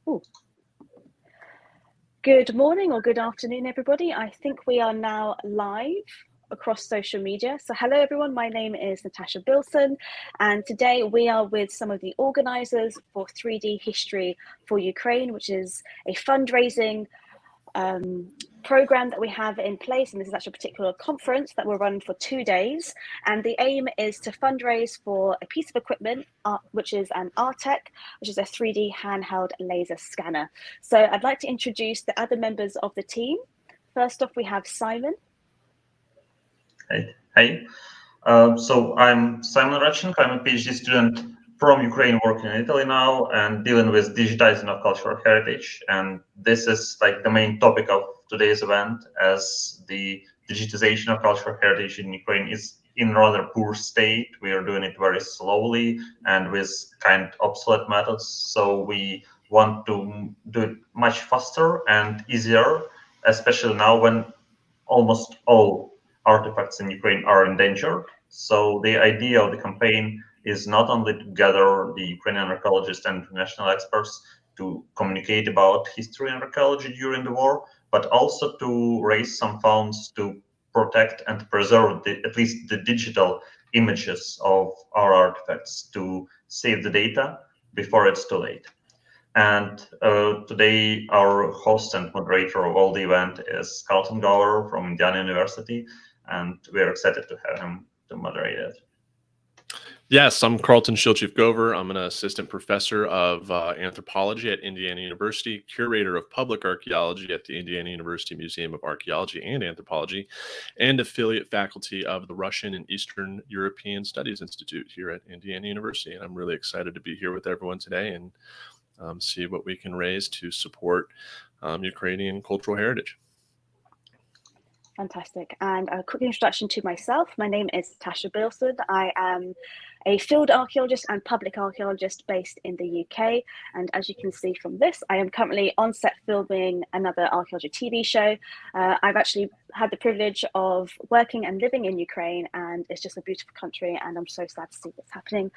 Ooh. Good morning or good afternoon, everybody. I think we are now live across social media. So hello, everyone. My name is Natasha Bilson, and today we are with some of the organizers for 3D History for Ukraine, which is a fundraising program that we have in place, and this is actually a particular conference that we're running for 2 days, and the aim is to fundraise for a piece of equipment which is an Artec, which is a 3D handheld laser scanner. So I'd like to introduce the other members of the team. First off, we have Simon. Hey. So I'm Simon Radchenko. I'm a PhD student from Ukraine working in Italy now and dealing with digitizing of cultural heritage. And this is like the main topic of today's event, as the digitization of cultural heritage in Ukraine is in rather poor state. We are doing it very slowly and with kind of obsolete methods. So we want to do it much faster and easier, especially now when almost all artifacts in Ukraine are endangered. So the idea of the campaign is not only to gather the Ukrainian archaeologists and international experts to communicate about history and archaeology during the war, but also to raise some funds to protect and preserve at least the digital images of our artifacts, to save the data before it's too late. And today, our host and moderator of all the event is Carlton Gower from Indiana University, and we're excited to have him to moderate it. Yes, I'm Carlton Shylchief-Gover. I'm an assistant professor of anthropology at Indiana University, curator of public archaeology at the Indiana University Museum of Archaeology and Anthropology, and affiliate faculty of the Russian and Eastern European Studies Institute here at Indiana University. And I'm really excited to be here with everyone today and see what we can raise to support Ukrainian cultural heritage. Fantastic. And a quick introduction to myself. My name is Tasha Bilson. I am a field archaeologist and public archaeologist based in the UK. And as you can see from this, I am currently on set filming another archaeology TV show. I've actually had the privilege of working and living in Ukraine, and it's just a beautiful country, and I'm so sad to see what's happening.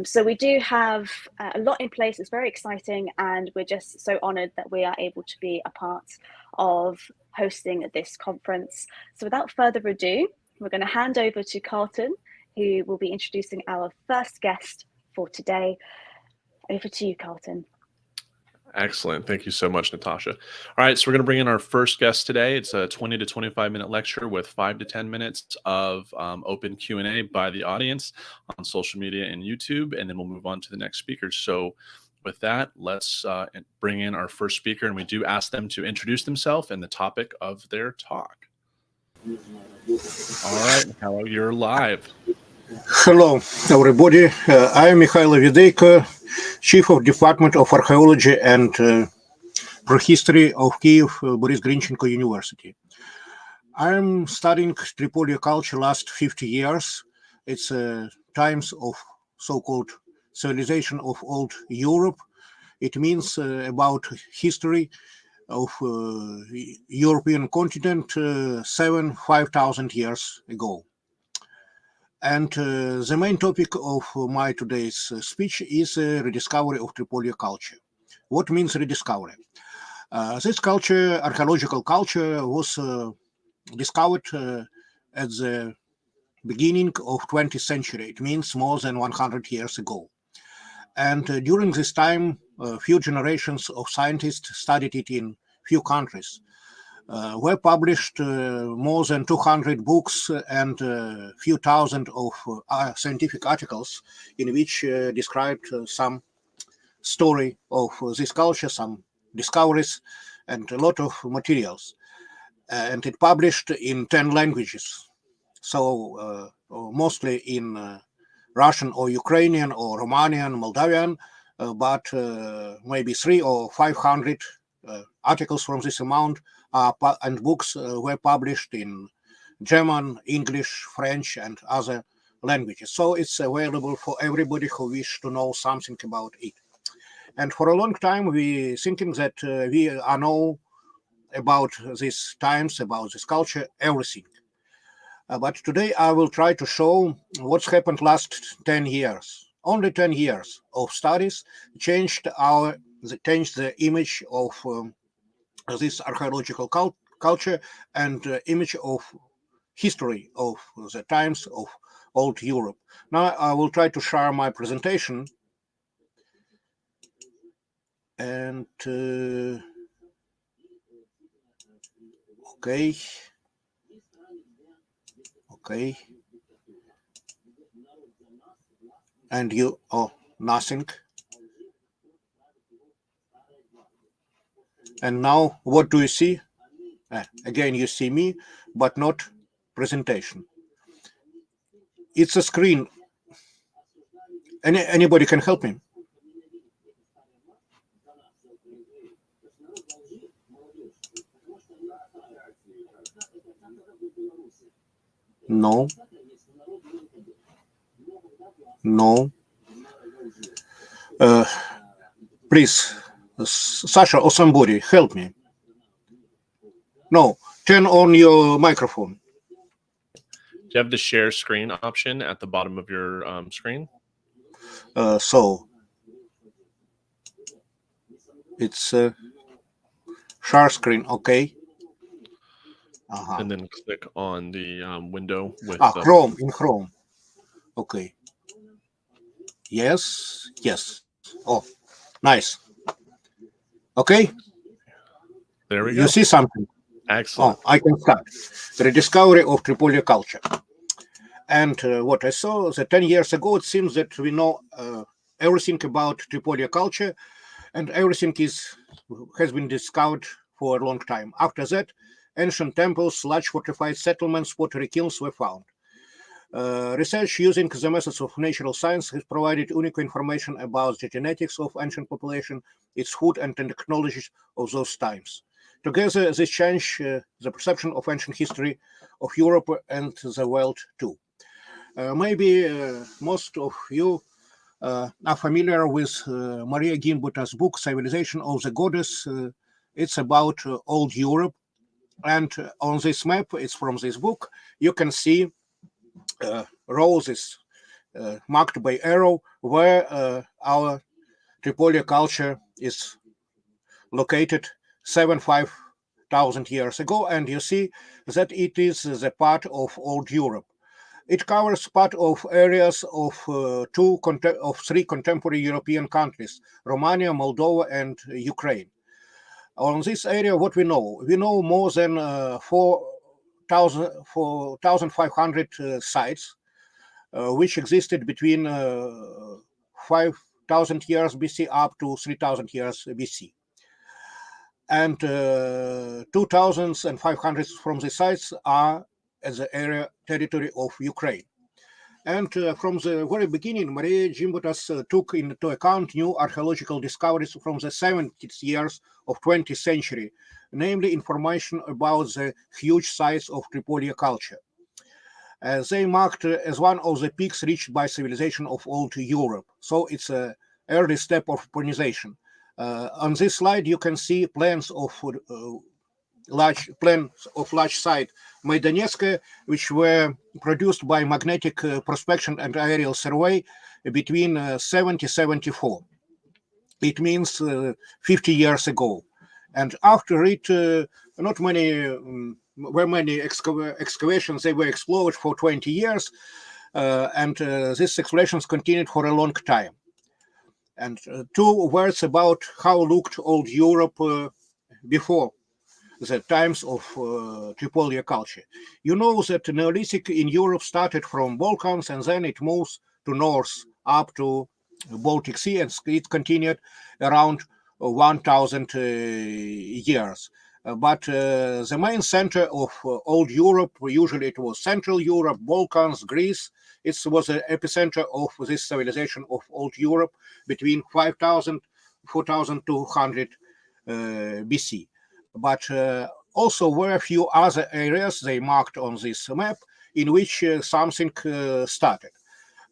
So we do have a lot in place. It's very exciting, and we're just so honored that we are able to be a part of hosting this conference. So without further ado, we're going to hand over to Carlton, who will be introducing our first guest for today. Over to you, Carlton. Excellent. Thank you so much, Natasha. All right, so we're going to bring in our first guest today. It's a 20 to 25 minute lecture with 5 to 10 minutes of open Q&A by the audience on social media and YouTube, and then we'll move on to the next speaker. So with that, let's bring in our first speaker, and we do ask them to introduce themselves and the topic of their talk. All right, Mykhailo, you're live. Hello, everybody. I am Mykhailo Videiko, Chief of Department of Archaeology and Prehistory of Kyiv Boris Grinchenko University. I am studying Tripolia culture last 50 years. It's times of so-called civilization of old Europe. It means about history of European continent 5,000 years ago. And the main topic of my today's speech is rediscovery of Tripolia culture. What means rediscovery? This culture, archaeological culture, was discovered at the beginning of 20th century. It means more than 100 years ago. And during this time, a few generations of scientists studied it in few countries. Were published more than 200 books and a few thousand of scientific articles in which described some story of this culture, some discoveries, and a lot of materials. And it published in 10 languages. So mostly in Russian or Ukrainian or Romanian, Moldavian, but maybe 300 or 500 articles from this amount and books were published in German, English, French, and other languages. So it's available for everybody who wish to know something about it. And for a long time, we thinking that we know about these times, about this culture, everything. But today I will try to show what's happened last 10 years. Only 10 years of studies changed our change the image of this archaeological culture and image of history of the times of old Europe. Now I will try to share my presentation, and okay, and you, oh, nothing. And now what do you see? Again, you see me, but not presentation. It's a screen. Anybody can help me? No. Please, Sasha or somebody, help me. No, turn on your microphone. Do you have the share screen option at the bottom of your screen? So it's share screen, okay. And then click on the window with Chrome, in Chrome. Okay. Yes. Oh, nice. Okay. There we go. You see something? Excellent. Oh, I can start. The rediscovery of Tripolia culture. And what I saw that 10 years ago, it seems that we know everything about Tripolia culture, and everything has been discovered for a long time. After that, ancient temples, large fortified settlements, pottery kilns were found. Research using the methods of natural science has provided unique information about the genetics of ancient population, its food and technologies of those times. Together, this changed the perception of ancient history of Europe and the world too. Maybe most of you are familiar with Maria Gimbuta's book, Civilization of the Goddess. It's about old Europe. And on this map, it's from this book, you can see rows marked by arrow where our Tripolia culture is located 75,000 years ago, and you see that it is the part of old Europe. It covers part of areas of three contemporary European countries, Romania, Moldova, and Ukraine. On this area, what we know more than 4,500 sites, which existed between 5,000 years BC up to 3,000 years BC. And 2,500 from the sites are as the area territory of Ukraine. And from the very beginning, Maria Gimbutas took into account new archaeological discoveries from the 70th years of 20th century, namely information about the huge size of Tripolia culture. They marked as one of the peaks reached by civilization of old Europe. So it's an early step of urbanization. On this slide, you can see plans of large site Maidanetska, which were produced by magnetic prospection and aerial survey between 70-74. It means 50 years ago. And after it, not many excavations, they were explored for 20 years, and these explorations continued for a long time. And two words about how looked old Europe before the times of Tripolia culture. You know that Neolithic in Europe started from Balkans, and then it moves to north up to Baltic Sea, and it continued around 1,000 years. But the main center of old Europe, usually it was Central Europe, Balkans, Greece. It was the epicenter of this civilization of old Europe between 5,000 4,200 BC. But also were a few other areas they marked on this map in which something started.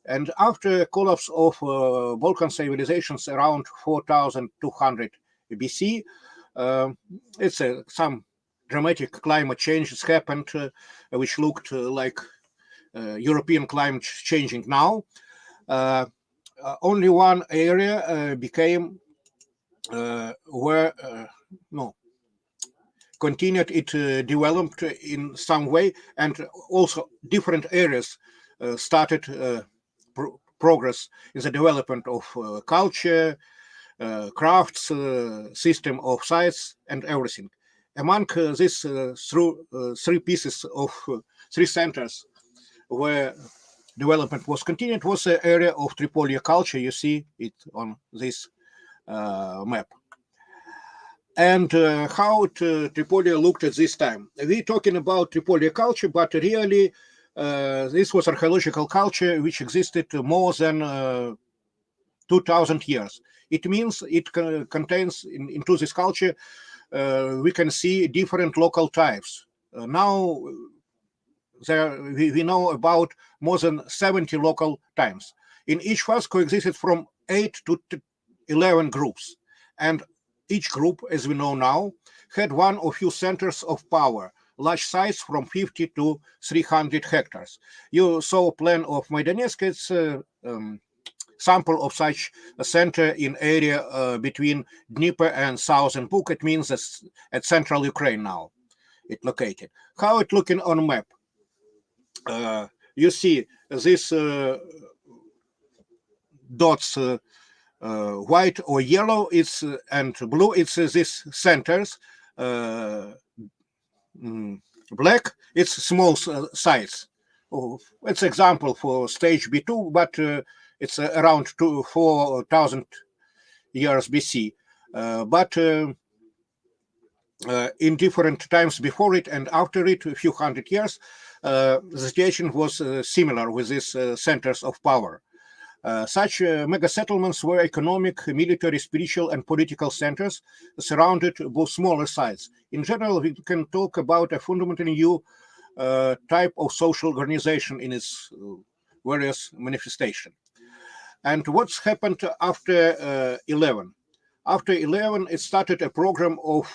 And after collapse of Balkan civilizations around 4,200 BC, it's some dramatic climate changes happened, which looked like European climate changing now. Only one area became were continued it developed in some way, and also different areas started progress in the development of culture, crafts, system of science, and everything. Among these three pieces of three centers where development was continued was the area of Tripolia culture. You see it on this map. And how Tripolia looked at this time. We're talking about Tripolia culture, but really this was archaeological culture which existed more than 2000 years. It means it contains into this culture we can see different local types. Now we know about more than 70 local types. In each phase coexisted from 8 to 11 groups, and each group, as we know now, had one or few centers of power, large size from 50 to 300 hectares. You saw a plan of Maidanetsk. It's sample of such a center in area between Dnieper and Southern Buk. It means that's at central Ukraine now. It located. How it looking on map? You see this dots, white or yellow, it's and blue. It's these centers. Black, it's small size. Oh, it's example for stage B2, but it's around 4,000 years BC. But in different times before it and after it, a few hundred years, the situation was similar with these centers of power. Such mega settlements were economic, military, spiritual, and political centers surrounded both smaller sites. In general, we can talk about a fundamentally new type of social organization in its various manifestations. And what's happened after 11? After 11, it started a program of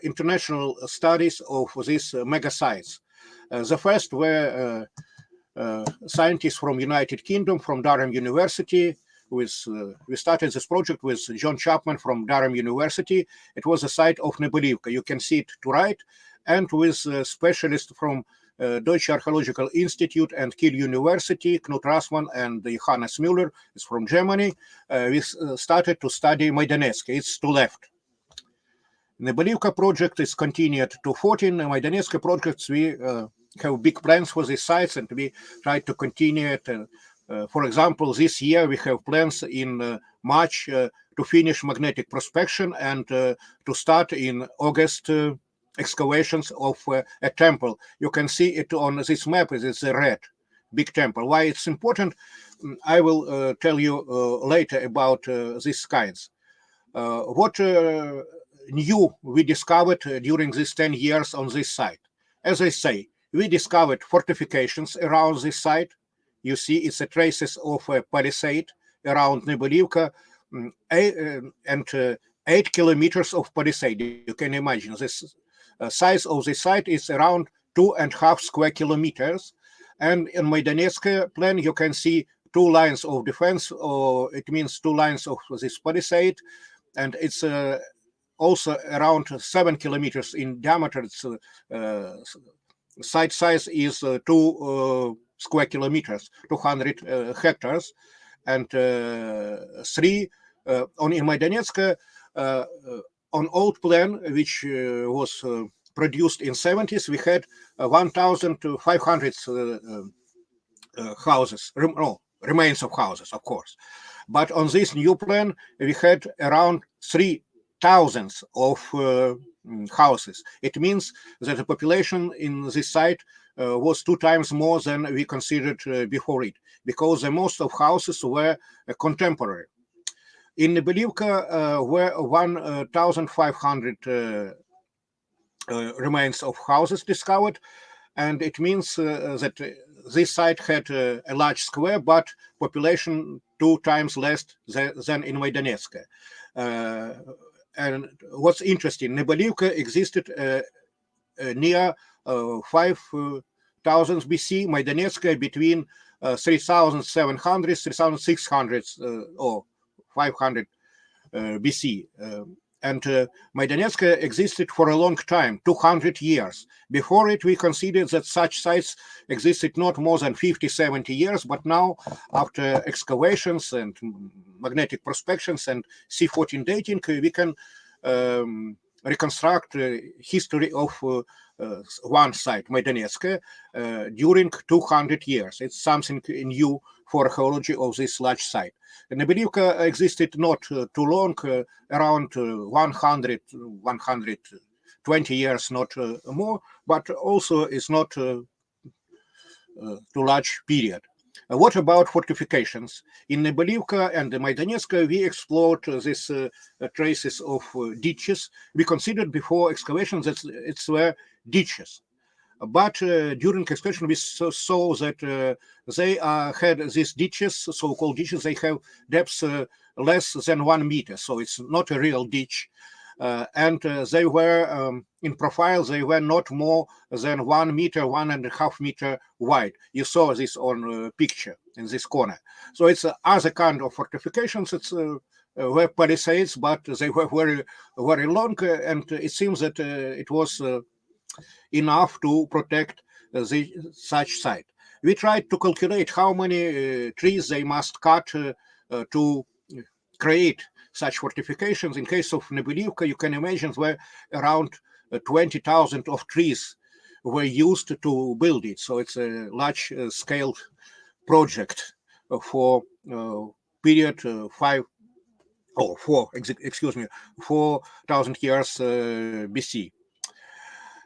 international studies of these mega sites. The first were scientists from United Kingdom, from Durham University. We started this project with John Chapman from Durham University. It was a site of Nebelivka. You can see it to right, and with specialists from Deutsche Archaeological Institute and Kiel University, Knut Rassmann and Johannes Müller is from Germany. We started to study Maidanetsk. It's to left. Nebelivka project is continued to 14 Maidanetsk projects. We have big plans for these sites, and we try to continue it. For example, this year we have plans in March to finish magnetic prospection and to start in August excavations of a temple. You can see it on this map. It's a red big temple. Why it's important, I will tell you later about these kinds. What new we discovered during these 10 years on this site? As I say, we discovered fortifications around this site. You see it's a traces of a palisade around Nebelivka, and 8 kilometers of palisade. You can imagine this size of the site is around 2.5 square kilometers. And in Maidanetsk plan, you can see 2 lines of defense, or it means 2 lines of this palisade, and it's also around 7 kilometers in diameter. It's site size is 2 square kilometers, 200 hectares, and 3 in Maidanetsk on old plan, which was produced in 70s, we had 1,500 houses, remains of houses, of course. But on this new plan, we had around 3,000 of houses. It means that the population in this site was 2 times more than we considered before it, because the most of houses were contemporary. In Nebelivka were 1,500 remains of houses discovered, and it means that this site had a large square, but population 2 times less than in Maidanetsk. And what's interesting, Nebelivka existed near 5,000 BC, Maidanetsk between 3,700, 3,600 or 500 BC. And Maidanetska existed for a long time, 200 years. Before it, we considered that such sites existed not more than 50, 70 years, but now, after excavations and magnetic prospections and C14 dating, we can reconstruct history of one site, Maidanetska, during 200 years. It's something new for archaeology of this large site. And Nebelivka existed not too long, around 100, 120 years, not more, but also is not too large period. What about fortifications? In Nebelivka and Maidanetska, we explored these traces of ditches. We considered before excavations that it were ditches. But during excavation, we saw that they had these ditches, so-called ditches, they have depths less than 1 meter. So it's not a real ditch. And they were, in profile, they were not more than 1 meter, 1.5 meter wide. You saw this on picture in this corner. So it's other kind of fortifications. It's were palisades, but they were very, very long. And it seems that it was enough to protect such site. We tried to calculate how many trees they must cut to create such fortifications. In case of Nebelivka, you can imagine where around 20,000 of trees were used to build it. So it's a large scale project for period 4,000 years BC.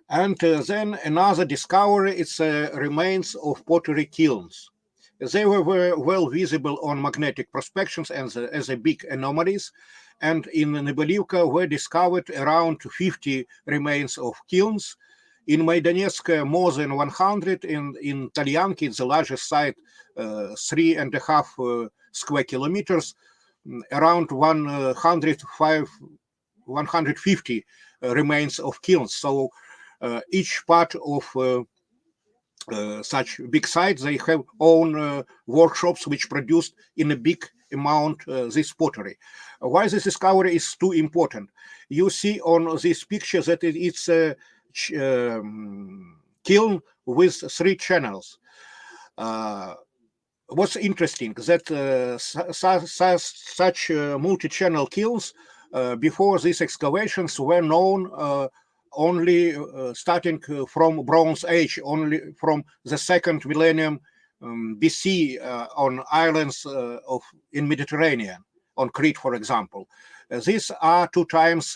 And then another discovery, it's remains of pottery kilns. They were well visible on magnetic prospections as a big anomalies. And in Nebelivka were discovered around 50 remains of kilns. In Maidanetska, more than 100. In Talianki, it's the largest site, 3.5 square kilometers, around 150 remains of kilns. So each part of such big sites, they have own workshops which produced in a big amount this pottery. Why this discovery is too important? You see on this picture that it's a kiln with 3 channels. What's interesting that such multi-channel kilns before these excavations were known only starting from Bronze Age, only from the 2nd millennium BC on islands in Mediterranean, on Crete, for example. These are 2 times,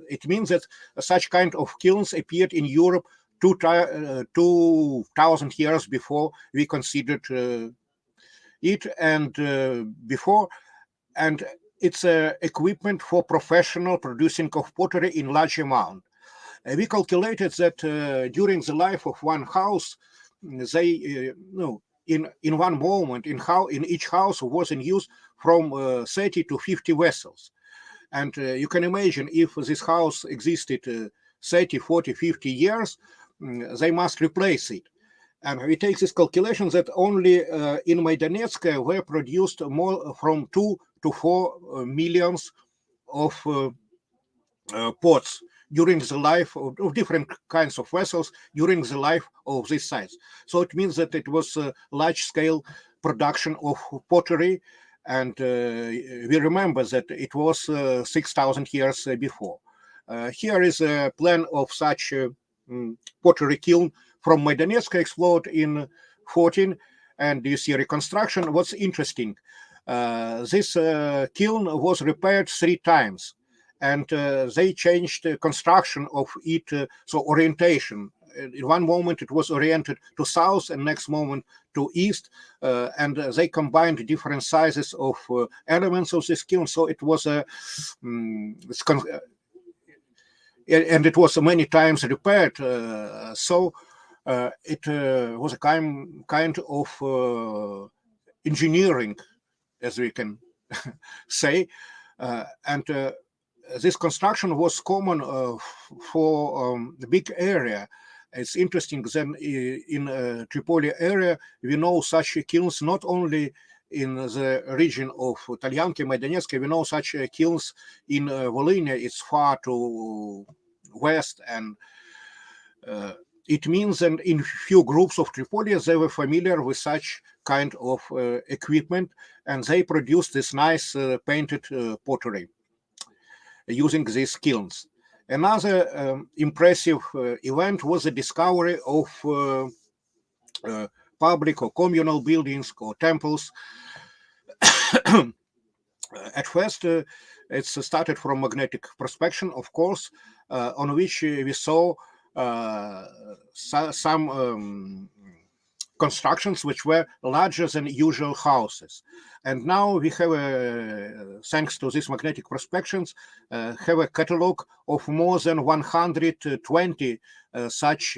it means that such kind of kilns appeared in Europe 2,000 years before we considered it, and before, and it's equipment for professional producing of pottery in large amount. We calculated that during the life of one house, they, in one moment, in each house was in use from 30 to 50 vessels. And you can imagine if this house existed 30, 40, 50 years, they must replace it. And we take this calculation that only in Maidanetska were produced more from 2 to 4 millions of pots during the life of different kinds of vessels during the life of these sites. So it means that it was a large-scale production of pottery, and we remember that it was 6,000 years before. Here is a plan of such pottery kiln from Maidanetska explored in 14, and you see reconstruction. What's interesting, this kiln was repaired 3 times. And they changed the construction of it, so orientation. In one moment it was oriented to south, and next moment to east, and they combined different sizes of elements of this kiln. So it was and it was many times repaired. So it was a kind of engineering, as we can say, and this construction was common for the big area. It's interesting then in Tripoli area, we know such kilns not only in the region of Talianki, Maidanetsk. We know such kilns in Volhynia. It's far to west, and it means that in few groups of Tripoli, they were familiar with such kind of equipment, and they produced this nice painted pottery using these kilns. Another impressive event was the discovery of public or communal buildings or temples. At first, it's started from magnetic prospection, of course, on which we saw some constructions which were larger than usual houses. And now we have, thanks to these magnetic prospections, have a catalog of more than 120 such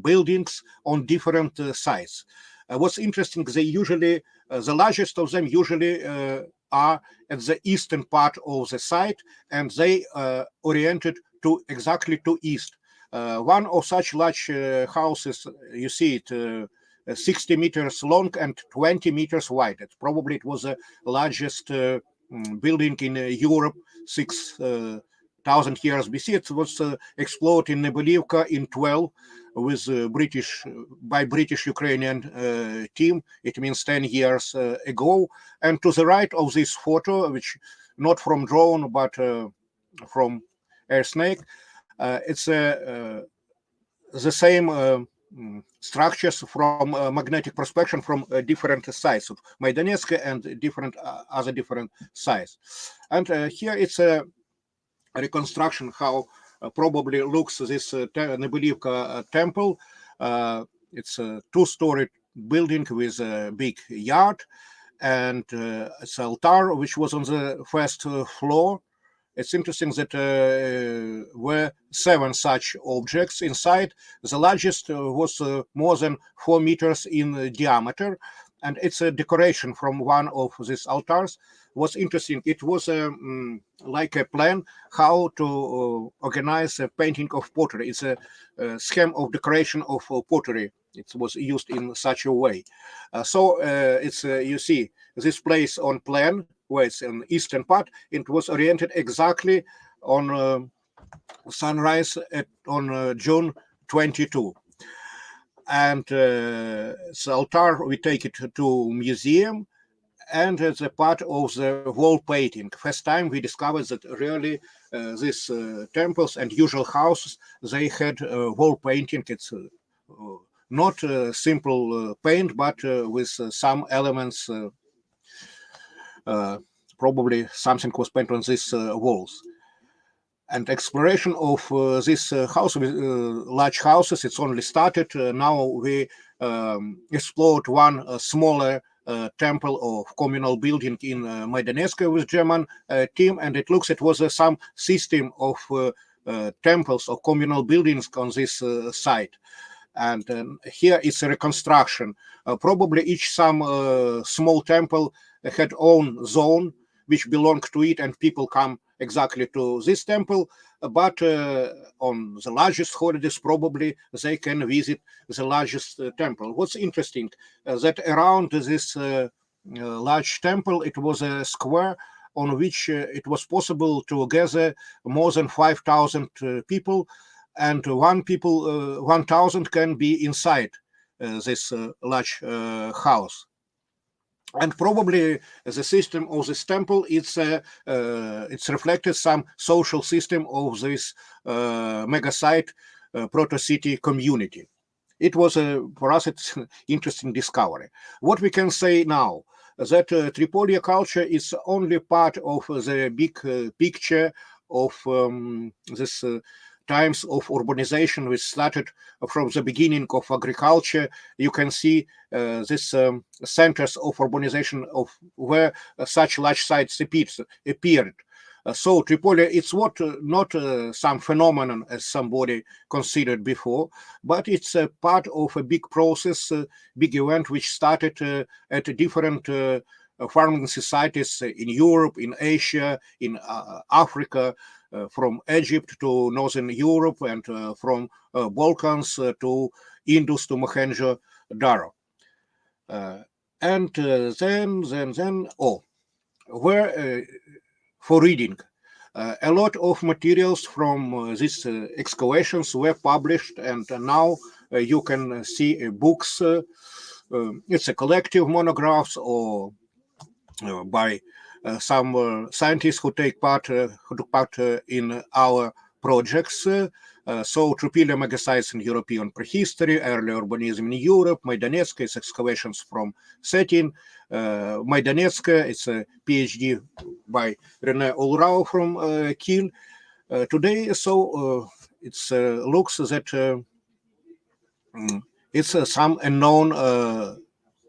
buildings on different sites. What's interesting, they usually, the largest of them usually are at the eastern part of the site, and they oriented to exactly to east. One of such large houses, you see it, 60 meters long and 20 meters wide. It was the largest building in Europe 6,000 years BC. It was explored in Nebelivka in 12 with by British Ukrainian team. It means 10 years ago. And to the right of this photo, which not from drone but from air snake, it's the same structures from magnetic prospection from different sites of Maidanetsk and different other different sites. And here it's a reconstruction how probably looks this Nebelivka temple. It's a two-story building with a big yard, and it's an altar which was on the first floor. It's interesting that were 7 such objects inside. The largest was more than 4 meters in diameter, and it's a decoration from one of these altars. What's interesting, it was like a plan how to organize a painting of pottery. It's a scheme of decoration of pottery. It was used in such a way. So it's you see this place on plan, where it's in eastern part. It was oriented exactly on sunrise on June 22. And the altar, we take it to museum, and it's a part of the wall painting. First time we discovered that really these temples and usual houses, they had wall painting. It's not simple paint, but with some elements. Probably something was painted on these walls. And exploration of this house, large houses, it's only started. Now we explored one smaller temple of communal building in Maidanetsk with German team, and it looks it was some system of temples or communal buildings on this site. And here it's a reconstruction. Probably each some small temple had own zone which belonged to it, and people come exactly to this temple. But on the largest holidays, probably they can visit the largest temple. What's interesting that around this large temple, it was a square on which it was possible to gather more than 5,000 people, and 1,000 can be inside this large house. And probably the system of this temple, it's reflected some social system of this mega site proto-city community. It was for us it's an interesting discovery. What we can say now that Tripoli culture is only part of the big picture of this times of urbanization, which started from the beginning of agriculture. You can see these centers of urbanization of where such large sites appeared. So Tripoli, it's not some phenomenon as somebody considered before, but it's a part of a big process, big event which started at different farming societies in Europe, in Asia, in Africa, from Egypt to Northern Europe, and from Balkans to Indus to Mohenjo-Daro. And then, where for reading. A lot of materials from these excavations were published, and now you can see books. It's a collective monographs or by some scientists who took part in our projects. So Trupillia megasites in European prehistory, early urbanism in Europe, Maidanetska is excavations from Cetin, Maidanetska, it's a PhD by René Ulrau from Kiel. Today, so it looks that it's some unknown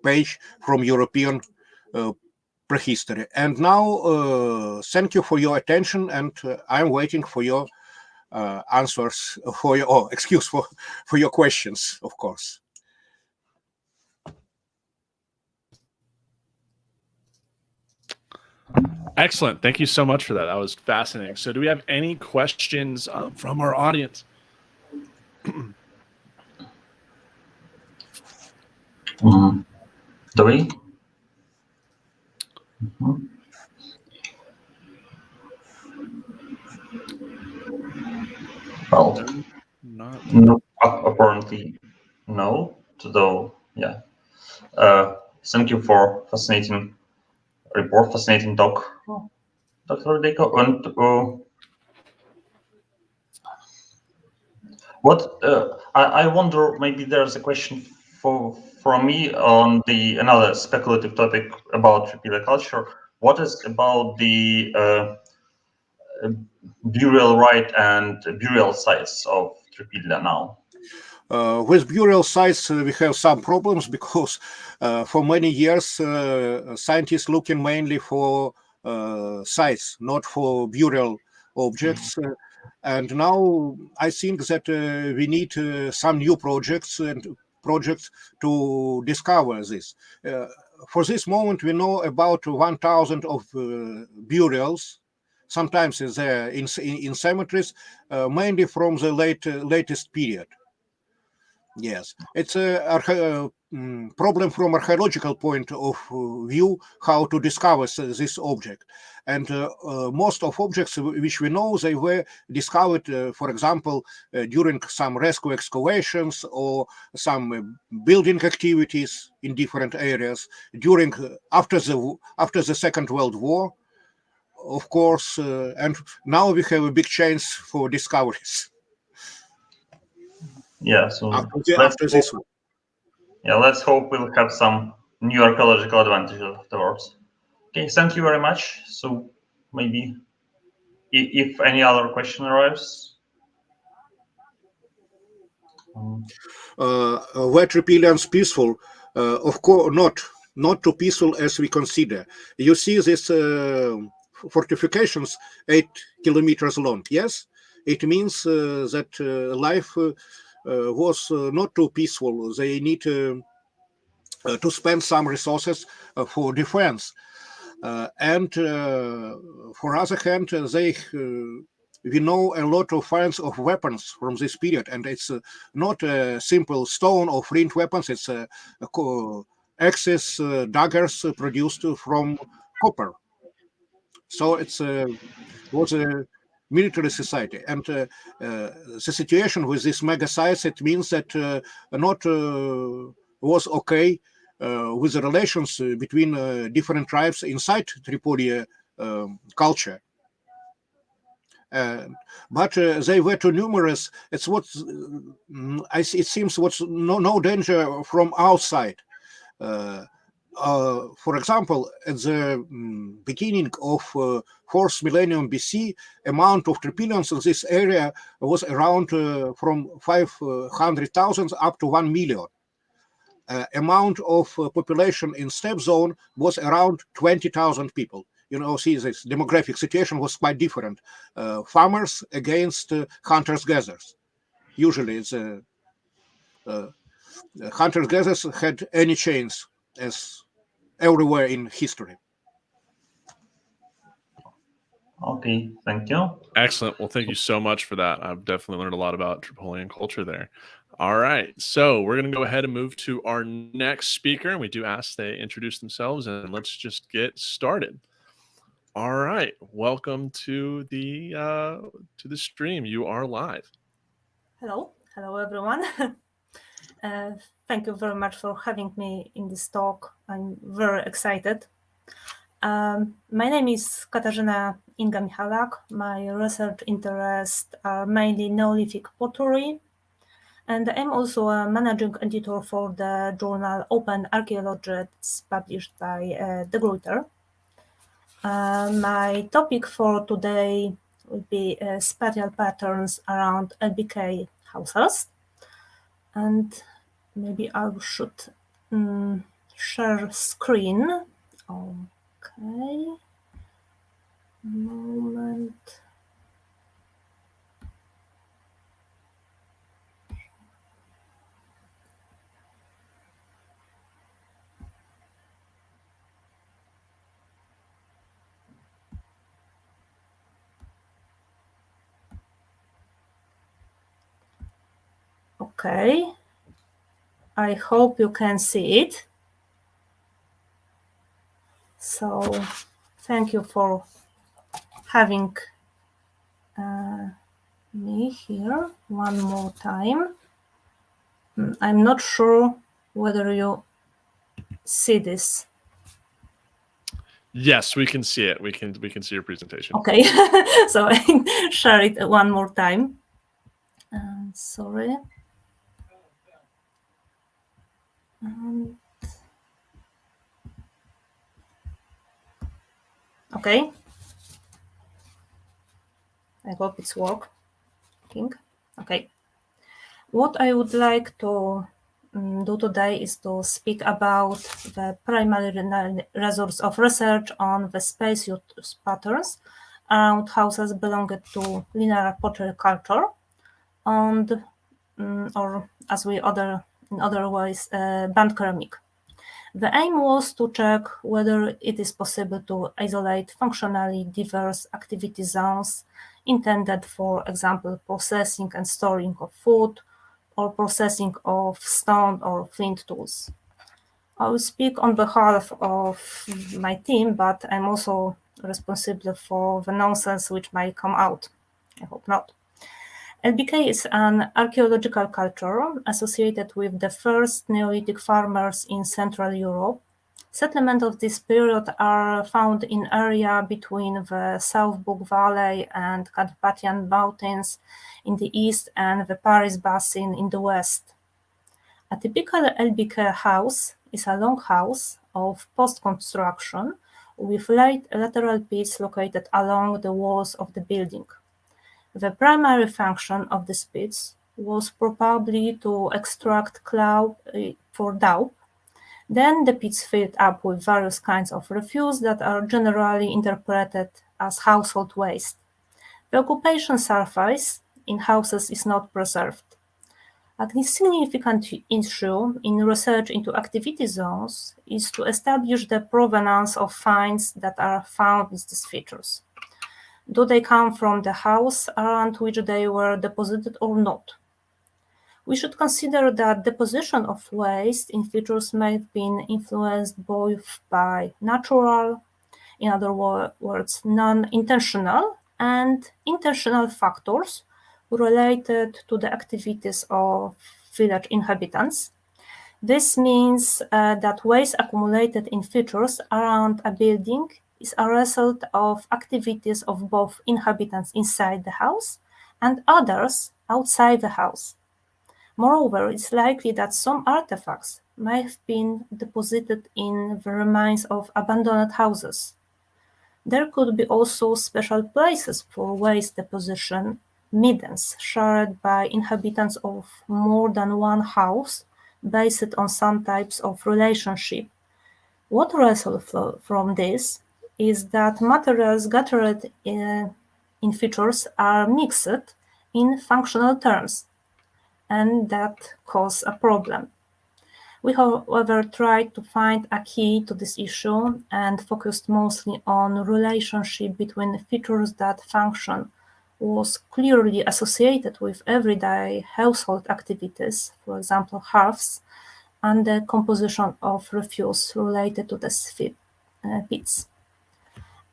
page from European prehistory. And now, thank you for your attention, and I'm waiting for your answers, for your for your questions, of course. Excellent. Thank you so much for that. That was fascinating. So do we have any questions from our audience? Do we? Well, no, apparently no. Though, yeah. Thank you for fascinating report, fascinating talk, Dr. Videiko. And what I wonder, maybe there's a question from me on the another speculative topic about Trupillia culture. What is about the burial rite and burial sites of Trupillia now? With burial sites, we have some problems because for many years, scientists looking mainly for sites, not for burial objects. And now I think that we need some new projects to discover this. For this moment, we know about 1,000 of burials. Sometimes in cemeteries, mainly from the latest period. Yes, it's a problem from archaeological point of view how to discover this object. And most of objects which we know, they were discovered, for example, during some rescue excavations or some building activities in different areas during after the Second World War, of course. And now we have a big chance for discoveries. Yeah, so after this one. Yeah, let's hope we'll have some new archaeological advantages afterwards. Okay, thank you very much. So maybe if any other question arrives. Were Trupillians peaceful? Of course, not too peaceful as we consider. You see this fortifications 8 kilometers long. Yes, it means that life was not too peaceful. They need to spend some resources for defense. And for other hand, we know a lot of finds of weapons from this period, and it's not a simple stone or flint weapons. It's axes, daggers produced from copper. So it was a military society, and the situation with this mega sites, it means that not was okay with the relations between different tribes inside Tripoli culture. But they were too numerous. It's what it seems what's no danger from outside. For example, at the beginning of 4th millennium BC, amount of Trupillians in this area was around from 500,000 up to 1 million. Amount of population in steppe zone was around 20,000 people. You know, see, this demographic situation was quite different. Farmers against hunters-gatherers. Usually, it's hunters-gatherers had any chance as everywhere in history. Okay, thank you. Excellent. Well, thank you so much for that. I've definitely learned a lot about Tripolian culture there. All right, so we're going to go ahead and move to our next speaker, and we do ask they introduce themselves, and let's just get started. All right, welcome to the stream. You are live. Hello everyone. Thank you very much for having me in this talk. I'm very excited. My name is Katarzyna Mihalak. My research interests are mainly Neolithic pottery, and I'm also a managing editor for the journal Open Archaeology. It's published by De Gruyter. My topic for today will be spatial patterns around LBK houses. And maybe I should share screen. Okay. Moment. Okay. I hope you can see it. So thank you for having me here one more time. I'm not sure whether you see this. Yes, we can see it. We can see your presentation. Okay, so I share it one more time. Sorry. Okay. I hope it's working. Okay. What I would like to do today is to speak about the primary resource of research on the space use patterns around houses belonging to linear pottery culture, and or as we in other ways, band ceramic. The aim was to check whether it is possible to isolate functionally diverse activity zones intended, for example, processing and storing of food or processing of stone or flint tools. I will speak on behalf of my team, but I'm also responsible for the nonsense which might come out. I hope not. LBK is an archaeological culture associated with the first Neolithic farmers in Central Europe. Settlements of this period are found in area between the South Bug Valley and Carpathian Mountains in the east and the Paris Basin in the west. A typical LBK house is a long house of post-construction with lateral pits located along the walls of the building. The primary function of the pits was probably to extract clay for daub. Then the pits filled up with various kinds of refuse that are generally interpreted as household waste. The occupation surface in houses is not preserved. A significant issue in research into activity zones is to establish the provenance of finds that are found with these features. Do they come from the house around which they were deposited or not? We should consider that deposition of waste in features may have been influenced both by natural, in other words, non-intentional, and intentional factors related to the activities of village inhabitants. This means that waste accumulated in features around a building is a result of activities of both inhabitants inside the house and others outside the house. Moreover, it's likely that some artifacts might have been deposited in the remains of abandoned houses. There could be also special places for waste deposition, middens shared by inhabitants of more than one house, based on some types of relationship. What results from this is that materials gathered in features are mixed in functional terms, and that causes a problem. We, however, tried to find a key to this issue and focused mostly on relationship between features that function was clearly associated with everyday household activities, for example, hearths, and the composition of refuse related to the pits.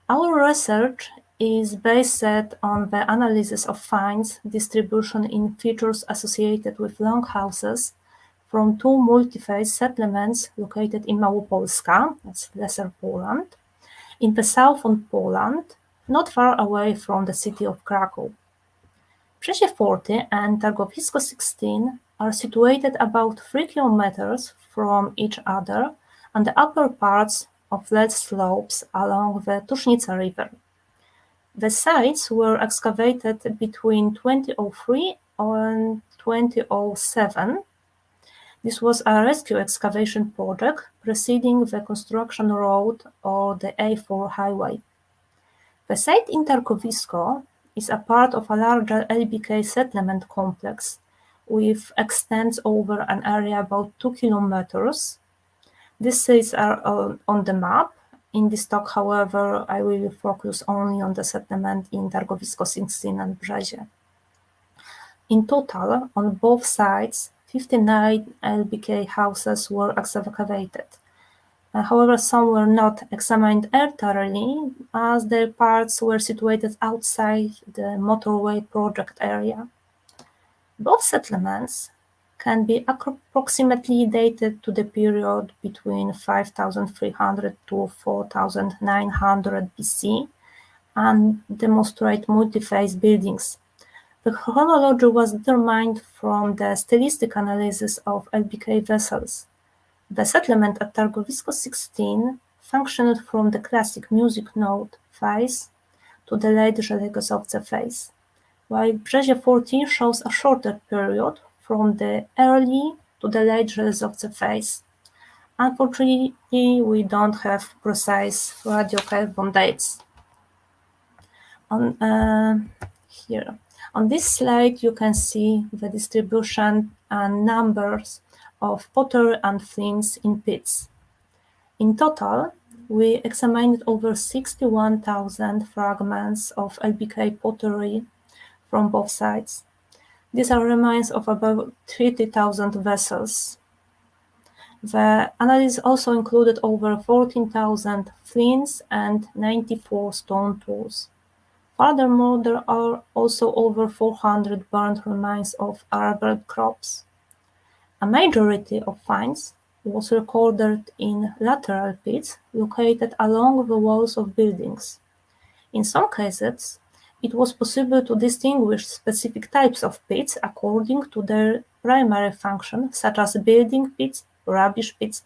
Our research is based on the analysis of finds distribution in features associated with long houses from two multi-phase settlements located in Małopolska, that's Lesser Poland, in the south of Poland, not far away from the city of Kraków. Brzezie 40 and Targowisko 16 are situated about 3 kilometers from each other on the upper parts of flat slopes along the Tusznica River. The sites were excavated between 2003 and 2007. This was a rescue excavation project preceding the construction road or the A4 highway. The site in Targowisko is a part of a larger LBK settlement complex, which extends over an area about 2 kilometers. These sites are on the map. In this talk, however, I will focus only on the settlement in Targowisko 16 and Brzezie. In total, on both sides, 59 LBK houses were excavated. However, some were not examined thoroughly, as their parts were situated outside the motorway project area. Both settlements can be approximately dated to the period between 5300 to 4900 BC and demonstrate multi-phase buildings. The chronology was determined from the stylistic analysis of LBK vessels. The settlement at Targowisko 16 functioned from the classic music note phase to the late Żelazowce phase, while Brzezie 14 shows a shorter period from the early to the late Żelazowce phase. Unfortunately, we don't have precise radiocarbon dates. On this slide, you can see the distribution and numbers of pottery and flints in pits. In total, we examined over 61,000 fragments of LBK pottery from both sides. These are remains of about 30,000 vessels. The analysis also included over 14,000 flints and 94 stone tools. Furthermore, there are also over 400 burnt remains of arable crops. A majority of finds was recorded in lateral pits located along the walls of buildings. In some cases, it was possible to distinguish specific types of pits according to their primary function, such as building pits, rubbish pits,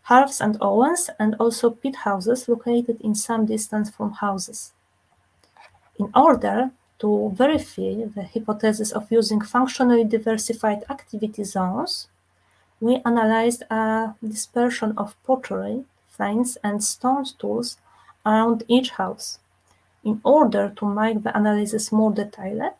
hearths and ovens, and also pit houses located in some distance from houses. In order to verify the hypothesis of using functionally diversified activity zones, we analyzed a dispersion of pottery, flints, and stone tools around each house. In order to make the analysis more detailed,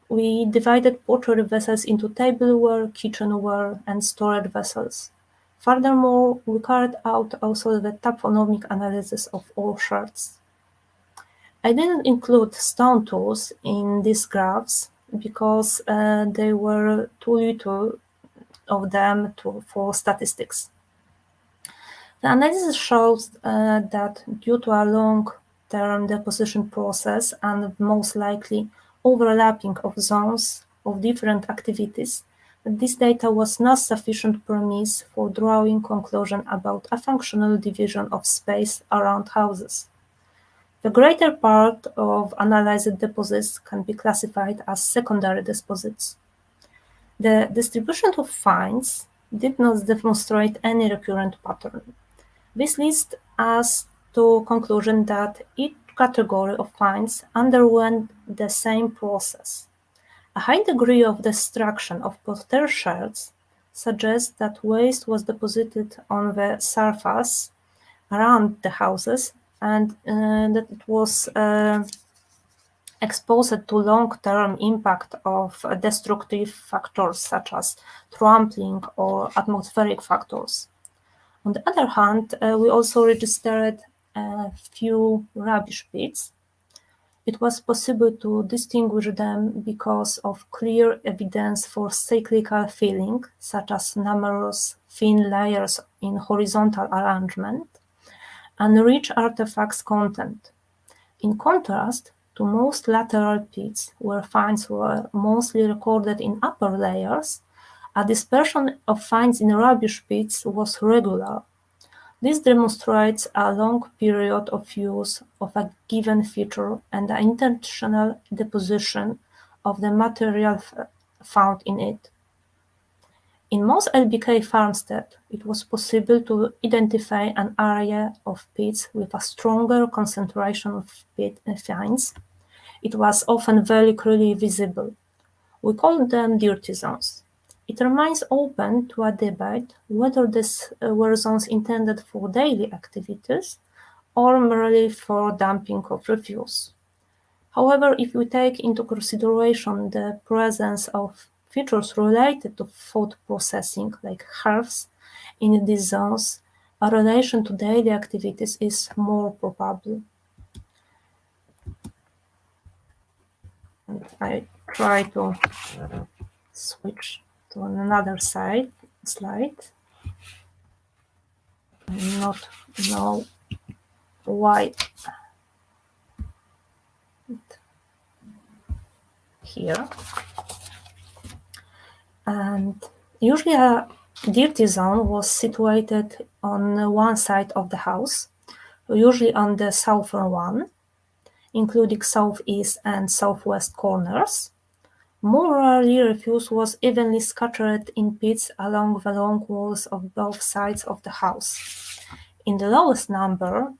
we divided pottery vessels into tableware, kitchenware, and storage vessels. Furthermore, we carried out also the taphonomic analysis of all shards. I didn't include stone tools in these graphs because they were too little of them for statistics. The analysis shows that due to a long-term deposition process and most likely overlapping of zones of different activities, this data was not sufficient premise for drawing conclusion about a functional division of space around houses. The greater part of analyzed deposits can be classified as secondary deposits. The distribution of finds did not demonstrate any recurrent pattern. This leads us to conclusion that each category of finds underwent the same process. A high degree of destruction of pottery shards suggests that waste was deposited on the surface around the houses and that it was exposed to long-term impact of destructive factors such as trampling or atmospheric factors. On the other hand, we also registered a few rubbish pits. It was possible to distinguish them because of clear evidence for cyclical filling, such as numerous thin layers in horizontal arrangement, and rich artifacts content. In contrast to most lateral pits, where finds were mostly recorded in upper layers, a dispersion of finds in rubbish pits was regular. This demonstrates a long period of use of a given feature and the intentional deposition of the material found in it. In most LBK farmsteads, it was possible to identify an area of pits with a stronger concentration of pit finds. It was often very clearly visible. We call them dirty zones. It remains open to a debate whether these were zones intended for daily activities or merely for dumping of refuse. However, if we take into consideration the presence of features related to food processing, like herbs, in these zones, a relation to daily activities is more probable. And I try to switch to another slide. I do not know why here. And usually a dirty zone was situated on one side of the house, usually on the southern one, including southeast and southwest corners. More rarely, refuse was evenly scattered in pits along the long walls of both sides of the house. In the lowest number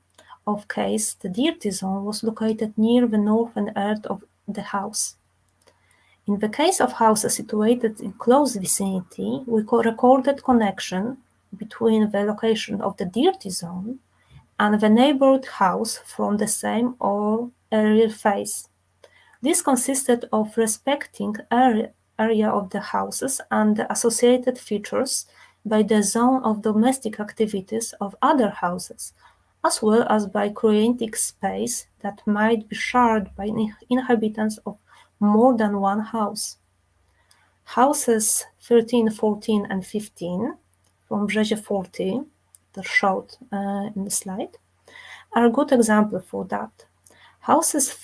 of cases, the dirty zone was located near the northern edge of the house. In the case of houses situated in close vicinity, we recorded connection between the location of the dirty zone and the neighboring house from the same or earlier phase. This consisted of respecting area of the houses and the associated features by the zone of domestic activities of other houses, as well as by creating space that might be shared by inhabitants of more than one house. Houses 13, 14, and 15 from Brzezie 40, that showed in the slide, are a good example for that. Houses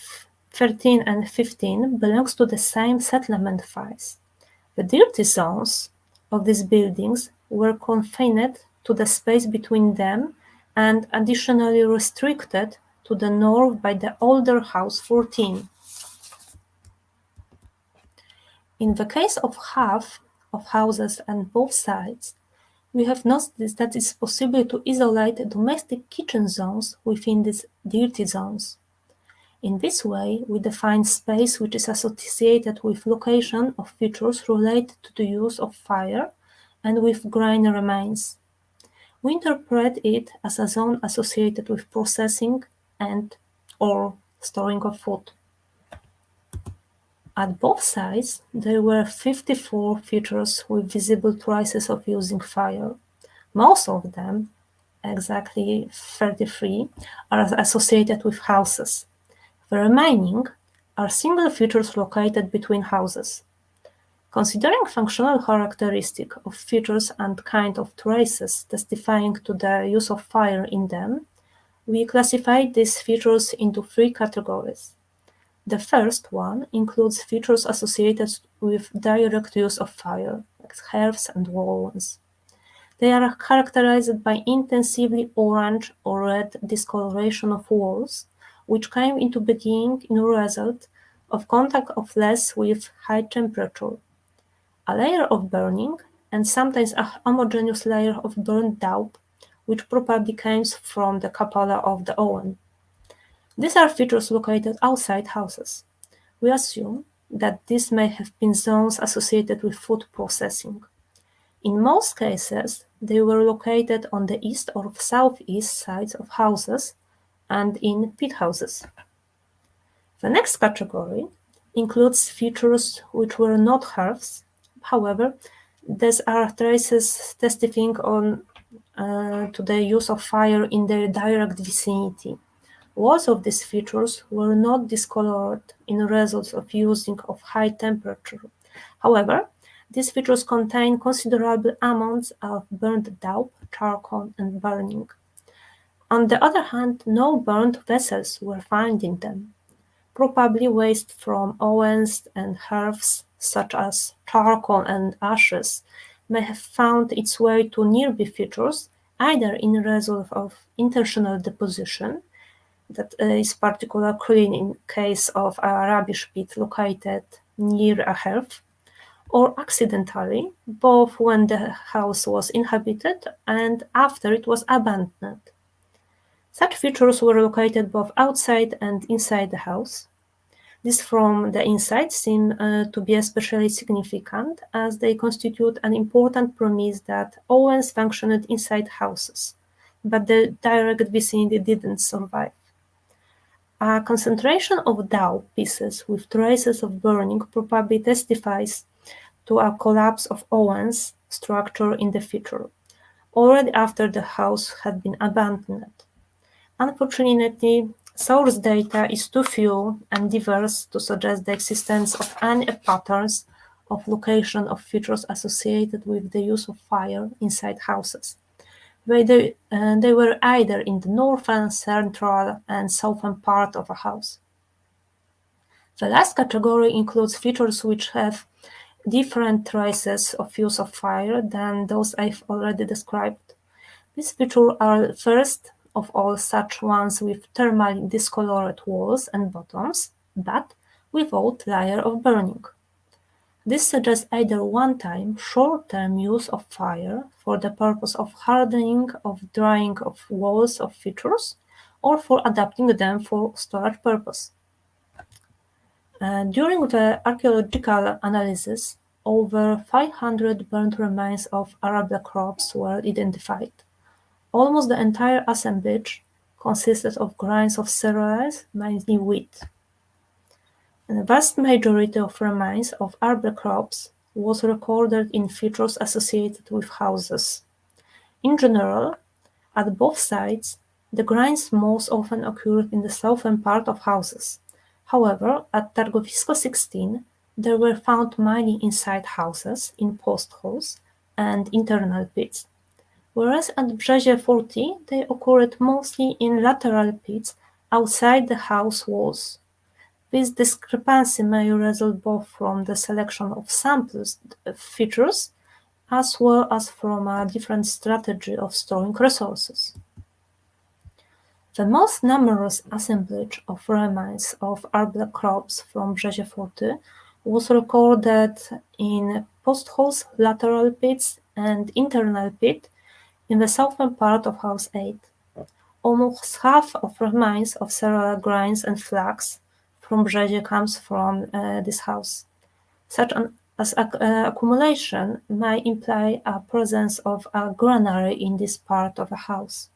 13 and 15 belongs to the same settlement phase. The dirty zones of these buildings were confined to the space between them and additionally restricted to the north by the older house 14. In the case of half of houses on both sides, we have noticed that it's possible to isolate domestic kitchen zones within these dirty zones. In this way, we define space which is associated with location of features related to the use of fire and with grain remains. We interpret it as a zone associated with processing and or storing of food. At both sides, there were 54 features with visible traces of using fire. Most of them, exactly 33, are associated with houses. The remaining are single features located between houses. Considering functional characteristic of features and kind of traces testifying to the use of fire in them, we classified these features into three categories. The first one includes features associated with direct use of fire, like hearths and walls. They are characterized by intensively orange or red discoloration of walls, which came into being in a result of contact of flesh with high temperature, a layer of burning, and sometimes a homogeneous layer of burnt dough, which probably comes from the cupola of the oven. These are features located outside houses. We assume that these may have been zones associated with food processing. In most cases, they were located on the east or southeast sides of houses and in pit houses. The next category includes features which were not hearths. However, these are traces testifying on to the use of fire in their direct vicinity. Walls of these features were not discolored in results of using of high temperature. However, these features contain considerable amounts of burnt daub, charcoal, and burning. On the other hand, no burnt vessels were found in them. Probably waste from ovens and hearths, such as charcoal and ashes, may have found its way to nearby features, either in result of intentional deposition, that is particularly clear in case of a rubbish pit located near a hearth, or accidentally, both when the house was inhabited and after it was abandoned. Such features were located both outside and inside the house. These from the inside seem to be especially significant, as they constitute an important premise that ovens functioned inside houses, but the direct vicinity didn't survive. A concentration of daub pieces with traces of burning probably testifies to a collapse of ovens structure in the feature, already after the house had been abandoned. Unfortunately, source data is too few and diverse to suggest the existence of any patterns of location of features associated with the use of fire inside houses. They were either in the northern, central, and southern part of a house. The last category includes features which have different traces of use of fire than those I've already described. These features are first of all such ones with thermally discolored walls and bottoms, but without layer of burning. This suggests either one-time, short-term use of fire for the purpose of hardening or drying of walls of features, or for adapting them for storage purpose. During the archaeological analysis, over 500 burnt remains of arable crops were identified. Almost the entire assemblage consisted of grains of cereals, mainly wheat. The vast majority of remains of arable crops was recorded in features associated with houses. In general, at both sites, the grains most often occurred in the southern part of houses. However, at Targowisko 16, they were found mainly inside houses, in post holes, and internal pits, whereas at Brzezie 40 they occurred mostly in lateral pits outside the house walls. This discrepancy may result both from the selection of samples features as well as from a different strategy of storing resources. The most numerous assemblage of remains of arable crops from Brzezie 40 was recorded in post holes, lateral pits, and internal pit in the southern part of House 8. Almost half of remains of cereal grains and flax from Brzezie comes from this house. Such an accumulation may imply a presence of a granary in this part of a house.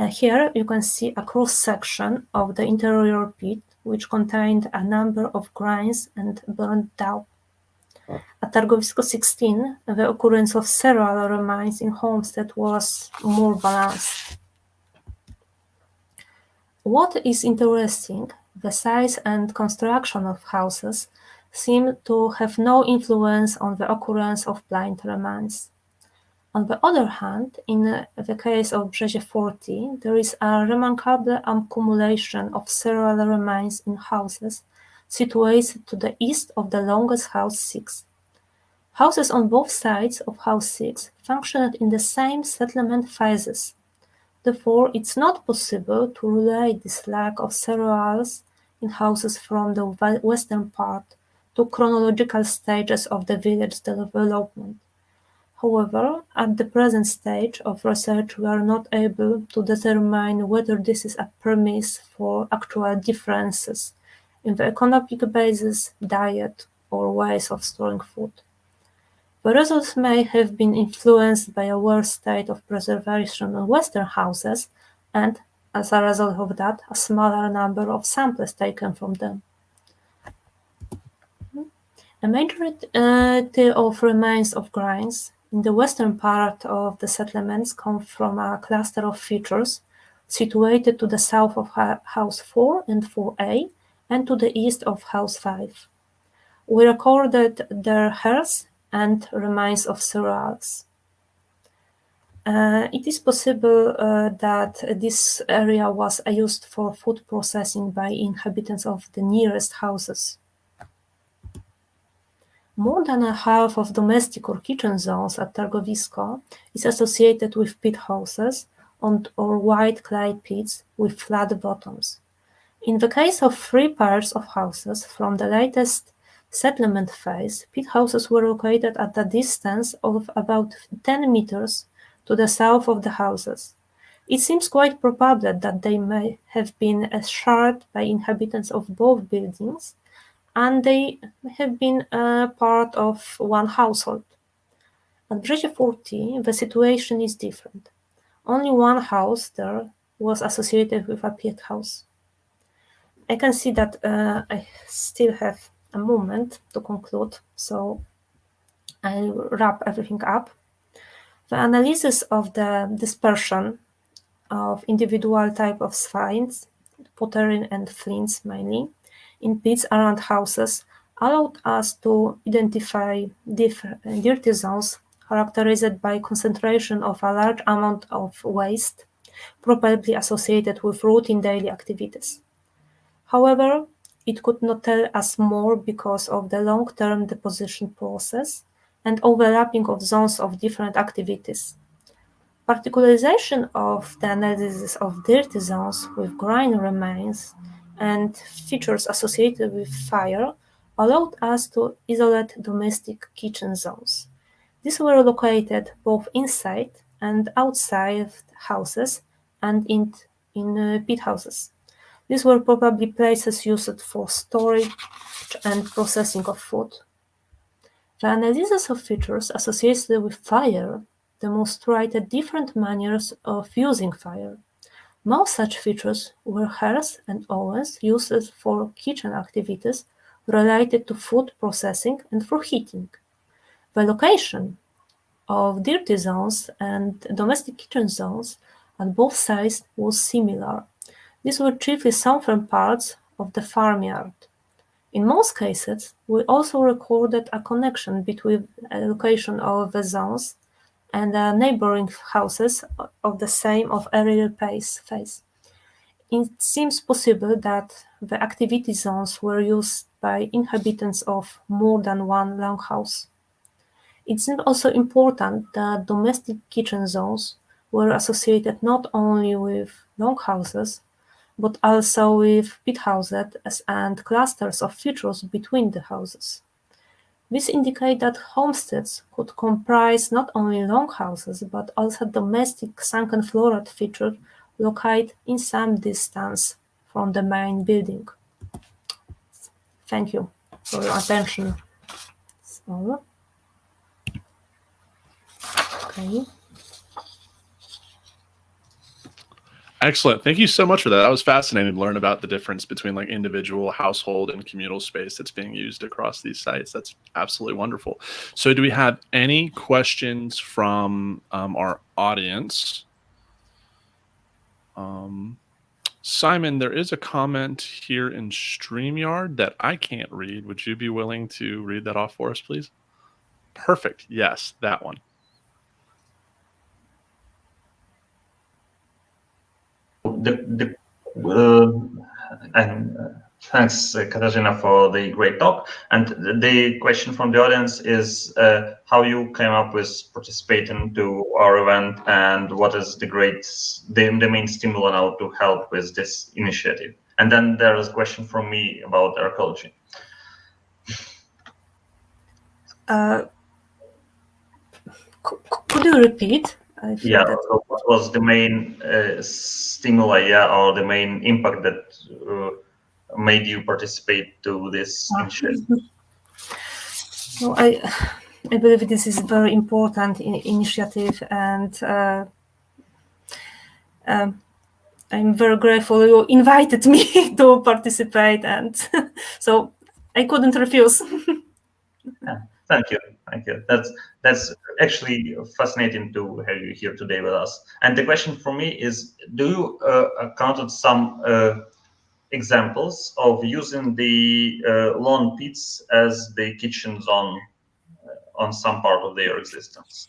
Here you can see a cross-section of the interior pit, which contained a number of grains and burnt daub. At Targowisko 16, the occurrence of cereal remains in homestead was more balanced. What is interesting, the size and construction of houses seem to have no influence on the occurrence of blind remains. On the other hand, in the case of Brzezie 40, there is a remarkable accumulation of cereal remains in houses situated to the east of the longest House 6. Houses on both sides of House 6 functioned in the same settlement phases. Therefore, it's not possible to relate this lack of cereals in houses from the western part to chronological stages of the village development. However, at the present stage of research, we are not able to determine whether this is a premise for actual differences in the economic basis, diet, or ways of storing food. The results may have been influenced by a worse state of preservation in Western houses, and, as a result of that, a smaller number of samples taken from them. A majority of remains of grains in the western part of the settlements come from a cluster of features situated to the south of house 4 and 4A, and to the east of house 5. We recorded their hearths and remains of cereals. It is possible that this area was used for food processing by inhabitants of the nearest houses. More than a half of domestic or kitchen zones at Targowisko is associated with pit houses or wide clay pits with flat bottoms. In the case of 3 pairs of houses from the latest settlement phase, pit houses were located at a distance of about 10 meters to the south of the houses. It seems quite probable that they may have been shared by inhabitants of both buildings, and they have been part of one household. At Brzezie 40, the situation is different. Only one house there was associated with a pit house. I can see that I still have a moment to conclude, so I'll wrap everything up. The analysis of the dispersion of individual type of finds, pottery and flints mainly, in pits around houses allowed us to identify dirty zones characterized by concentration of a large amount of waste, probably associated with routine daily activities. However, it could not tell us more because of the long-term deposition process and overlapping of zones of different activities. Particularization of the analysis of dirty zones with grain remains and features associated with fire allowed us to isolate domestic kitchen zones. These were located both inside and outside houses and in pit houses. These were probably places used for storage and processing of food. The analysis of features associated with fire demonstrated different manners of using fire. Most such features were hearths and ovens used for kitchen activities related to food processing and for heating. The location of dirty zones and domestic kitchen zones at both sides was similar. These were chiefly southern parts of the farmyard. In most cases, we also recorded a connection between a location of the zones and the neighboring houses of the same of earlier phase. It seems possible that the activity zones were used by inhabitants of more than one longhouse. It seems also important that domestic kitchen zones were associated not only with longhouses, but also with pit houses and clusters of features between the houses. This indicates that homesteads could comprise not only longhouses, but also domestic sunken floor features located in some distance from the main building. Thank you for your attention. So, okay. Excellent. Thank you so much for that. That was fascinating to learn about the difference between like individual, household, and communal space that's being used across these sites. That's absolutely wonderful. So do we have any questions from our audience? Simon, there is a comment here in StreamYard that I can't read. Would you be willing to read that off for us, please? Perfect. Yes, that one. And thanks, Katarzyna, for the great talk. And the question from the audience is how you came up with participating to our event, and what is the main stimulant now to help with this initiative. And then there is a question from me about archaeology. Could you repeat? Yeah, so what was the main stimuli, or the main impact that made you participate to this initiative? Well, I believe this is a very important initiative, and I'm very grateful you invited me to participate, and so I couldn't refuse. Yeah. Thank you. That's actually fascinating to have you here today with us. And the question for me is: do you counted some examples of using the lawn pits as the kitchen zone on some part of their existence?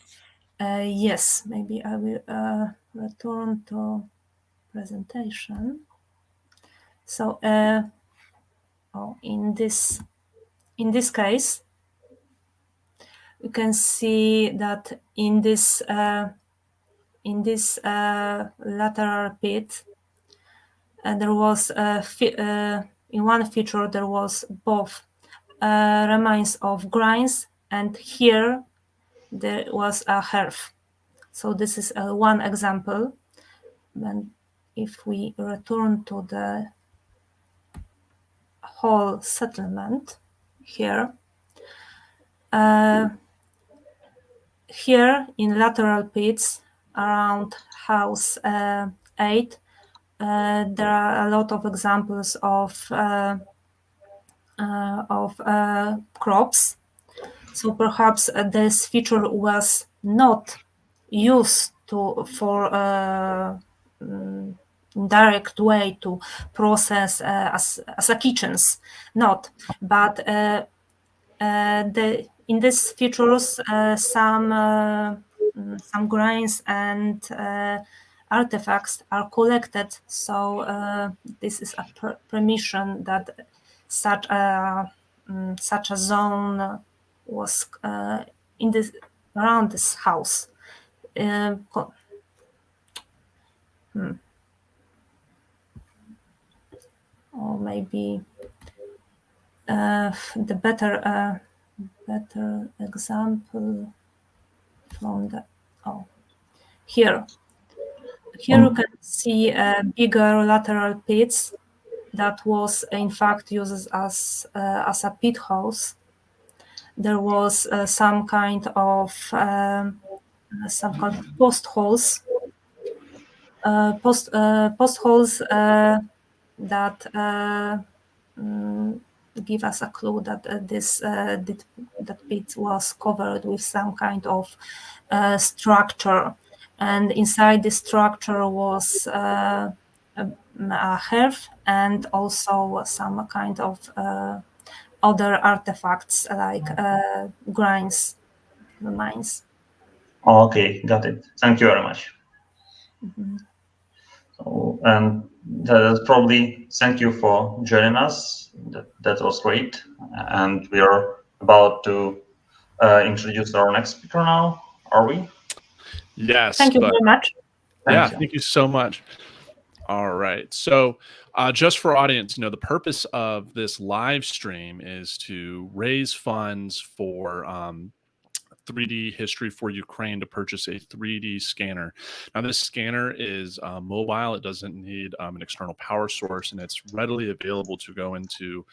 Yes, maybe I will return to presentation. So, in this case, you can see that in this lateral pit, there was in one feature there was both remains of grinds, and here there was a hearth. So this is one example. And if we return to the whole settlement here, here in lateral pits around house 8, there are a lot of examples of crops. So perhaps this feature was not used for direct way to process as a kitchens, not, but in these features some grains and artifacts are collected. So this is a permission that such a zone was in this around this house. Or maybe the better example from the here you can see bigger lateral pits that was in fact used as a pit house. There was some kind of post holes that give us a clue that that pit was covered with some kind of structure, and inside this structure was a hearth and also some kind of other artifacts like grinds, mines. Okay, got it. Thank you very much. Mm-hmm. So, and that's probably thank you for joining us. That was great. And we are about to introduce our next speaker now. Are we? Yes. Thank you very much. Thank you so much. All right. So just for audience, the purpose of this live stream is to raise funds for 3D History for Ukraine to purchase a 3D scanner. Now, this scanner is mobile. It doesn't need an external power source, and it's readily available to go into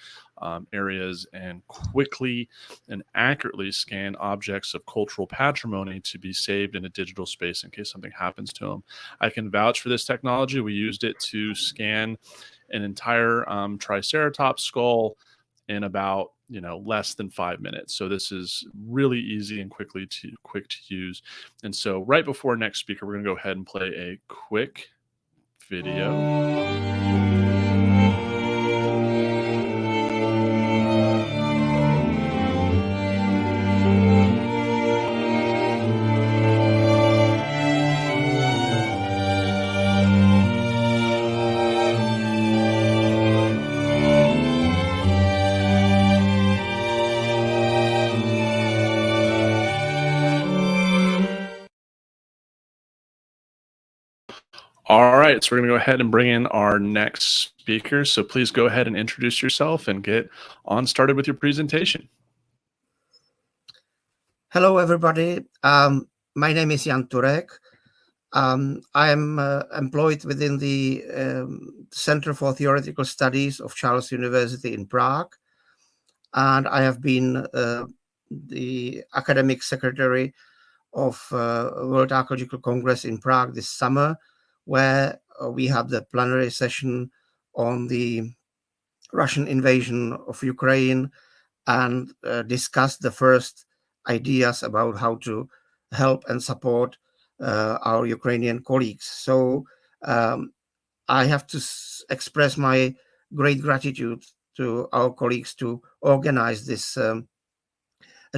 areas and quickly and accurately scan objects of cultural patrimony to be saved in a digital space in case something happens to them. I can vouch for this technology. We used it to scan an entire Triceratops skull in about less than 5 minutes. So this is really easy and quick to use. And so right before next speaker, we're going to go ahead and play a quick video. All right, so we're going to go ahead and bring in our next speaker. So please go ahead and introduce yourself and get on started with your presentation. Hello, everybody. My name is Jan Turek. I am employed within the Center for Theoretical Studies of Charles University in Prague, and I have been the academic secretary of World Archaeological Congress in Prague this summer, where we had the plenary session on the Russian invasion of Ukraine and discussed the first ideas about how to help and support our Ukrainian colleagues. So I have to express my great gratitude to our colleagues to organize this a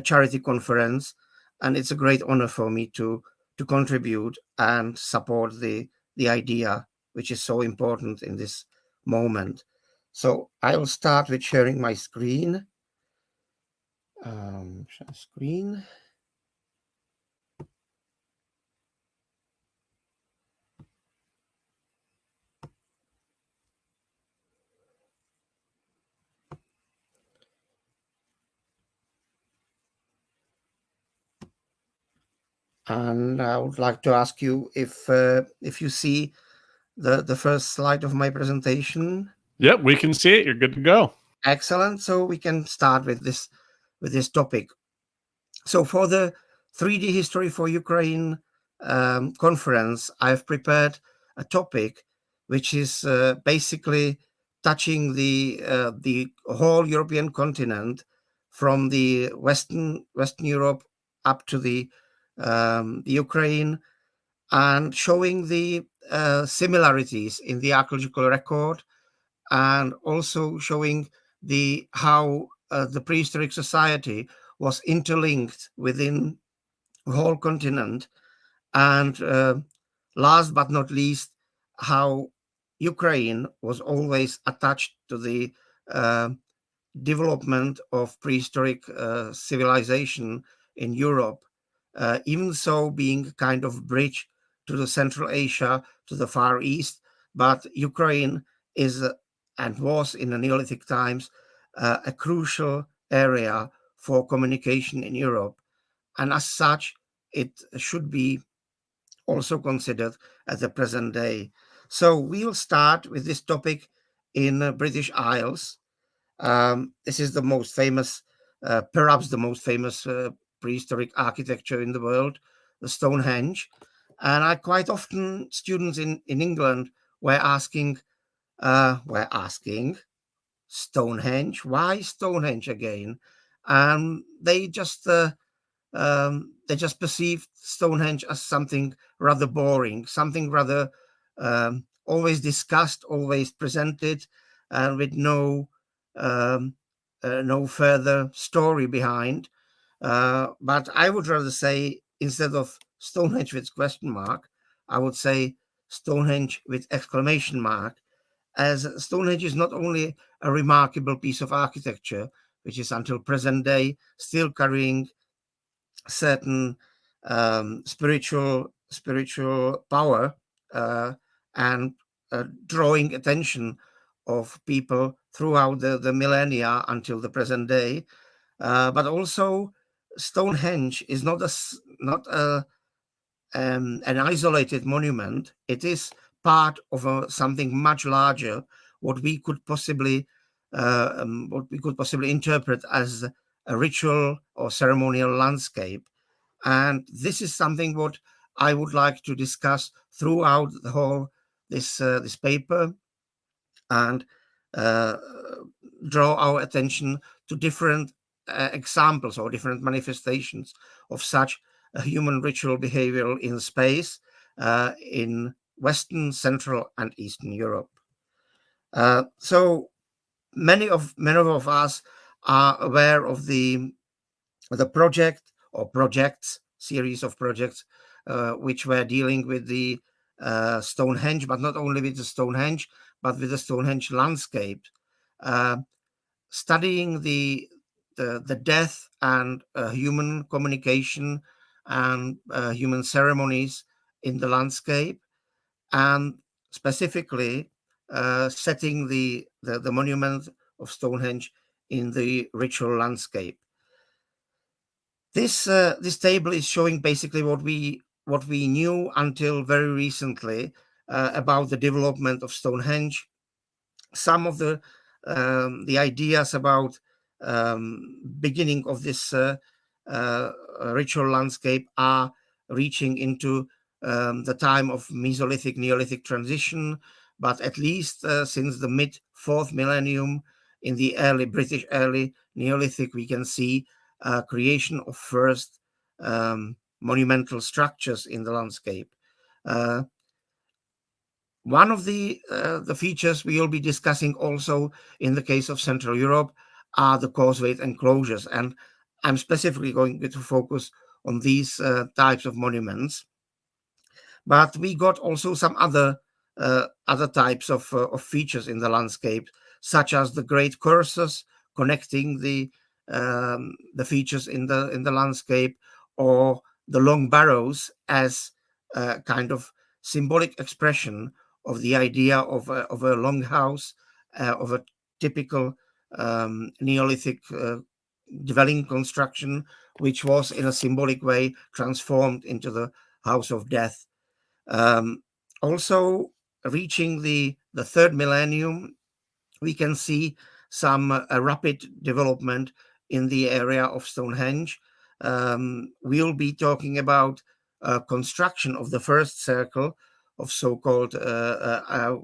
charity conference, and it's a great honor for me to contribute and support the idea, which is so important in this moment. So I'll start with sharing my screen. Share screen. And I would like to ask you if you see the first slide of my presentation. Yep, we can see it. You're good to go. Excellent. So we can start with this topic. So for the 3D History for Ukraine conference, I've prepared a topic which is basically touching the whole European continent, from the Western Europe up to the Ukraine, and showing the similarities in the archaeological record, and also showing how the prehistoric society was interlinked within the whole continent, and last but not least, how Ukraine was always attached to the development of prehistoric civilization in Europe, even so being kind of bridge to the Central Asia, to the Far East. But Ukraine is and was in the Neolithic times a crucial area for communication in Europe, and as such it should be also considered at the present day. So we'll start with this topic in British Isles. This is the most famous, perhaps the most famous prehistoric architecture in the world, the Stonehenge. And I quite often, students in England were asking, Stonehenge, why Stonehenge again? They just perceived Stonehenge as something rather boring, something rather always discussed, always presented, and with no further story behind. But I would rather say, instead of Stonehenge with question mark, I would say Stonehenge with exclamation mark, as Stonehenge is not only a remarkable piece of architecture, which is until present day still carrying certain spiritual power and drawing attention of people throughout the millennia until the present day, but also Stonehenge is not an isolated monument. It is part of something much larger, what we could possibly interpret as a ritual or ceremonial landscape. And this is something what I would like to discuss throughout the whole this paper, and draw our attention to different examples or different manifestations of such a human ritual behavior in space in Western, Central, and Eastern Europe. So many of us are aware of the project or projects, series of projects which were dealing with the Stonehenge, but not only with the Stonehenge, but with the Stonehenge landscape, studying the death and human communication and human ceremonies in the landscape, and specifically setting the monument of Stonehenge in the ritual landscape. This table is showing basically what we knew until very recently about the development of Stonehenge. Some of the ideas about beginning of this ritual landscape are reaching into the time of Mesolithic Neolithic transition, but at least since the mid 4th millennium in the early Neolithic, we can see creation of first monumental structures in the landscape. One of the features we will be discussing also in the case of Central Europe are the causeway enclosures, and I'm specifically going to focus on these types of monuments. But we got also some other types of features in the landscape, such as the great cursors connecting the features in the landscape, or the long barrows as a kind of symbolic expression of the idea of a longhouse, of a typical Neolithic dwelling construction, which was in a symbolic way transformed into the house of death. Also, reaching the third millennium, we can see some rapid development in the area of Stonehenge. We'll be talking about construction of the first circle of so-called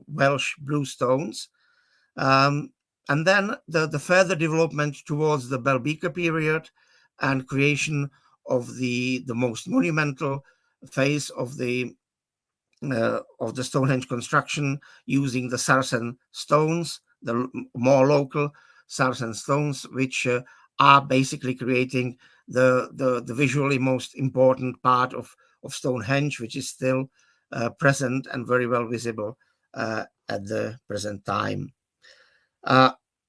Welsh blue stones. And then the further development towards the Belbeka period and creation of the most monumental phase of the Stonehenge construction, using the Saracen stones, the more local Saracen stones, which are basically creating the visually most important part of Stonehenge, which is still present and very well visible at the present time.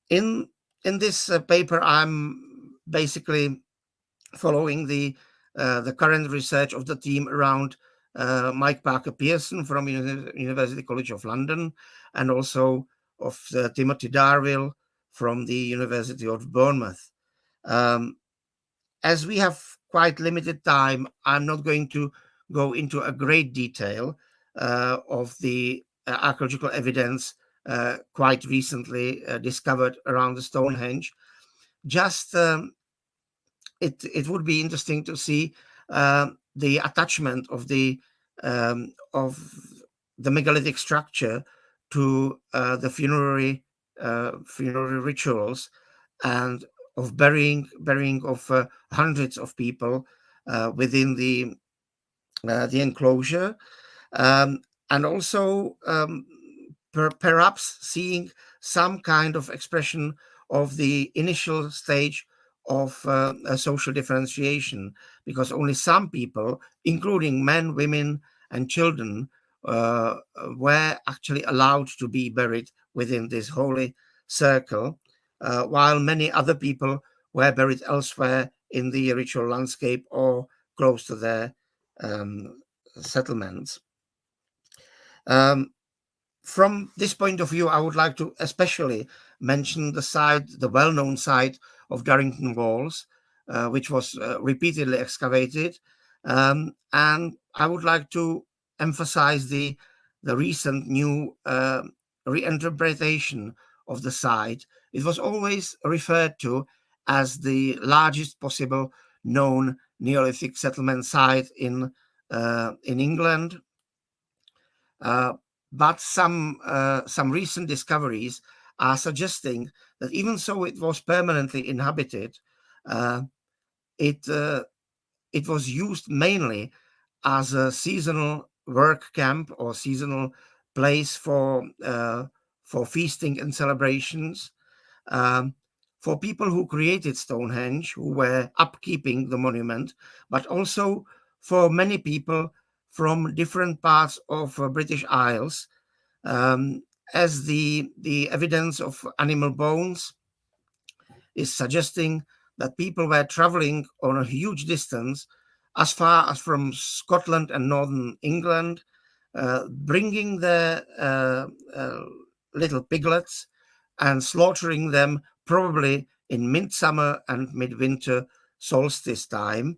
In this paper, I'm basically following the current research of the team around Mike Parker Pearson from University College of London, and also of Timothy Darvill from the University of Bournemouth. As we have quite limited time, I'm not going to go into a great detail of the archaeological evidence quite recently discovered around the Stonehenge. Just it would be interesting to see the attachment of the megalithic structure to the funerary rituals, and of burying of hundreds of people within the enclosure, and also perhaps seeing some kind of expression of the initial stage of social differentiation, because only some people, including men, women, and children, were actually allowed to be buried within this holy circle, while many other people were buried elsewhere in the ritual landscape or close to their settlements. From this point of view, I would like to especially mention the well-known site of Darrington Walls, which was repeatedly excavated. And I would like to emphasize the recent new reinterpretation of the site. It was always referred to as the largest possible known Neolithic settlement site in England. But some recent discoveries are suggesting that even so it was permanently inhabited, it was used mainly as a seasonal work camp or seasonal place for feasting and celebrations, for people who created Stonehenge, who were upkeeping the monument, but also for many people from different parts of British Isles, as the evidence of animal bones is suggesting that people were traveling on a huge distance, as far as from Scotland and northern England, bringing their little piglets and slaughtering them probably in midsummer and midwinter solstice time,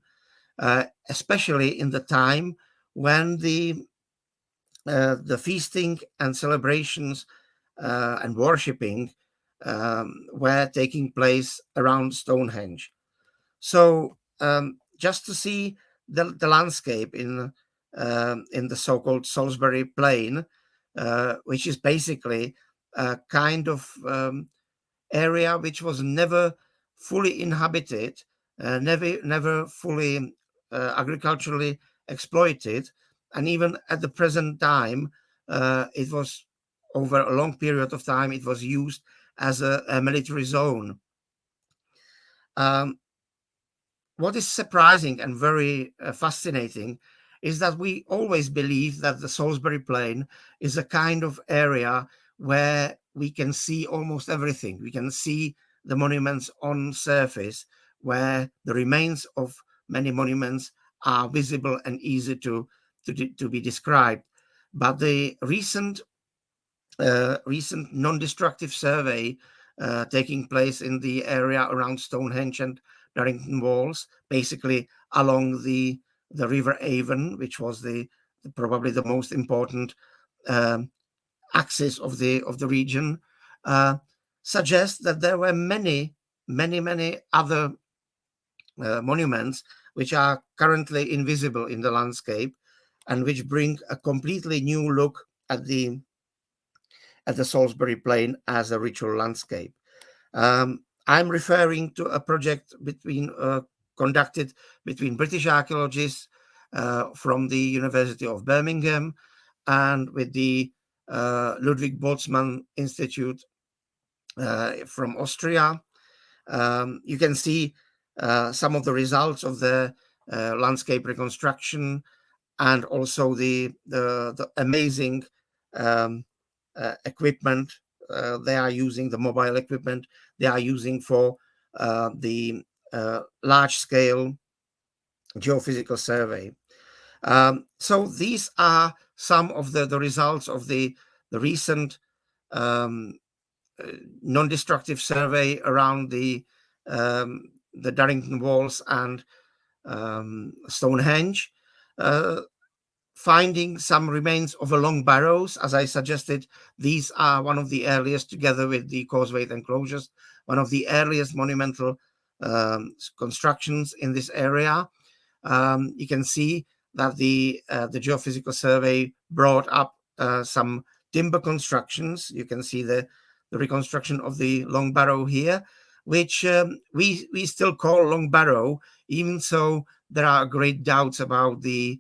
especially in the time when the feasting and celebrations and worshipping were taking place around Stonehenge. So just to see the landscape in the so-called Salisbury Plain, which is basically a kind of area which was never fully inhabited never fully agriculturally exploited, and even at the present time, it was over a long period of time. It was used as a military zone. What is surprising and very fascinating is that we always believe that the Salisbury Plain is a kind of area where we can see almost everything. We can see the monuments on surface, where the remains of many monuments are visible and easy to be described. But the recent non-destructive survey taking place in the area around Stonehenge and Darrington Walls, basically along the River Avon, which was probably the most important axis of the region, suggests that there were many other monuments which are currently invisible in the landscape and which bring a completely new look at the Salisbury Plain as a ritual landscape. I'm referring to a project conducted between British archaeologists from the University of Birmingham and with the Ludwig Boltzmann Institute from Austria. You can see some of the results of the landscape reconstruction, and also the amazing equipment they are using, the mobile equipment they are using for the large-scale geophysical survey. So these are some of the results of the recent non-destructive survey around the Darrington Walls and Stonehenge, finding some remains of a long barrows. As I suggested, these are one of the earliest, together with the causewayed enclosures, one of the earliest monumental constructions in this area. You can see that the geophysical survey brought up some timber constructions. You can see the reconstruction of the long barrow here, which we still call long barrow, even so there are great doubts about the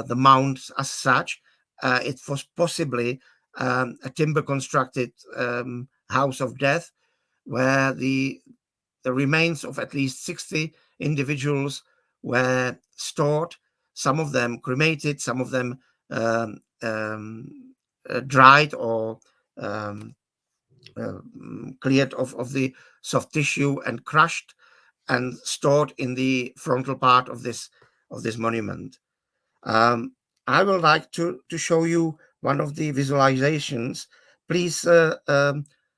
mound as such. It was possibly a timber constructed house of death, where the remains of at least 60 individuals were stored, some of them cremated, some of them dried or cleared of the soft tissue and crushed and stored in the frontal part of this monument. I would like to show you one of the visualizations. Please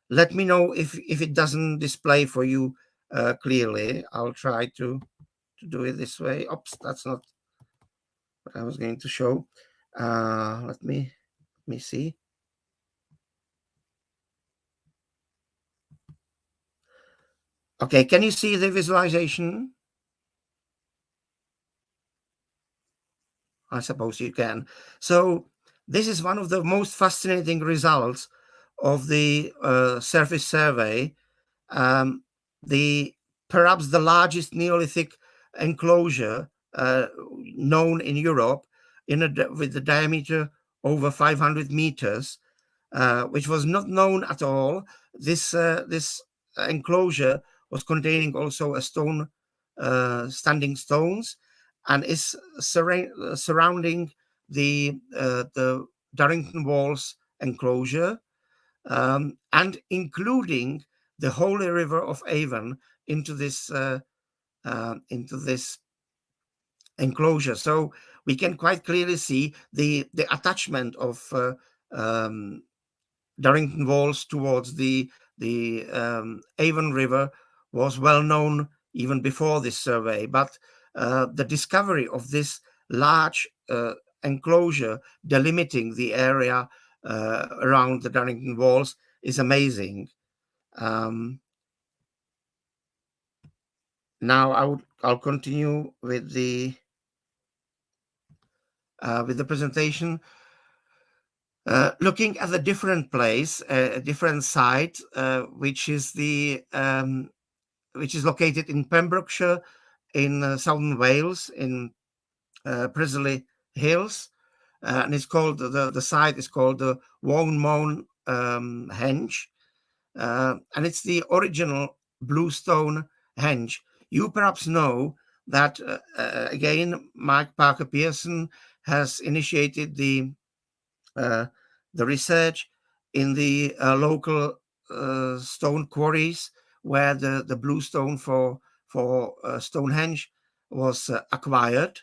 let me know if it doesn't display for you clearly. I'll try to do it this way. Oops, that's not what I was going to show. Let me see. Okay, can you see the visualization? I suppose you can. So this is one of the most fascinating results of the surface survey. Perhaps the largest Neolithic enclosure known in Europe, with the diameter over 500 meters, which was not known at all. This enclosure was containing also a standing stones, and is surrounding the Darrington Walls enclosure, and including the holy river of Avon into this enclosure. So we can quite clearly see the attachment of Darrington Walls towards the Avon River was well known even before this survey, but the discovery of this large enclosure delimiting the area around the Darrington Walls is amazing. Now I'll continue with the presentation, looking at a different place, a different site, which is located in Pembrokeshire, in southern Wales, in Prisley Hills, and it's called the site is called the Wownmone Henge, and it's the original bluestone henge. You perhaps know that again, Mike Parker Pearson has initiated the research in the local stone quarries where the bluestone for Stonehenge was acquired,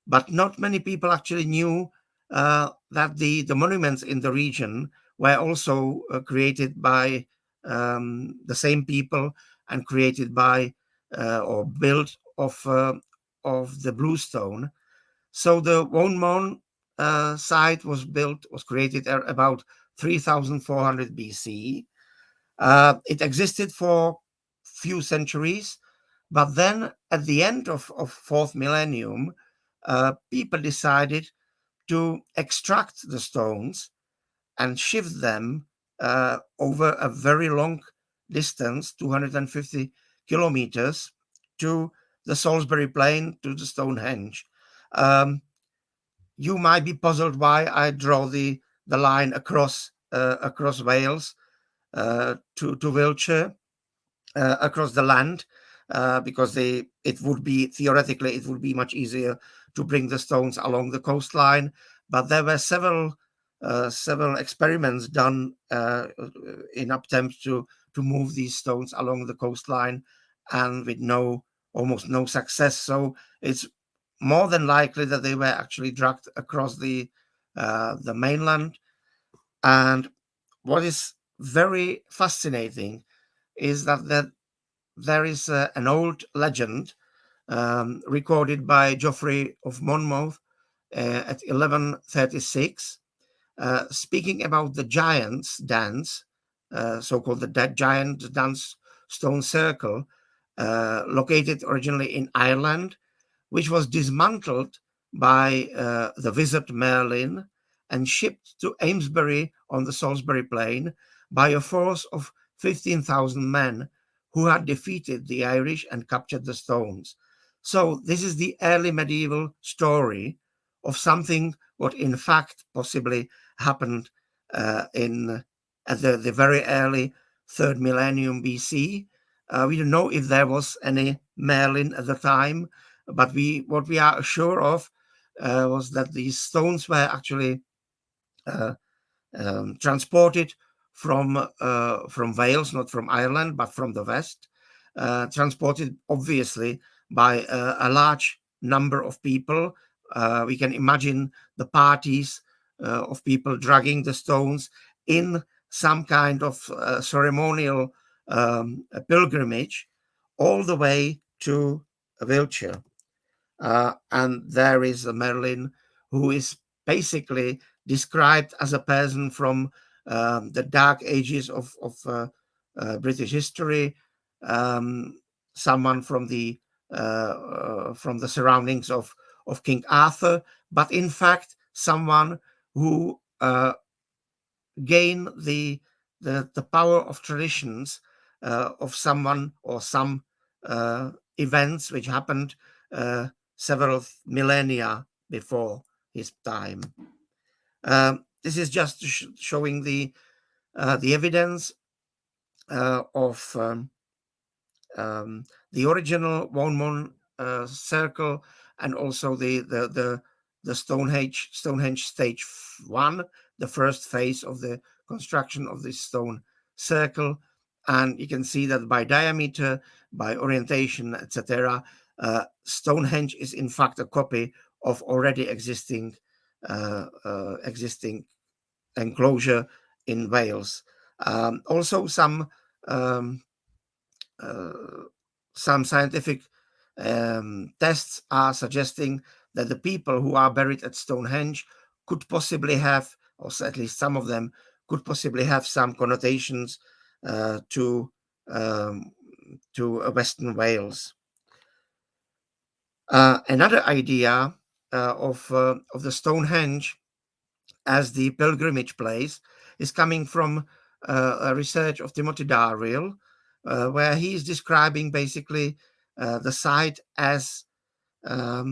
but not many people actually knew that the monuments in the region were also created by the same people and created by or built of the bluestone. So the Wownmone site was created at about 3,400 BC. It existed for few centuries, but then at the end of fourth millennium, people decided to extract the stones and shift them over a very long distance, 250 kilometers, to the Salisbury Plain, to the Stonehenge. You might be puzzled why I draw the line across Wales to Wiltshire, across the land, because it would be theoretically much easier to bring the stones along the coastline. But there were several experiments done in attempts to move these stones along the coastline, and with almost no success. So it's more than likely that they were actually dragged across the mainland. And what is very fascinating is that there is an old legend recorded by Geoffrey of Monmouth at 1136, speaking about the giants' dance, so-called the giant dance stone circle, located originally in Ireland, which was dismantled by the wizard Merlin and shipped to Amesbury on the Salisbury Plain by a force of 15,000 men who had defeated the Irish and captured the stones. So this is the early medieval story of something what in fact possibly happened at the very early 3rd millennium BC. We don't know if there was any Merlin at the time, but what we are sure of was that these stones were actually transported from Wales, not from Ireland, but from the west, transported obviously by a large number of people. We can imagine the parties of people dragging the stones in some kind of ceremonial pilgrimage all the way to Wiltshire. And there is a Merlin who is basically described as a person from the dark ages of British history, someone from the surroundings of King Arthur, but in fact someone who gained the power of traditions of someone or some events which happened several millennia before his time. This is just showing the evidence of the original Wownmone circle, and also the Stonehenge stage 1, the first phase of the construction of this stone circle. And you can see that by diameter, by orientation, etc., Stonehenge is in fact a copy of already existing enclosure in Wales. Also, some scientific tests are suggesting that the people who are buried at Stonehenge could possibly have, or at least some of them, could possibly have some connotations to Western Wales. Another idea of the Stonehenge as the pilgrimage place is coming from a research of Timothy Darrell, where he is describing basically the site as a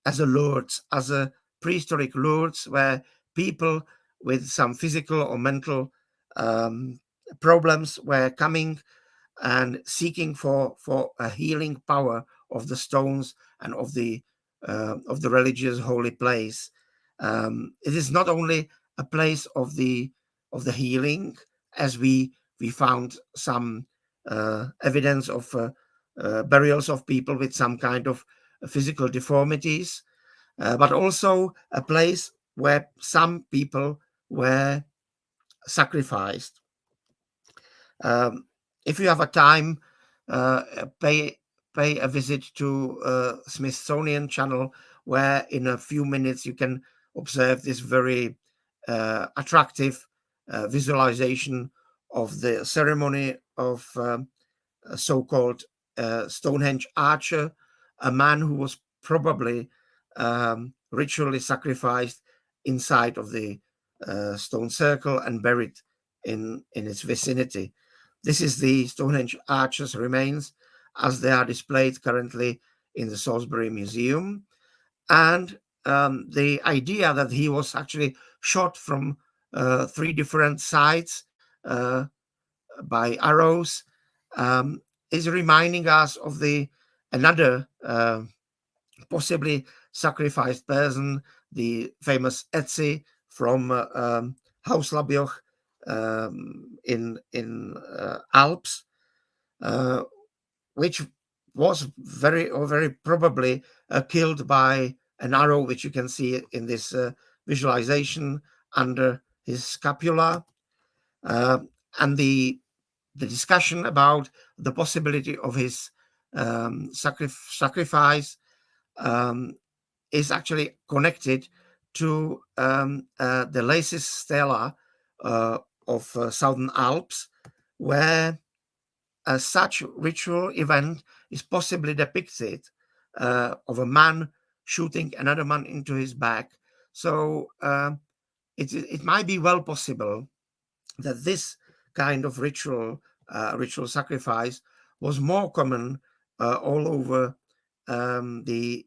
Lourdes, as a prehistoric Lourdes, where people with some physical or mental problems were coming and seeking for a healing power of the stones and of the religious holy place. It is not only a place of the healing, as we found some evidence of burials of people with some kind of physical deformities, but also a place where some people were sacrificed. If you have a time, pay a visit to Smithsonian Channel, where in a few minutes you can observe this very attractive visualization of the ceremony of a so-called Stonehenge archer, a man who was probably ritually sacrificed inside of the stone circle and buried in its vicinity. This is the Stonehenge archer's remains as they are displayed currently in the Salisbury Museum. And the idea that he was actually shot from 3 different sides by arrows is reminding us of another possibly sacrificed person, the famous Etsy from Hauslabjoch in Alps, which was very probably killed by an arrow, which you can see in this visualization under his scapula. And the discussion about the possibility of his sacrifice is actually connected to the Laces Stela of Southern Alps, where such ritual event is possibly depicted of a man shooting another man into his back. So it might be well possible that this kind of ritual sacrifice was more common all over the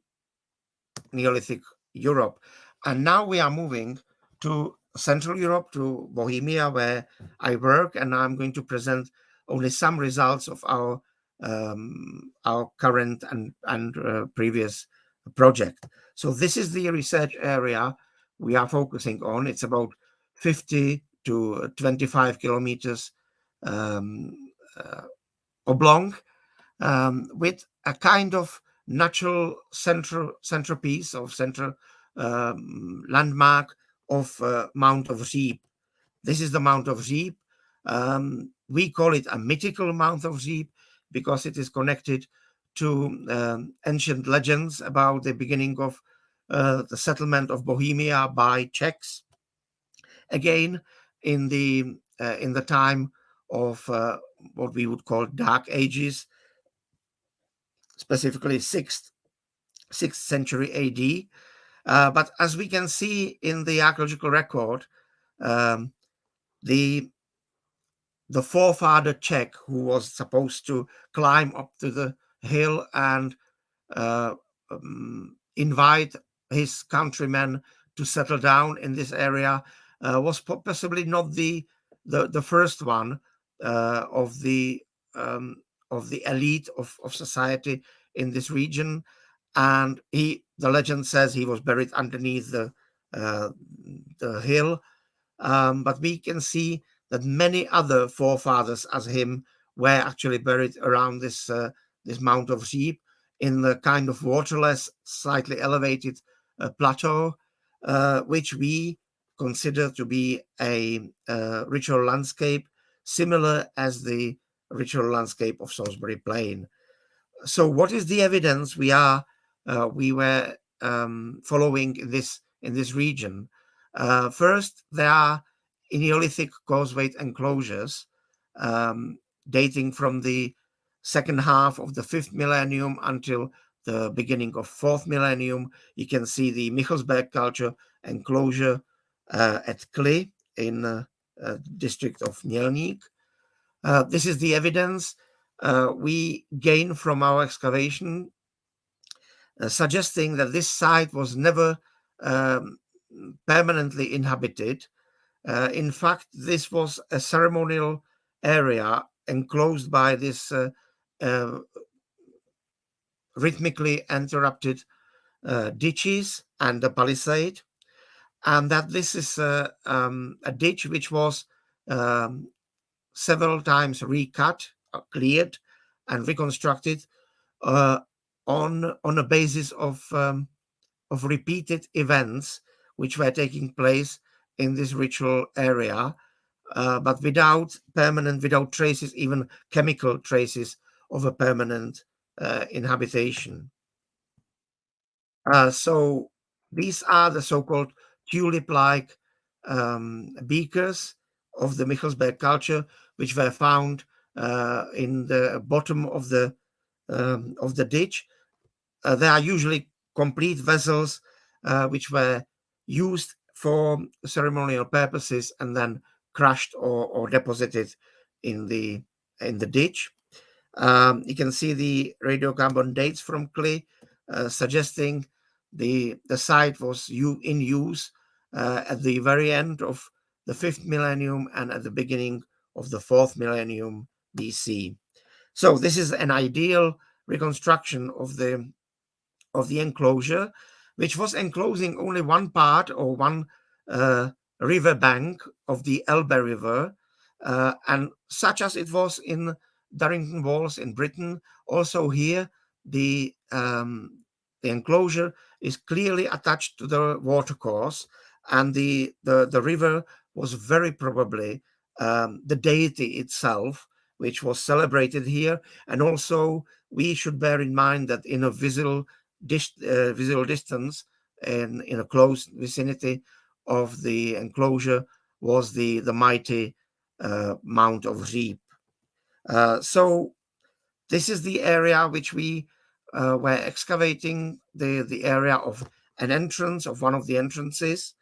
Neolithic Europe. And now we are moving to Central Europe, to Bohemia, where I work, and I'm going to present only some results of our current and previous project. So this is the research area we are focusing on. It's about 50 to 25 kilometers oblong, with a kind of natural centerpiece of central landmark of Mount of Zeep. This is the Mount of Zeep. We call it a mythical Mount of Zeep because it is connected to ancient legends about the beginning of the settlement of Bohemia by Czechs. Again, in the time of what we would call Dark Ages, specifically 6th century AD. But as we can see in the archaeological record, the forefather Czech, who was supposed to climb up to the hill and invite his countrymen to settle down in this area, was possibly not the first one of the elite of society in this region. And the legend says he was buried underneath the hill. But we can see that many other forefathers as him were actually buried around this Mount of Zeep in the kind of waterless, slightly elevated plateau, which we consider to be a ritual landscape similar as the ritual landscape of Salisbury Plain. So what is the evidence we were following in this region? First, there are Neolithic causeway enclosures dating from the second half of the 5th millennium until the beginning of 4th millennium. You can see the Michelsberg culture enclosure at Kli in the district of Mělník. This is the evidence. we gain from our excavation, suggesting that this site was never permanently inhabited. In fact, this was a ceremonial area enclosed by this rhythmically interrupted ditches and a palisade, and that this is a ditch which was several times recut, cleared, and reconstructed on a basis of repeated events which were taking place in this ritual area, but without traces, even chemical traces of a permanent inhabitation. So these are the so-called tulip-like beakers of the Michelsberg culture, which were found in the bottom of the ditch. They are usually complete vessels which were used for ceremonial purposes and then crushed or deposited in the ditch. You can see the radiocarbon dates from clay, suggesting the site was in use at the very end of the 5th millennium and at the beginning of the 4th millennium BC. So this is an ideal reconstruction of the enclosure, which was enclosing only one part or one river bank of the Elbe River, and such as it was in Darrington Walls in Britain. Also here, the enclosure is clearly attached to the watercourse, and the river was very probably the deity itself, which was celebrated here. And also, we should bear in mind that in a visual distance and in a close vicinity of the enclosure was the mighty Mount of Říp. So this is the area which we were excavating, the area of an entrance, of one of the entrances,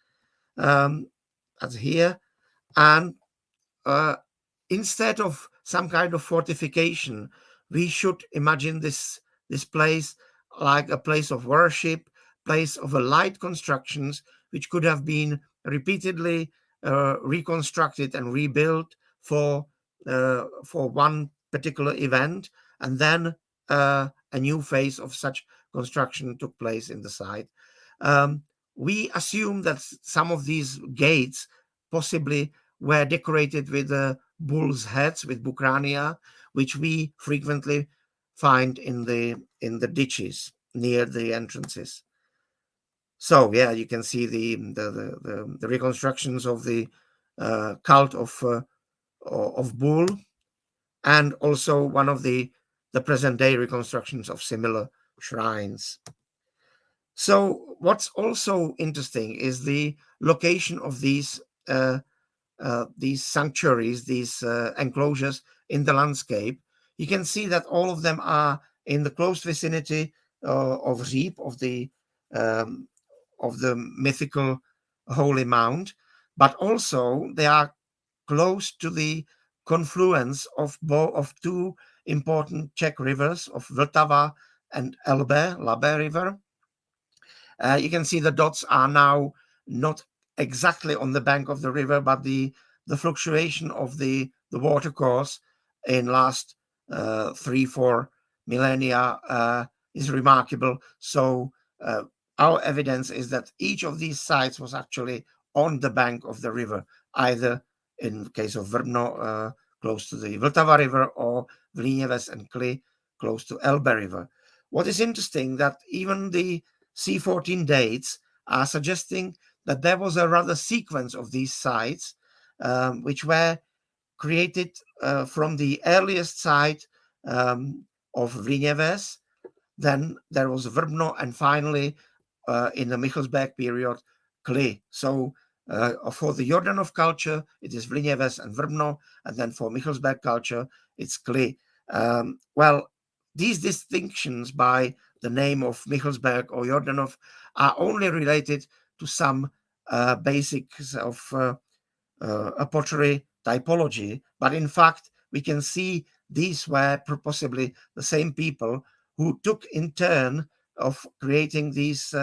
as here. And instead of some kind of fortification, we should imagine this place like a place of worship, place of light constructions, which could have been repeatedly reconstructed and rebuilt for one particular event, and then a new phase of such construction took place in the site. We assume that some of these gates possibly were decorated with bull's heads, with bucrania, which we frequently find in the ditches near the entrances. So yeah, you can see the reconstructions of the cult of bull, and also one of the present day reconstructions of similar shrines. So what's also interesting is the location of these sanctuaries, these enclosures in the landscape. You can see that all of them are in the close vicinity of Říp, of the mythical Holy Mount, but also they are close to the confluence of two important Czech rivers, of Vltava and Labe River. You can see the dots are now not exactly on the bank of the river, but the fluctuation of the watercourse in last 3-4 millennia is remarkable. So our evidence is that each of these sites was actually on the bank of the river, either in the case of Vrbno, close to the Vltava River, or Vlíněves and Kli, close to Elbe River. What is interesting that even the C14 dates are suggesting that there was a rather sequence of these sites which were created from the earliest site of Vlíněves. Then there was Vrbno, and finally in the Michelsberg period, Kli. So for the Jordanov culture, it is Vlíněves and Vrbno, and then for Michelsberg culture, it's Kli. Well, these distinctions by the name of Michelsberg or Jordanov are only related to some basics of a pottery typology, but in fact we can see these were possibly the same people who took in turn of creating these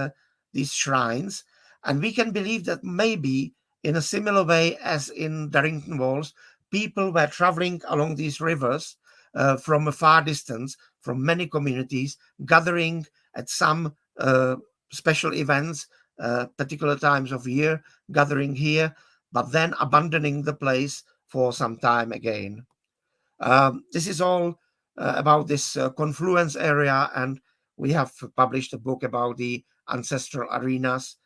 shrines. And we can believe that maybe in a similar way as in Darrington Walls, people were traveling along these rivers from a far distance, from many communities, gathering at some special events, particular times of year, gathering here, but then abandoning the place for some time again. This is all about this confluence area, and we have published a book about the ancestral arenas,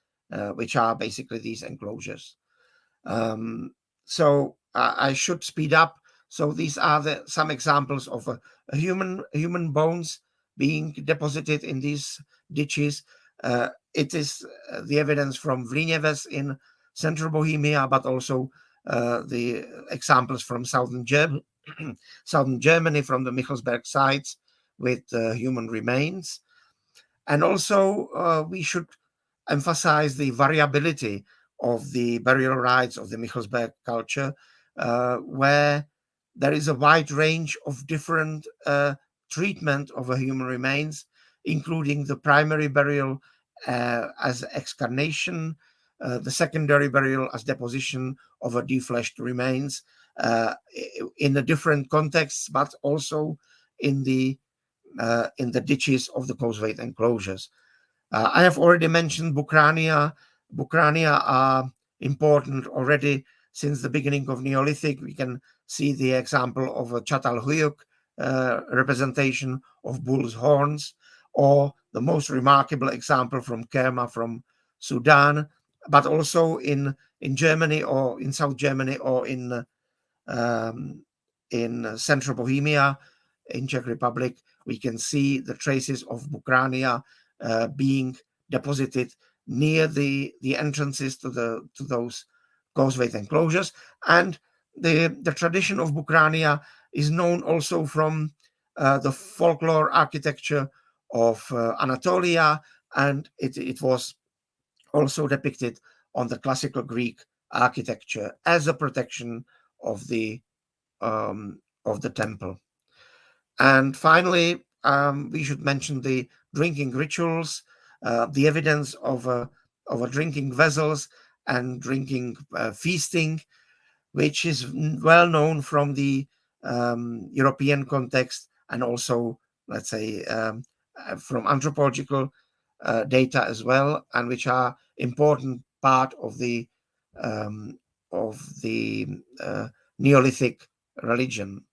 which are basically these enclosures. So I should speed up. So these are some examples of human bones being deposited in these ditches. It is the evidence from Vlíněvec in central Bohemia, but also the examples from southern Germany from the Michelsberg sites with human remains. And also we should emphasize the variability of the burial rites of the Michelsberg culture, where there is a wide range of different treatment of human remains, including the primary burial as excarnation, the secondary burial as deposition of defleshed remains in the different contexts, but also in the ditches of the Kosovo enclosures. I have already mentioned Bukrania. Bukrania are important already since the beginning of Neolithic. We can see the example of a Çatalhöyük representation of bull's horns, or the most remarkable example from Kerma from Sudan, but also in Germany, or in South Germany, or in Central Bohemia, in Czech Republic, we can see the traces of Bukrania being deposited near the entrances to those causeway enclosures. And the tradition of Bukrania is known also from the folklore architecture of Anatolia, and it was also depicted on the classical Greek architecture as a protection of the temple. And finally, we should mention the drinking rituals, the evidence of drinking vessels and drinking feasting, which is well known from the European context, and also, let's say, from anthropological data as well, and which are important part of the Neolithic religion.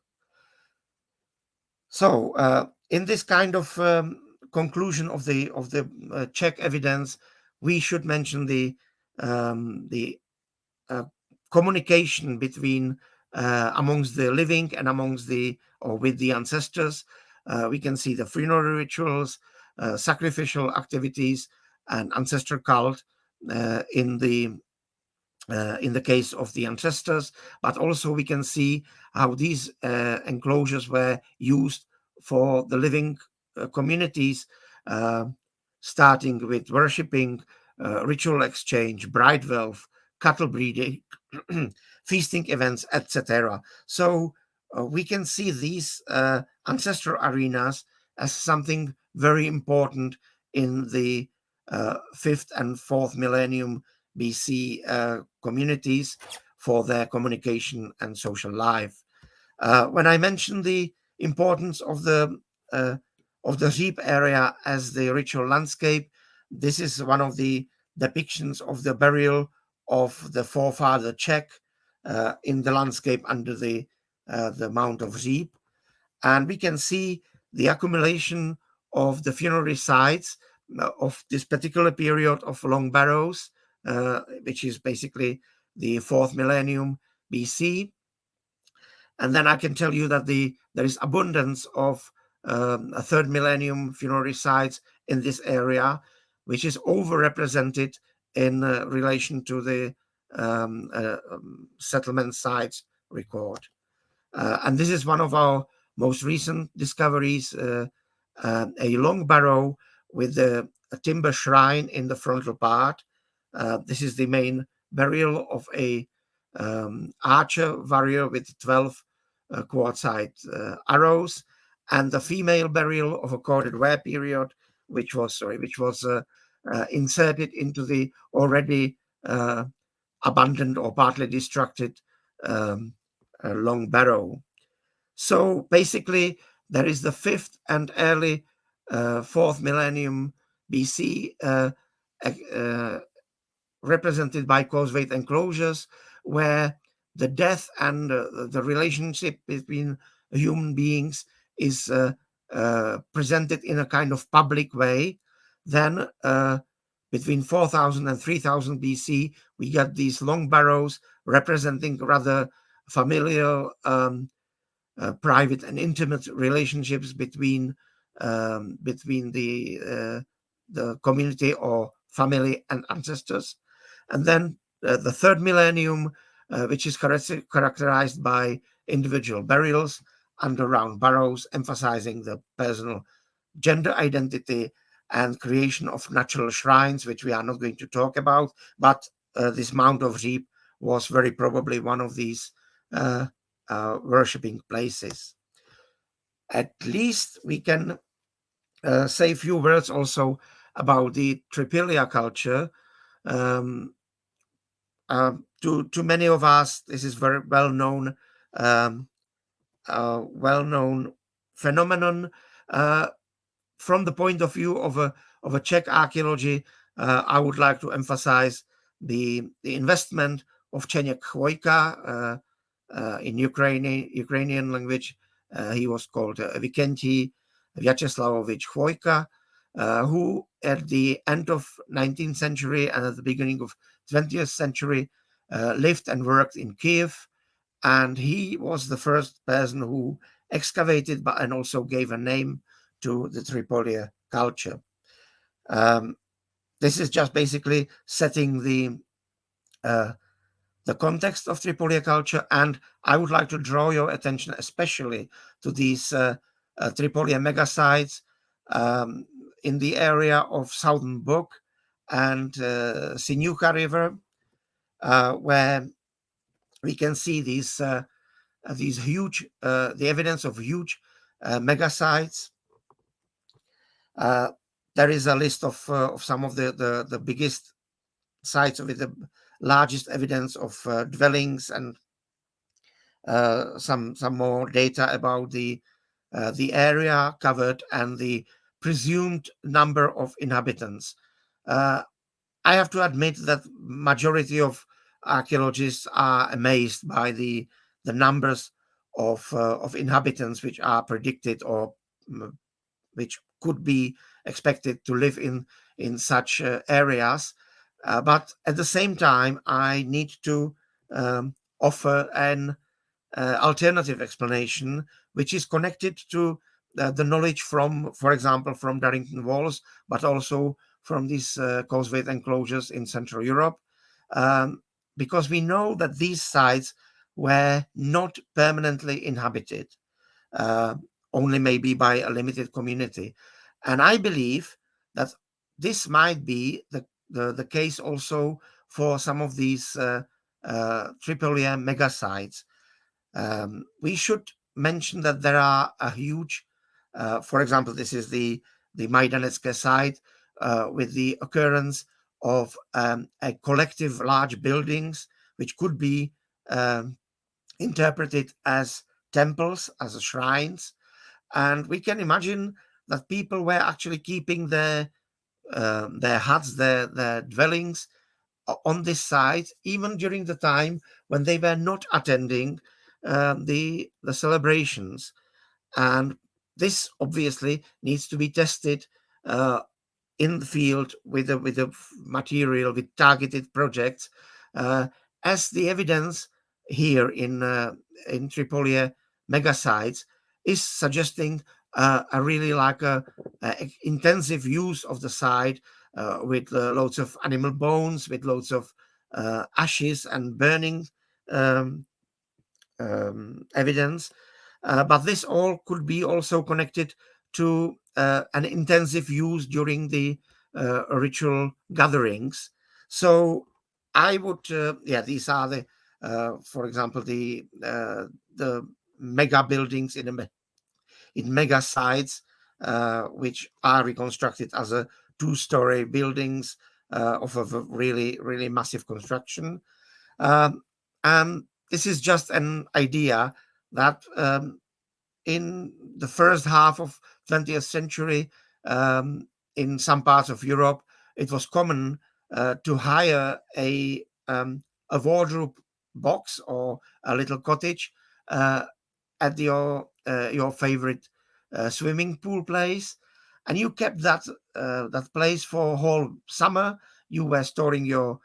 So in this kind of conclusion of the Czech evidence, we should mention the communication between amongst the living and with the ancestors. We can see the funerary rituals, sacrificial activities, and ancestral cult in the case of the ancestors, but also we can see how these enclosures were used for the living communities, starting with worshipping, ritual exchange, bride wealth, cattle breeding, feasting events, etc. So we can see these ancestral arenas as something very important in the 5th and 4th millennium BC communities for their communication and social life. When I mentioned the importance of the Říp area as the ritual landscape, this is one of the depictions of the burial of the forefather Czech in the landscape under the Mount of Říp, and we can see the accumulation of the funerary sites of this particular period of long barrows, which is basically the 4th millennium BC. And then I can tell you that there is abundance of a 3rd millennium funerary sites in this area, which is overrepresented in relation to the settlement sites record. And this is one of our most recent discoveries, a long barrow with a timber shrine in the frontal part. This is the main burial of a archer warrior with 12 quartzite arrows, and the female burial of a corded ware period, which was inserted into the already abandoned or partly destructed long barrow. So basically, there is the 5th and early 4th millennium BC represented by causeway enclosures, where the death and the relationship between human beings is presented in a kind of public way. Then between 4000 and 3000 BC, we get these long barrows representing rather familial, private and intimate relationships between the community or family and ancestors. And then the 3rd millennium, which is characterized by individual burials underground barrows, emphasizing the personal gender identity and creation of natural shrines, which we are not going to talk about. But this Mount of Reap was very probably one of these worshipping places. At least we can say a few words also about the Tripolia culture. To many of us, this is very well-known phenomenon. From the point of view of a Czech archaeology, I would like to emphasize the investment of Čeněk Chvojka. In Ukrainian language, he was called Vikentij Vyacheslavovich Chvojka, who at the end of 19th century and at the beginning of 20th century lived and worked in Kiev, and he was the first person who excavated and also gave a name to the Tripolia culture. This is just basically setting the context of Tripolia culture, and I would like to draw your attention especially to these Tripolia megasites in the area of Southern Bug and Sinucha River, where we can see these huge, the evidence of huge megasites. There is a list of some of the biggest sites of it, the largest evidence of dwellings, and some more data about the area covered and the presumed number of inhabitants. I have to admit that majority of archaeologists are amazed by the numbers of inhabitants which are predicted or which could be expected to live in such areas. But at the same time, I need to offer an alternative explanation, which is connected to the knowledge from, for example, from Darrington Walls, but also from these causeway enclosures in Central Europe, because we know that these sites were not permanently inhabited, only maybe by a limited community. And I believe that this might be the case also for some of these Tripolia megasites. We should mention that there are a huge, for example, this is the Majdanetské site with the occurrence of a collective large buildings, which could be interpreted as temples, as shrines. And we can imagine that people were actually keeping their huts, their dwellings on this site, even during the time when they were not attending the celebrations. And this obviously needs to be tested in the field with the material, with targeted projects, as the evidence here in Tripolia megasites is suggesting a really like a intensive use of the site with loads of animal bones, with loads of ashes and burning evidence. But this all could be also connected to an intensive use during the ritual gatherings. So I would, these are the, for example, the mega buildings in mega sites, which are reconstructed as a 2-story buildings of a really, really massive construction. And this is just an idea that in the first half of 20th century, in some parts of Europe, it was common to hire a wardrobe box or a little cottage at your favorite swimming pool place, and you kept that place for whole summer. You were storing your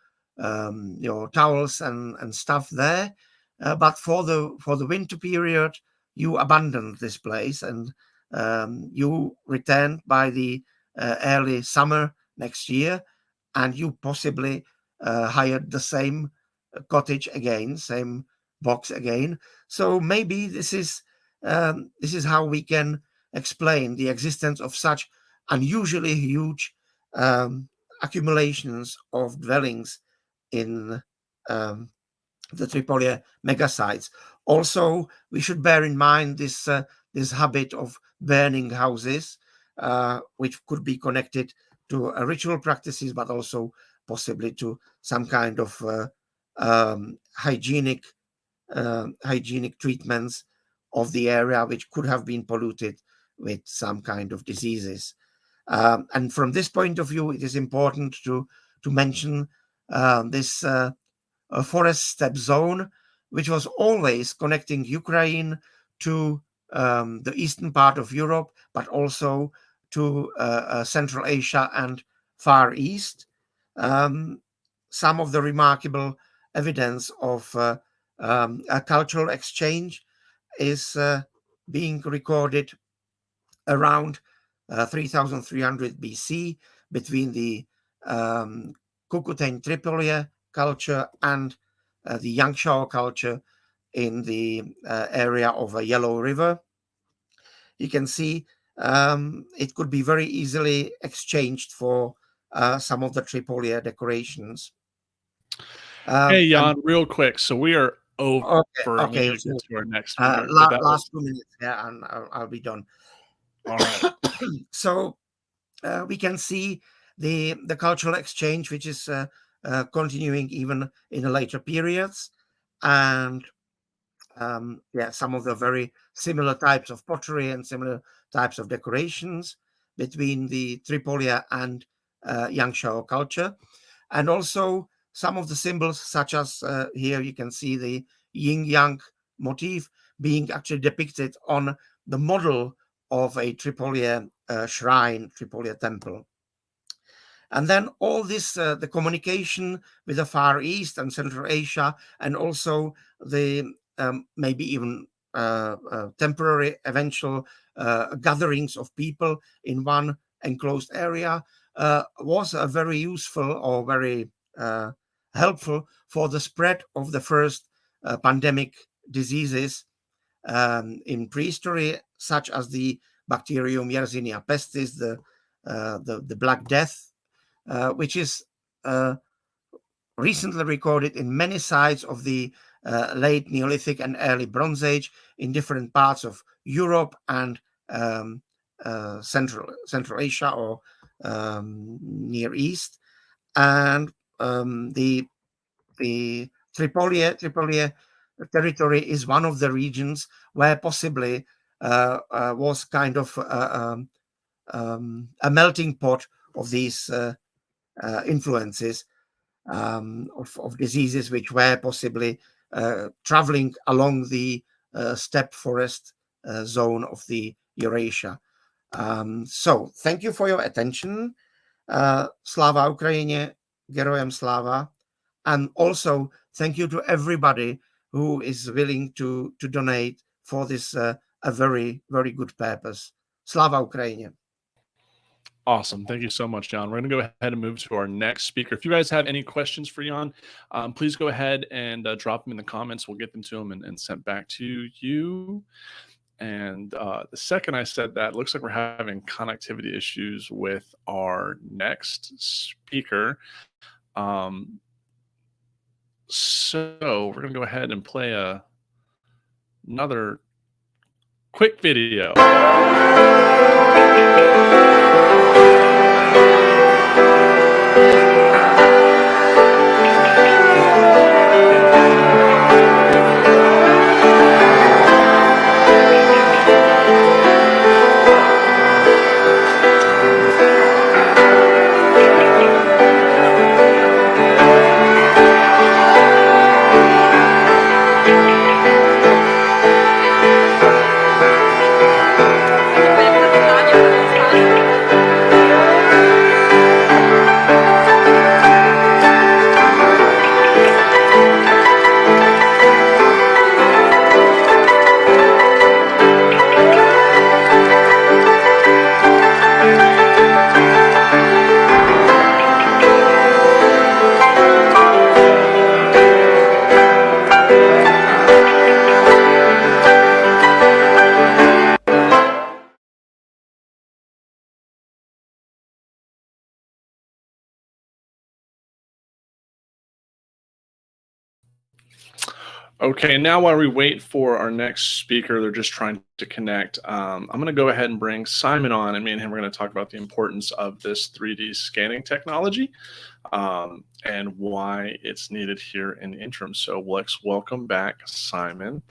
towels and stuff there, but for the winter period, you abandoned this place, and you returned by the early summer next year, and you possibly hired the same cottage again, same box again. So maybe this is how we can explain the existence of such unusually huge accumulations of dwellings in the Tripoli megasites. Also, we should bear in mind this habit of burning houses, which could be connected to ritual practices, but also possibly to some kind of hygienic treatments of the area, which could have been polluted with some kind of diseases. And from this point of view, it is important to mention this forest steppe zone, which was always connecting Ukraine to the eastern part of Europe, but also to Central Asia and Far East. Some of the remarkable evidence of a cultural exchange is being recorded around 3300 BC between the Cucutanean Tripoli culture and the Yangshao culture in the area of a Yellow River. You can see it could be very easily exchanged for some of the Tripoli decorations. Hey, Jan, real quick. So we are over. Okay. Get to our next speaker. Last 2 minutes, yeah, and I'll be done. All right. So we can see the cultural exchange, which is continuing even in the later periods, and some of the very similar types of pottery and similar types of decorations between the Tripoli and Yangshao culture, and also some of the symbols, such as here you can see the yin-yang motif being actually depicted on the model of a Tripoli shrine, Tripoli temple. And then all this, the communication with the Far East and Central Asia, and also the maybe even temporary eventual gatherings of people in one enclosed area was a very useful or very helpful for the spread of the first pandemic diseases in prehistory, such as the bacterium Yersinia pestis, the Black Death, which is recently recorded in many sites of the late Neolithic and early Bronze Age in different parts of Europe and Central Asia or Near East. And the Tripoli territory is one of the regions where possibly was kind of a melting pot of these influences of diseases which were possibly traveling along the steppe forest zone of the Eurasia. So thank you for your attention. Slava Ukraine, Geroyam Slava. And also thank you to everybody who is willing to donate for this a very, very good purpose. Slava Ukraine. Awesome. Thank you so much, Jan. We're going to go ahead and move to our next speaker. If you guys have any questions for Jan, please go ahead and drop them in the comments. We'll get them to him and sent back to you. And the second I said that, it looks like we're having connectivity issues with our next speaker. So we're going to go ahead and play another quick video. Okay, now while we wait for our next speaker, they're just trying to connect. I'm going to go ahead and bring Simon on, and me and him are going to talk about the importance of this 3D scanning technology and why it's needed here in the interim. So let's welcome back Simon.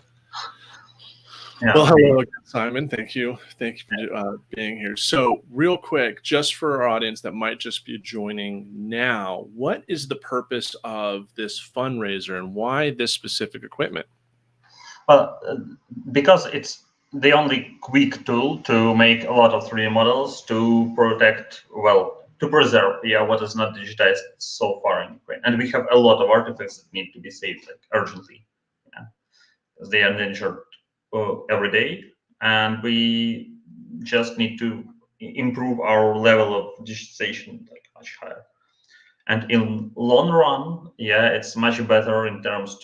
Yeah. Well, hello again, Simon. Thank you. Thank you for being here. So real quick, just for our audience that might just be joining now, what is the purpose of this fundraiser and why this specific equipment? Well, because it's the only quick tool to make a lot of 3D models to protect, well, to preserve, what is not digitized so far in Ukraine. And we have a lot of artifacts that need to be saved, like, urgently. Because they are endangered every day, and we just need to improve our level of digitization, like, much higher. And in long run, it's much better in terms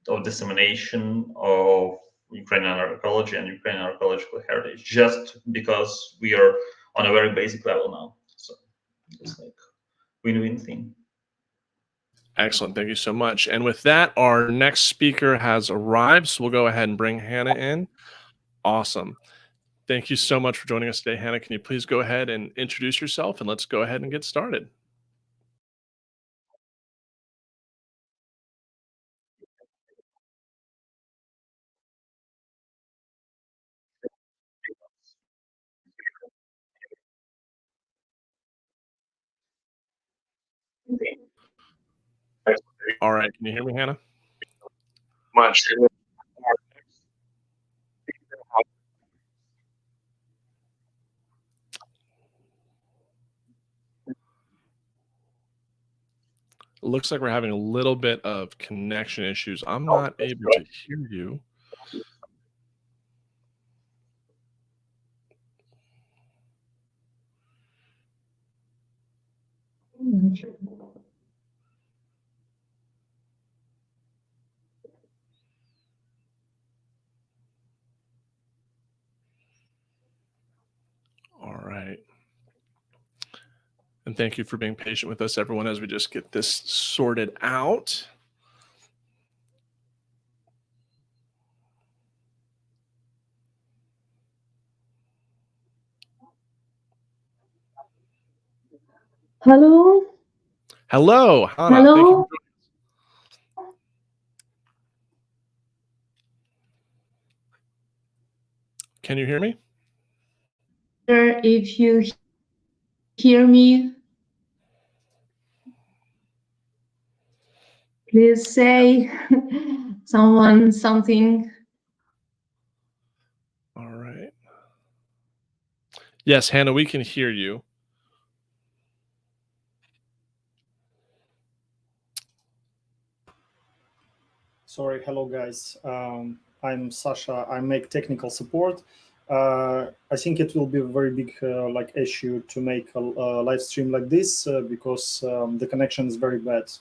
of dissemination of Ukrainian archaeology and Ukrainian archaeological heritage, just because we are on a very basic level now. So it's like win-win thing. Excellent. Thank you so much. And with that, our next speaker has arrived. So we'll go ahead and bring Hanna in. Awesome. Thank you so much for joining us today, Hanna. Can you please go ahead and introduce yourself, and let's go ahead and get started. All right. Can you hear me, Hanna? Much. It looks like we're having a little bit of connection issues. I'm not able to hear you. All right. And thank you for being patient with us, everyone, as we just get this sorted out. Hello. Hello, Hanna. Hello. Thank you. Can you hear me? If you hear me, please say something. All right. Yes, Hanna, we can hear you. Sorry, hello guys. I'm Sasha. I make technical support. I think it will be a very big issue to make a live stream like this because the connection is very bad.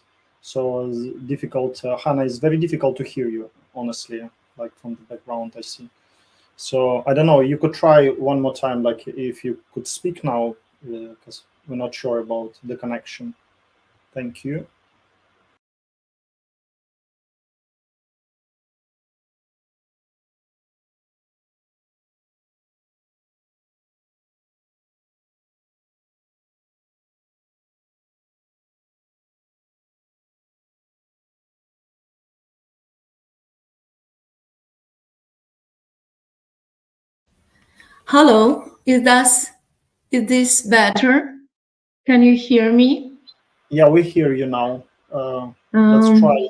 So difficult. Hanna, is very difficult to hear you, honestly, like from the background I see. So I don't know. You could try one more time, like if you could speak now, because we're not sure about the connection. Thank you. Hello, is this better? Can you hear me? Yeah, we hear you now. Let's try.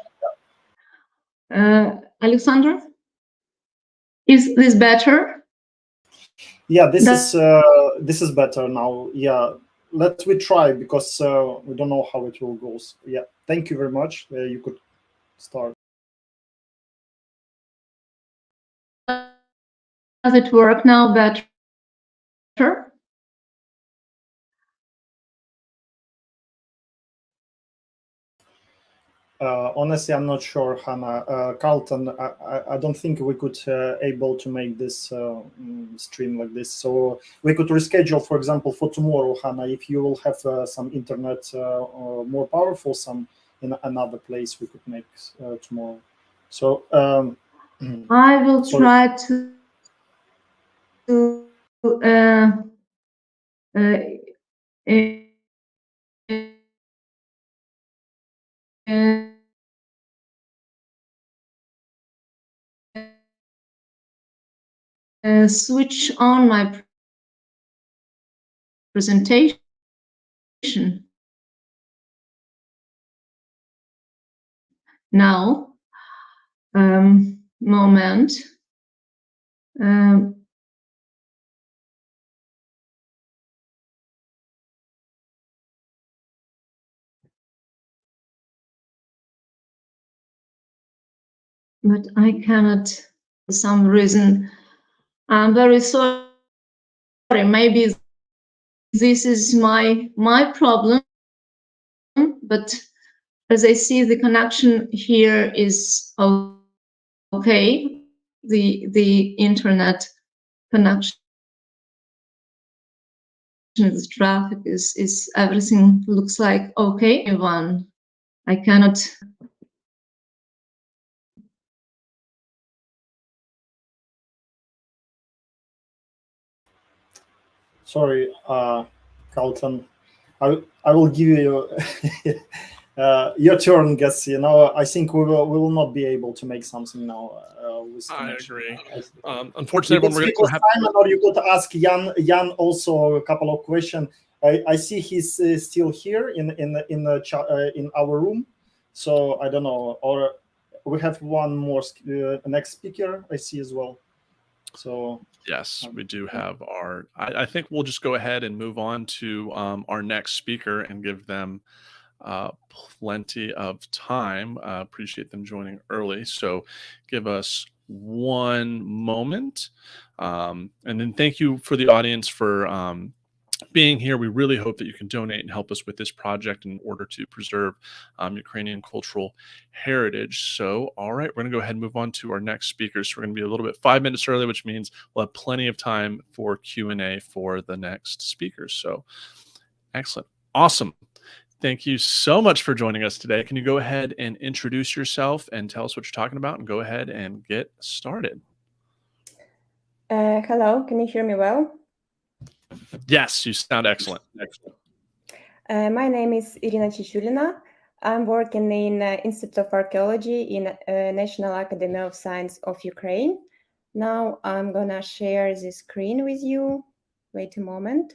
Alexander, is this better? Yeah, this is better now. Yeah, let we try, because we don't know how it will go. So, yeah, thank you very much. You could start. Does it work now better? Honestly, I'm not sure, Hanna. Carlton, I don't think we could able to make this stream like this. So we could reschedule, for example, for tomorrow, Hanna, if you will have some internet more powerful, some in another place we could make tomorrow. So I will sorry. try to switch on my presentation. Now, moment. But I cannot, for some reason. I'm very sorry. Maybe this is my problem. But as I see, the connection here is okay. The internet connection, the traffic is everything looks like okay. Everyone, I cannot. Sorry, Carlton. I will give you your turn, guess. You know, I think we will not be able to make something now. With I connection. agree. You Unfortunately, could speak with Simon, or you could ask Jan also a couple of questions. I see he's still here in our room, so I don't know. Or we have one more next speaker I see as well. So yes, we do have our. I think we'll just go ahead and move on to our next speaker and give them plenty of time. Appreciate them joining early. So give us one moment. And then thank you for the audience for being here. We really hope that you can donate and help us with this project in order to preserve Ukrainian cultural heritage. So, all right, we're going to go ahead and move on to our next speaker. So we're going to be a little bit 5 minutes early, which means we'll have plenty of time for Q&A for the next speakers. So excellent. Awesome. Thank you so much for joining us today. Can you go ahead and introduce yourself and tell us what you're talking about, and go ahead and get started? Hello, can you hear me well? Yes, you sound excellent. My name is Iryna Chechulina. I'm working in Institute of Archaeology in National Academy of Science of Ukraine. Now I'm gonna share the screen with you. Wait a moment.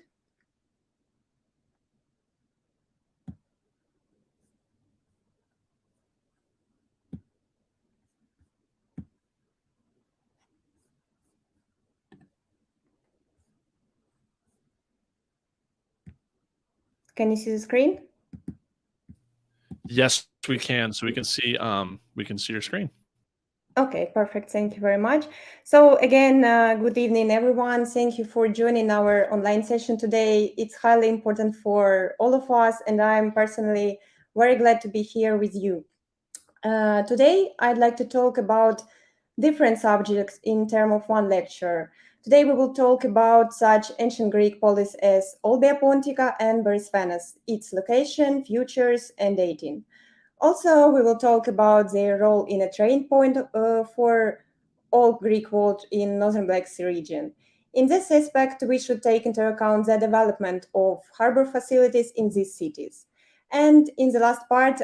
Can you see the screen? Yes, we can. So we can see your screen. Okay, perfect. Thank you very much. So again, good evening, everyone. Thank you for joining our online session today. It's highly important for all of us, and I'm personally very glad to be here with you. Today, I'd like to talk about different subjects in terms of one lecture. Today, we will talk about such ancient Greek polis as Olbia Pontica and Borysthenes, its location, features, and dating. Also, we will talk about their role in a trade point for all Greek world in Northern Black Sea region. In this aspect, we should take into account the development of harbor facilities in these cities. And in the last part,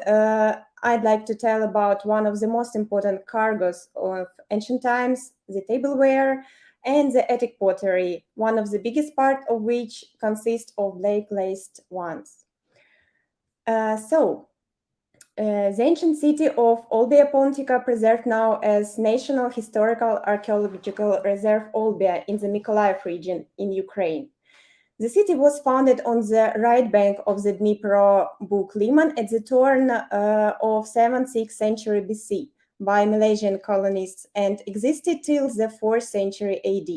I'd like to tell about one of the most important cargoes of ancient times, the tableware, and the Attic pottery, one of the biggest part of which consists of lake-glazed ones. The ancient city of Olbia Pontica, preserved now as National Historical Archaeological Reserve Olbia in the Mykolaiv region in Ukraine. The city was founded on the right bank of the Dnipro Buk Liman at the turn of 7th-6th century BC by Malaysian colonists and existed till the 4th century AD.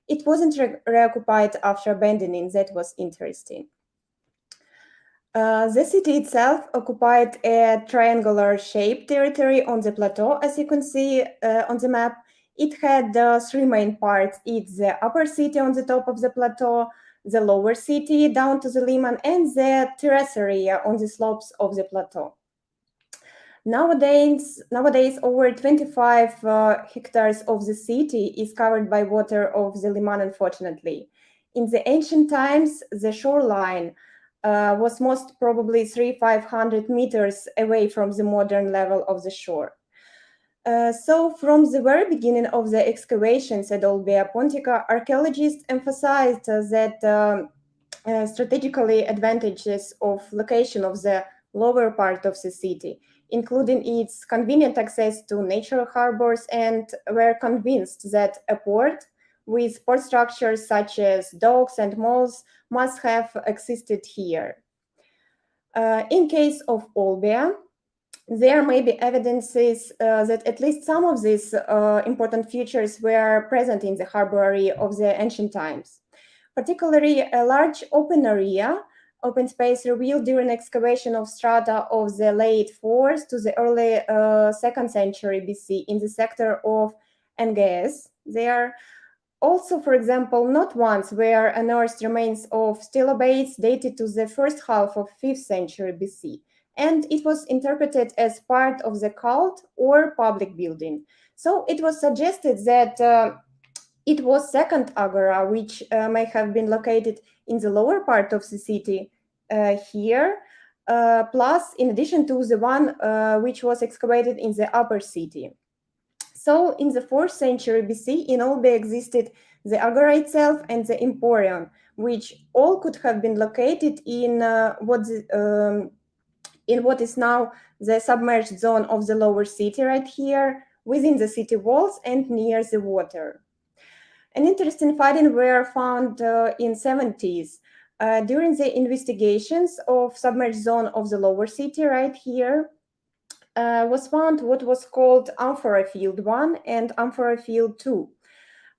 It wasn't reoccupied after abandoning. That was interesting. The city itself occupied a triangular-shaped territory on the plateau, as you can see on the map. It had 3 main parts. It's the upper city on the top of the plateau, the lower city down to the Liman, and the terrace area on the slopes of the plateau. Nowadays over 25 hectares of the city is covered by water of the Liman, unfortunately. In the ancient times, the shoreline was most probably 300-500 meters away from the modern level of the shore. So from the very beginning of the excavations at Olbia Pontica, archaeologists emphasized that strategically advantages of location of the lower part of the city, including its convenient access to natural harbors, and were convinced that a port with port structures such as docks and malls must have existed here. In case of Olbia, there may be evidences that at least some of these important features were present in the harbor area of the ancient times. Particularly a large open space revealed during excavation of strata of the late 4th to the early 2nd century BC in the sector of NGS. There also, for example, not once were unearthed remains of stilobates dated to the first half of 5th century BC. And it was interpreted as part of the cult or public building. So it was suggested that it was second agora, which may have been located in the lower part of the city here, plus in addition to the one which was excavated in the upper city. So in the 4th century BC, in Olbia existed the agora itself and the emporium, which all could have been located in what is now the submerged zone of the lower city right here, within the city walls and near the water. An interesting finding were found in 70s. During the investigations of submerged zone of the lower city right here, was found what was called amphora field 1 and amphora field 2.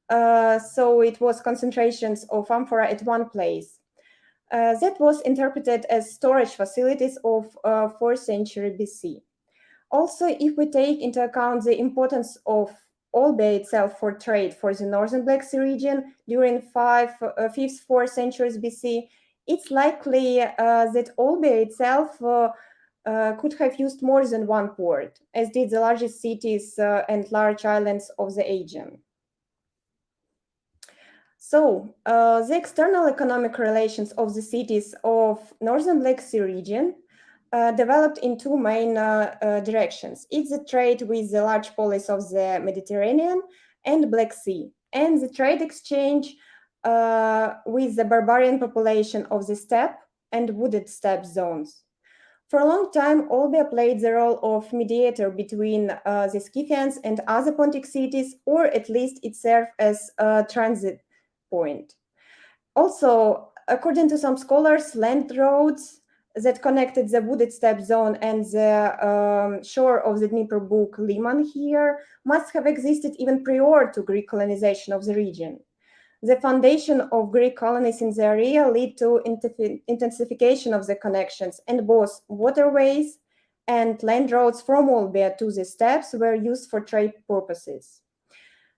So it was concentrations of amphora at one place. That was interpreted as storage facilities of 4th century BC. Also, if we take into account the importance of Olbia itself for trade for the northern Black Sea region during 5th, 4th centuries BC, it's likely that Olbia itself could have used more than one port, as did the largest cities and large islands of the Aegean. So the external economic relations of the cities of northern Black Sea region developed in 2 main directions. It's the trade with the large polis of the Mediterranean and Black Sea, and the trade exchange with the barbarian population of the steppe and wooded steppe zones. For a long time, Olbia played the role of mediator between the Scythians and other Pontic cities, or at least it served as a transit point. Also, according to some scholars, land roads that connected the wooded steppe zone and the shore of the Dnipro Buk Liman here must have existed even prior to Greek colonization of the region. The foundation of Greek colonies in the area led to intensification of the connections, and both waterways and land roads from Olbia to the steppes were used for trade purposes.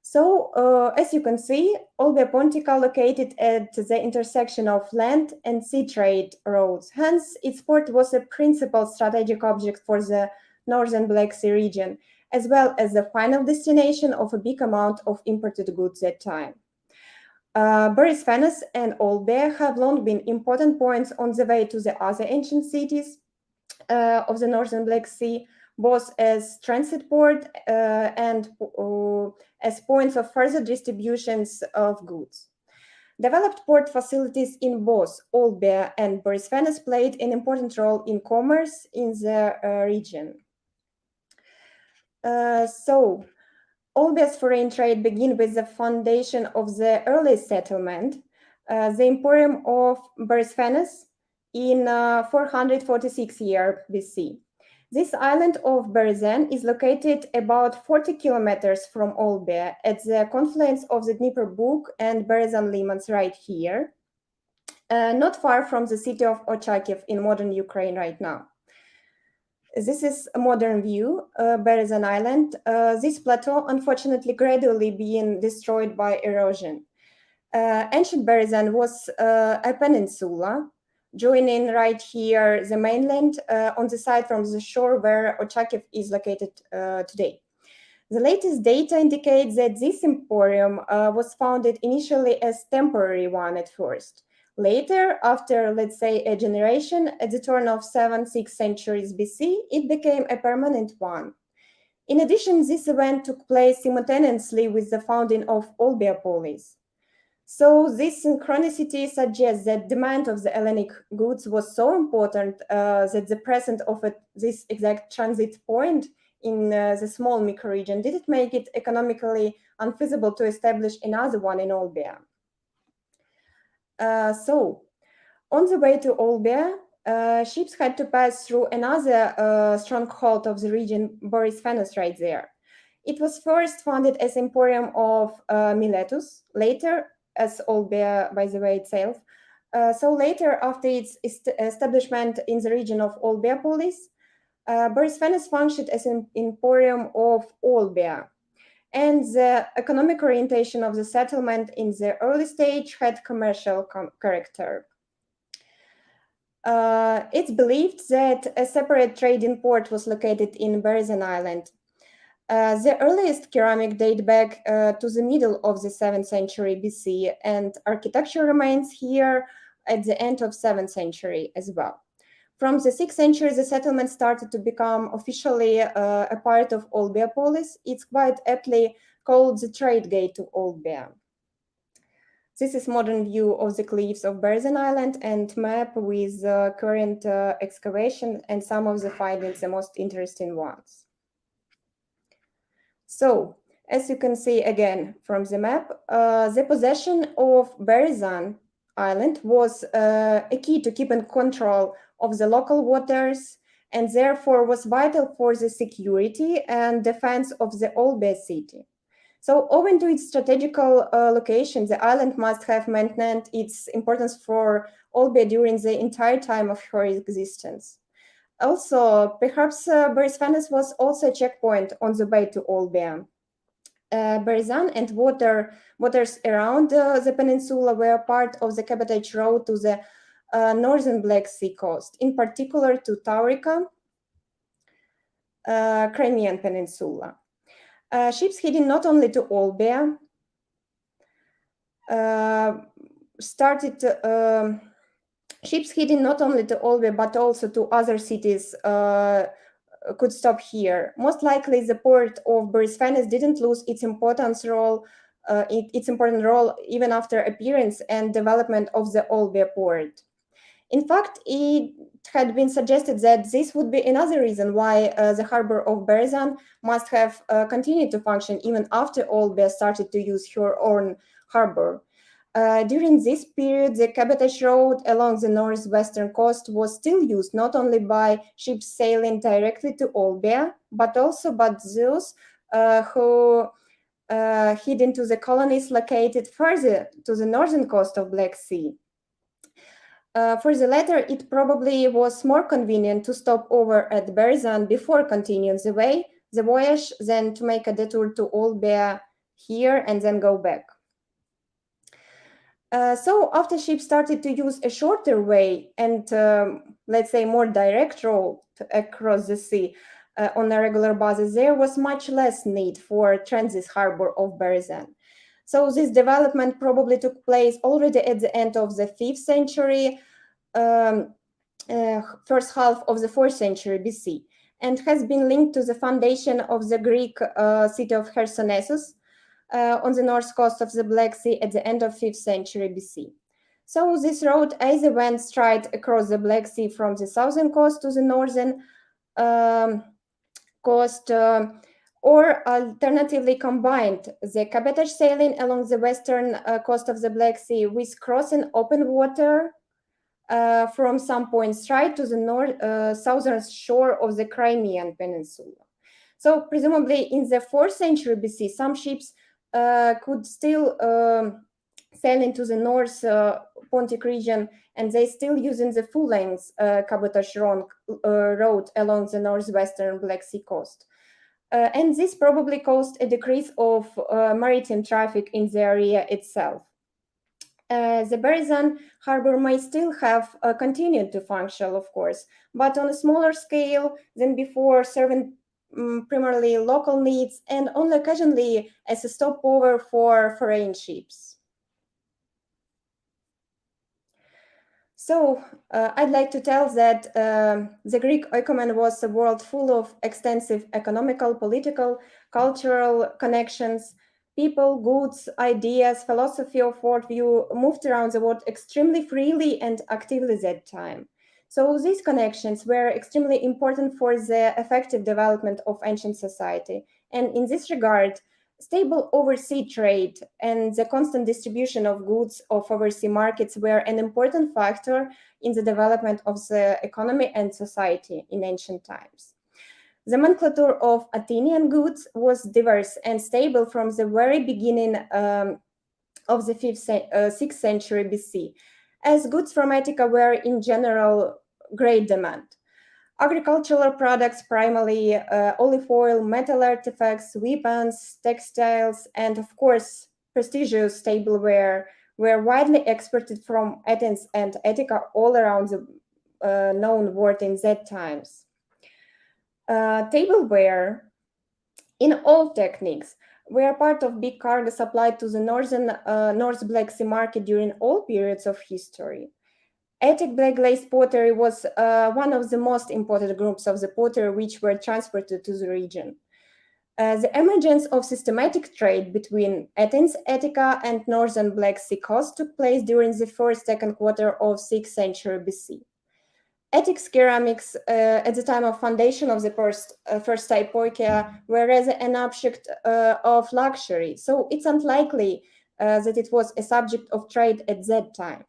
So, as you can see, Olbia Pontica located at the intersection of land and sea trade roads. Hence, its port was a principal strategic object for the northern Black Sea region, as well as the final destination of a big amount of imported goods at that time. Borysthenes and Olbia have long been important points on the way to the other ancient cities of the northern Black Sea, both as transit port and as points of further distributions of goods. Developed port facilities in both Olbia and Borysfennes played an important role in commerce in the region. So, Olbia's foreign trade began with the foundation of the early settlement, the Emporium of Borysfennes, in 446 year BC. This island of Berezan is located about 40 kilometers from Olbia at the confluence of the Dnipro Bug and Berezan Limans right here, not far from the city of Ochakiv in modern Ukraine right now. This is a modern view, Berezan Island. This plateau, unfortunately, gradually being destroyed by erosion. Ancient Berezan was a peninsula, joining right here the mainland on the side from the shore where Ochakiv is located today. The latest data indicates that this emporium was founded initially as temporary one at first. Later, after, let's say, a generation, at the turn of 7th, 6th centuries BC, it became a permanent one. In addition, this event took place simultaneously with the founding of Olbia polis. So this synchronicity suggests that demand of the Hellenic goods was so important that the presence of this exact transit point in the small microregion didn't make it economically unfeasible to establish another one in Olbia. So, on the way to Olbia, ships had to pass through another stronghold of the region, Borysfennes, right there. It was first founded as Emporium of Miletus, later as Olbia, by the way, itself. So later, after its establishment in the region of Olbia polis, Borysfennes functioned as an Emporium of Olbia. And the economic orientation of the settlement in the early stage had commercial character. It's believed that a separate trading port was located in Berezan Island. The earliest ceramic date back to the middle of the 7th century BC, and architecture remains here at the end of 7th century as well. From the 6th century, the settlement started to become officially a part of Olbia polis. It's quite aptly called the trade gate to Olbia. This is modern view of the cliffs of Berezan Island and map with current excavation and some of the findings, the most interesting ones. So, as you can see again from the map, the possession of Berezan Island was a key to keep in control of the local waters and therefore was vital for the security and defense of the Olbia city. So owing to its strategical location, the island must have maintained its importance for Olbia during the entire time of her existence. Also, perhaps Borysfennes was also a checkpoint on the way to Olbia. Berezan and waters around the peninsula were part of the cabotage road to the northern Black Sea coast, in particular to Taurica, Crimean Peninsula. Ships heading not only to Olbia ships heading not only to Olbia but also to other cities could stop here. Most likely, the port of Borysfennes didn't lose its important role even after appearance and development of the Olbia port. In fact, it had been suggested that this would be another reason why the harbor of Berezan must have continued to function even after Olbia started to use her own harbor. During this period, the cabotage road along the northwestern coast was still used not only by ships sailing directly to Olbia, but also by those who head into the colonies located further to the northern coast of Black Sea. For the latter, it probably was more convenient to stop over at Berezan before continuing the voyage than to make a detour to Olbia here and then go back. So after ships started to use a shorter way and, let's say, more direct route across the sea on a regular basis, there was much less need for transit harbor of Berezan. So this development probably took place already at the end of the 5th century, first half of the 4th century BC. and has been linked to the foundation of the Greek city of Chersonesus on the north coast of the Black Sea at the end of 5th century BC. So this road either went straight across the Black Sea from the southern coast to the northern coast, or alternatively combined the cabotage sailing along the western coast of the Black Sea with crossing open water from some point straight to the southern shore of the Crimean Peninsula. So presumably in the 4th century BC, some ships could still sail into the North Pontic region, and they still using the full-length cabotage road along the northwestern Black Sea coast. And this probably caused a decrease of maritime traffic in the area itself. The Berezan harbor may still have continued to function, of course, but on a smaller scale than before, serving primarily local needs and only occasionally as a stopover for foreign ships. So I'd like to tell that the Greek oikomen was a world full of extensive economical, political, cultural connections. People, goods, ideas, philosophy of worldview moved around the world extremely freely and actively that time. So these connections were extremely important for the effective development of ancient society. And in this regard, stable overseas trade and the constant distribution of goods of overseas markets were an important factor in the development of the economy and society in ancient times. The nomenclature of Athenian goods was diverse and stable from the very beginning of the 6th century BC, as goods from Attica were in general great demand. Agricultural products, primarily olive oil, metal artifacts, weapons, textiles, and of course, prestigious tableware were widely exported from Athens and Attica all around the known world in that times. Tableware in all techniques were part of big cargo supplied to the North Black Sea market during all periods of history. Attic black glazed pottery was one of the most important groups of the pottery which were transported to the region. The emergence of systematic trade between Athens, Attica, and northern Black Sea coast took place during the second quarter of 6th century BC. Attic ceramics at the time of foundation of the first Hypoikia were rather an object of luxury, so it's unlikely that it was a subject of trade at that time.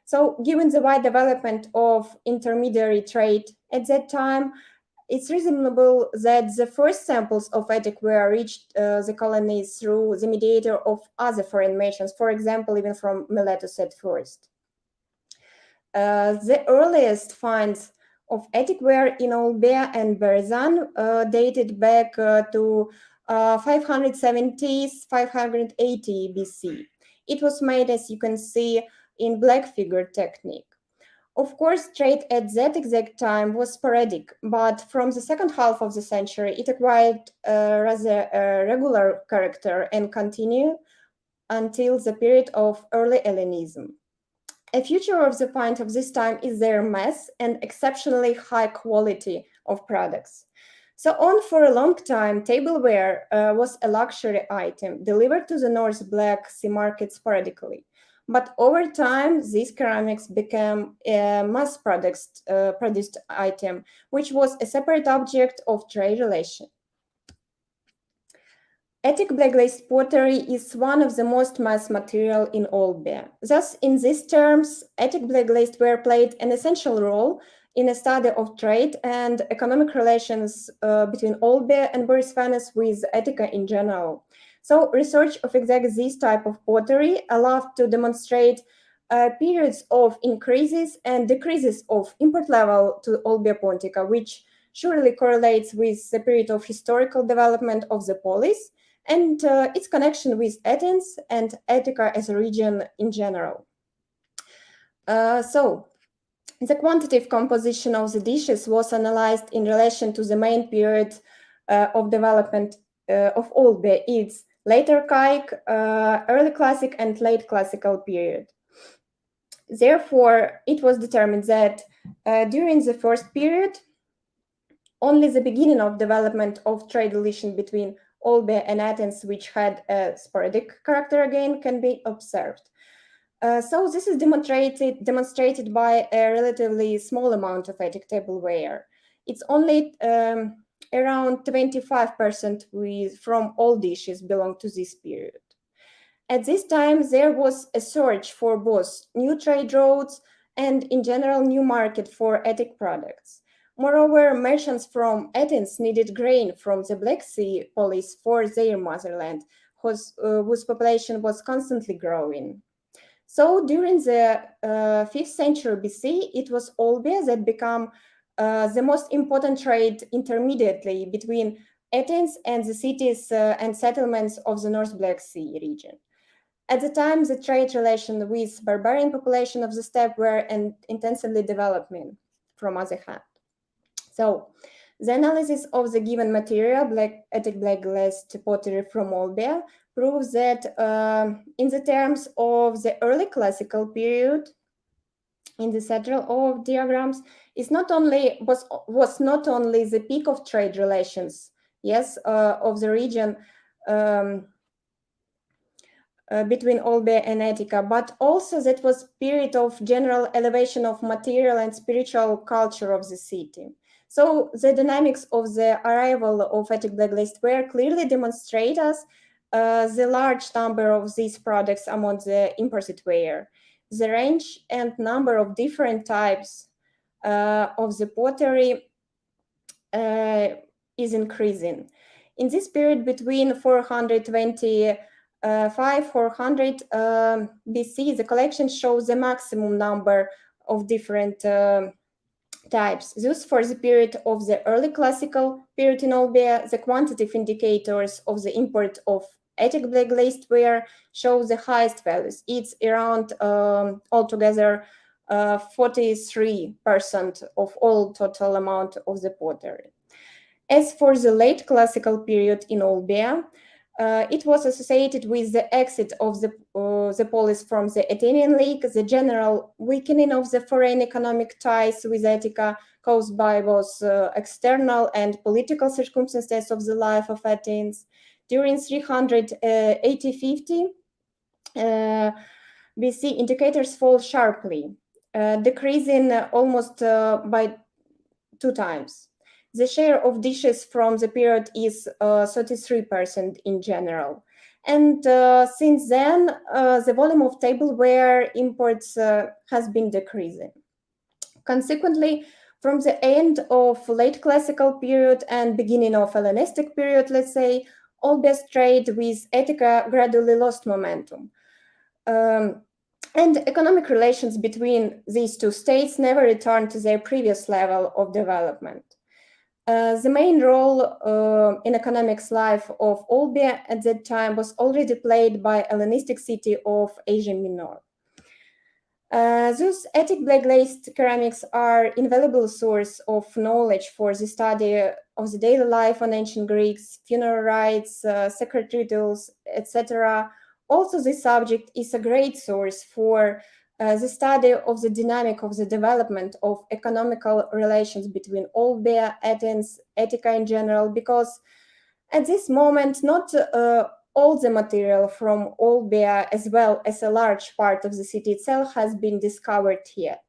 So given the wide development of intermediary trade at that time, it's reasonable that the first samples of Attic were reached the colonies through the mediator of other foreign nations, for example, even from Miletus at first. The earliest finds of Attic were in Olbia and Berezan, dated back to 570s, 580 BC. It was made, as you can see, in black figure technique. Of course, trade at that exact time was sporadic, but from the second half of the century, it acquired rather a regular character and continued until the period of early Hellenism. A feature of the find of this time is their mass and exceptionally high quality of products. So on for a long time, tableware was a luxury item delivered to the North Black Sea market sporadically. But over time, these ceramics became a mass-produced item, which was a separate object of trade relation. Attic black glazed pottery is one of the most mass material in Olbia. Thus, in these terms, Attic black glazed ware played an essential role in a study of trade and economic relations between Olbia and Borysthenes with Attica in general. So research of exactly this type of pottery allowed to demonstrate periods of increases and decreases of import level to Olbia Pontica, which surely correlates with the period of historical development of the polis and its connection with Athens and Attica as a region in general. So the quantitative composition of the dishes was analyzed in relation to the main period of development of Olbia, its later Archaic, early Classic, and late Classical period. Therefore, it was determined that during the first period, only the beginning of development of trade relations between Olbia and Athens, which had a sporadic character again, can be observed. So this is demonstrated by a relatively small amount of Attic tableware. It's only around 25% from all dishes belong to this period. At this time, there was a search for both new trade routes and, in general, new market for Attic products. Moreover, merchants from Athens needed grain from the Black Sea polis for their motherland, whose population was constantly growing. So during the 5th century BC, it was Olbia that became the most important trade intermediately between Athens and the cities and settlements of the North Black Sea region. At the time, the trade relation with barbarian population of the steppe were intensively developing from other hand. So the analysis of the given material, Attic black glazed pottery from Olbia, proves that in the terms of the early classical period, in the central of diagrams, was not only the peak of trade relations, yes, of the region between Olbia and Attica, but also that was period of general elevation of material and spiritual culture of the city. So the dynamics of the arrival of Attic black glazed ware clearly demonstrate us the large number of these products among the imported ware. The range and number of different types of the pottery is increasing. In this period between 425-400 BC, the collection shows the maximum number of different types. Thus, for the period of the early classical period in Olbia, the quantitative indicators of the import of Attic black glazed ware show the highest values. It's around altogether 43% of all total amount of the pottery. As for the late classical period in Olbia, it was associated with the exit of the polis from the Athenian League, the general weakening of the foreign economic ties with Attica caused by both external and political circumstances of the life of Athens. During 380-50 BC, indicators fall sharply, decreasing almost by 2 times. The share of dishes from the period is 33% in general. And since then, the volume of tableware imports has been decreasing. Consequently, from the end of late classical period and beginning of Hellenistic period, let's say, Olbia's trade with Attica gradually lost momentum. And economic relations between these two states never returned to their previous level of development. The main role in economics life of Olbia at that time was already played by Hellenistic city of Asia Minor. Thus, Attic black glazed ceramics are invaluable source of knowledge for the study of the daily life on ancient Greeks, funeral rites, sacred rituals, etc. Also, this subject is a great source for the study of the dynamic of the development of economical relations between Olbia, Athens, Attica in general, because at this moment, not all the material from Olbia, as well as a large part of the city itself, has been discovered yet.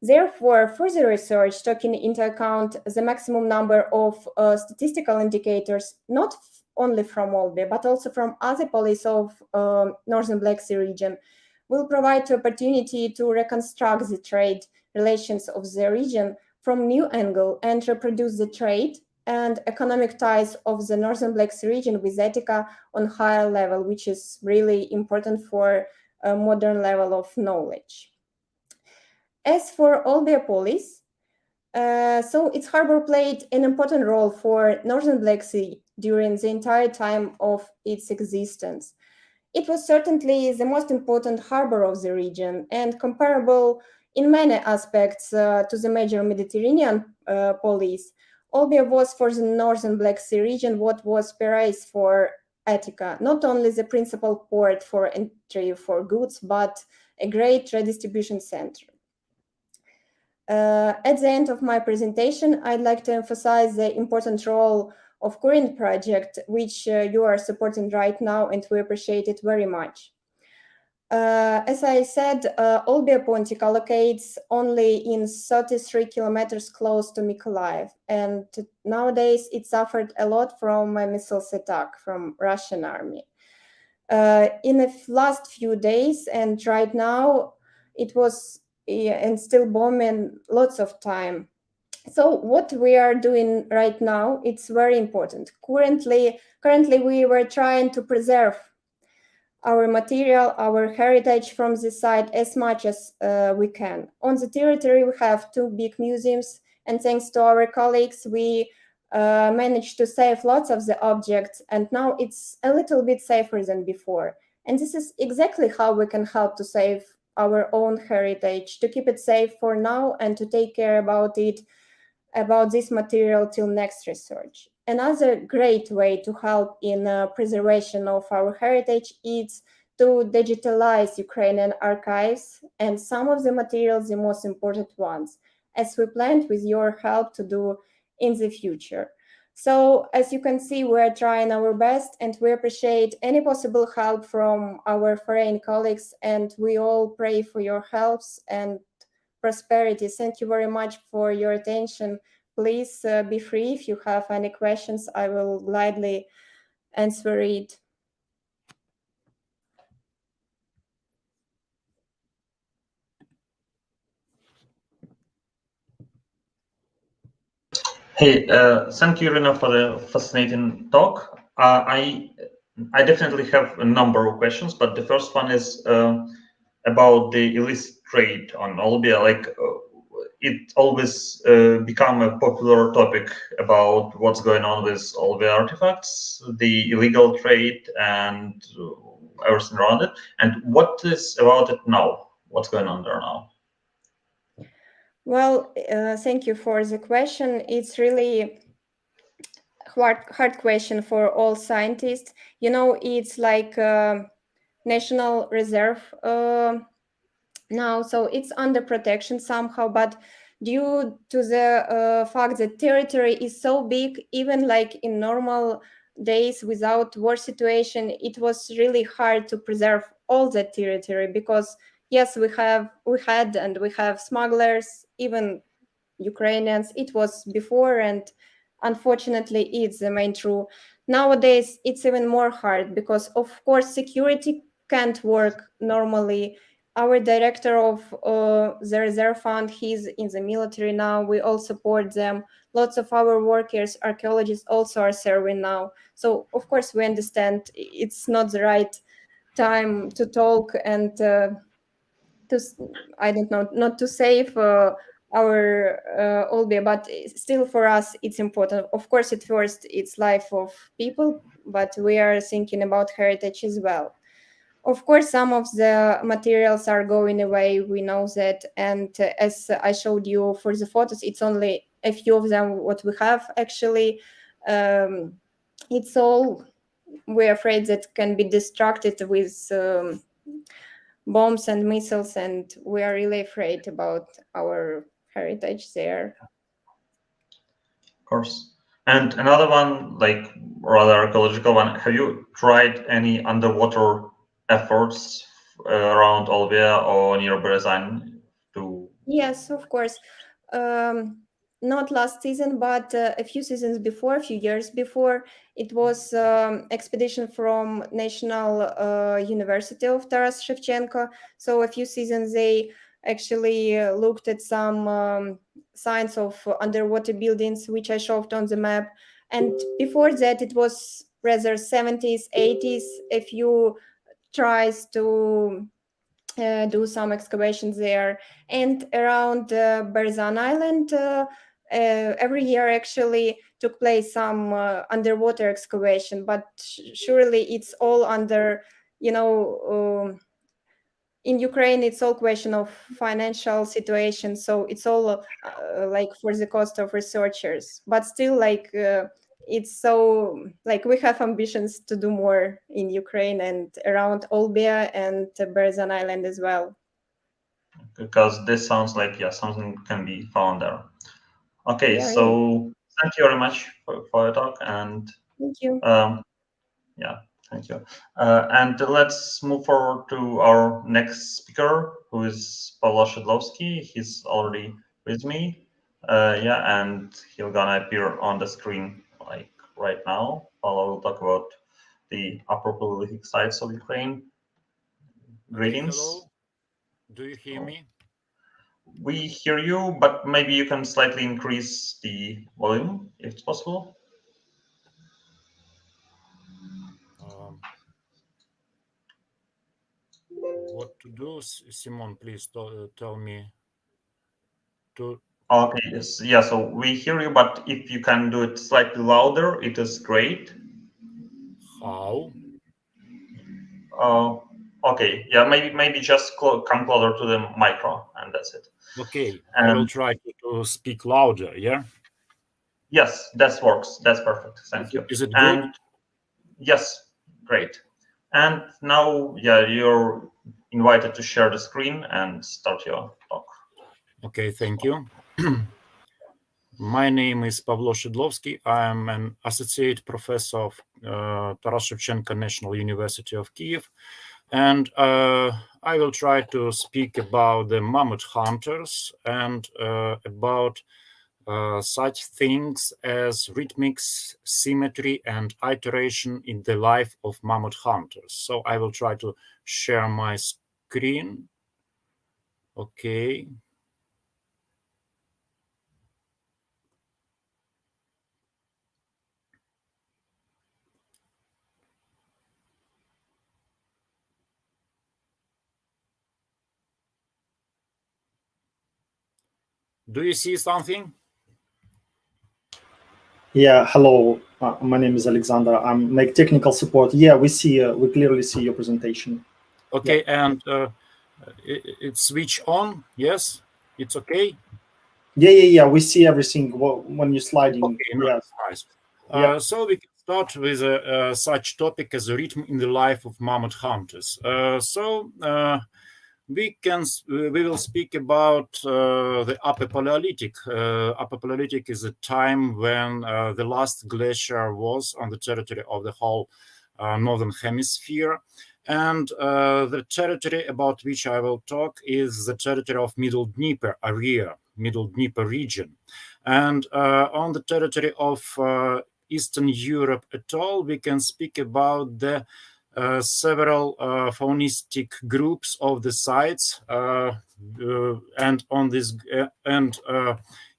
Therefore, further research, taking into account the maximum number of statistical indicators, not only from Olbia, but also from other polis of Northern Black Sea region, will provide the opportunity to reconstruct the trade relations of the region from new angle and reproduce the trade and economic ties of the Northern Black Sea region with Attica on higher level, which is really important for a modern level of knowledge. As for Olbia polis, so its harbor played an important role for Northern Black Sea during the entire time of its existence. It was certainly the most important harbor of the region and comparable in many aspects to the major Mediterranean polis. Olbia was for the Northern Black Sea region what was Piraeus for Attica, not only the principal port for entry for goods, but a great redistribution center. At the end of my presentation, I'd like to emphasize the important role of current project, which you are supporting right now, and we appreciate it very much. As I said, Olbia Pontic allocates only in 33 kilometers close to Mykolaiv, and nowadays it suffered a lot from a missiles attack from Russian army. In the last few days, and right now, it was and still bombing lots of time. So what we are doing right now, it's very important. Currently we were trying to preserve our material, our heritage from this site as much as we can. On the territory, we have 2 big museums, and thanks to our colleagues, we managed to save lots of the objects, and now it's a little bit safer than before. And this is exactly how we can help to save our own heritage, to keep it safe for now and to take care about this material till next research. Another great way to help in preservation of our heritage is to digitalize Ukrainian archives and some of the materials, the most important ones, as we planned with your help to do in the future. So as you can see, we're trying our best, and we appreciate any possible help from our foreign colleagues, and we all pray for your helps and prosperity. Thank you very much for your attention. Please be free if you have any questions. I will gladly answer it. Hey, thank you, Iryna, for the fascinating talk. I definitely have a number of questions, but the first one is about the illicit trade on Olbia. Like, it always become a popular topic about what's going on with Olbia artifacts, the illegal trade, and everything around it. And what is about it now? What's going on there now? Well, thank you for the question. It's really hard question for all scientists. You know, it's like national reserve now, so it's under protection somehow, but due to the fact that territory is so big, even like in normal days without war situation, it was really hard to preserve all the territory, because yes, we had and we have smugglers, even Ukrainians. It was before, and unfortunately it's the main true. Nowadays it's even more hard, because of course security can't work normally. Our director of the reserve fund, he's in the military now. We all support them. Lots of our workers, archaeologists also are serving now. So of course we understand it's not the right time to talk and I don't know, not to save our Olbia, but still for us it's important. Of course, at first it's life of people, but we are thinking about heritage as well. Of course, some of the materials are going away, we know that, and as I showed you for the photos, it's only a few of them what we have actually. It's all, we're afraid that can be distracted with bombs and missiles, and we are really afraid about our heritage there. Of course. And another one, like rather archaeological one, have you tried any underwater efforts around Olbia or near Berezan to? Yes, of course. Not last season, but a few seasons before, a few years before, it was expedition from National University of Taras Shevchenko. So a few seasons they actually looked at some signs of underwater buildings, which I showed on the map. And before that, it was rather 70s, 80s, a few tries to do some excavations there. And around Berzan Island, every year actually took place some underwater excavation, but surely it's all under, you know, in Ukraine, it's all question of financial situation. So it's all like for the cost of researchers, but still like it's so like we have ambitions to do more in Ukraine and around Olbia and Berzan Island as well. because this sounds like something can be found there. Okay, so thank you very much for your talk, and thank you. Thank you. And let's move forward to our next speaker, who is Pavlo Shydlovskiy. He's already with me. And he's gonna appear on the screen like right now. Pavlo will talk about the apocalyptic sides of Ukraine. Greetings. Hello. Do you hear me? We hear you, but maybe you can slightly increase the volume if it's possible. What to do, Simon? Please tell me. Okay, yes, yeah. So we hear you, but if you can do it slightly louder, it is great. How? Okay, yeah. Maybe just come closer to the micro, and that's it. Okay, I will try to speak louder. Yeah. Yes, that works. That's perfect. Thank you. Is it good? Yes, great. And now, you're invited to share the screen and start your talk. Okay, thank you. My name is Pavlo Shydlovskiy. I am an associate professor of Taras Shevchenko National University of Kyiv, and I will try to speak about the mammoth hunters and about such things as rhythmics, symmetry, and iteration in the life of mammoth hunters. So I will try to share my screen. Okay. Do you see something? Yeah, hello. My name is Alexander. I'm make technical support. Yeah, we clearly see your presentation. Okay, yeah. And it's switch on. Yes, it's okay. Yeah. We see everything when you're sliding. Okay, yes. Nice. Yeah. So we can start with such topic as a rhythm in the life of mammoth hunters. We will speak about the Upper Paleolithic. Upper Paleolithic is a time when the last glacier was on the territory of the whole northern hemisphere. And the territory about which I will talk is the territory of Middle Dnieper area, Middle Dnieper region. And on the territory of Eastern Europe at all, we can speak about the several faunistic groups of the sites, and on this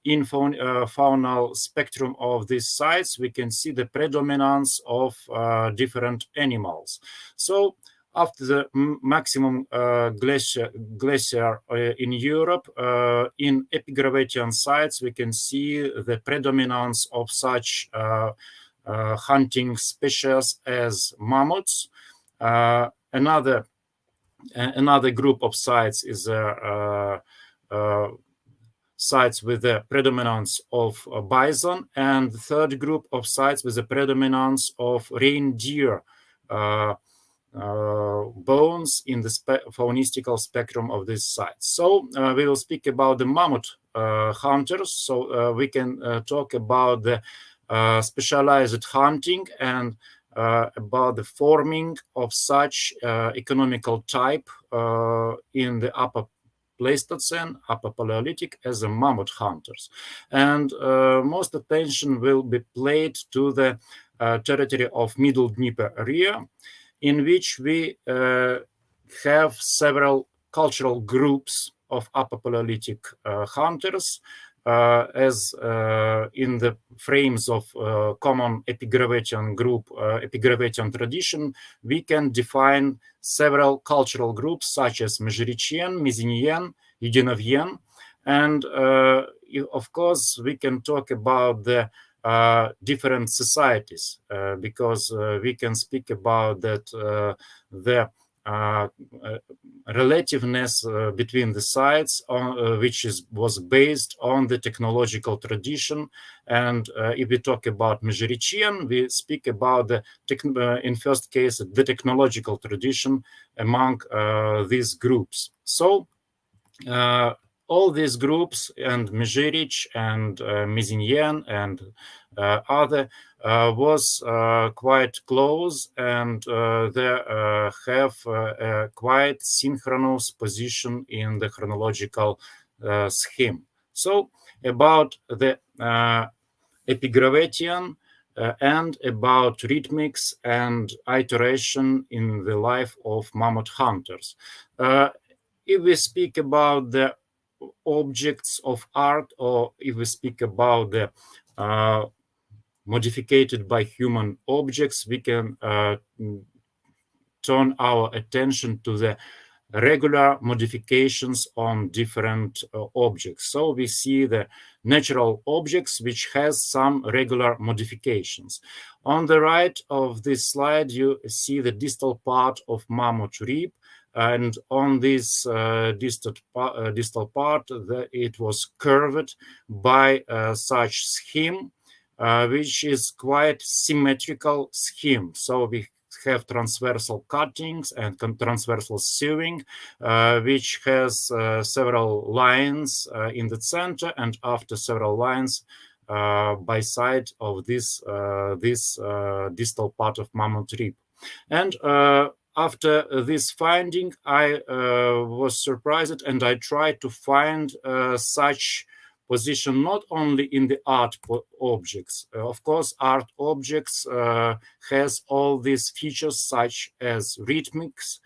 in faunal spectrum of these sites, we can see the predominance of different animals. So after the maximum glacier in Europe, in epigravitian sites, we can see the predominance of such hunting species as mammoths. Another group of sites is sites with the predominance of bison, and the third group of sites with the predominance of reindeer bones in the faunistical spectrum of these sites. So we will speak about the mammoth hunters. So we can talk about the specialized hunting and about the forming of such economical type in the Upper Pleistocene, Upper Paleolithic as the mammoth hunters. And most attention will be paid to the territory of Middle Dnieper area, in which we have several cultural groups of Upper Paleolithic hunters, as in the frames of common epigravitian group, epigravitian tradition, we can define several cultural groups such as Mezherichian, Mizinian, Yudinovien, and of course we can talk about the different societies, because we can speak about that the relativeness between the sites, which was based on the technological tradition. And if we talk about Mezherichian, we speak about the in first case the technological tradition among these groups. So all these groups and Mezhirich and Mizhinyan and other was quite close, and they have a quite synchronous position in the chronological scheme. So about the Epigravetian and about rhythmics and iteration in the life of mammoth hunters. If we speak about the objects of art, or if we speak about the modified by human objects, we can turn our attention to the regular modifications on different objects. So we see the natural objects which has some regular modifications. On the right of this slide, you see the distal part of mammoth rib, and on this distal part, it was curved by such scheme, which is quite symmetrical scheme. So we have transversal cuttings and transversal sewing, which has several lines in the center, and after several lines by side of this distal part of mammoth rib. And after this finding, I was surprised, and I tried to find such position not only in the art objects. Of course, art objects has all these features such as rhythmics,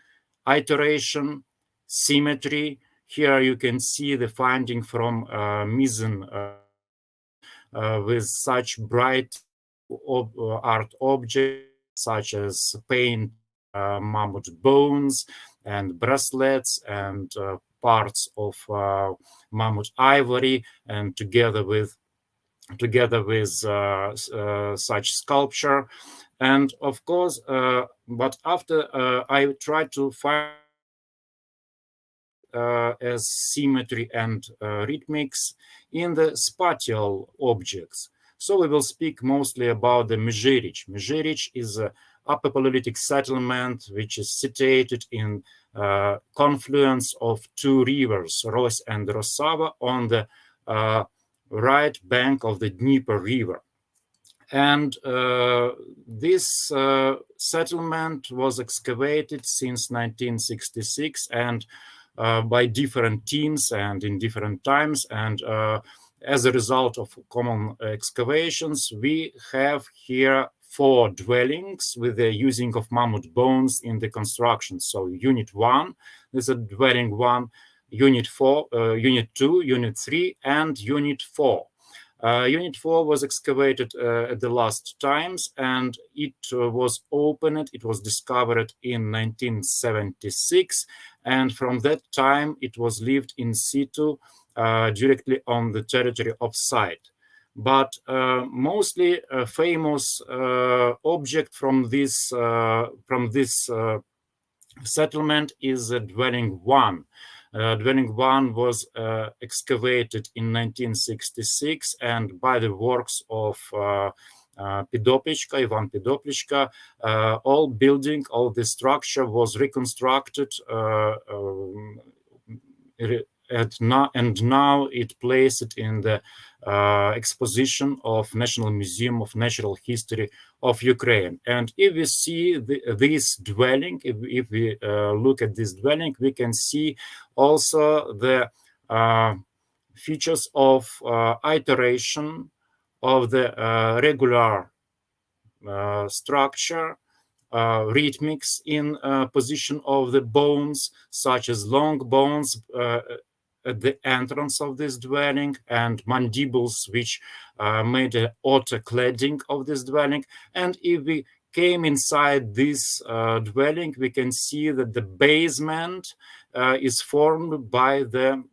iteration, symmetry. Here you can see the finding from Mizhin with such bright art objects such as paint mammoth bones and bracelets and parts of mammoth ivory, and together with such sculpture. And of course, but after I tried to find as symmetry and rhythmics in the spatial objects. So we will speak mostly about the Mezhirich. Mezhirich is a Upper Paleolithic settlement which is situated in confluence of two rivers, Ros and Rosava, on the right bank of the Dnieper River. And this settlement was excavated since 1966 and by different teams and in different times. And as a result of common excavations, we have here 4 dwellings with the using of mammoth bones in the construction. So Unit 1 is a dwelling 1, Unit 4, Unit 2, Unit 3, and Unit 4. Unit 4 was excavated at the last times, and it was opened, it was discovered in 1976, and from that time it was lived in situ directly on the territory of site. But mostly a famous object from this settlement is dwelling 1. Dwelling 1 was excavated in 1966, and by the works of Ivan Pidoplichka, all the structure was reconstructed, and now it placed in the exposition of National Museum of Natural History of Ukraine. And if we see this dwelling, if we look at this dwelling, we can see also the features of iteration of the regular structure, rhythmics in position of the bones, such as long bones at the entrance of this dwelling, and mandibles which made an outer cladding of this dwelling. And if we came inside this dwelling, we can see that the basement is formed by the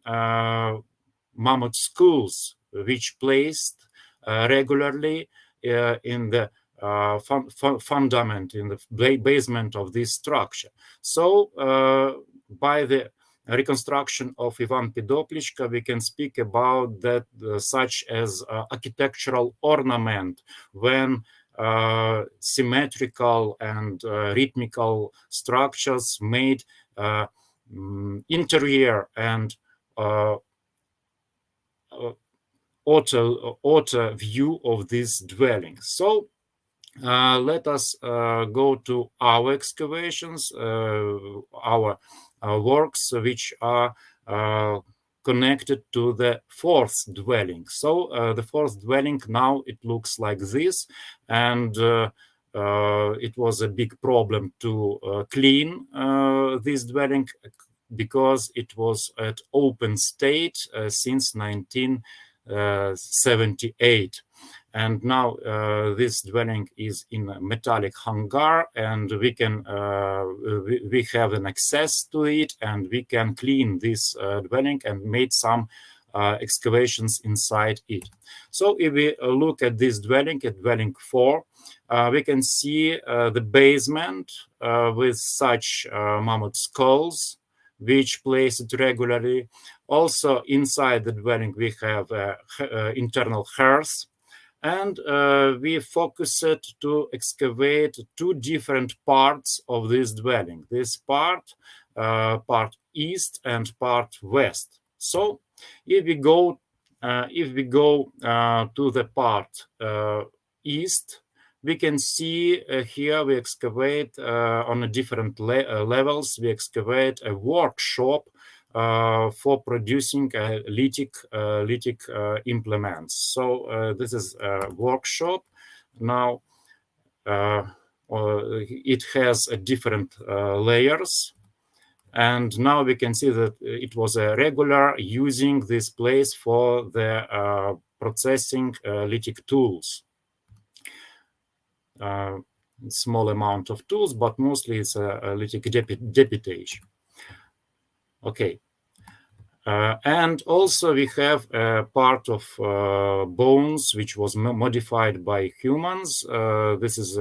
mammoth skulls, which placed regularly in the fundament, in the basement of this structure. So by the reconstruction of Ivan Pidoplichka, we can speak about that such as architectural ornament, when symmetrical and rhythmical structures made interior and outer view of this dwelling. So let us go to our excavations, our works, which are connected to the fourth dwelling. So the fourth dwelling, now it looks like this, and it was a big problem to clean this dwelling because it was at open state since 1978. And now this dwelling is in a metallic hangar, and we can we have an access to it, and we can clean this dwelling and made some excavations inside it. So if we look at this dwelling, at dwelling 4, we can see the basement with such mammoth skulls, which placed regularly. Also inside the dwelling we have internal hearth. And we focused to excavate 2 different parts of this dwelling. This part east and part west. So if we go to the part east, we can see here we excavate on a different levels. We excavate a workshop for producing lithic implements. So this is a workshop. Now it has different layers, and now we can see that it was a regular using this place for the processing lithic tools. Small amount of tools, but mostly it's a lithic depitage. Okay, and also we have a part of bones which was modified by humans. This is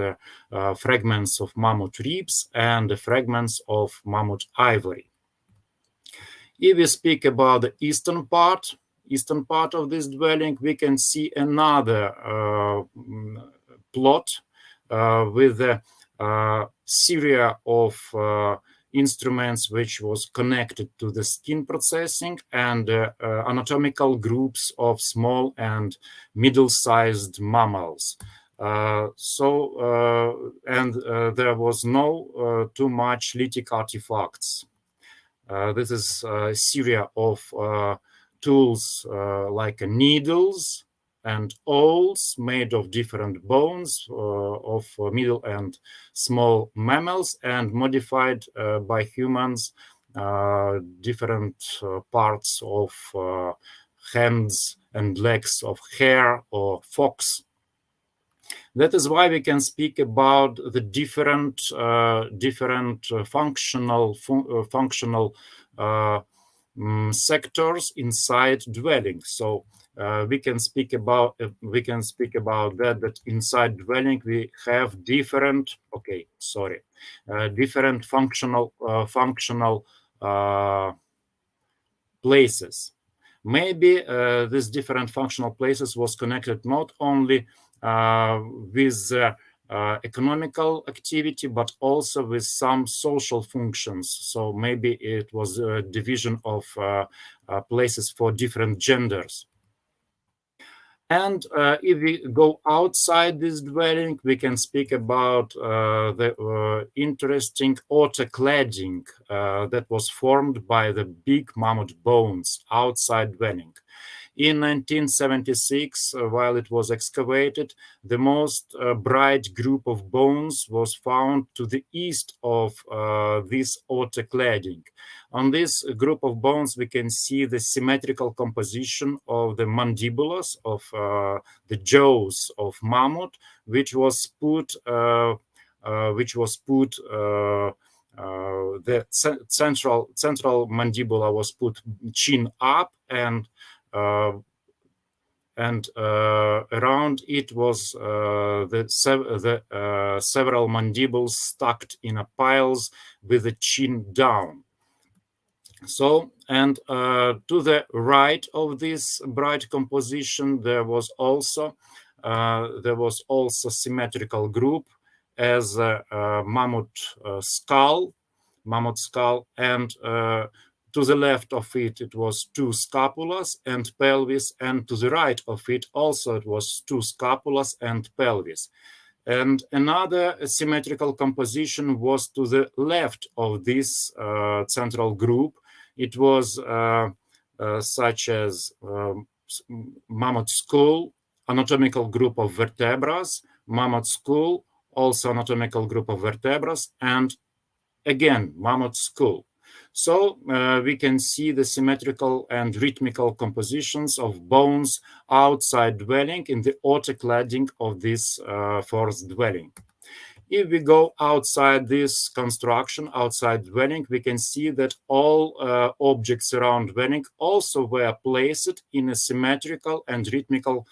fragments of mammoth ribs and the fragments of mammoth ivory. If we speak about the eastern part of this dwelling, we can see another plot with a series of instruments which was connected to the skin processing and anatomical groups of small and middle-sized mammals. And there was no too much lithic artifacts. This is a series of tools like needles and awls made of different bones of middle and small mammals, and modified by humans different parts of hands and legs of hare or fox. That is why we can speak about the different functional sectors inside dwelling. So we can speak about that inside dwelling we have different different functional places. Maybe these different functional places was connected not only with economical activity, but also with some social functions. So maybe it was a division of places for different genders. And if we go outside this dwelling, we can speak about the interesting outer cladding that was formed by the big mammoth bones outside dwelling. In 1976, while it was excavated, the most bright group of bones was found to the east of this outer cladding. On this group of bones, we can see the symmetrical composition of the mandibulas, of the jaws of mammoth, which was put the central mandibula was put chin up, and around it was several mandibles stacked in a piles with the chin down. So, and to the right of this bright composition, there was also symmetrical group as a mammoth skull, and to the left of it, it was 2 scapulas and pelvis, and to the right of it also it was 2 scapulas and pelvis. And another symmetrical composition was to the left of this central group. It was such as mammoth skull, anatomical group of vertebrae, mammoth skull, also anatomical group of vertebrae, and again mammoth skull. So we can see the symmetrical and rhythmical compositions of bones outside dwelling in the outer cladding of this fourth dwelling. If we go outside this construction, outside dwelling, we can see that all objects around dwelling also were placed in a symmetrical and rhythmical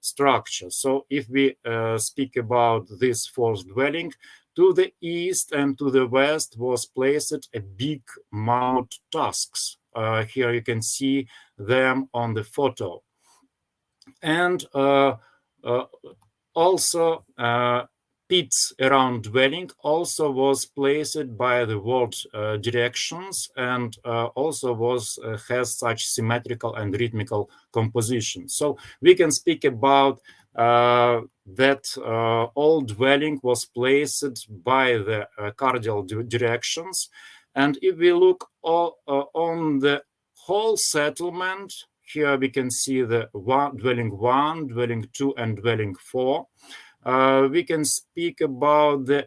structure. So if we speak about this fourth dwelling, to the east and to the west was placed a big mammoth tusks. Here you can see them on the photo. And also pits around dwelling also was placed by the world directions, and also has such symmetrical and rhythmical composition. So we can speak about that all dwelling was placed by the cardinal directions. And if we look on the whole settlement, here we can see the dwelling 1, dwelling 2, and dwelling 4. We can speak about the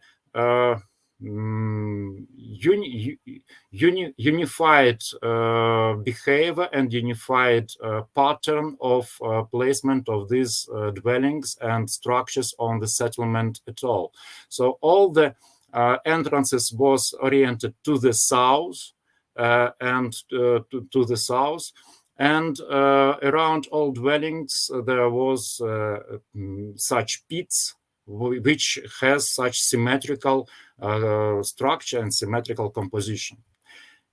unified behavior and unified pattern of placement of these dwellings and structures on the settlement at all. So all the entrances was oriented to the south and to the south. And around all dwellings, there was such pits, which has such symmetrical structure and symmetrical composition.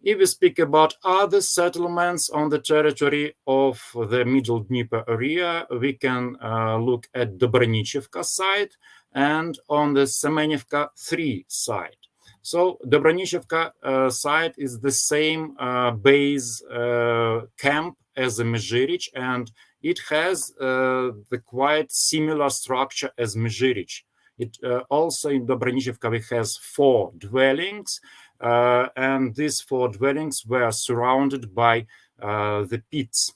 If we speak about other settlements on the territory of the Middle Dnieper area, we can look at Dobranichevka site and on the Semenivka 3 site. So Dobranichevka site is the same base camp as the Mezhirich, and it has the quite similar structure as Mezhirich. It also in Dobranichevka we has 4 dwellings, and these 4 dwellings were surrounded by the pits.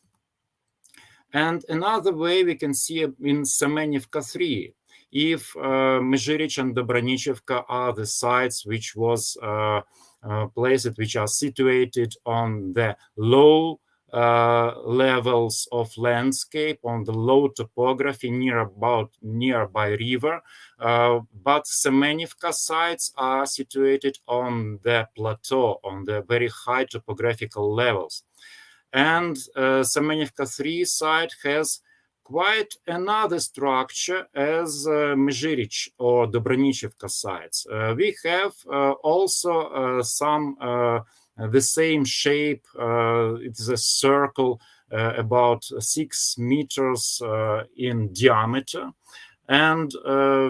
And another way we can see in Semenivka 3. If Mezhirich and Dobranichevka are the sites which was placed, which are situated on the low levels of landscape, on the low topography nearby river, but Semenivka sites are situated on the plateau, on the very high topographical levels. And Semenivka 3 site has quite another structure as Mezhirich or Dobranichevka sites. We have also some the same shape. It's a circle about 6 meters in diameter, and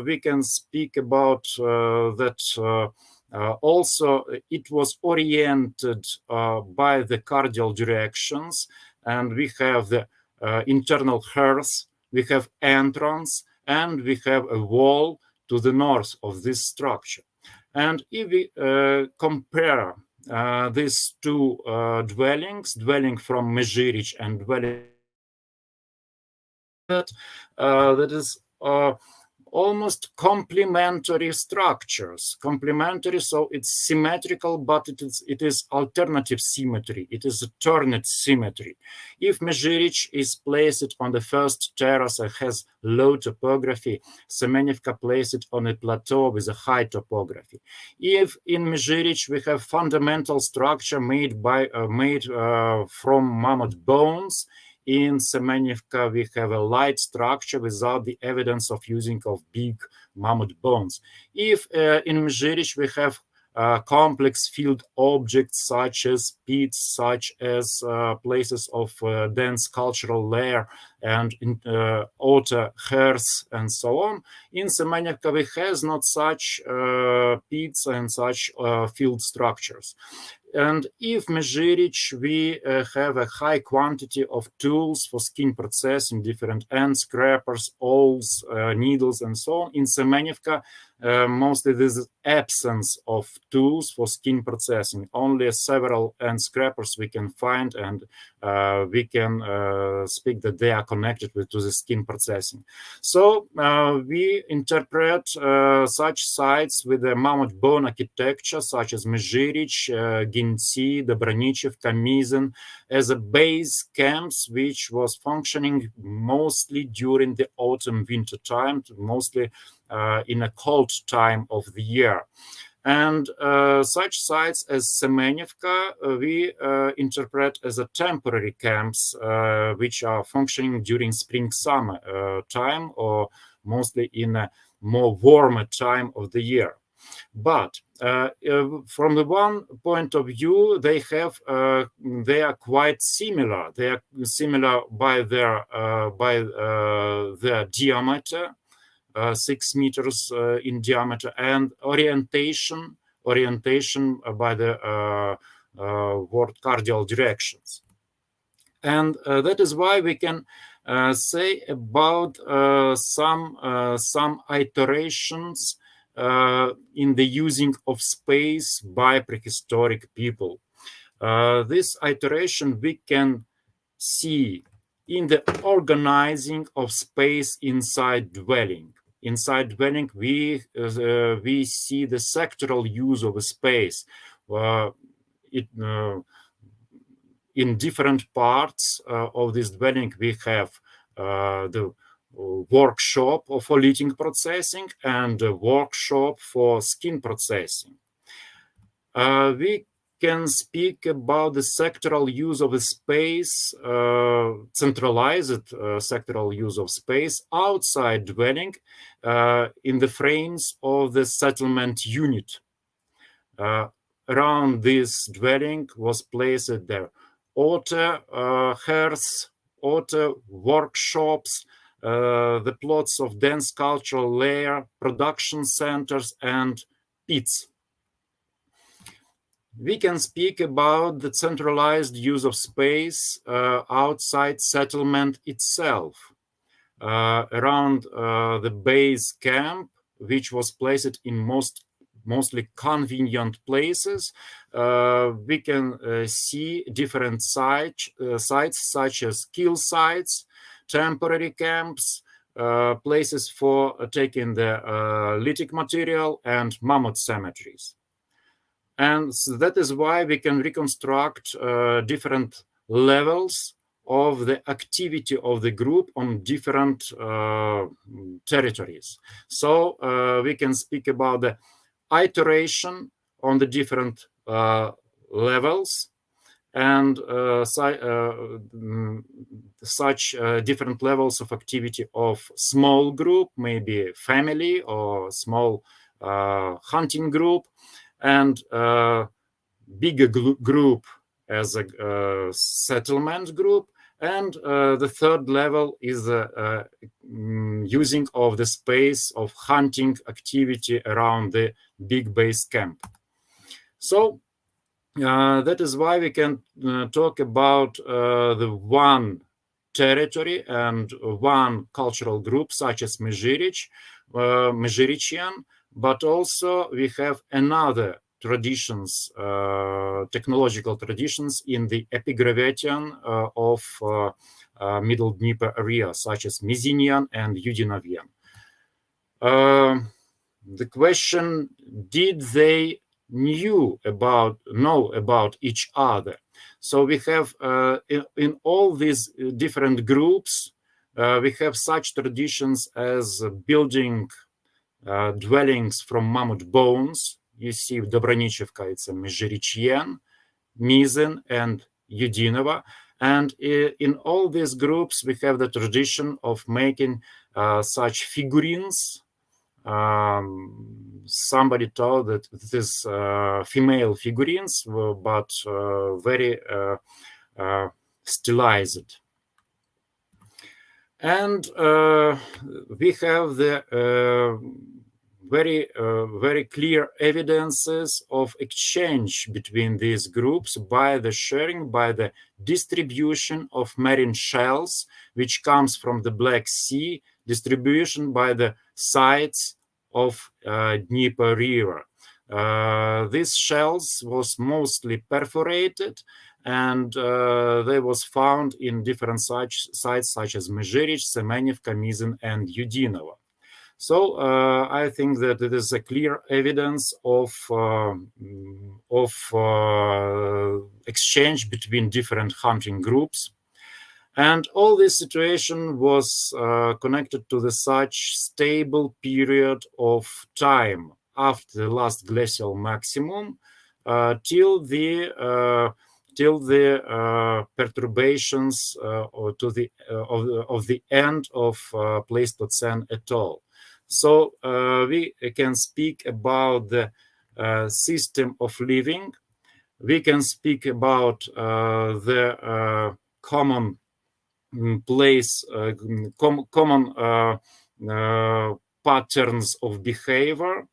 we can speak about that. Also, it was oriented by the cardinal directions, and we have the internal hearth, we have entrance, and we have a wall to the north of this structure. And if we compare these 2 dwellings, dwelling from Mezhirich and dwelling that is almost complementary structures. Complementary, so it's symmetrical, but it is alternative symmetry. It is a turned symmetry. If Mezhirich is placed on the first terrace and has low topography, Semenivka placed on a plateau with a high topography. If in Mezhirich we have fundamental structure made from mammoth bones, in Semenivka, we have a light structure without the evidence of using of big mammoth bones. If in Mezhirich we have complex field objects such as pits, such as places of dense cultural layer, and otter, hares, and so on. In Semenivka, we have not such pits and such field structures. And if Mezhirich, we have a high quantity of tools for skin processing, different end scrapers, awls, needles, and so on. In Semenivka, mostly this is absence of tools for skin processing. Only several end scrapers we can find, and we can speak that they are connected to the skin processing. So we interpret such sites with a mammoth bone architecture, such as Mezhirich, Gintsy, Dobranichevka, Mizin, as a base camps, which was functioning mostly during the autumn-winter time, mostly in a cold time of the year. And such sites as Semenivka we interpret as a temporary camps, which are functioning during spring-summer time, or mostly in a more warmer time of the year. But from the one point of view, they are quite similar. They are similar by their diameter, 6 meters in diameter, and orientation by the word cardinal directions. And that is why we can say about some iterations in the using of space by prehistoric people. This iteration we can see in the organizing of space inside dwelling. Inside dwelling, we see the sectoral use of a space. In different parts of this dwelling, we have the workshop for lighting processing and a workshop for skin processing. We can speak about the sectoral use of a space, centralized sectoral use of space outside dwelling in the frames of the settlement unit. Around this dwelling was placed the otter, hares, otter workshops, the plots of dense cultural layer, production centers, and pits. We can speak about the centralized use of space outside settlement itself, around the base camp, which was placed in mostly convenient places. We can see different sites such as kill sites, temporary camps, places for taking the lithic material, and mammoth cemeteries. And so that is why we can reconstruct different levels of the activity of the group on different territories. So we can speak about the iteration on the different levels, and such different levels of activity of small group, maybe family or small hunting group, and bigger group as a settlement group. And the third level is the using of the space of hunting activity around the big base camp. So that is why we can talk about the one territory and one cultural group, such as Mezhirich, Mezhirichian, but also we have another traditions, technological traditions in the epigravian of Middle Dnieper area, such as Mizinian and Yudinovian. The question, did they know about each other? So we have in all these different groups, we have such traditions as building dwellings from mammoth bones. You see Dobranichevka, it's a Mezhirichian, Mizin, and Yudinova. And in all these groups, we have the tradition of making such figurines. Somebody told that this is female figurines, but very stylized. And we have the very clear evidences of exchange between these groups by the sharing, by the distribution of marine shells, which comes from the Black Sea, distribution by the sides of Dnieper River. These shells was mostly perforated, and they was found in different sites such as Mezhirich, Semenivka, Mizin, and Yudinovo. So I think that it is a clear evidence of exchange between different hunting groups. And all this situation was connected to the such stable period of time after the last glacial maximum till the perturbations of the end of Pleistocene at all. So we can speak about the system of living. We can speak about the common place, common patterns of behavior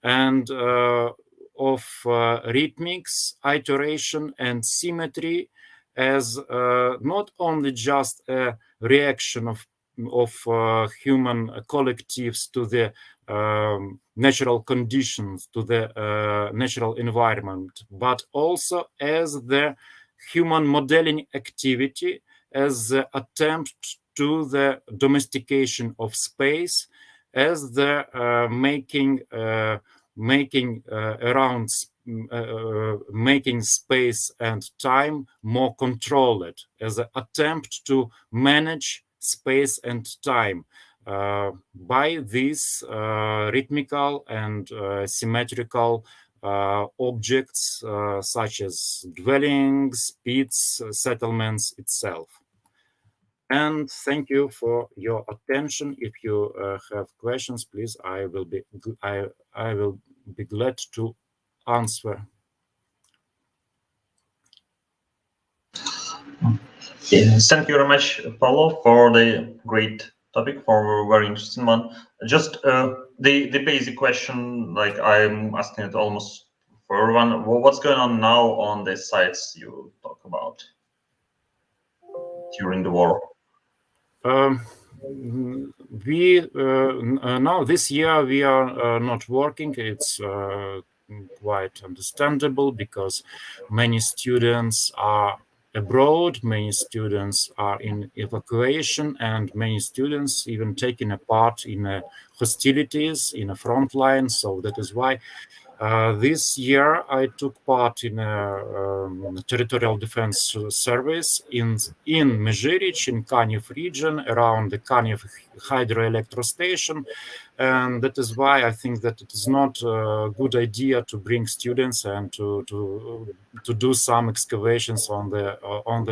and of rhythmics, iteration, and symmetry as not only just a reaction of human collectives to the natural conditions, to the natural environment, but also as the human modeling activity, as the attempt to the domestication of space, as the making space and time more controlled, as an attempt to manage space and time by these rhythmical and symmetrical objects such as dwellings, pits, settlements itself. And thank you for your attention. If you have questions, please, I will be glad to answer. Yes, thank you very much, Pavlo, for the great topic, for a very interesting one. Just the basic question, like I'm asking it almost for everyone, what's going on now on the sites you talk about during the war? We now this year we are not working. It's quite understandable because many students are abroad, many students are in evacuation, and many students even taking a part in hostilities in a front line. So that is why this year I took part in a territorial defense service in Mezhirich, in Kanyev region, around the Kanyev hydroelectric station. And that is why I think that it is not a good idea to bring students and to do some excavations on the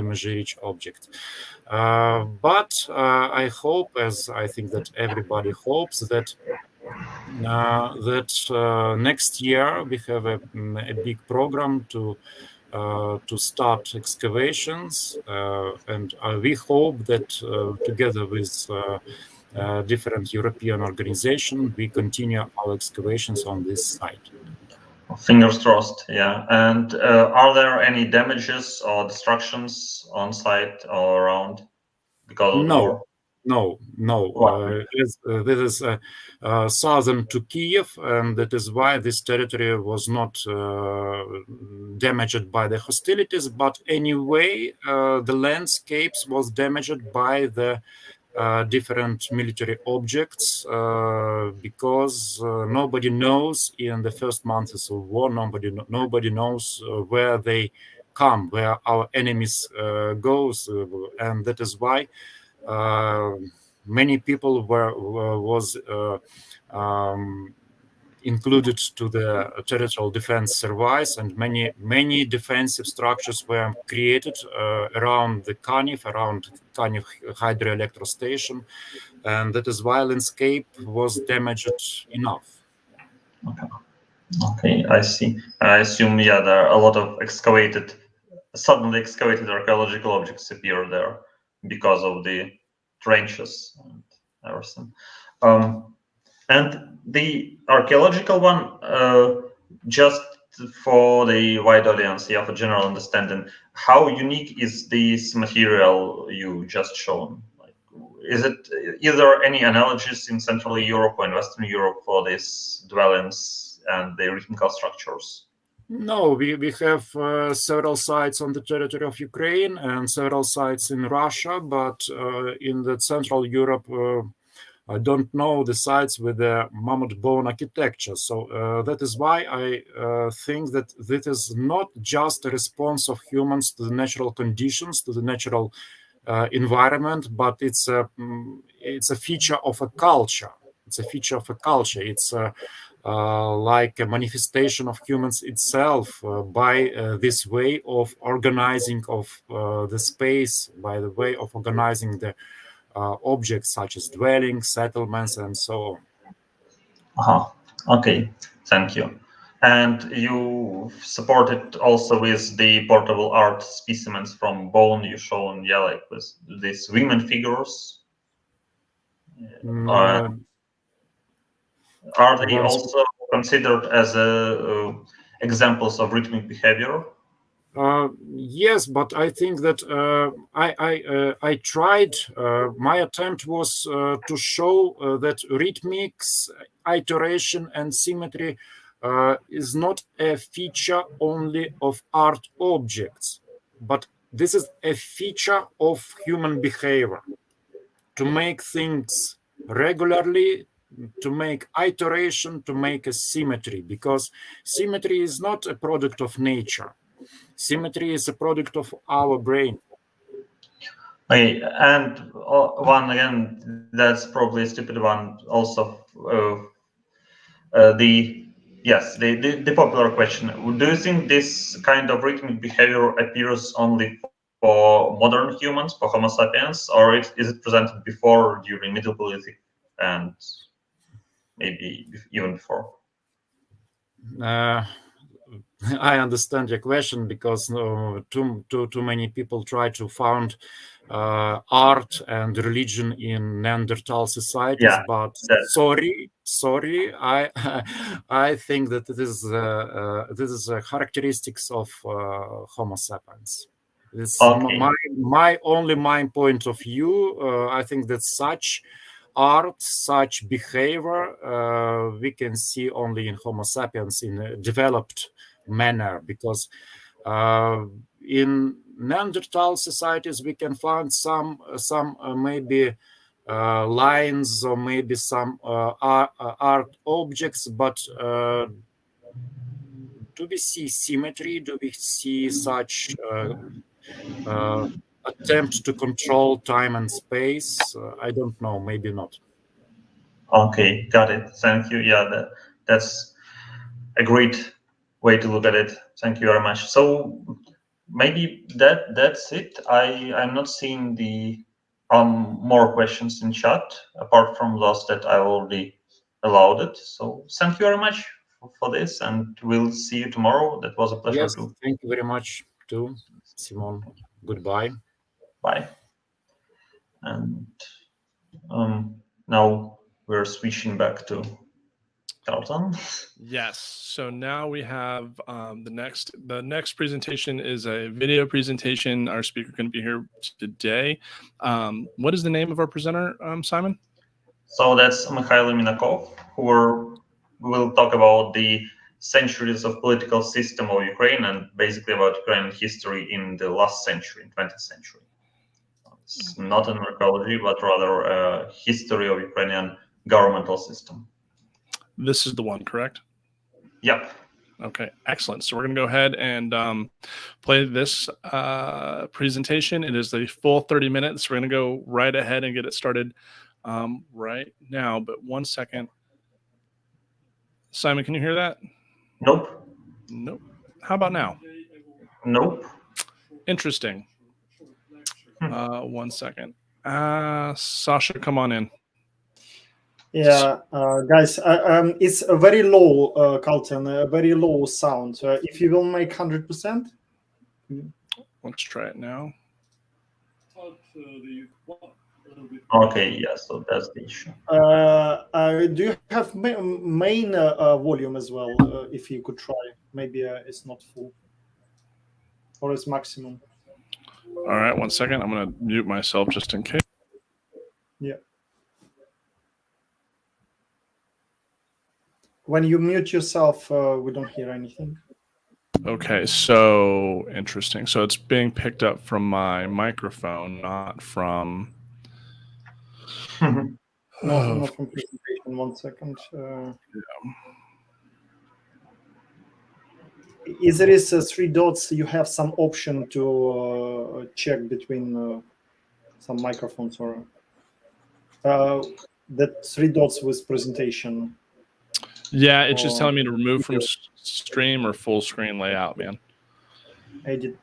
Mezhirich object. But I hope, as I think that everybody hopes, that next year we have a big program to start excavations, and we hope that together with different European organizations, we continue our excavations on this site. Fingers crossed, yeah. And are there any damages or destructions on site or around because of the war? No. This is southern to Kiev, and that is why this territory was not damaged by the hostilities. But anyway, the landscapes was damaged by the different military objects because nobody knows in the first months of war. Nobody knows where they come, where our enemies goes, and that is why. Many people was included to the territorial defense service, and many defensive structures were created around the Kanyev hydroelectric station, and that is why landscape was damaged enough. Okay, I see. I assume, yeah, there are a lot of suddenly excavated archaeological objects appear there because of the trenches and everything. And the archaeological one, just for the wide audience, yeah, for general understanding, how unique is this material you just shown? Like, is there any analogies in Central Europe or in Western Europe for these dwellings and the rhythmical structures? No, we have several sites on the territory of Ukraine and several sites in Russia, but in the Central Europe, I don't know the sites with the mammoth bone architecture. So that is why I think that this is not just a response of humans to the natural conditions, to the natural environment, but it's a feature of a culture. It's a feature of a culture. It's like a manifestation of humans itself by this way of organizing of the space, by the way of organizing the objects such as dwellings, settlements, and so on. Okay, thank you. And you support it also with the portable art specimens from bone you shown, yeah, like with these women figures. Are they also considered as examples of rhythmic behavior? Yes, but I think that I tried. My attempt was to show that rhythmics, iteration, and symmetry is not a feature only of art objects, but this is a feature of human behavior. To make things regularly, to make iteration, to make a symmetry, because symmetry is not a product of nature. Symmetry is a product of our brain. Okay, and one again, that's probably a stupid one. Also, the popular question: do you think this kind of rhythmic behavior appears only for modern humans, for Homo sapiens, or is it presented before, during Middle Paleolithic, and maybe even before? I understand your question, because too many people try to found art and religion in Neanderthal societies. Yeah, but sorry, I think that this is characteristics of Homo sapiens. It's okay. my point of view. I think that such art, such behavior, we can see only in Homo sapiens in a developed manner, because in Neanderthal societies we can find some maybe lines or maybe some art objects, but do we see symmetry? Do we see such attempt to control time and space? I don't know, maybe not. Okay, got it. Thank you. Yeah, that's a great way to look at it. Thank you very much. So maybe that's it. I'm not seeing the more questions in chat apart from those that I already allowed it. So thank you very much for this, and we'll see you tomorrow. That was a pleasure Yes, too. thank you very much too, Simon. Goodbye. Bye. And now we're switching back to Carlton. Yes. So now we have the next presentation is a video presentation. Our speaker couldn't be here today. What is the name of our presenter, Simon? So that's Mykhailo Minakov, who will talk about the centuries of political system of Ukraine and basically about Ukrainian history in the last century, 20th century. It's not an archaeology, but rather a history of Ukrainian governmental system. This is the one, correct? Yep. Okay, excellent. So we're going to go ahead and play this presentation. It is the full 30 minutes. We're going to go right ahead and get it started right now. But 1 second. Simon, can you hear that? Nope. Nope. How about now? Nope. Interesting. 1 second. Sasha, come on in. Yeah, guys, it's a very low, Carlton, a very low sound. If you will make 100%. Let's try it now. Okay, yeah, so that's the issue. Do you have main volume as well? If you could try, maybe it's not full or it's maximum. All right, 1 second. I'm going to mute myself just in case. Yeah. When you mute yourself, we don't hear anything. Okay, so interesting. So it's being picked up from my microphone, not from... Not from presentation. 1 second. If there is 3 dots, you have some option to check between some microphones or that 3 dots with presentation. Yeah, it's just telling me to remove from stream or full screen layout, man. Edit.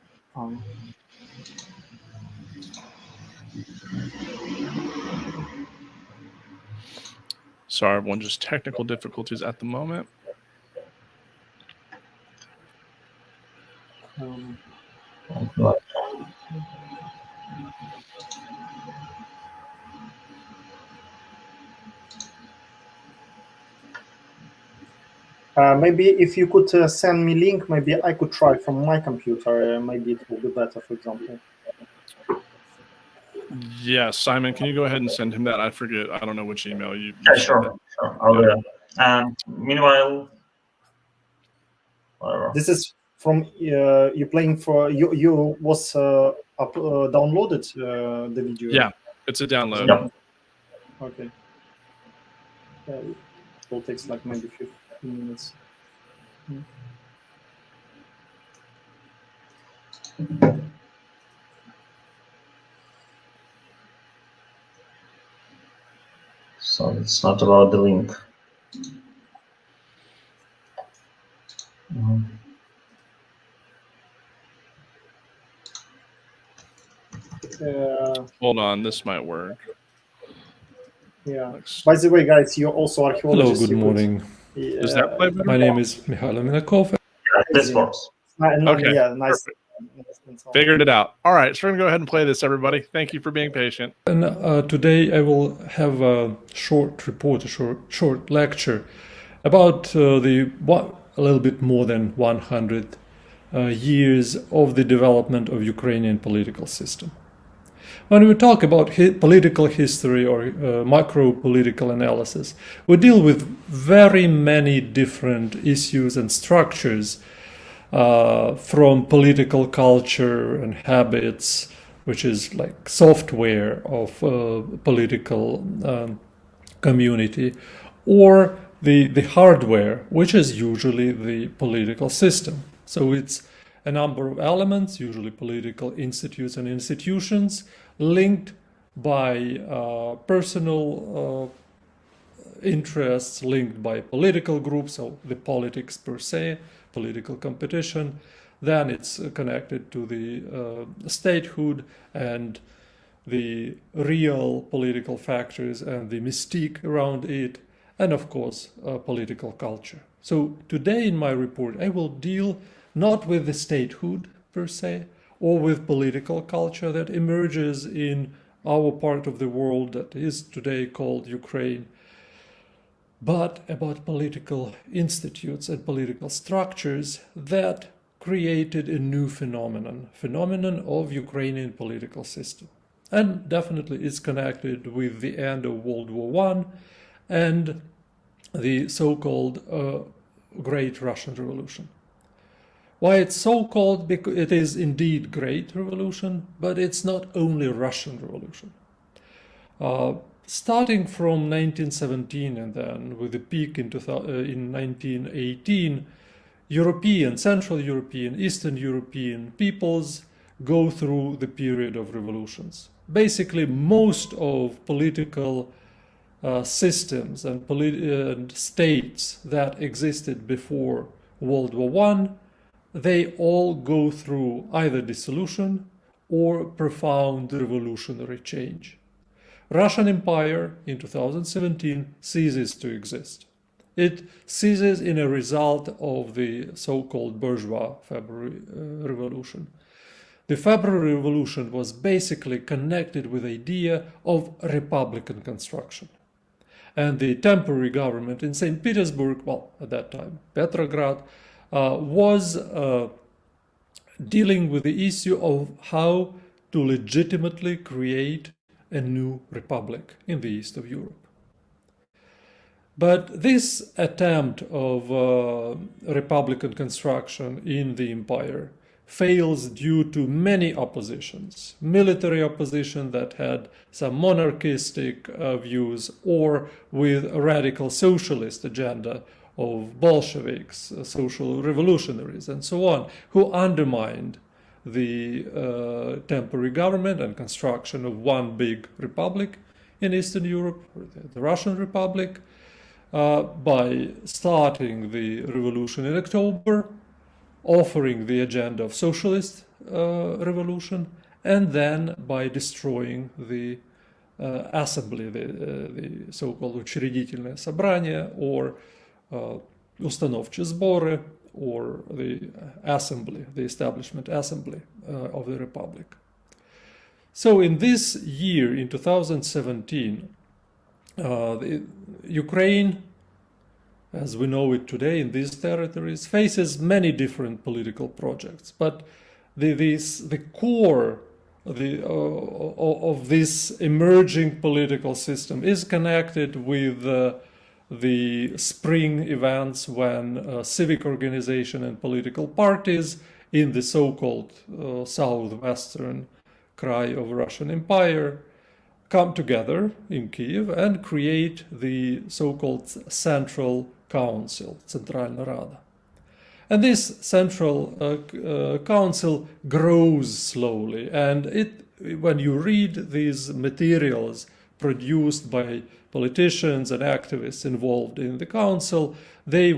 Sorry, everyone, just technical difficulties at the moment. Maybe if you could send me link, maybe I could try from my computer. Maybe it will be better, for example. Yeah, Simon, can you go ahead and send him that? I forget. I don't know which email you. Yeah, sure. I'll do that. And meanwhile, whatever. This is from you playing for you was downloaded the video. Yeah, it's a download. Yep. Okay. It will take like maybe 15 minutes. So it's not about the link. Hold on, this might work. Yeah. By the way, guys, you're also archaeologists. Hello, good morning. Does that play better? My name is Mykhailo Minakov. Yeah, this works. Okay. Yeah, nice. Figured it out. All right, so we're going to go ahead and play this, everybody. Thank you for being patient. And today I will have a short report, a short lecture about a little bit more than 100 years of the development of Ukrainian political system. When we talk about political history or macro-political analysis, we deal with very many different issues and structures, from political culture and habits, which is like software of political community, or the hardware, which is usually the political system. So it's a number of elements, usually political institutes and institutions, linked by personal interests, linked by political groups, so the politics per se, political competition. Then it's connected to the statehood and the real political factors and the mystique around it, and of course political culture. So today in my report I will deal not with the statehood per se or with political culture that emerges in our part of the world that is today called Ukraine, but about political institutes and political structures that created a new phenomenon of Ukrainian political system. And definitely it's connected with the end of World War I and the so-called Great Russian Revolution. Why it's so called? Because it is indeed Great Revolution, but it's not only Russian Revolution. Starting from 1917 and then with the peak in 1918, European, Central European, Eastern European peoples go through the period of revolutions. Basically, most of political systems and states that existed before World War I, they all go through either dissolution or profound revolutionary change. Russian Empire in 2017 ceases to exist. It ceases in a result of the so-called bourgeois February Revolution. the February Revolution was basically connected with the idea of republican construction. And the temporary government in St. Petersburg, well, at that time, Petrograd, was dealing with the issue of how to legitimately create a new republic in the east of Europe. But this attempt of republican construction in the empire fails due to many oppositions. Military opposition that had some monarchistic views, or with a radical socialist agenda of Bolsheviks, social revolutionaries, and so on, who undermined the temporary government and construction of one big republic in Eastern Europe, the Russian Republic, by starting the revolution in October, offering the agenda of socialist revolution, and then by destroying the assembly, the so-called учредительное собрание, or установчие сборы, or the assembly, the establishment assembly of the republic. So in this year, in 2017, Ukraine, as we know it today in these territories, faces many different political projects. But the core of this emerging political system is connected with the spring events when civic organization and political parties in the so-called southwestern Krai of Russian Empire come together in Kiev and create the so-called Central Council, Центральная Рада. And this Central Council grows slowly, and when you read these materials produced by politicians and activists involved in the council, they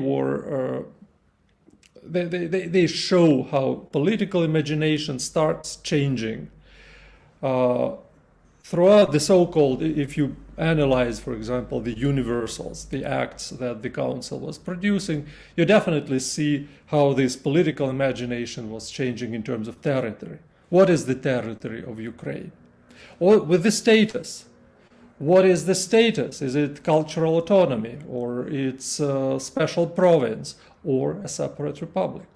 show how political imagination starts changing. Throughout the so-called, if you analyze, for example, the universals, the acts that the council was producing, you definitely see how this political imagination was changing in terms of territory. What is the territory of Ukraine? Or with the status. What is the status? Is it cultural autonomy, or it's a special province, or a separate republic?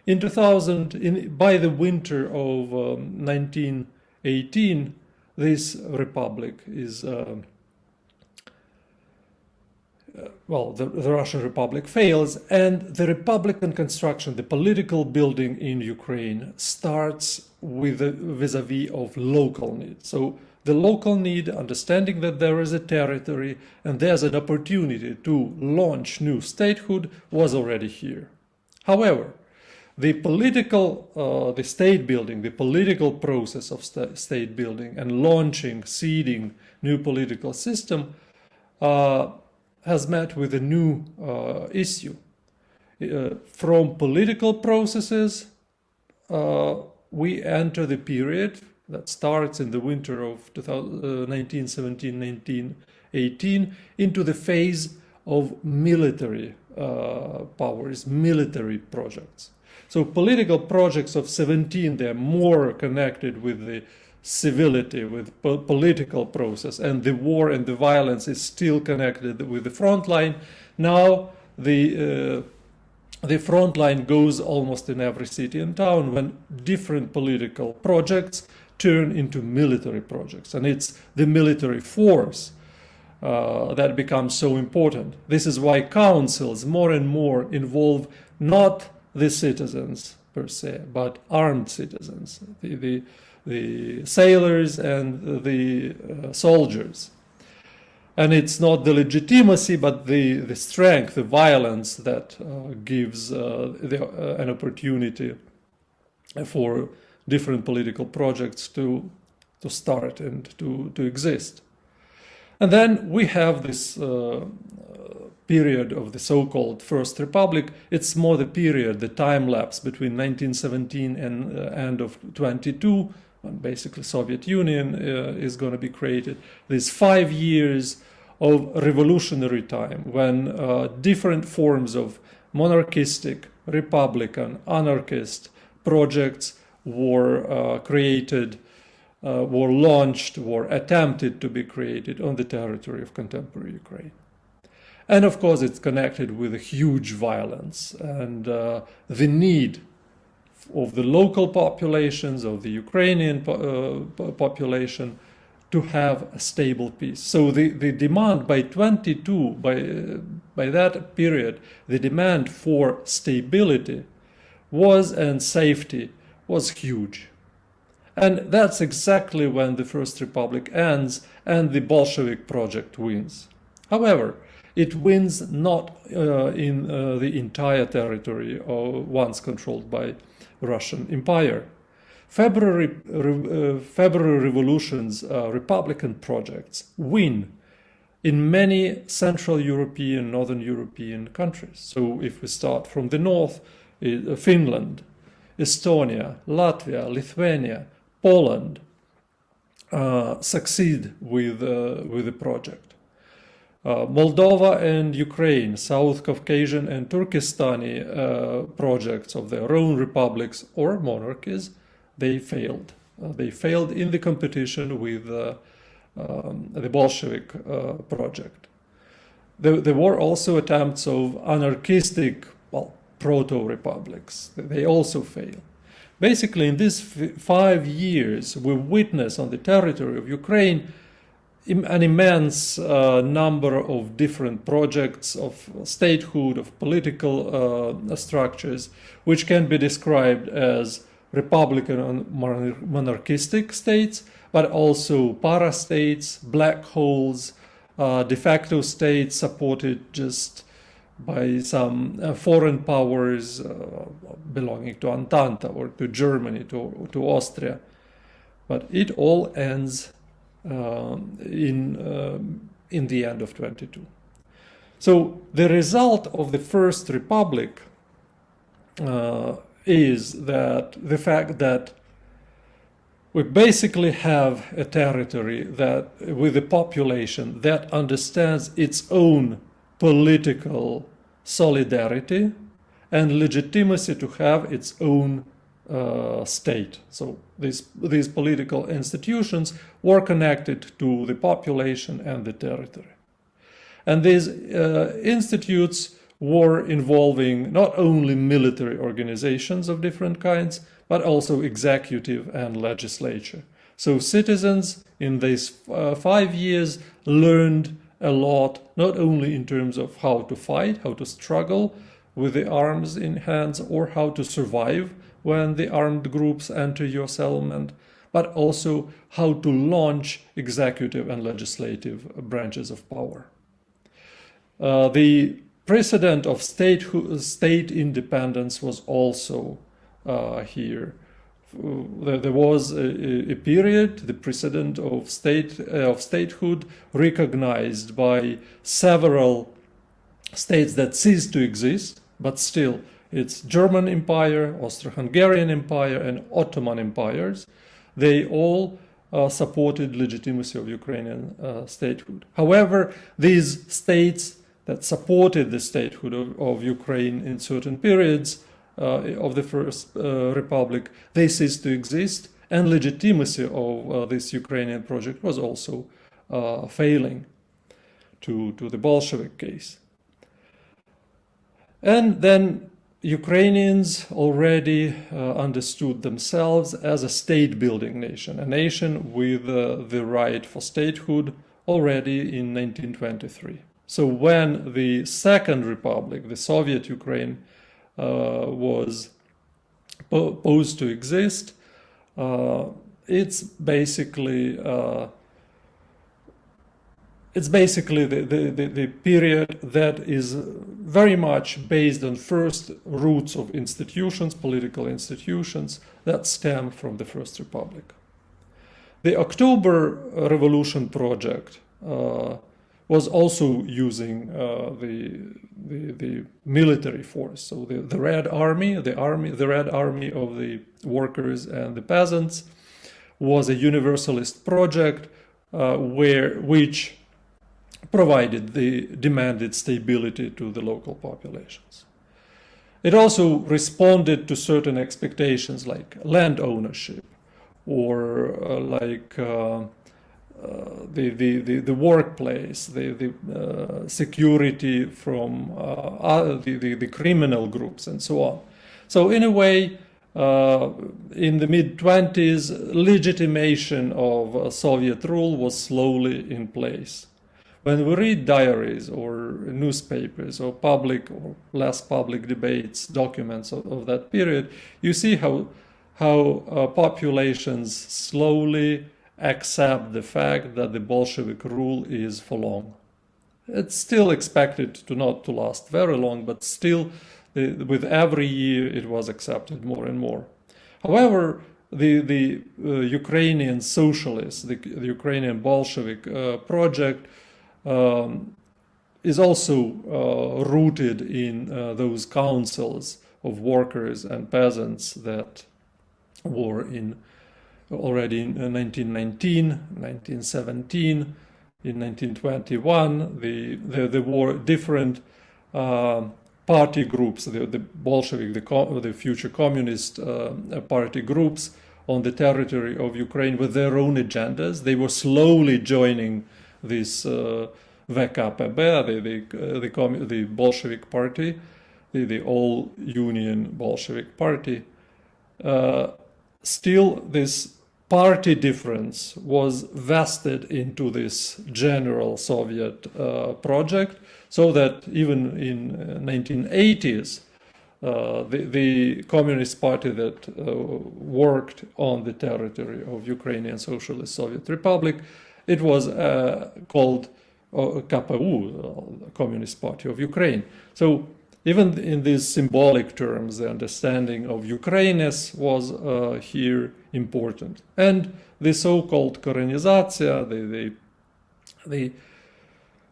In by the winter of 1918, this republic is, the Russian Republic fails, and the republican construction, the political building in Ukraine, starts with vis-a-vis of local needs. So the local need, understanding that there is a territory and there's an opportunity to launch new statehood, was already here. However, the the state building, the political process of state building and launching, seeding new political system has met with a new issue. From political processes, we enter the period that starts in the winter of 1917-1918 into the phase of military powers, military projects. So political projects of 17, they're more connected with the civility, with political process, and the war and the violence is still connected with the front line. Now the front line goes almost in every city and town when different political projects turn into military projects, and it's the military force that becomes so important. This is why councils more and more involve not the citizens per se, but armed citizens, the sailors and the soldiers. And it's not the legitimacy, but the strength, the violence that gives an opportunity for different political projects to start and to exist. And then we have this period of the so-called First Republic. It's more the period, the time lapse between 1917 and end of 22, when basically Soviet Union is going to be created. There's 5 years of revolutionary time when different forms of monarchistic, republican, anarchist projects were created, were launched, were attempted to be created on the territory of contemporary Ukraine. And of course, it's connected with a huge violence and the need of the local populations, of the Ukrainian population, to have a stable peace. So the demand by 22, by that period, the demand for stability and safety was huge. And that's exactly when the First Republic ends and the Bolshevik project wins. However, it wins not in the entire territory once controlled by Russian Empire. February Revolution's Republican projects win in many Central European, Northern European countries. So if we start from the north, Finland, Estonia, Latvia, Lithuania, Poland succeed with the project. Moldova and Ukraine, South Caucasian and Turkestani projects of their own republics or monarchies, they failed. They failed in the competition with the Bolshevik project. There were also attempts of anarchistic, proto-republics. They also failed. Basically, in these 5 years, we witness on the territory of Ukraine an immense number of different projects of statehood, of political structures, which can be described as republican and monarchistic states, but also para-states, black holes, de facto states supported just by some foreign powers belonging to Entente or to Germany, to Austria. But it all ends in the end of 22. So the result of the First Republic is that the fact that we basically have a territory that with a population that understands its own political solidarity and legitimacy to have its own state. So these political institutions were connected to the population and the territory. And these institutes were involving not only military organizations of different kinds, but also executive and legislature. So citizens in these 5 years learned a lot, not only in terms of how to fight, how to struggle with the arms in hands, or how to survive when the armed groups enter your settlement, but also how to launch executive and legislative branches of power. The precedent of state independence was also here. There was a period, the precedent of statehood, recognized by several states that ceased to exist, but still it's German Empire, Austro-Hungarian Empire, and Ottoman empires. They all supported legitimacy of Ukrainian statehood. However, these states that supported the statehood of Ukraine in certain periods of the First Republic, they ceased to exist, and legitimacy of this Ukrainian project was also failing to the Bolshevik case. And then Ukrainians already understood themselves as a state-building nation, a nation with the right for statehood already in 1923. So when the Second Republic, the Soviet Ukraine, was supposed to exist, it's basically the period that is very much based on first roots of institutions, political institutions that stem from the First Republic. The October Revolution project was also using the military force, so the Red Army, the Red Army of the workers and the peasants, was a universalist project which provided the demanded stability to the local populations. It also responded to certain expectations like land ownership or the workplace, the security from the criminal groups and so on. So in a way, in the mid-20s, legitimation of Soviet rule was slowly in place. When we read diaries or newspapers or public or less public debates, documents of that period, you see how populations slowly accept the fact that the Bolshevik rule is for long. It's still expected to not to last very long, but still with every year it was accepted more and more. However, the Ukrainian socialists, the Ukrainian Bolshevik project is also rooted in those councils of workers and peasants that were already in 1919, 1917, in 1921. There were different party groups, the Bolshevik, the future communist party groups on the territory of Ukraine with their own agendas. They were slowly joining this VKPB, the Bolshevik party, the all-union Bolshevik party. Still, this party difference was vested into this general Soviet project, so that even in 1980s, the Communist Party that worked on the territory of Ukrainian Socialist Soviet Republic, it was called KPU, Communist Party of Ukraine. So even in these symbolic terms, the understanding of Ukrainess was here important. And the so-called korenizatsiya, the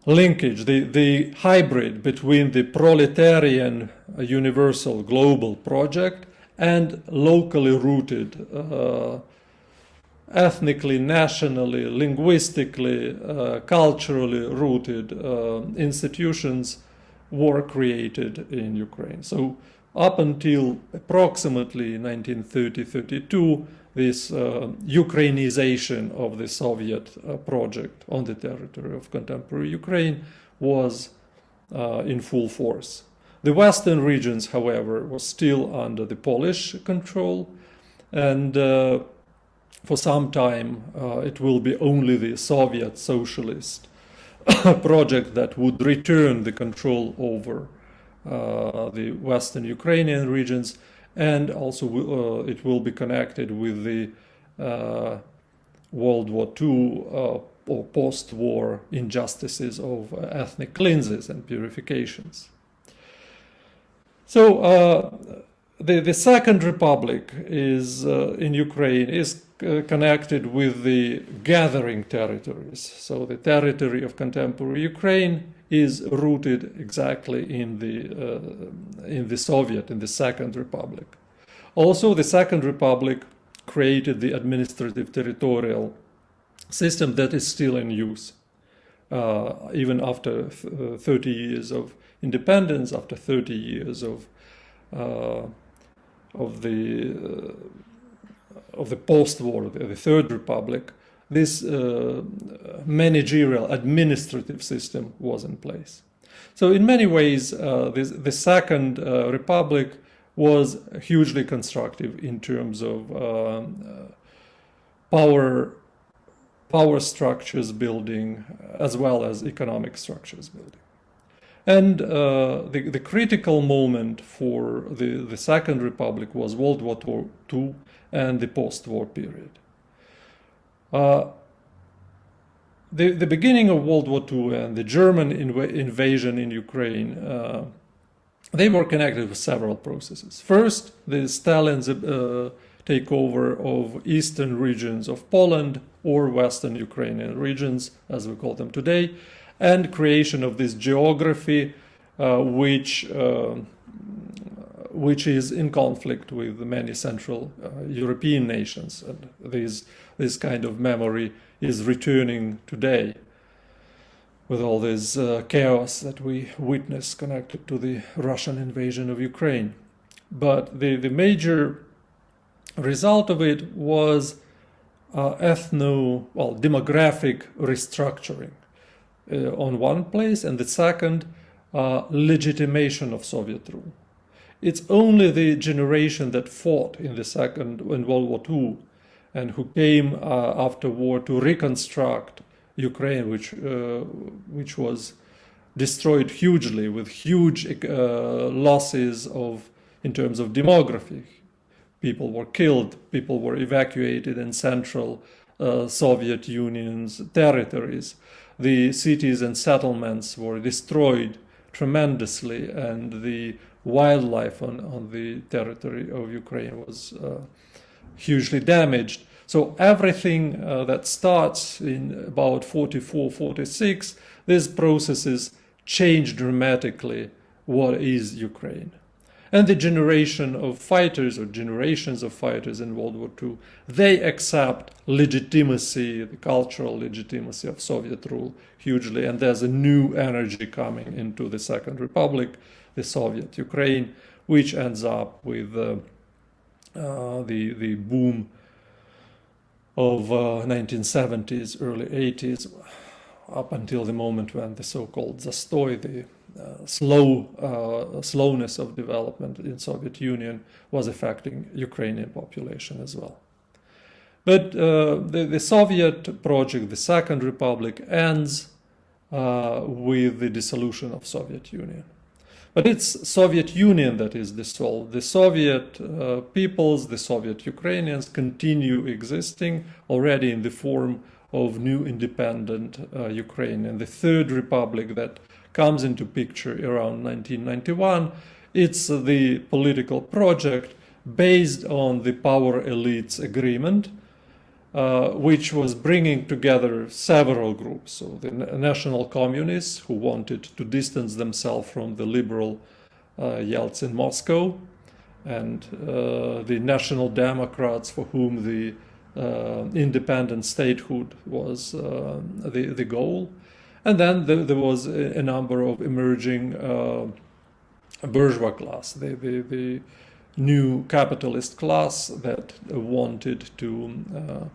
linkage, the hybrid between the proletarian universal global project and locally rooted, ethnically, nationally, linguistically, culturally rooted institutions were created in Ukraine. So up until approximately 1930-32, this Ukrainization of the Soviet project on the territory of contemporary Ukraine was in full force. The western regions, however, were still under the Polish control, and for some time it will be only the Soviet socialist project that would return the control over the western Ukrainian regions, and also it will be connected with the World War II or post-war injustices of ethnic cleanses and purifications. So the Second Republic is in Ukraine is connected with the gathering territories. So the territory of contemporary Ukraine is rooted exactly in the Soviet, in the Second Republic. Also, the Second Republic created the administrative territorial system that is still in use, even after 30 years of independence, after 30 years of the post-war, the Third Republic. This managerial administrative system was in place. So in many ways, the Second Republic was hugely constructive in terms of power structures building as well as economic structures building. And the critical moment for the Second Republic was World War II and the post-war period. The beginning of World War II and the German invasion in Ukraine, they were connected with several processes. First, the Stalin's takeover of eastern regions of Poland or Western Ukrainian regions, as we call them today, and creation of this geography which is in conflict with many Central European nations. And this kind of memory is returning today. with all this chaos that we witness connected to the Russian invasion of Ukraine. But the major result of it was demographic restructuring on one place, and the second, legitimation of Soviet rule. It's only the generation that fought in World War II and who came after war to reconstruct Ukraine, which was destroyed hugely with huge losses in terms of demography. People were killed, people were evacuated in Central Soviet Union's territories. The cities and settlements were destroyed tremendously, and the wildlife on the territory of Ukraine was hugely damaged. So everything that starts in about 44, 46, these processes change dramatically what is Ukraine. And the generation of fighters, or generations of fighters in World War II, they accept legitimacy, the cultural legitimacy of Soviet rule hugely, and there's a new energy coming into the Second Republic, the Soviet Ukraine, which ends up with the boom of 1970s, early 80s, up until the moment when the so-called zastoy, the slowness of development in Soviet Union, was affecting Ukrainian population as well. But the Soviet project, the Second Republic, ends with the dissolution of Soviet Union. But it's Soviet Union that is dissolved. The Soviet peoples, the Soviet Ukrainians, continue existing already in the form of new independent Ukraine. And the Third Republic that comes into picture around 1991, it's the political project based on the power elites agreement, which was bringing together several groups. So the National Communists, who wanted to distance themselves from the liberal Yeltsin Moscow, and the National Democrats, for whom the independent statehood was the goal. And then there was a number of emerging bourgeois class, the new capitalist class that wanted to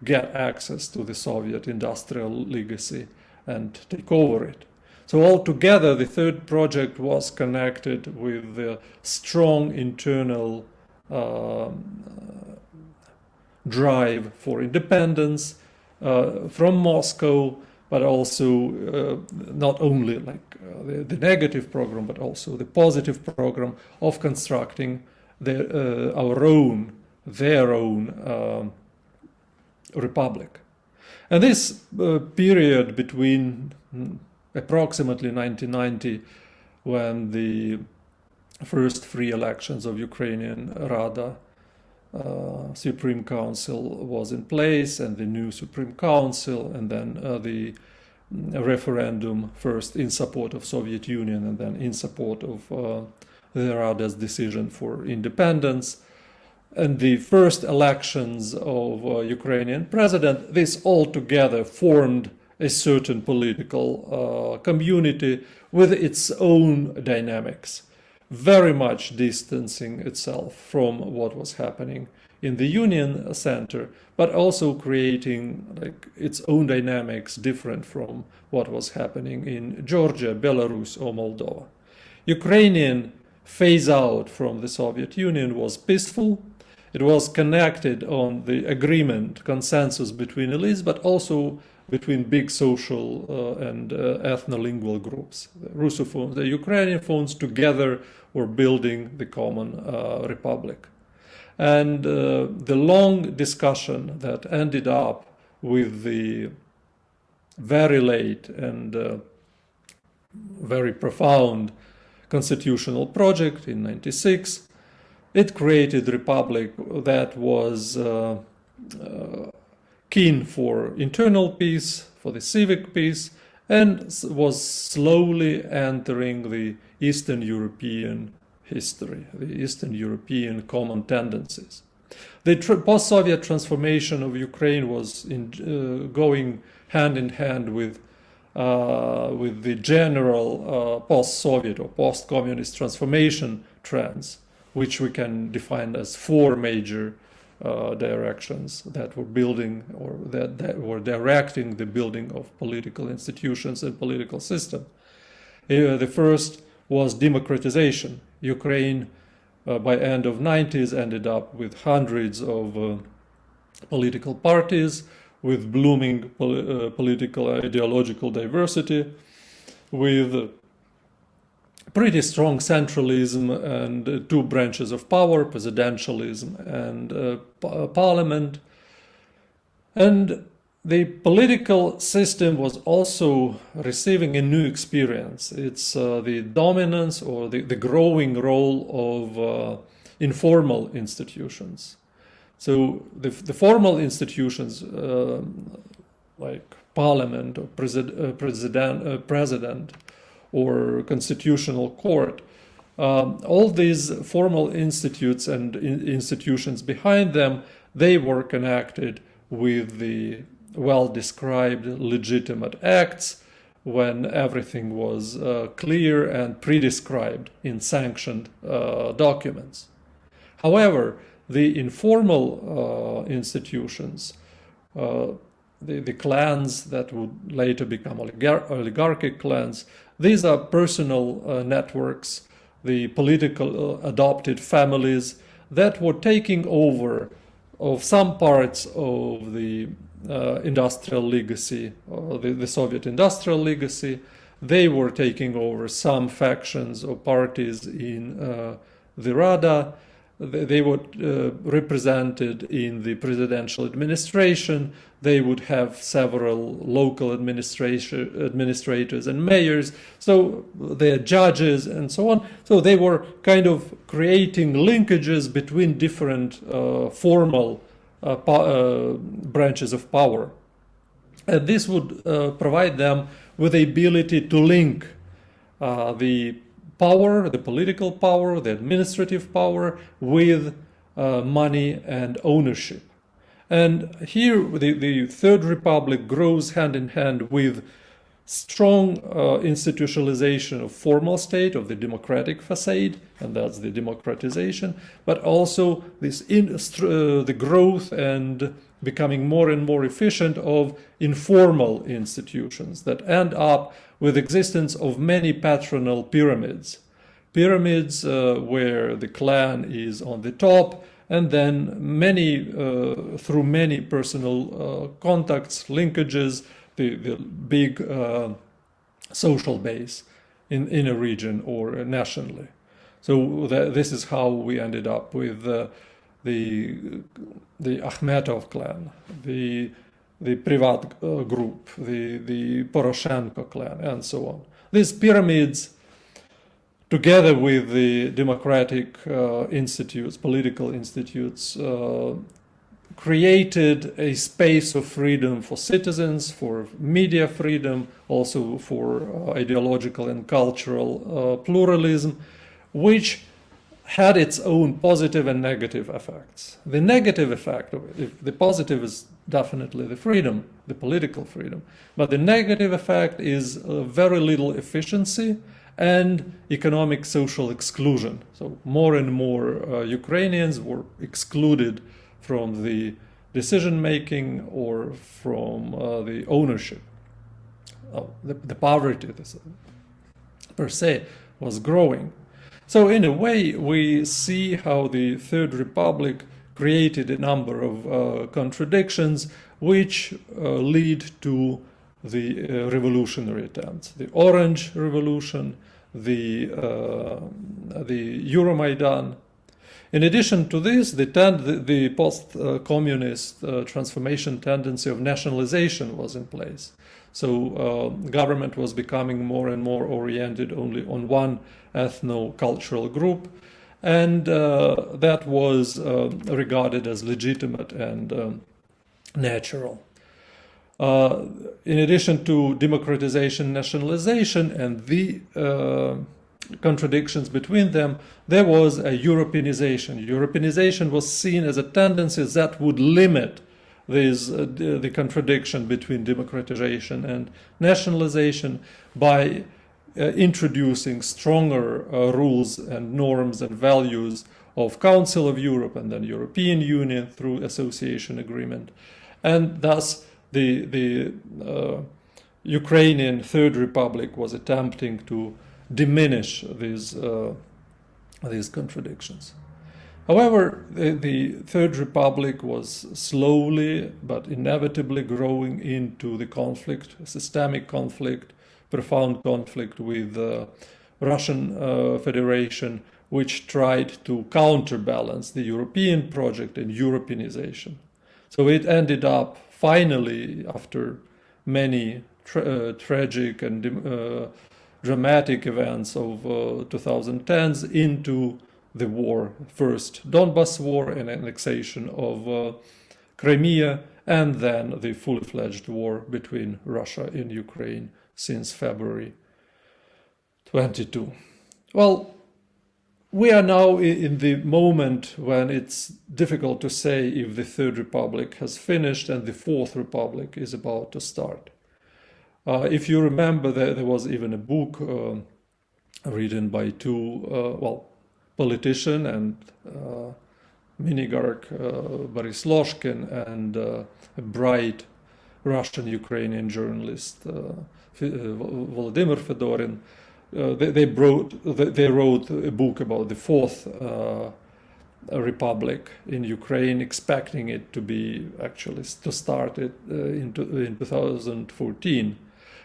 get access to the Soviet industrial legacy and take over it. So altogether, the Third Project was connected with the strong internal drive for independence from Moscow, but also not only like the negative program, but also the positive program of constructing their own republic. And this period between approximately 1990, when the first free elections of Ukrainian Rada, Supreme Council, was in place, and the new Supreme Council, and then the referendum, first in support of Soviet Union and then in support of the Rada's decision for independence, and the first elections of Ukrainian president, this all together formed a certain political community with its own dynamics, very much distancing itself from what was happening in the Union Center, but also creating like its own dynamics different from what was happening in Georgia, Belarus, or Moldova. Ukrainian phase out from the Soviet Union was peaceful. It was connected on the agreement, consensus between elites, but also between big social and ethno-lingual groups. The Russophones, the Ukrainian together were building the common republic. And the long discussion that ended up with the very late and very profound constitutional project in '96, it created a republic that was keen for internal peace, for the civic peace, and was slowly entering the Eastern European history, the Eastern European common tendencies. The post-Soviet transformation of Ukraine was going hand in hand with with the general post-Soviet or post-communist transformation trends, which we can define as four major directions that were building or that were directing the building of political institutions and political system. The first was democratization. Ukraine, by end of 90s, ended up with hundreds of political parties, with blooming political ideological diversity, with pretty strong centralism and two branches of power, presidentialism and parliament. And the political system was also receiving a new experience. It's the dominance or the growing role of informal institutions. So the formal institutions like parliament or president or constitutional court, all these formal institutes and institutions behind them, they were connected with the well-described legitimate acts when everything was clear and pre-described in sanctioned documents. However, the informal institutions, the clans that would later become oligarchic clans, these are personal networks, the political adopted families that were taking over of some parts of the industrial legacy, the Soviet industrial legacy. They were taking over some factions or parties in the Rada. They were represented in the presidential administration. They would have several local administrators and mayors, so they're judges and so on. So they were kind of creating linkages between different formal branches of power. And this would provide them with the ability to link the power, the political power, the administrative power with money and ownership. And here the Third Republic grows hand in hand with strong institutionalization of formal state, of the democratic facade, and that's the democratization, but also this the growth and becoming more and more efficient of informal institutions that end up with existence of many patronal pyramids. Pyramids where the clan is on the top, and then many, through many personal contacts, linkages, the big social base in a region or nationally. So this is how we ended up with the Akhmetov clan, the Privat group, the Poroshenko clan, and so on. These pyramids, together with the democratic institutes, political institutes, created a space of freedom for citizens, for media freedom, also for ideological and cultural pluralism, which had its own positive and negative effects. The negative effect of it, the positive is definitely the freedom, the political freedom, but the negative effect is very little efficiency and economic social exclusion. So more and more Ukrainians were excluded from the decision-making or from the ownership. The poverty per se was growing. So in a way, we see how the Third Republic created a number of contradictions which lead to the revolutionary attempts. The Orange Revolution, the Euromaidan. In addition to this, the post-communist transformation tendency of nationalization was in place. So government was becoming more and more oriented only on one ethno-cultural group, and that was regarded as legitimate and natural. In addition to democratization, nationalization, and the contradictions between them, there was a Europeanization. Europeanization was seen as a tendency that would limit the contradiction between democratization and nationalization by introducing stronger rules and norms and values of Council of Europe and then European Union through association agreement. And thus the Ukrainian Third Republic was attempting to diminish these contradictions. However, the Third Republic was slowly but inevitably growing into the conflict, a systemic conflict, profound conflict with the Russian Federation, which tried to counterbalance the European project and Europeanization. So it ended up finally, after many tragic and dramatic events of 2010s, into the war. First Donbas war and annexation of Crimea, and then the fully fledged war between Russia and Ukraine since February 22. Well, we are now in the moment when it's difficult to say if the Third Republic has finished and the Fourth Republic is about to start. If you remember, there was even a book written by two politician and minigarch Boris Loshkin and a bright Russian-Ukrainian journalist Volodymyr Fedorin. They wrote a book about the Fourth Republic in Ukraine, expecting it to be actually to start it in 2014.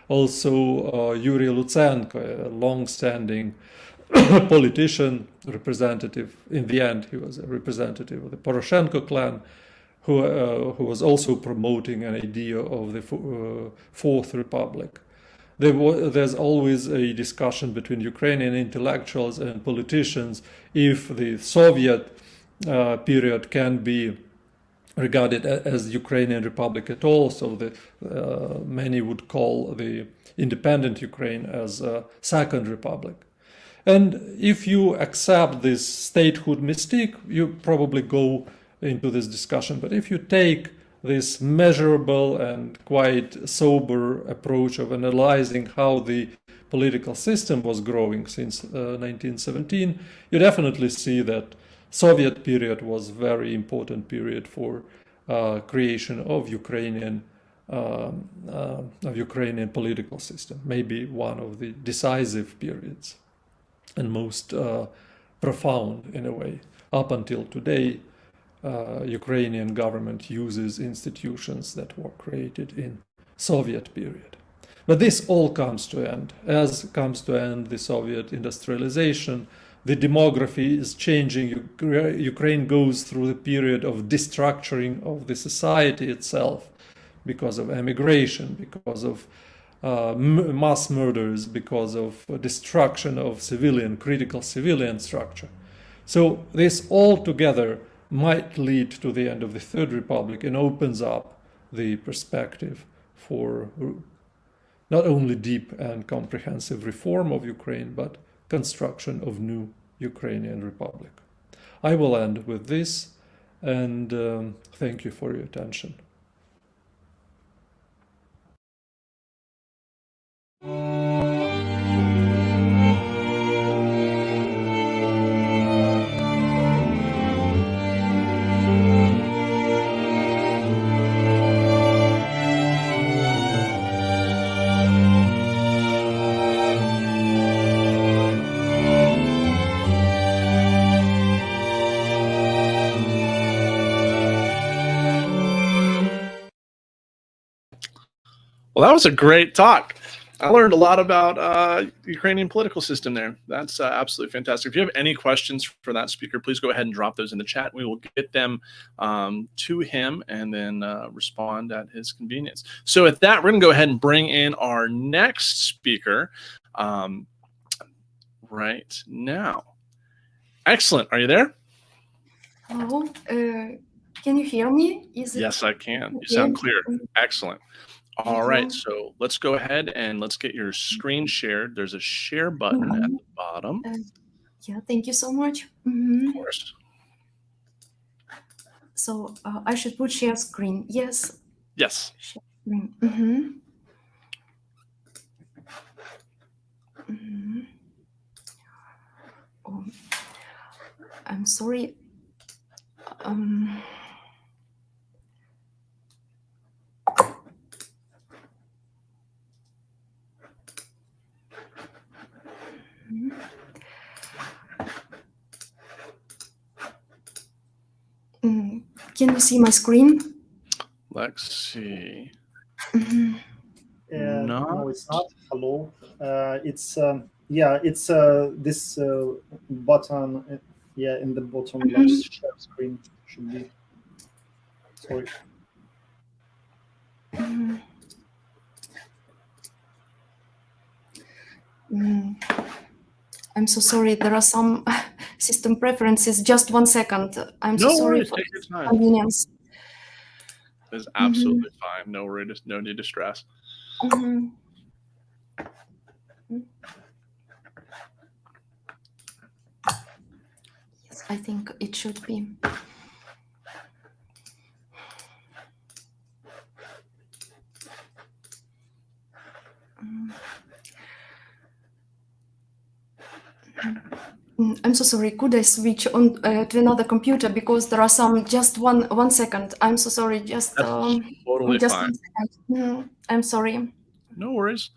Also, Yuri Lutsenko, a long-standing politician, representative. In the end, he was a representative of the Poroshenko clan, who was also promoting an idea of the Fourth Republic. There's always a discussion between Ukrainian intellectuals and politicians if the Soviet period can be regarded as Ukrainian Republic at all. So many would call the independent Ukraine as a second republic. And if you accept this statehood mystique, you probably go into this discussion. But if you take this measurable and quite sober approach of analyzing how the political system was growing since 1917, you definitely see that Soviet period was a very important period for creation of Ukrainian political system, maybe one of the decisive periods and most profound in a way. Up until today, Ukrainian government uses institutions that were created in Soviet period. But this all comes to end. As comes to end the Soviet industrialization, the demography is changing. Ukraine goes through the period of destructuring of the society itself because of emigration, because of mass murders, because of destruction of critical civilian structure. So this all together might lead to the end of the Third Republic and opens up the perspective for not only deep and comprehensive reform of Ukraine, but construction of new Ukrainian Republic. I will end with this, and thank you for your attention. Well, that was a great talk. I learned a lot about Ukrainian political system there. That's absolutely fantastic. If you have any questions for that speaker, please go ahead and drop those in the chat. We will get them to him and then respond at his convenience. So at that, we're going to go ahead and bring in our next speaker right now. Excellent. Are you there? Hello. Can you hear me? Yes, I can. You sound clear. Excellent. All right, so let's go ahead and let's get your screen shared. There's a share button at the bottom. Yeah, thank you so much. Of course. So I should put share screen. Yes. Yes. Share screen. Mm-hmm. Mm-hmm. Oh, I'm sorry. Can you see my screen? Let's see. Mm-hmm. No, it's not. Hello. It's yeah, it's this button. Yeah, in the bottom, like share screen should be. Sorry. I'm so sorry. There are some system preferences. Just 1 second. I'm so No sorry worries. for Take your time. inconvenience. It's absolutely fine. No worries. No need to stress. Yes, I think it should be. I'm so sorry. Could I switch on to another computer because there are some? Just one second. I'm so sorry. Just Totally just fine. 1 second. I'm sorry. No worries.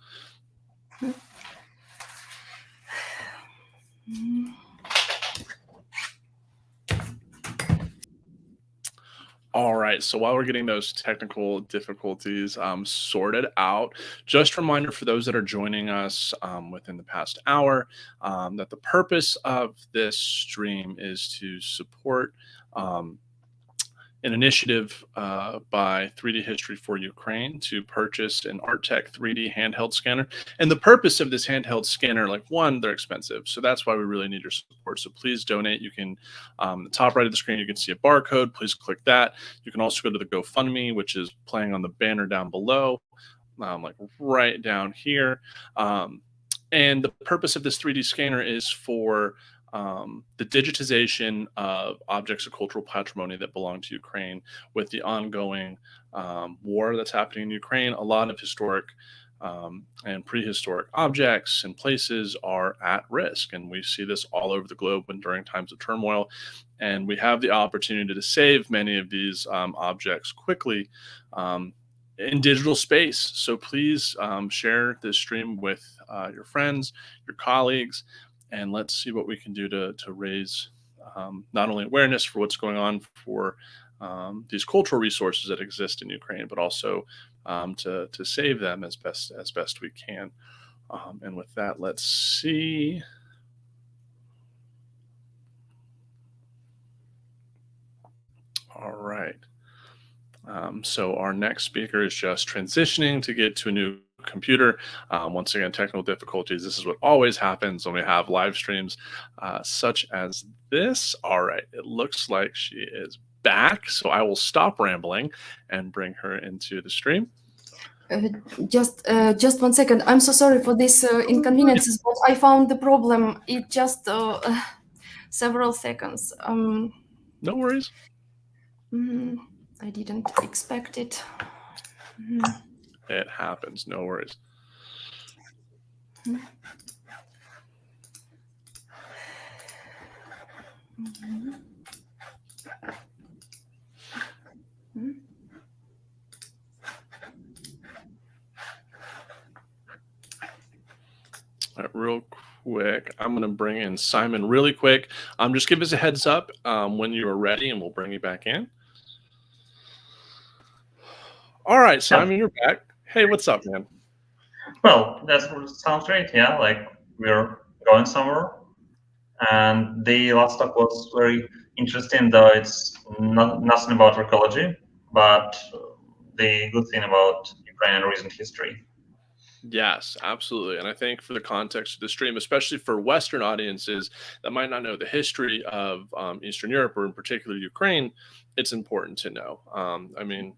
All right, so while we're getting those technical difficulties sorted out, just a reminder for those that are joining us within the past hour that the purpose of this stream is to support an initiative by 3D History for Ukraine to purchase an ArtTech 3D handheld scanner. And the purpose of this handheld scanner, like one, they're expensive. So that's why we really need your support. So please donate. You can, the top right of the screen, you can see a barcode. Please click that. You can also go to the GoFundMe, which is playing on the banner down below, like right down here. And the purpose of this 3D scanner is for the digitization of objects of cultural patrimony that belong to Ukraine. With the ongoing war that's happening in Ukraine, a lot of historic and prehistoric objects and places are at risk. And we see this all over the globe and during times of turmoil. And we have the opportunity to save many of these objects quickly in digital space. So please share this stream with your friends, your colleagues, and let's see what we can do to raise not only awareness for what's going on for these cultural resources that exist in Ukraine, but also to save them as best we can. And with that, let's see. All right. So our next speaker is just transitioning to get to a new computer. Once again, technical difficulties. This is what always happens when we have live streams such as this. All right, it looks like she is back. So I will stop rambling and bring her into the stream. Just 1 second. I'm so sorry for this inconveniences, but I found the problem. It just several seconds. No worries. I didn't expect it. It happens. No worries. All right, real quick, I'm going to bring in Simon really quick. Just give us a heads up when you are ready, and we'll bring you back in. All right, Simon, you're back. Hey, what's up, man? Well, that sounds great. Yeah, like we're going somewhere. And the last talk was very interesting, though it's nothing about archaeology, but the good thing about Ukrainian recent history. Yes, absolutely. And I think for the context of the stream, especially for Western audiences that might not know the history of Eastern Europe, or in particular Ukraine, it's important to know. I mean,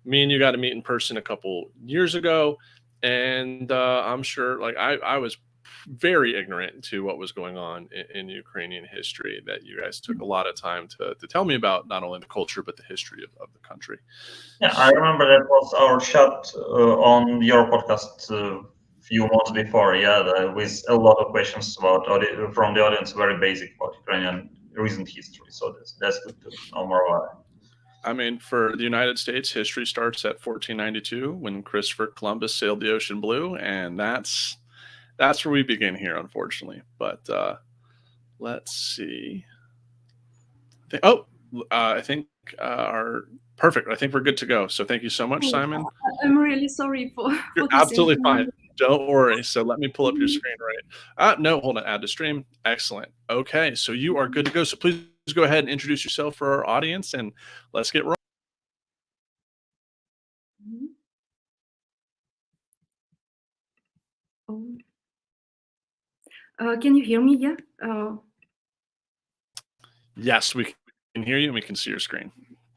me and you got to meet in person a couple years ago, and I'm sure, like, I was very ignorant to what was going on in Ukrainian history, that you guys took a lot of time to tell me about not only the culture, but the history of the country. Yeah, I remember that was our chat on your podcast a few months before, with a lot of questions about from the audience, very basic about Ukrainian recent history. So that's good to know more about it. I mean, for the United States, history starts at 1492 when Christopher Columbus sailed the ocean blue, and that's where we begin here, unfortunately. But let's see. I think perfect. I think we're good to go. So thank you so much, Simon. I'm really sorry for You're absolutely fine. Don't worry. So let me pull up your screen right. No, hold on. Add to stream. Excellent. Okay, so you are good to go. So please go ahead and introduce yourself for our audience, and let's get rolling. Can you hear me? Yeah. Yes, we can hear you and we can see your screen.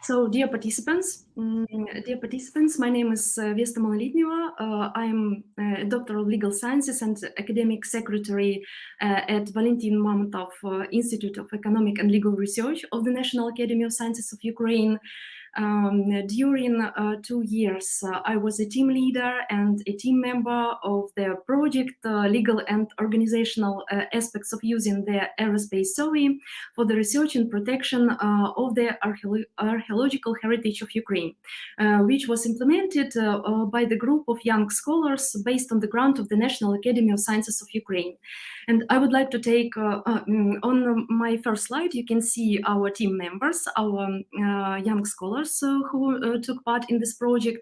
So, dear participants, my name is Vesta Malolitneva. I'm a doctor of legal sciences and academic secretary at Valentin Mamontov Institute of Economic and Legal Research of the National Academy of Sciences of Ukraine. During 2 years, I was a team leader and a team member of the project Legal and Organizational Aspects of Using the Aerospace Survey for the Research and Protection of the Archaeological Heritage of Ukraine, which was implemented by the group of young scholars based on the grant of the National Academy of Sciences of Ukraine. And I would like to take, on my first slide, you can see our team members, our young scholars who took part in this project.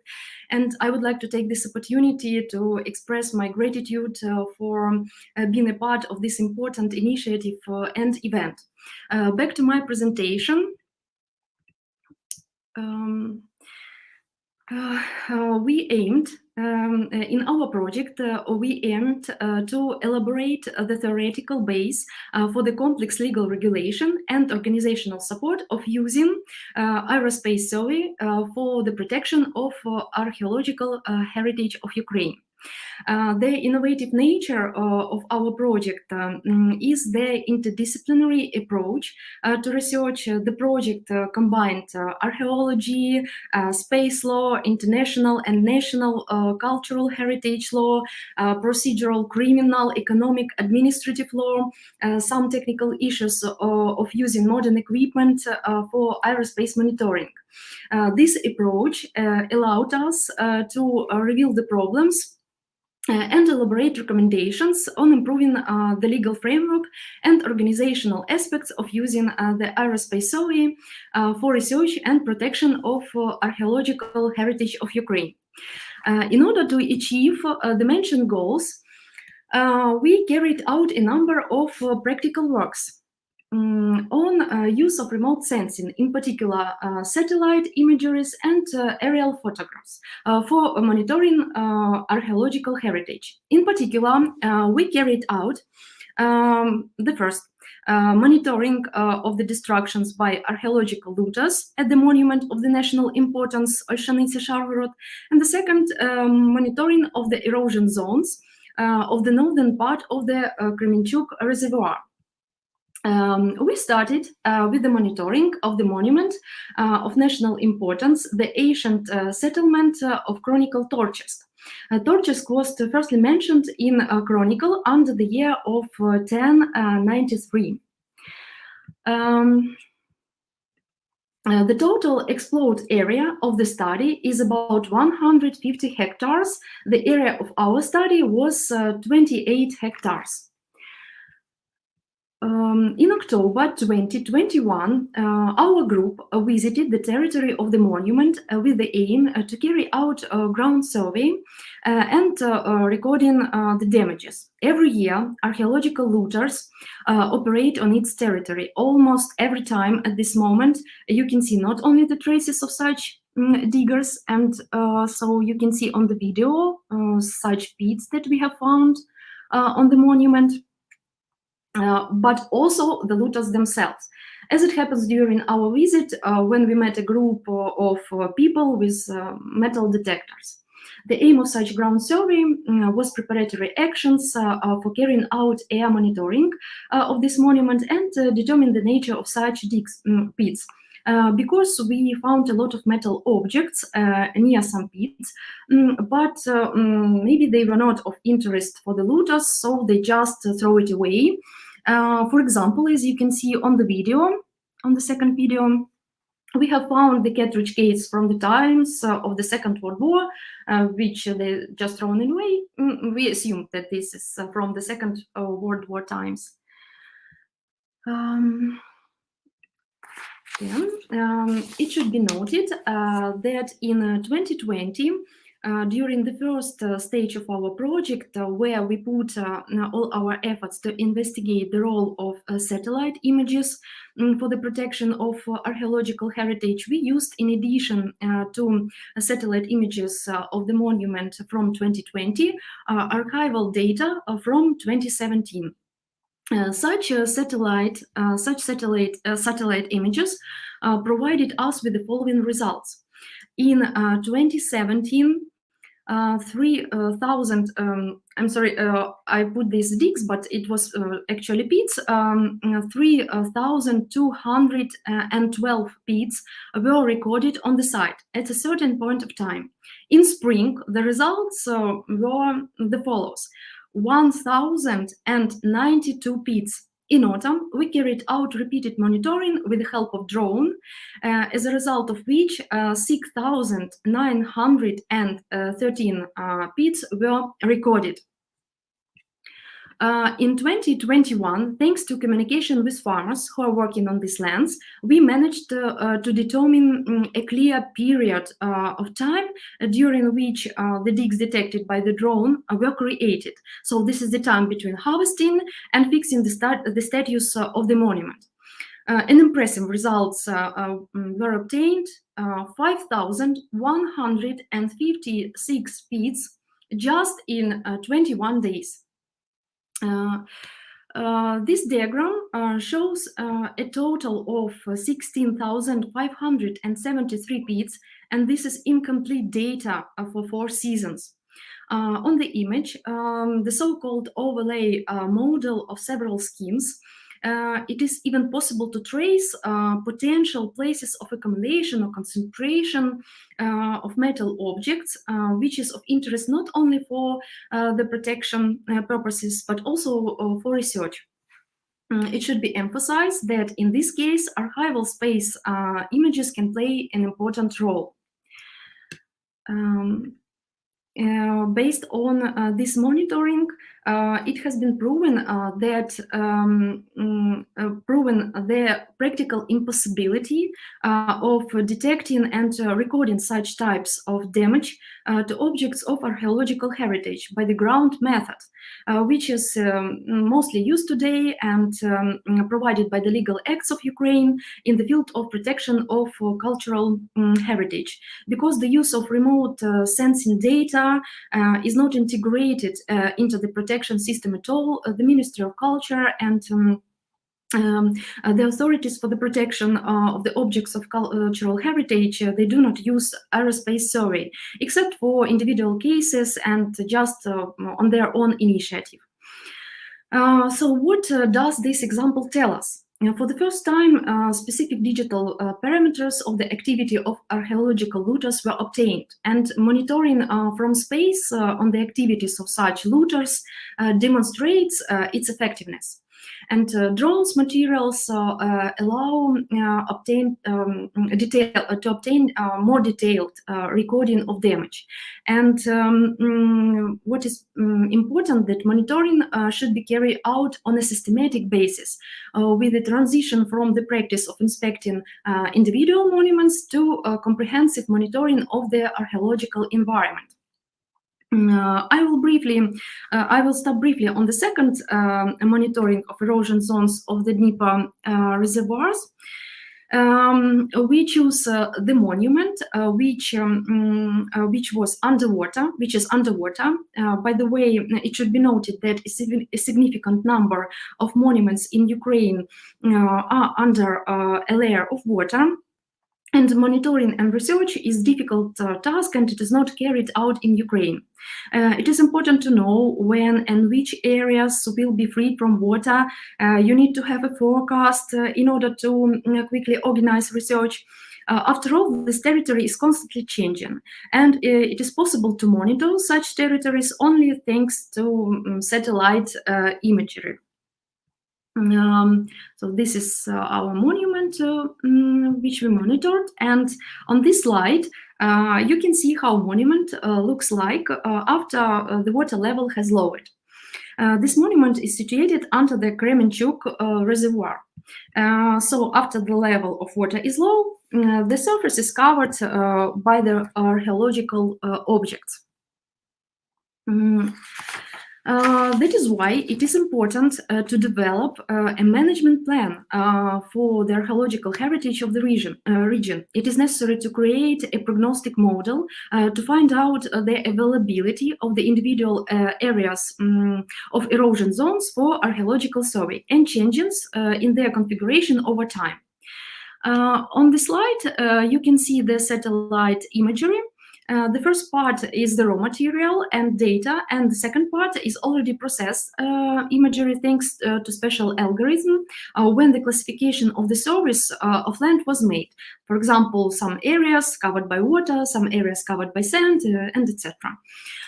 And I would like to take this opportunity to express my gratitude for being a part of this important initiative and event. Back to my presentation. We aimed, in our project, to elaborate the theoretical base for the complex legal regulation and organizational support of using aerospace survey for the protection of archaeological heritage of Ukraine. The innovative nature of our project is the interdisciplinary approach to research. The project combined archaeology, space law, international and national cultural heritage law, procedural, criminal, economic, administrative law, some technical issues of using modern equipment for aerospace monitoring. This approach allowed us to reveal the problems and elaborate recommendations on improving the legal framework and organizational aspects of using the aerospace survey for research and protection of archaeological heritage of Ukraine. In order to achieve the mentioned goals, we carried out a number of practical works on use of remote sensing, in particular satellite imageries and aerial photographs for monitoring archaeological heritage. In particular, we carried out the first monitoring of the destructions by archaeological looters at the monument of the national importance Olshanica Shargorod, and the second monitoring of the erosion zones of the northern part of the Kremenchuk reservoir. We started with the monitoring of the monument of national importance, the ancient settlement of Chronicle Torchest. Torchest was firstly mentioned in Chronicle under the year of 1093. The total explored area of the study is about 150 hectares. The area of our study was 28 hectares. In October 2021, our group visited the territory of the monument with the aim to carry out a ground survey and recording the damages. Every year, archaeological looters operate on its territory. Almost every time at this moment, you can see not only the traces of such diggers, and so you can see on the video such pits that we have found on the monument, but also the looters themselves. As it happens during our visit, when we met a group of people with metal detectors. The aim of such ground survey was preparatory actions for carrying out air monitoring of this monument and determine the nature of such pits. Because we found a lot of metal objects near some pits, but maybe they were not of interest for the looters, so they just throw it away. For example, as you can see on the video, on the second video, we have found the cartridge case from the times of the Second World War, which they just thrown away. We assume that this is from the Second World War times. It should be noted that in 2020, during the first stage of our project, where we put all our efforts to investigate the role of satellite images for the protection of archaeological heritage, we used, in addition to satellite images of the monument from 2020, archival data from 2017. Such satellite images provided us with the following results. In 2017, 3,000, I'm sorry, I put these digs, but it was actually pits, 3,212 pits were recorded on the site at a certain point of time. In spring, the results were the follows: 1,092 pits. In autumn, we carried out repeated monitoring with the help of drone, as a result of which 6,913 pits were recorded. In 2021, thanks to communication with farmers who are working on these lands, we managed to determine a clear period of time during which the digs detected by the drone were created. So this is the time between harvesting and fixing the status of the monument. An impressive results were obtained: 5,156 pits just in 21 days. This diagram shows a total of 16,573 pits, and this is incomplete data for 4 seasons. On the image, the so-called overlay model of several schemes, it is even possible to trace potential places of accumulation or concentration of metal objects, which is of interest not only for the protection purposes, but also for research. It should be emphasized that in this case, archival space images can play an important role. Based on this monitoring, it has been proven that the practical impossibility of detecting and recording such types of damage to objects of archaeological heritage by the ground method, which is mostly used today and provided by the legal acts of Ukraine in the field of protection of cultural heritage, because the use of remote sensing data is not integrated into the protection system at all. The Ministry of Culture and the authorities for the protection of the objects of cultural heritage, they do not use aerospace survey, except for individual cases and just on their own initiative. So what does this example tell us? For the first time, specific digital parameters of the activity of archaeological looters were obtained, and monitoring from space on the activities of such looters demonstrates its effectiveness. And drones materials allow obtain more detailed recording of damage. And what is important, that monitoring should be carried out on a systematic basis, with a transition from the practice of inspecting individual monuments to comprehensive monitoring of the archaeological environment. I will stop briefly on the second monitoring of erosion zones of the Dnieper reservoirs. We choose the monument which is underwater. By the way, it should be noted that a significant number of monuments in Ukraine are under a layer of water. And monitoring and research is a difficult task, and it is not carried out in Ukraine. It is important to know when and which areas will be free from water. You need to have a forecast in order to quickly organize research. After all, this territory is constantly changing, and it is possible to monitor such territories only thanks to satellite imagery. So this is our monument which we monitored, and on this slide you can see how monument looks like after the water level has lowered. This monument is situated under the Kremenchuk reservoir. So after the level of water is low, the surface is covered by the archaeological objects. That is why it is important to develop a management plan for the archaeological heritage of the region. It is necessary to create a prognostic model to find out the availability of the individual areas of erosion zones for archaeological survey and changes in their configuration over time. On the slide, you can see the satellite imagery. The first part is the raw material and data, and the second part is already processed imagery thanks to special algorithm when the classification of the surface of land was made. For example, some areas covered by water, some areas covered by sand, and etc.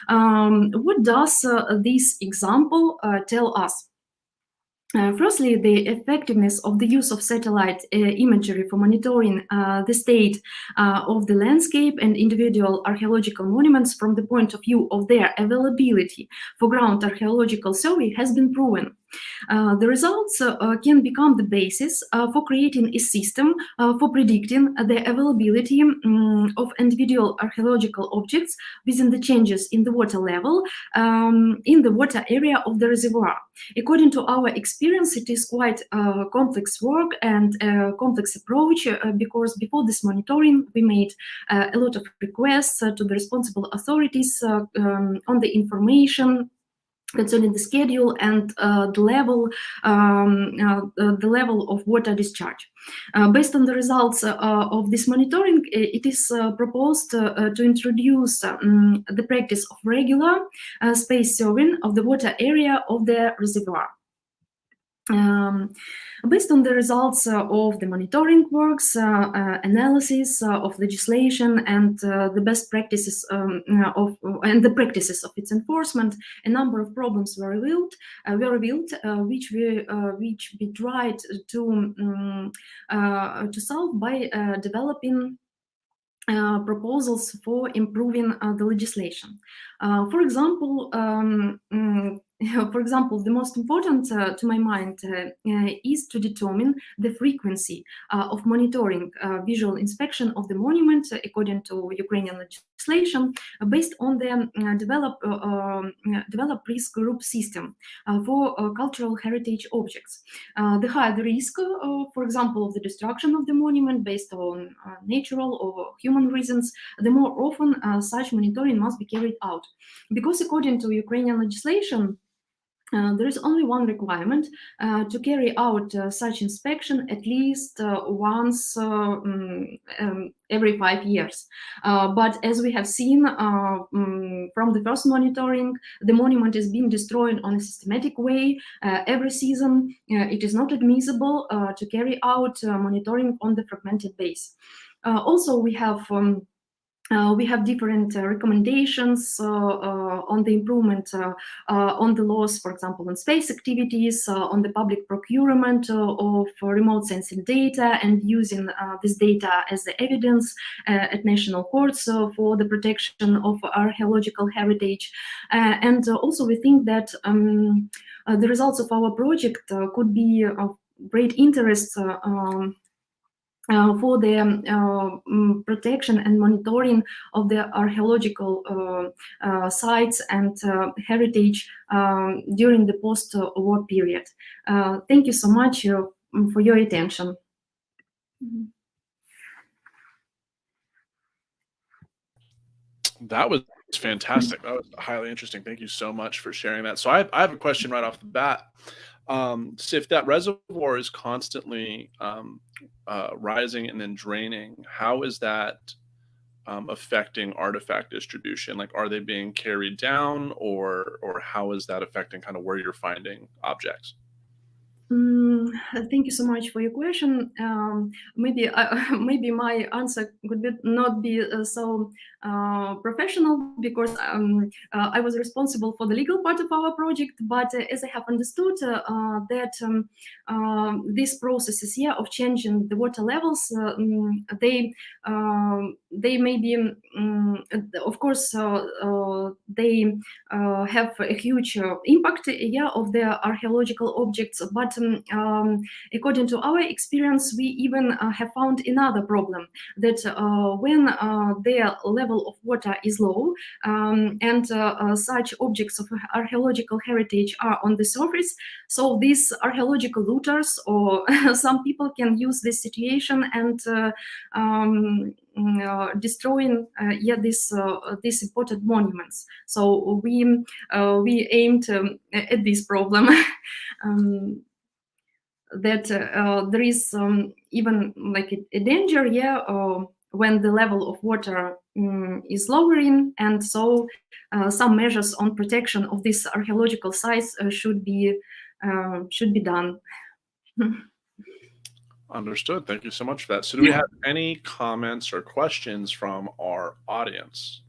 What does this example tell us? Firstly, the effectiveness of the use of satellite imagery for monitoring the state of the landscape and individual archaeological monuments from the point of view of their availability for ground archaeological survey has been proven. The results can become the basis for creating a system for predicting the availability of individual archaeological objects within the changes in the water level in the water area of the reservoir. According to our experience, it is quite complex work and a complex approach because before this monitoring, we made a lot of requests to the responsible authorities on the information concerning the schedule and the level of water discharge. Based on the results of this monitoring, it is proposed to introduce the practice of regular space surveying of the water area of the reservoir. Based on the results of the monitoring works, analysis of legislation, and the best practices and the practices of its enforcement, a number of problems were revealed, which we tried to solve by developing proposals for improving the legislation. For example, the most important to my mind is to determine the frequency of monitoring visual inspection of the monument according to Ukrainian legislation based on the developed risk group system for cultural heritage objects. The higher the risk, for example, of the destruction of the monument based on natural or human reasons, the more often such monitoring must be carried out. Because according to Ukrainian legislation, there is only one requirement to carry out such inspection at least once every 5 years. But as we have seen from the first monitoring, the monument is being destroyed on a systematic way every season. It is not admissible to carry out monitoring on the fragmented base. Also, we have different recommendations on the improvement on the laws, for example, on space activities, on the public procurement of remote sensing data and using this data as the evidence at national courts for the protection of archaeological heritage. And also we think that the results of our project could be of great interest for the protection and monitoring of the archaeological sites and heritage during the post-war period. Thank you so much for your attention. That was fantastic. That was highly interesting. Thank you so much for sharing that. So I have a question right off the bat. So if that reservoir is constantly rising and then draining, how is that affecting artifact distribution? Like, are they being carried down, or how is that affecting kind of where you're finding objects? Thank you so much for your question. Maybe my answer could not be so professional, because I was responsible for the legal part of our project. But as I have understood, that these processes of changing the water levels, they may be, of course, they have a huge impact of the archaeological objects. But according to our experience, we even have found another problem, that when their level of water is low, and such objects of archaeological heritage are on the surface, so these archaeological looters or some people can use this situation and destroying these important monuments. So we aimed at this problem. That there is even like a danger when the level of water is lowering, and so some measures on protection of this archaeological sites should be done. Understood. Thank you so much for that. So do we have any comments or questions from our audience?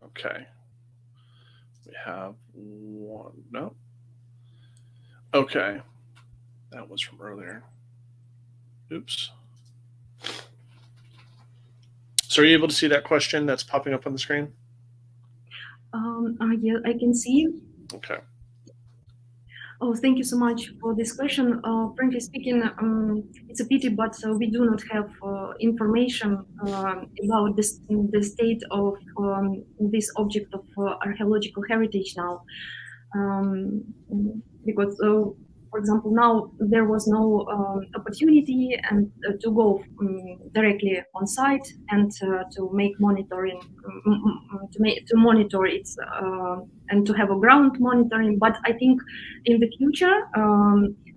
Okay. We have one. No. Okay. That was from earlier. Oops. So are you able to see that question that's popping up on the screen? Yeah, I can see. Okay. Oh, thank you so much for this question. Frankly speaking, it's a pity, but we do not have information about the state of this object of archaeological heritage now. Because, for example, now there was no opportunity and to go directly on site and to make monitoring, to monitor it and to have a ground monitoring. But I think in the future,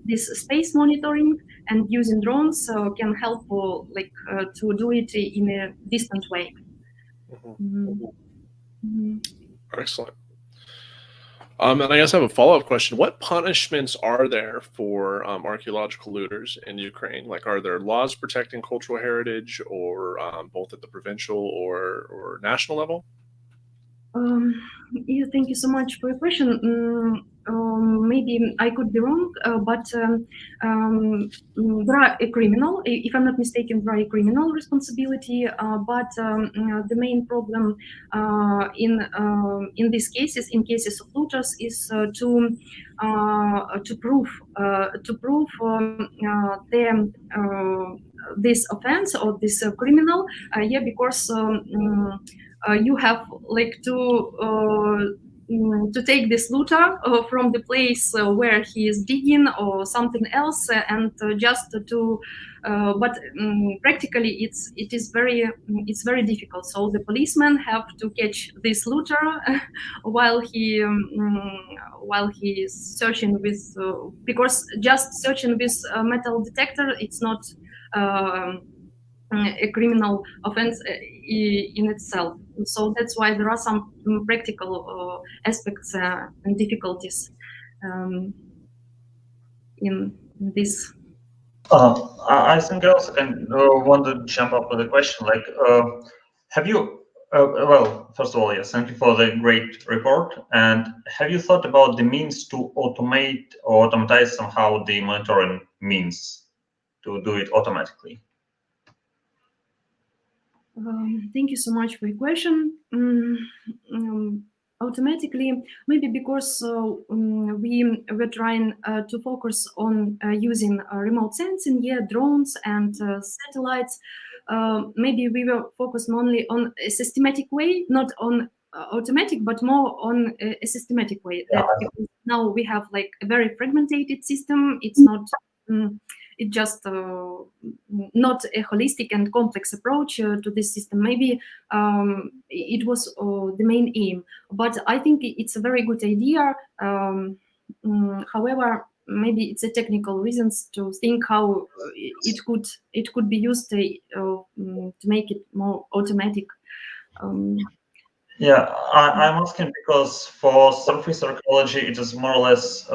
this space monitoring and using drones can help to do it in a distant way. Excellent. And I guess I have a follow-up question. What punishments are there for archaeological looters in Ukraine? Like, are there laws protecting cultural heritage, or both at the provincial or national level? Yeah, thank you so much for your question. Maybe I could be wrong, but there are a criminal, if I'm not mistaken, there are a criminal responsibility. But the main problem in these cases, in cases of looters, is to prove this offense or this criminal. Because you have to take this looter from the place where he is digging or something else, and just to but practically it is very difficult. So the policemen have to catch this looter while he is searching with because just searching with a metal detector, it's not a criminal offense in itself. So that's why there are some practical aspects and difficulties in this. I think I also can want to jump up with a question. Like, have you? Well, first of all, yes, thank you for the great report. And have you thought about the means to automate or automatize somehow the monitoring means to do it automatically? Thank you so much for your question. Automatically, maybe because we were trying to focus on using remote sensing, drones and satellites. Maybe we were focused only on a systematic way, not on automatic, but more on a systematic way. That because now we have like a very fragmented system. It's not it's just not a holistic and complex approach to this system. Maybe it was the main aim, but I think it's a very good idea. However, maybe it's a technical reasons to think how it could be used to make it more automatic. Yeah, I'm asking because for surface archaeology, it is more or less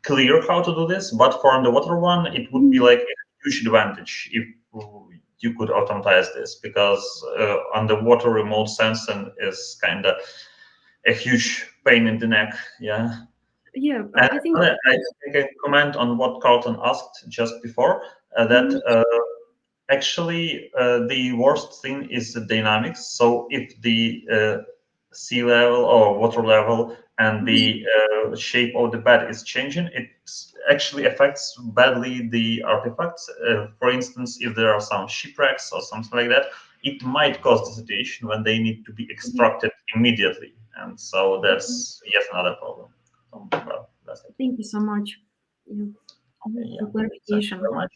clear how to do this, but for underwater one, it would be like a huge advantage if you could automatize this, because underwater remote sensing is kind of a huge pain in the neck. Yeah. Yeah, And I think I can comment on what Carlton asked just before, that actually the worst thing is the dynamics. So if the sea level or water level and the shape of the bed is changing, it actually affects badly the artifacts. For instance, if there are some shipwrecks or something like that, it might cause the situation when they need to be extracted immediately. And so that's yet another problem. So, well, that's it. Thank you so much. Yeah, for clarification. thank you very much.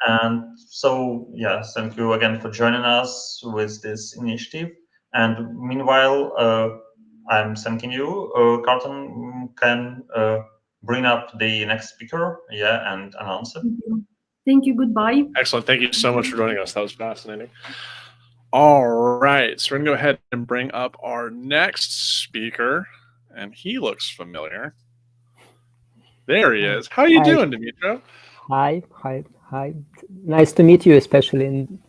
And so, yeah, thank you again for joining us with this initiative. And meanwhile, I'm thanking you. Carlton can bring up the next speaker, yeah, and announce it. Thank you. Goodbye. Excellent. Thank you so much for joining us. That was fascinating. All right. So we're going to go ahead and bring up our next speaker. And he looks familiar. There he is. How are you doing, Dmytro? Hi. Nice to meet you, especially in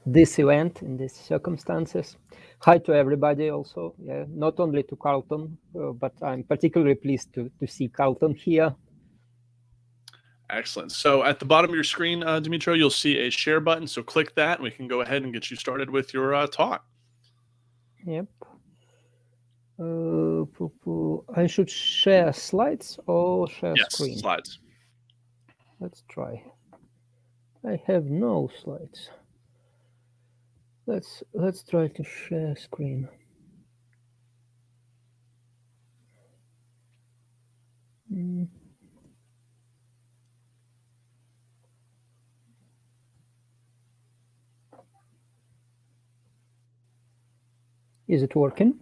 this event, in these circumstances. Hi to everybody also, yeah, not only to Carlton, but I'm particularly pleased to see Carlton here. Excellent. So at the bottom of your screen, Dmytro, you'll see a share button. So click that and we can go ahead and get you started with your talk. Yep. I should share slides or share screen? Yes, slides. Let's try. I have no slides. Let's try to share screen. Is it working?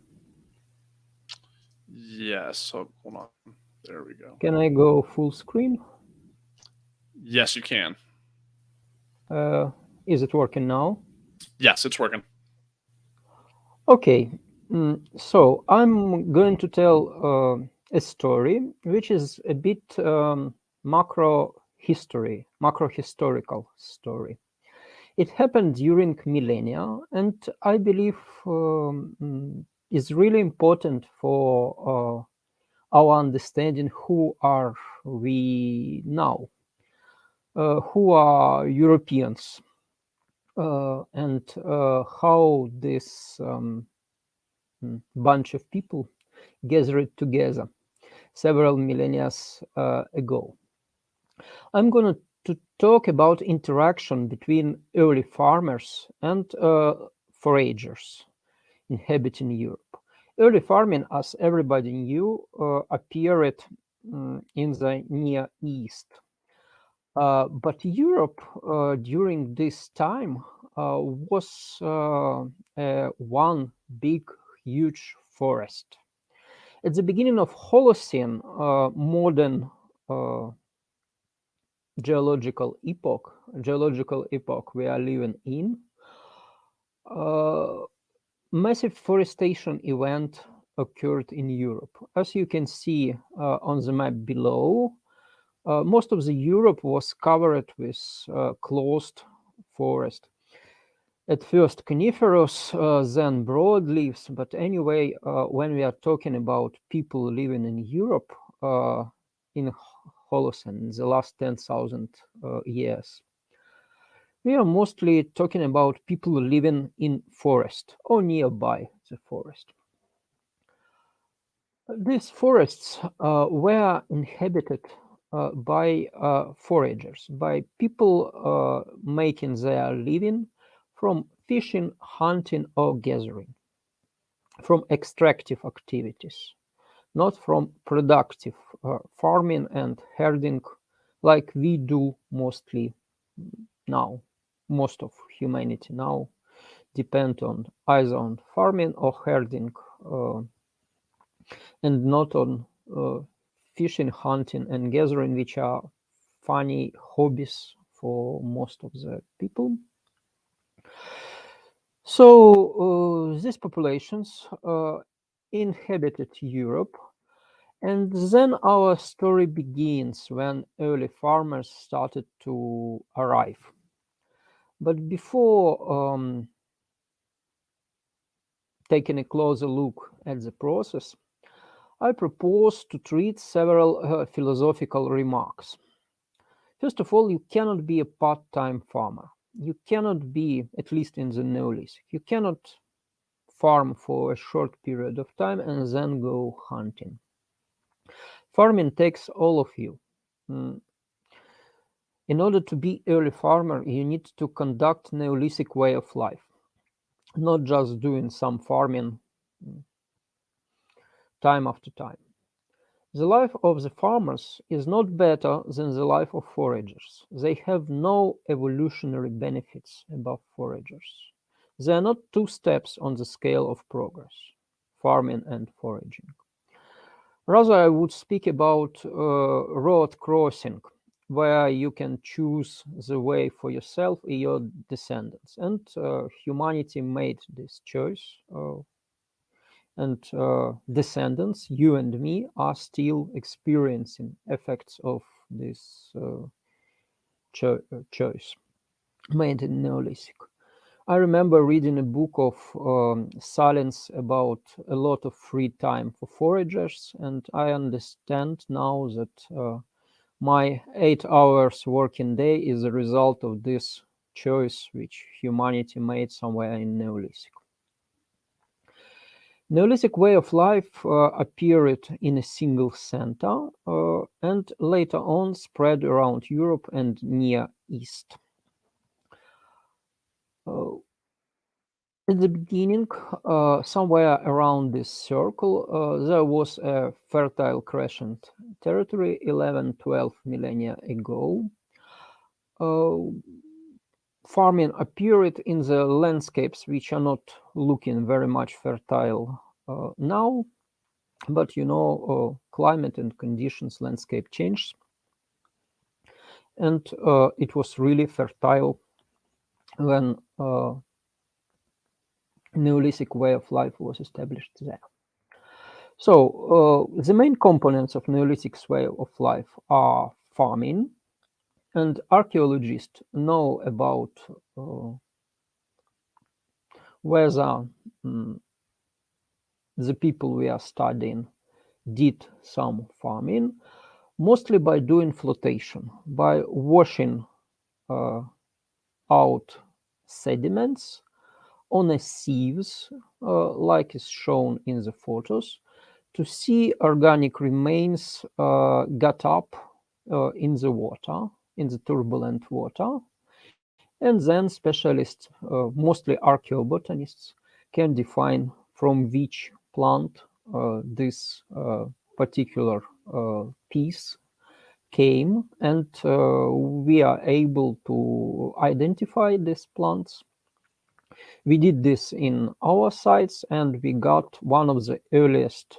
Yes. So hold on. There we go. Can I go full screen? Yes, you can. Is it working now? Yes, it's working. Okay. So I'm going to tell a story which is a bit macro historical story. It happened during millennia, and I believe is really important for our understanding who are we now, who are Europeans, and how this bunch of people gathered together several millennia ago. I'm going to talk about interaction between early farmers and foragers inhabiting Europe. Early farming, as everybody knew, appeared in the Near East. But Europe during this time was one big, huge forest. At the beginning of Holocene, modern geological epoch we are living in, massive forestation event occurred in Europe. As you can see on the map below, most of the Europe was covered with closed forest. At first coniferous, then broadleaves. But anyway, when we are talking about people living in Europe in Holocene, the last 10,000 years, we are mostly talking about people living in forest or nearby the forest. These forests were inhabited by foragers, by people making their living from fishing, hunting, or gathering, from extractive activities, not from productive farming and herding like we do mostly now, most of humanity now depend on either on farming or herding, and not on fishing, hunting, and gathering, which are funny hobbies for most of the people. So these populations inhabited Europe, and then our story begins when early farmers started to arrive. But before taking a closer look at the process, I propose to treat several philosophical remarks. First of all, you cannot be a part-time farmer. You cannot be, at least in the Neolithic, you cannot farm for a short period of time and then go hunting. Farming takes all of you. In order to be early farmer, you need to conduct Neolithic way of life, not just doing some farming time after time. The life of the farmers is not better than the life of foragers. They have no evolutionary benefits above foragers. They are not two steps on the scale of progress, farming and foraging. Rather, I would speak about road crossing, where you can choose the way for yourself and your descendants. And humanity made this choice. And descendants, you and me, are still experiencing effects of this choice made in Neolithic. I remember reading a book of Salins about a lot of free time for foragers, and I understand now that my 8 hours working day is a result of this choice which humanity made somewhere in Neolithic. Neolithic way of life appeared in a single center and later on spread around Europe and Near East. At the beginning, somewhere around this circle, there was a fertile crescent territory 11-12 millennia ago. Farming appeared in the landscapes which are not looking very much fertile now, but you know, climate and conditions, landscape changed, and it was really fertile when Neolithic way of life was established there. So the main components of Neolithic way of life are farming, and archaeologists know about whether the people we are studying did some farming, mostly by doing flotation, by washing out sediments on a sieves, like is shown in the photos, to see organic remains got up in the water, in the turbulent water. And then specialists, mostly archaeobotanists, can define from which plant this particular piece came, and we are able to identify these plants. We did this in our sites, and we got one of the earliest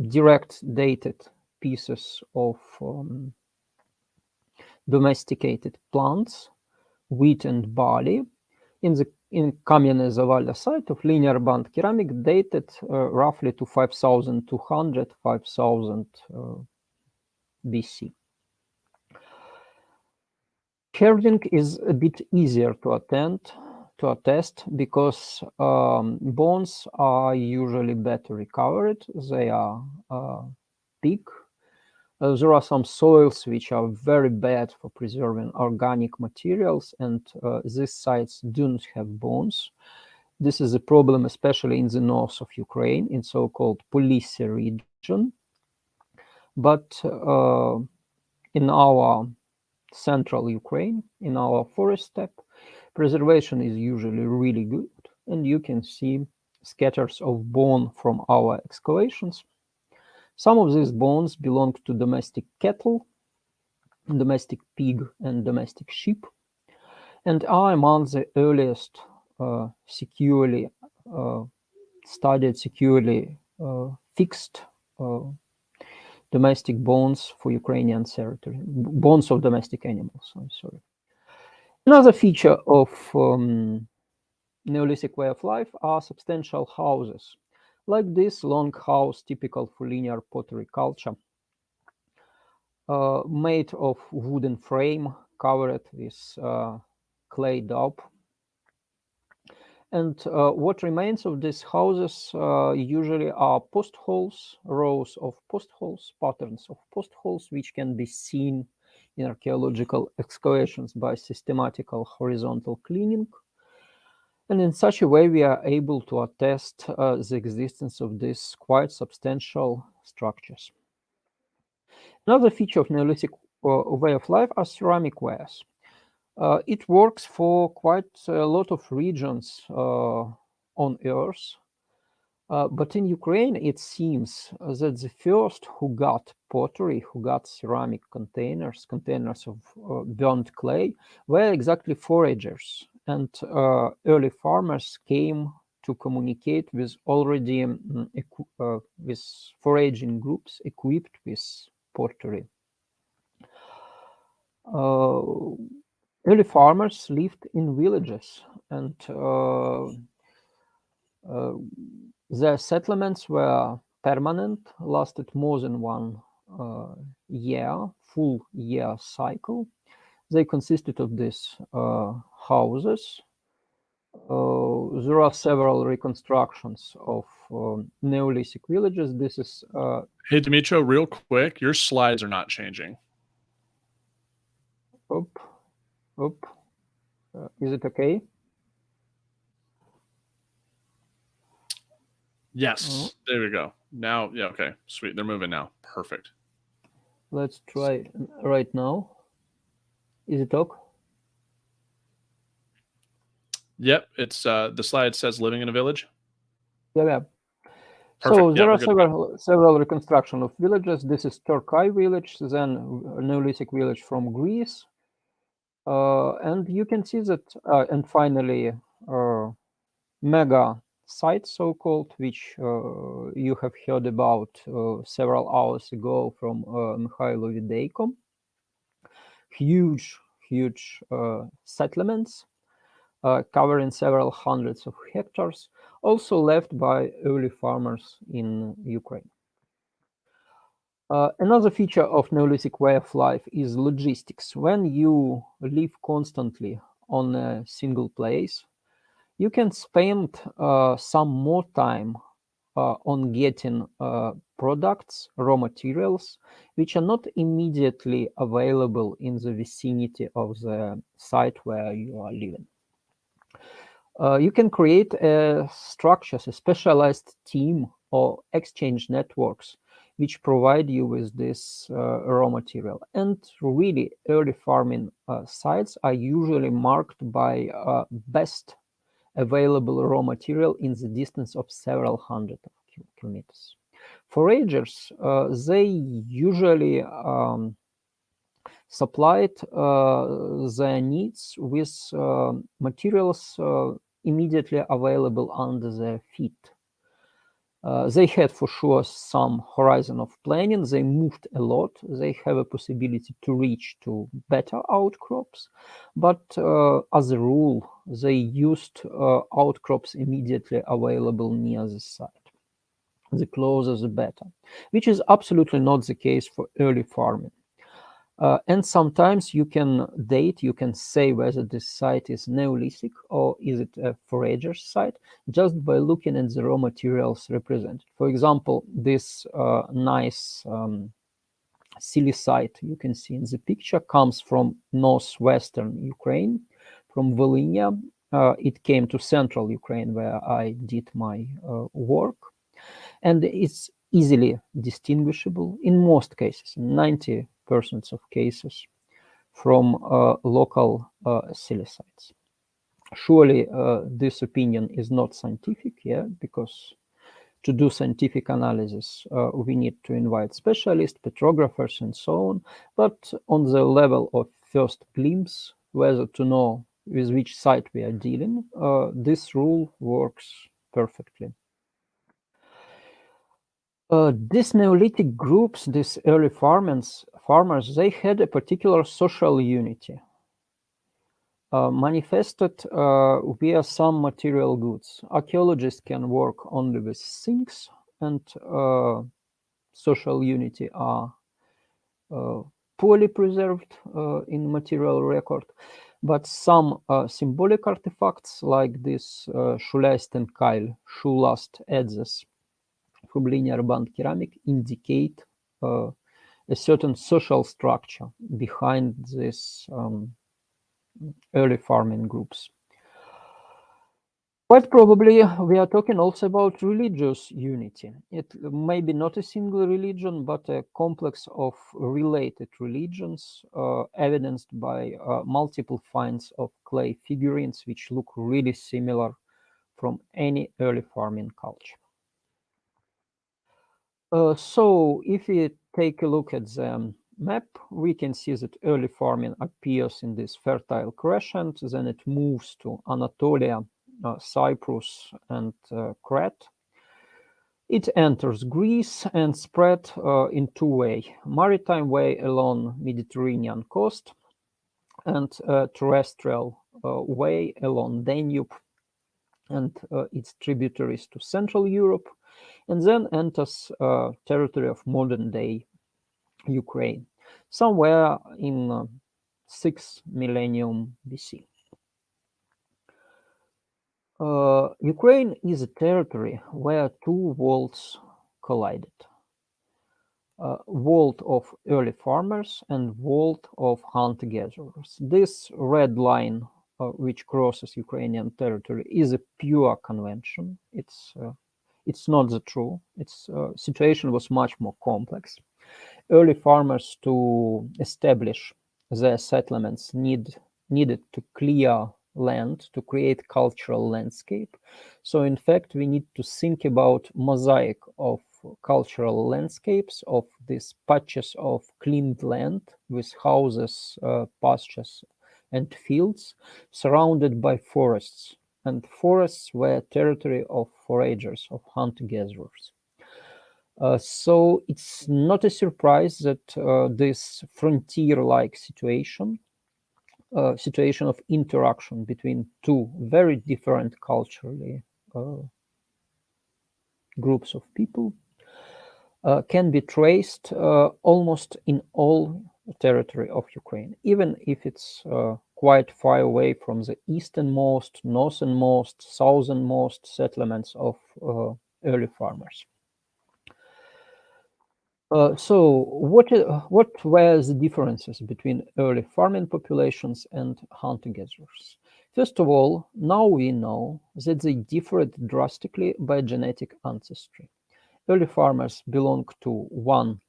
direct dated pieces of domesticated plants, wheat and barley, in Kamienny Zawalya site of linear band ceramic, dated roughly to 5200, 5000 BC. Herding is a bit easier to attest because bones are usually better recovered. They are big. There are some soils which are very bad for preserving organic materials, and these sites don't have bones. This is a problem, especially in the north of Ukraine, in so-called Polissy region. But in our central Ukraine, in our forest steppe, preservation is usually really good, and you can see scatters of bone from our excavations. Some of these bones belong to domestic cattle, domestic pig and domestic sheep, and are among the earliest securely studied, securely fixed domestic bones for Ukrainian territory, bones of domestic animals. I'm sorry. Another feature of Neolithic way of life are substantial houses, like this long house typical for linear pottery culture, made of wooden frame covered with clay daub. And what remains of these houses usually are post holes, rows of post holes, patterns of post holes, which can be seen in archaeological excavations by systematical horizontal cleaning. And in such a way, we are able to attest the existence of these quite substantial structures. Another feature of Neolithic way of life are ceramic wares. It works for quite a lot of regions on Earth, but in Ukraine, it seems that the first who got pottery, who got ceramic containers of burnt clay, were exactly foragers. And early farmers came to communicate with already with foraging groups equipped with pottery. Early farmers lived in villages, and their settlements were permanent, lasted more than 1 year, full year cycle. They consisted of these houses. There are several reconstructions of Neolithic villages. This is Hey, Dmytro, real quick, your slides are not changing. Is it okay? Yes, there we go. Now, yeah, okay, sweet. They're moving now. Perfect. Let's try right now. Is it okay? Yep, it's the slide says living in a village. Yeah. Perfect. So there are several reconstruction of villages. This is Turkey village, then Neolithic village from Greece, and you can see that, and finally mega site, so-called, which you have heard about several hours ago from Mykhailo Videiko. Huge settlements covering several hundreds of hectares, also left by early farmers in Ukraine. Another feature of Neolithic way of life is logistics. When you live constantly on a single place, you can spend some more time on getting products, raw materials, which are not immediately available in the vicinity of the site where you are living. You can create structures, a specialized team or exchange networks, which provide you with this raw material. And really, early farming sites are usually marked by best available raw material in the distance of several hundred of kilometers. Foragers, they usually supplied their needs with materials immediately available under their feet. They had for sure some horizon of planning. They moved a lot. They have a possibility to reach to better outcrops, but as a rule, they used outcrops immediately available near the site. The closer, the better, which is absolutely not the case for early farming. And sometimes you can date, you can say whether this site is Neolithic or is it a forager's site just by looking at the raw materials represented. For example, this nice silicite you can see in the picture comes from northwestern Ukraine, from Volhynia. It came to central Ukraine where I did my work, and it's easily distinguishable in most cases, 90% of cases, from local silicites. Surely this opinion is not scientific, because to do scientific analysis, we need to invite specialists, petrographers, and so on. But on the level of first glimpse, whether to know with which site we are dealing, this rule works perfectly. These Neolithic groups, these early farmers, they had a particular social unity, manifested via some material goods. Archaeologists can work only with things, and social unity are poorly preserved in material record. But some symbolic artifacts like this Schuleistenkeil, shoe last edzes, from linear band ceramic indicate a certain social structure behind these early farming groups. Quite probably, we are talking also about religious unity. It may be not a single religion, but a complex of related religions, evidenced by multiple finds of clay figurines, which look really similar from any early farming culture. So if we take a look at the map, we can see that early farming appears in this fertile crescent, then it moves to Anatolia, Cyprus, and Crete. It enters Greece and spread in two ways: maritime way along Mediterranean coast and terrestrial way along Danube and its tributaries to Central Europe, and then enters territory of modern-day Ukraine, somewhere in 6th millennium BC. Ukraine is a territory where two worlds collided. World of early farmers and world of hunter-gatherers. This red line, which crosses Ukrainian territory, is a pure convention. It's not the true. Its situation was much more complex. Early farmers, to establish their settlements, needed to clear land to create cultural landscape. So in fact, we need to think about mosaic of cultural landscapes, of these patches of cleaned land with houses, pastures, and fields surrounded by forests. And forests were territory of foragers, of hunter-gatherers. So it's not a surprise that this frontier-like situation of interaction between two very different culturally groups of people can be traced almost in all territory of Ukraine, even if it's quite far away from the easternmost, northernmost, southernmost settlements of early farmers. So what were the differences between early farming populations and hunter-gatherers? First of all, now we know that they differed drastically by genetic ancestry. Early farmers belong to one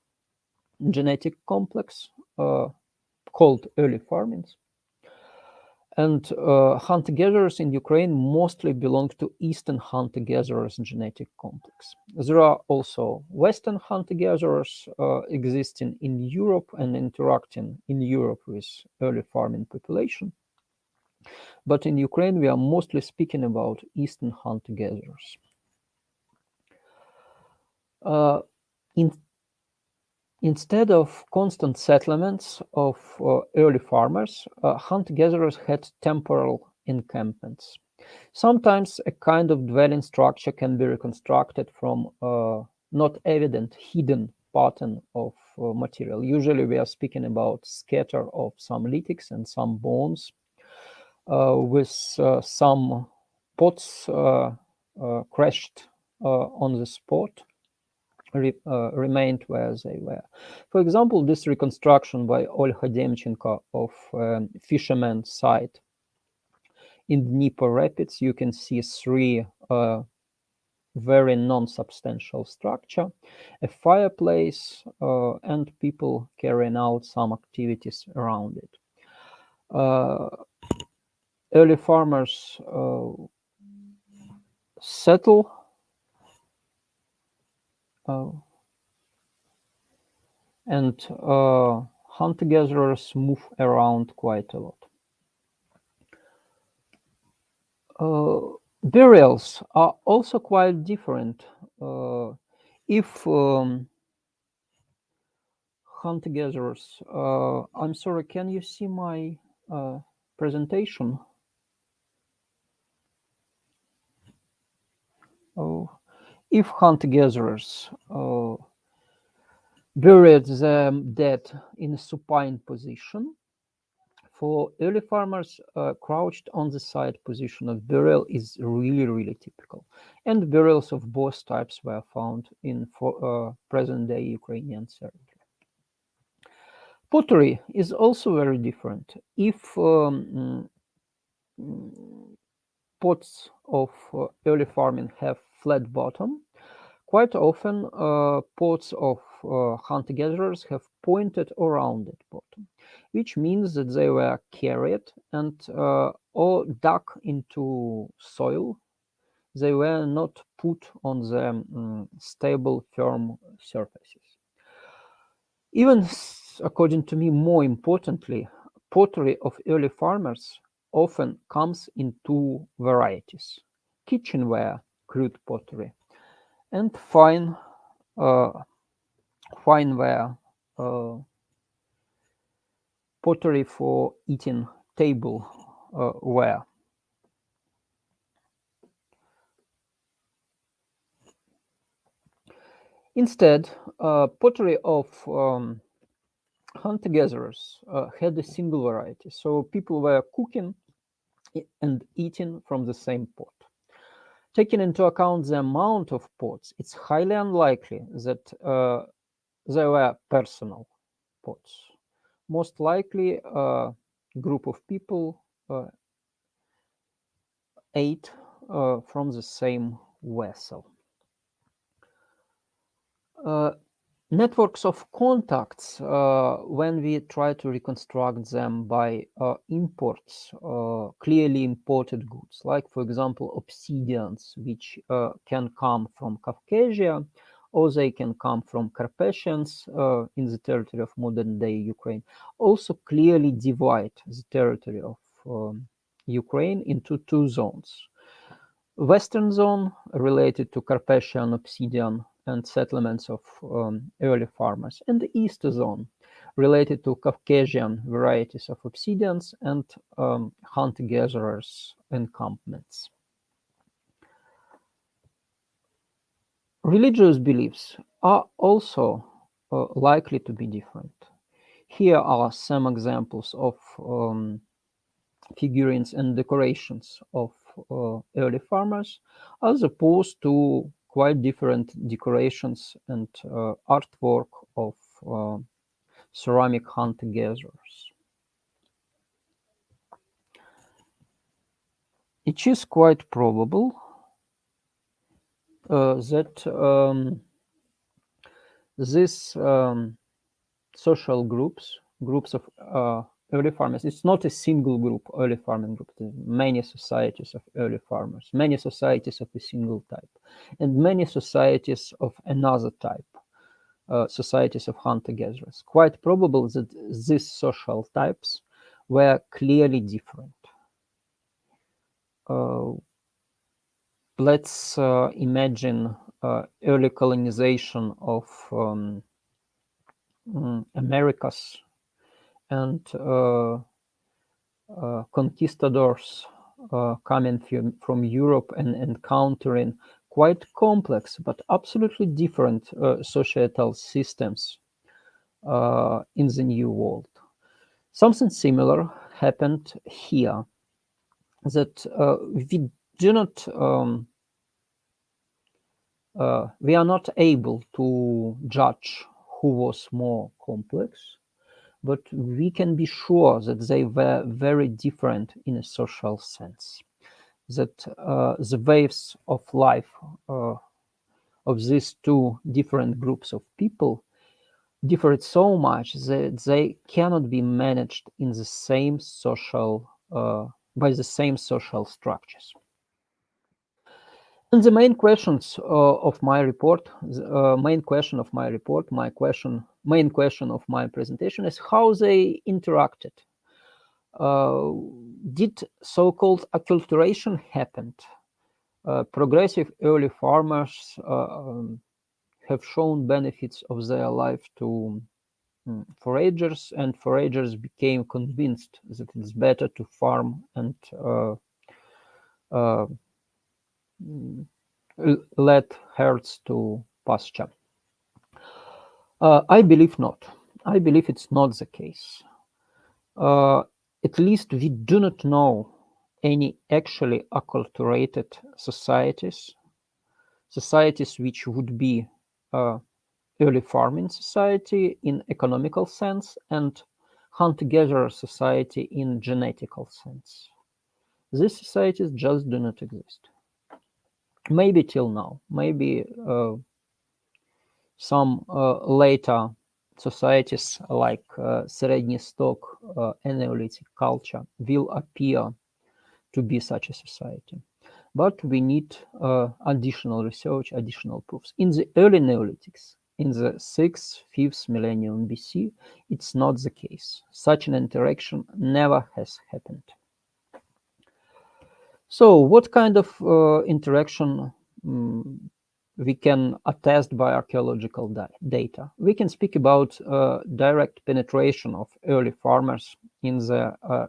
genetic complex called early farmings, and hunter-gatherers in Ukraine mostly belong to Eastern hunter-gatherers genetic complex. There are also Western hunter-gatherers existing in Europe and interacting in Europe with early farming population. But in Ukraine, we are mostly speaking about Eastern hunter-gatherers. Instead of constant settlements of early farmers, hunter-gatherers had temporal encampments. Sometimes a kind of dwelling structure can be reconstructed from not evident hidden pattern of material. Usually we are speaking about scatter of some lithics and some bones with some pots crashed on the spot. Remained where they were. For example, this reconstruction by Olha Demchenko of fisherman site in Dnipro Rapids, you can see three very non-substantial structure, a fireplace, and people carrying out some activities around it. Early farmers settle and hunter-gatherers move around quite a lot. Burials are also quite different. If hunter-gatherers, I'm sorry, can you see my presentation? If hunter-gatherers buried the dead in a supine position, for early farmers, crouched on the side position of burial is really typical. And burials of both types were found in present-day Ukrainian territory. Pottery is also very different. If pots of early farming have flat bottom, quite often pots of hunter-gatherers have pointed or rounded bottom, which means that they were carried and or dug into soil. They were not put on the stable, firm surfaces. Even according to me, more importantly, pottery of early farmers often comes in two varieties: kitchenware crude pottery and fineware pottery for eating table ware. Instead, pottery of hunter-gatherers had a single variety, so people were cooking and eating from the same pot. Taking into account the amount of pots, it's highly unlikely that they were personal pots. Most likely, a group of people ate from the same vessel. Networks of contacts, when we try to reconstruct them by imports, clearly imported goods, like, for example, obsidians, which can come from Caucasia, or they can come from Carpathians in the territory of modern-day Ukraine, also clearly divide the territory of Ukraine into two zones. Western zone related to Carpathian obsidian and settlements of early farmers, and the east zone related to Caucasian varieties of obsidians and hunter-gatherers encampments. Religious beliefs are also likely to be different. Here are some examples of figurines and decorations of early farmers, as opposed to quite different decorations and artwork of ceramic hunter-gatherers. It is quite probable that these social groups of early farmers, it's not a single group, early farming group, many societies of early farmers, many societies of a single type, and many societies of another type, societies of hunter-gatherers. Quite probable that these social types were clearly different. Let's imagine early colonization of Americas and conquistadors coming from Europe and encountering quite complex but absolutely different societal systems in the New World. Something similar happened here, that we do not we are not able to judge who was more complex, but we can be sure that they were very different in a social sense, that the waves of life of these two different groups of people differed so much that they cannot be managed in the same social by the same social structures. And the main questions of my report, main question of my presentation is how they interacted. Did so-called acculturation happen? Progressive early farmers have shown benefits of their life to foragers, and foragers became convinced that it's better to farm and let herds to pasture. I believe not. I believe it's not the case. At least we do not know any actually acculturated societies which would be early farming society in economical sense and hunter-gatherer society in genetical sense. These societies just do not exist. Maybe till now, maybe some later societies like Srednji Stok Neolithic culture will appear to be such a society. But we need additional research, additional proofs. In the early Neolithics, in the 6th, 5th millennium BC, it's not the case. Such an interaction never has happened. So what kind of interaction we can attest by archaeological data? We can speak about direct penetration of early farmers in the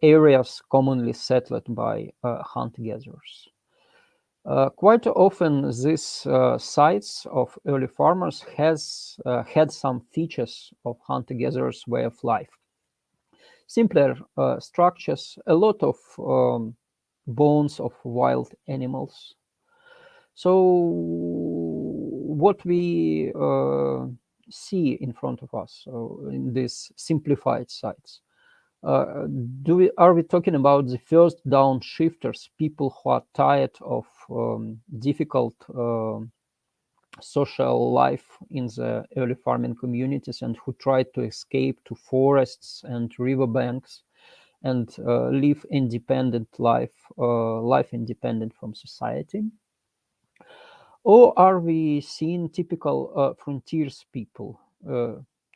areas commonly settled by hunter-gatherers. Quite often, these sites of early farmers had some features of hunter-gatherers' way of life. Simpler structures, a lot of bones of wild animals. So what we see in front of us in these simplified sites, are we talking about the first downshifters, people who are tired of difficult social life in the early farming communities and who tried to escape to forests and riverbanks and live independent life independent from society? Or are we seeing typical frontiers people,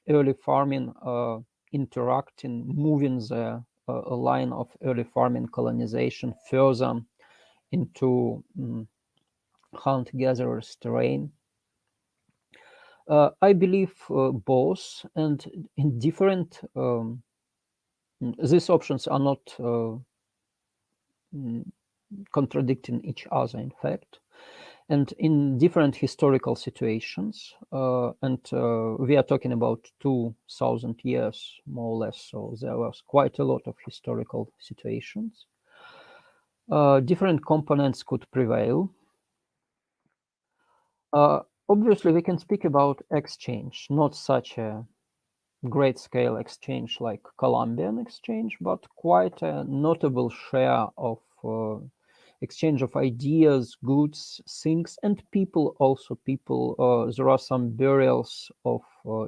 early farming interacting, moving the line of early farming colonization further into hunter-gatherers terrain? I believe both, and in different, these options are not contradicting each other, in fact. And in different historical situations, and we are talking about 2,000 years, more or less, so there was quite a lot of historical situations. Different components could prevail. Obviously, we can speak about exchange, not such a great scale exchange like Columbian exchange, but quite a notable share of exchange of ideas, goods, things, and people also. There are some burials of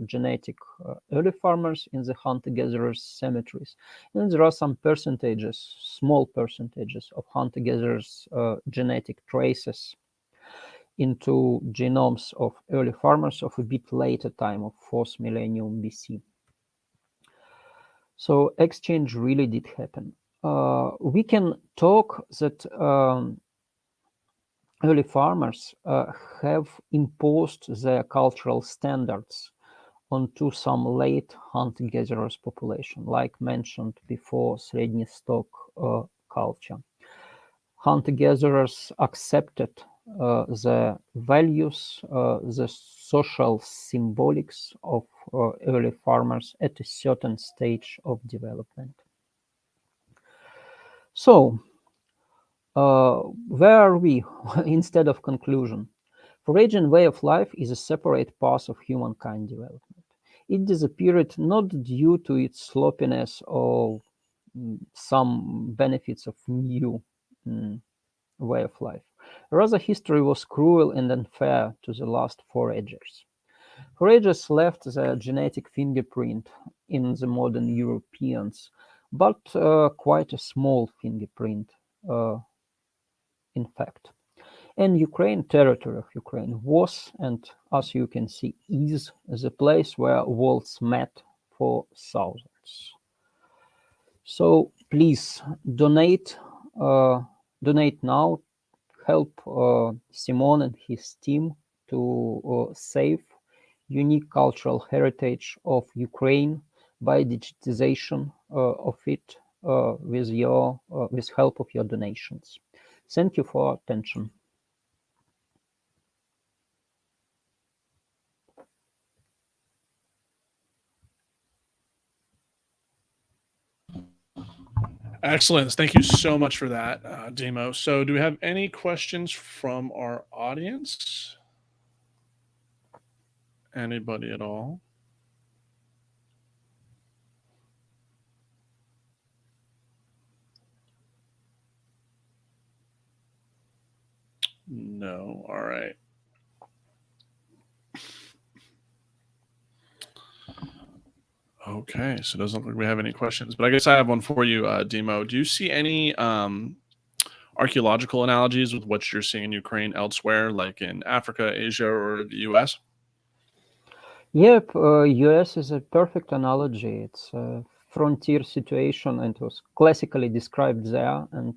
genetic early farmers in the hunter-gatherers cemeteries. And there are some percentages, small percentages of hunter-gatherers genetic traces into genomes of early farmers of a bit later time of 4th millennium BC. So exchange really did happen. We can talk that early farmers have imposed their cultural standards onto some late hunter-gatherers population, like mentioned before, Srednji Stok culture. Hunter-gatherers accepted the values, the social symbolics of early farmers at a certain stage of development. So, where are we instead of conclusion? Foraging way of life is a separate path of humankind development. It disappeared not due to its sloppiness or some benefits of new way of life. Rather, history was cruel and unfair to the last foragers. Foragers left their genetic fingerprint in the modern Europeans, but quite a small fingerprint, in fact. And Ukraine, territory of Ukraine, was, and as you can see, is the place where worlds met for thousands. So please donate now, help Simon and his team to save unique cultural heritage of Ukraine by digitization of it with help of your donations. Thank you for your attention. Excellent. Thank you so much for that, Dimo. So do we have any questions from our audience? Anybody at all? No. All right. Okay, so it doesn't look like we have any questions, but I guess I have one for you, Dimo. Do you see any archaeological analogies with what you're seeing in Ukraine elsewhere, like in Africa, Asia, or the US? Yep, US is a perfect analogy. It's a frontier situation, and it was classically described there, and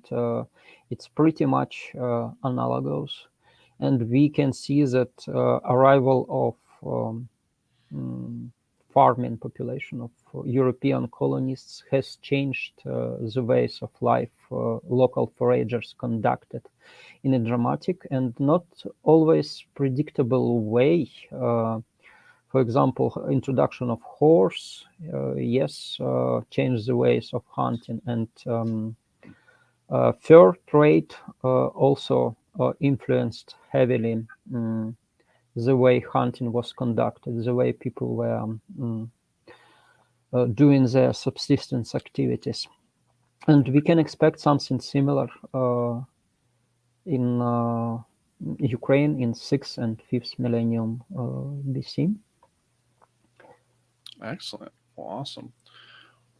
it's pretty much analogous. And we can see that arrival of farming population of European colonists has changed the ways of life local foragers conducted in a dramatic and not always predictable way. For example, introduction of horse, changed the ways of hunting, and fur trade also influenced heavily the way hunting was conducted, the way people were doing their subsistence activities. And we can expect something similar in Ukraine in 6th and 5th millennium BC. Excellent. Well, awesome.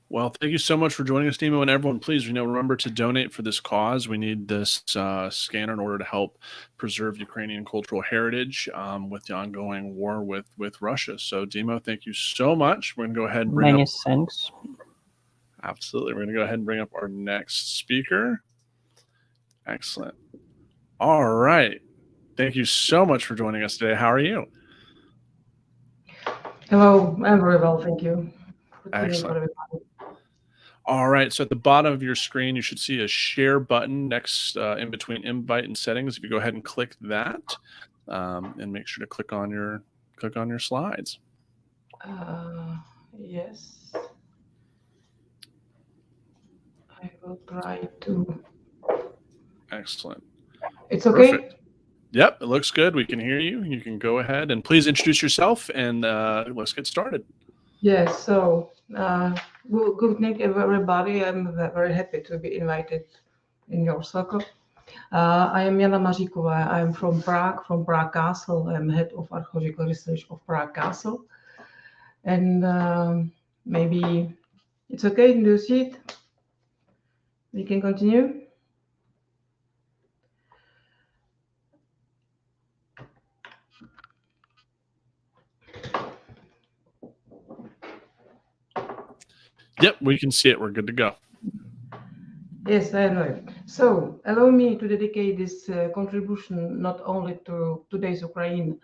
Well, thank you so much for joining us, Dimo, and everyone, please, remember to donate for this cause. We need this scanner in order to help preserve Ukrainian cultural heritage with the ongoing war with Russia. So, Dimo, thank you so much. We're going to go ahead and bring Many thanks. Absolutely. We're going to go ahead and bring up our next speaker. Excellent. All right. Thank you so much for joining us today. How are you? Hello, I'm very well, thank you. Excellent. All right, so at the bottom of your screen, you should see a share button next in between invite and settings. If you go ahead and click that, and make sure to click on your slides. Yes, I will try to. Excellent. It's okay. Perfect. Yep, it looks good. We can hear you. You can go ahead and please introduce yourself, and let's get started. Yes, so good night, everybody. I'm very happy to be invited in your circle. I am Jana Maříková. I'm from Prague Castle. I'm head of archaeological research of Prague Castle. And maybe it's okay. Do you see it? We can continue. Yep, we can see it. We're good to go. Yes, I know. So allow me to dedicate this contribution not only to today's Ukraine,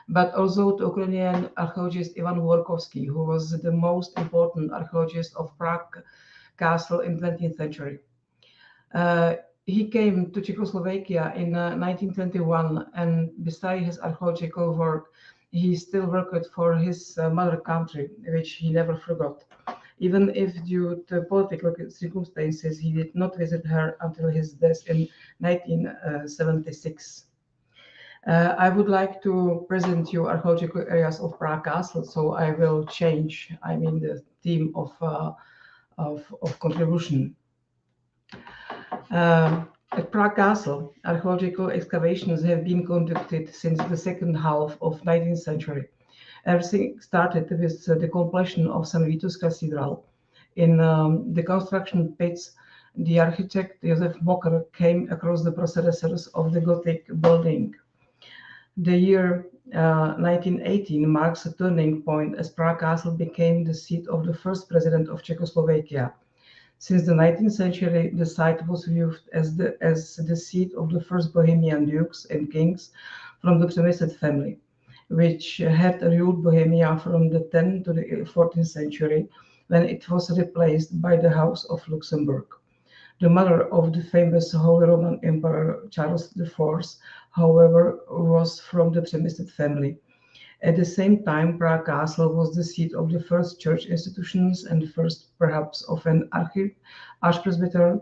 but also to Ukrainian archaeologist Ivan Vorkovsky, who was the most important archaeologist of Prague Castle in the 20th century. He came to Czechoslovakia in 1921, and beside his archaeological work, he still worked for his mother country, which he never forgot. Even if due to political circumstances, he did not visit her until his death in 1976. I would like to present you archaeological areas of Prague Castle, so I will change, the theme of contribution. At Prague Castle, archaeological excavations have been conducted since the second half of 19th century. Everything started with the completion of St. Vitus Cathedral. In the construction pits, the architect Josef Mocker came across the predecessors of the Gothic building. The year 1918 marks a turning point as Prague Castle became the seat of the first president of Czechoslovakia. Since the 19th century, the site was viewed as the seat of the first Bohemian dukes and kings from the Přemysl family, which had ruled Bohemia from the 10th to the 14th century, when it was replaced by the House of Luxembourg. The mother of the famous Holy Roman Emperor Charles IV, however, was from the Přemysl family. At the same time, Prague Castle was the seat of the first church institutions and first, perhaps, of an archpresbyter,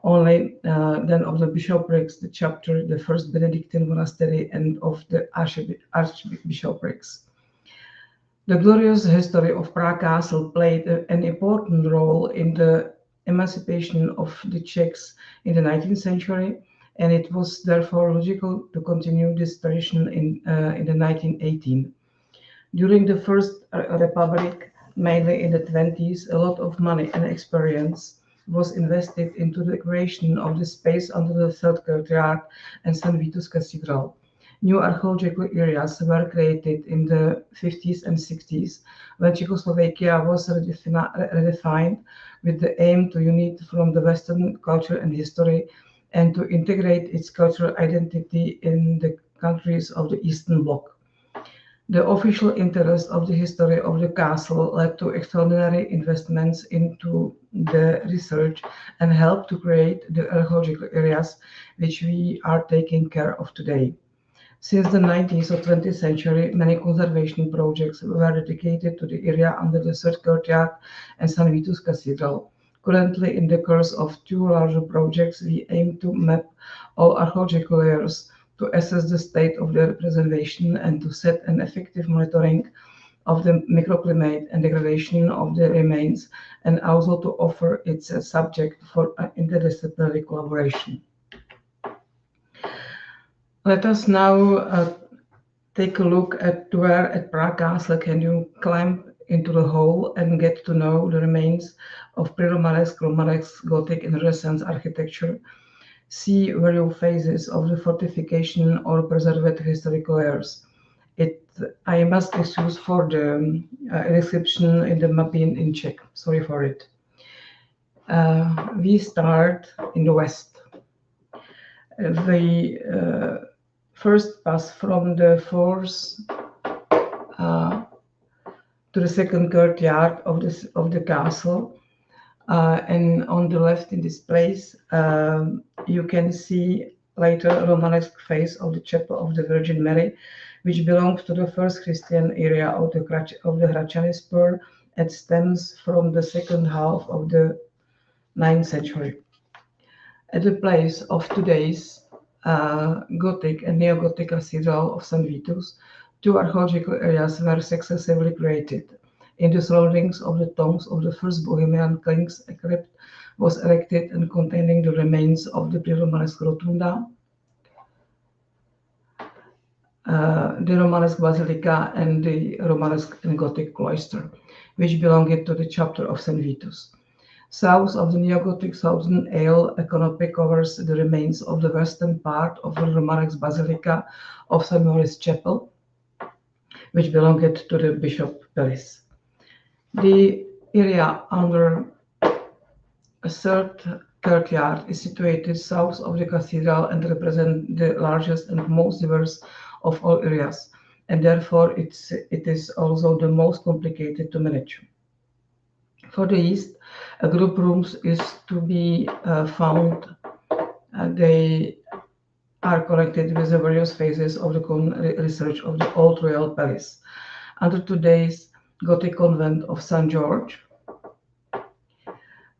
only then of the bishoprics, the chapter, the first Benedictine monastery, and of the archbishoprics. The glorious history of Prague Castle played an important role in the emancipation of the Czechs in the 19th century, and it was therefore logical to continue this tradition in the 1918. During the First Republic, mainly in the 20s, a lot of money and experience was invested into the creation of the space under the Third Courtyard and St. Vitus Cathedral. New archaeological areas were created in the 50s and 60s, when Czechoslovakia was redefined with the aim to unite from the Western culture and history and to integrate its cultural identity in the countries of the Eastern Bloc. The official interest of the history of the castle led to extraordinary investments into the research and helped to create the archaeological areas which we are taking care of today. Since the 19th or 20th century, many conservation projects were dedicated to the area under the Third Courtyard and St. Vitus Cathedral. Currently, in the course of two larger projects, we aim to map all archaeological layers, to assess the state of their preservation, and to set an effective monitoring of the microclimate and degradation of the remains, and also to offer its a subject for interdisciplinary collaboration. Let us now take a look at where at Prague Castle can you climb into the hole and get to know the remains of pre-Romanesque, Romanesque, Gothic, and Renaissance architecture. See various phases of the fortification or preserved historical layers. I must excuse for the description in the mapping in Czech. Sorry for it. We start in the west. The first pass from the fourth to the second courtyard of the castle, and on the left in this place you can see later Romanesque phase of the Chapel of the Virgin Mary, which belongs to the first Christian area of the Hradčany spur and stems from the second half of the 9th century. At the place of today's Gothic and Neo-Gothic Cathedral of St. Vitus, two archaeological areas were successively created. In the surroundings of the tombs of the first Bohemian kings, a crypt was erected and containing the remains of the pre-Romanesque rotunda, the Romanesque basilica, and the Romanesque and Gothic cloister, which belonged to the chapter of St. Vitus. South of the Neo-Gothic southern aisle, a canopy covers the remains of the western part of the Romanesque basilica of St. Maurice Chapel, which belonged to the Bishop Palace. The area under a third courtyard is situated south of the cathedral and represents the largest and most diverse of all areas, and therefore it is also the most complicated to manage. For the east, a group rooms is to be found. They are connected with the various phases of the research of the old royal palace. Under today's Gothic convent of St. George,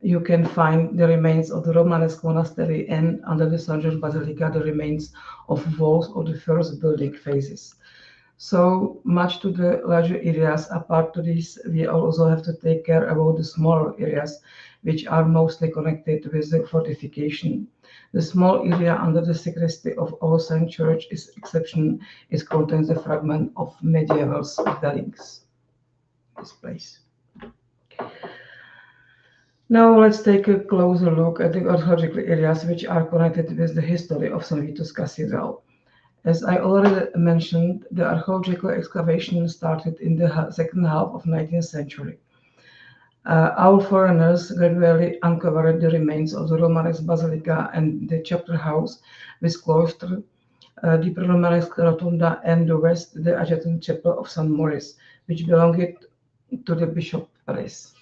you can find the remains of the Romanesque monastery, and under the St. George Basilica, the remains of walls of the first building phases. So much to the larger areas. Apart to this, we also have to take care about the smaller areas, which are mostly connected with the fortification. The small area under the sacristy of All Saints Church is exception. It contains a fragment of medieval dwellings. This place. Now let's take a closer look at the archaeological areas which are connected with the history of St. Vitus Cathedral. As I already mentioned, the archaeological excavation started in the second half of 19th century. Our foreigners gradually uncovered the remains of the Romanesque Basilica and the chapter house with cloister, the Romanesque Rotunda, and the west, the adjacent chapel of St. Maurice, which belonged to the Bishop Palace.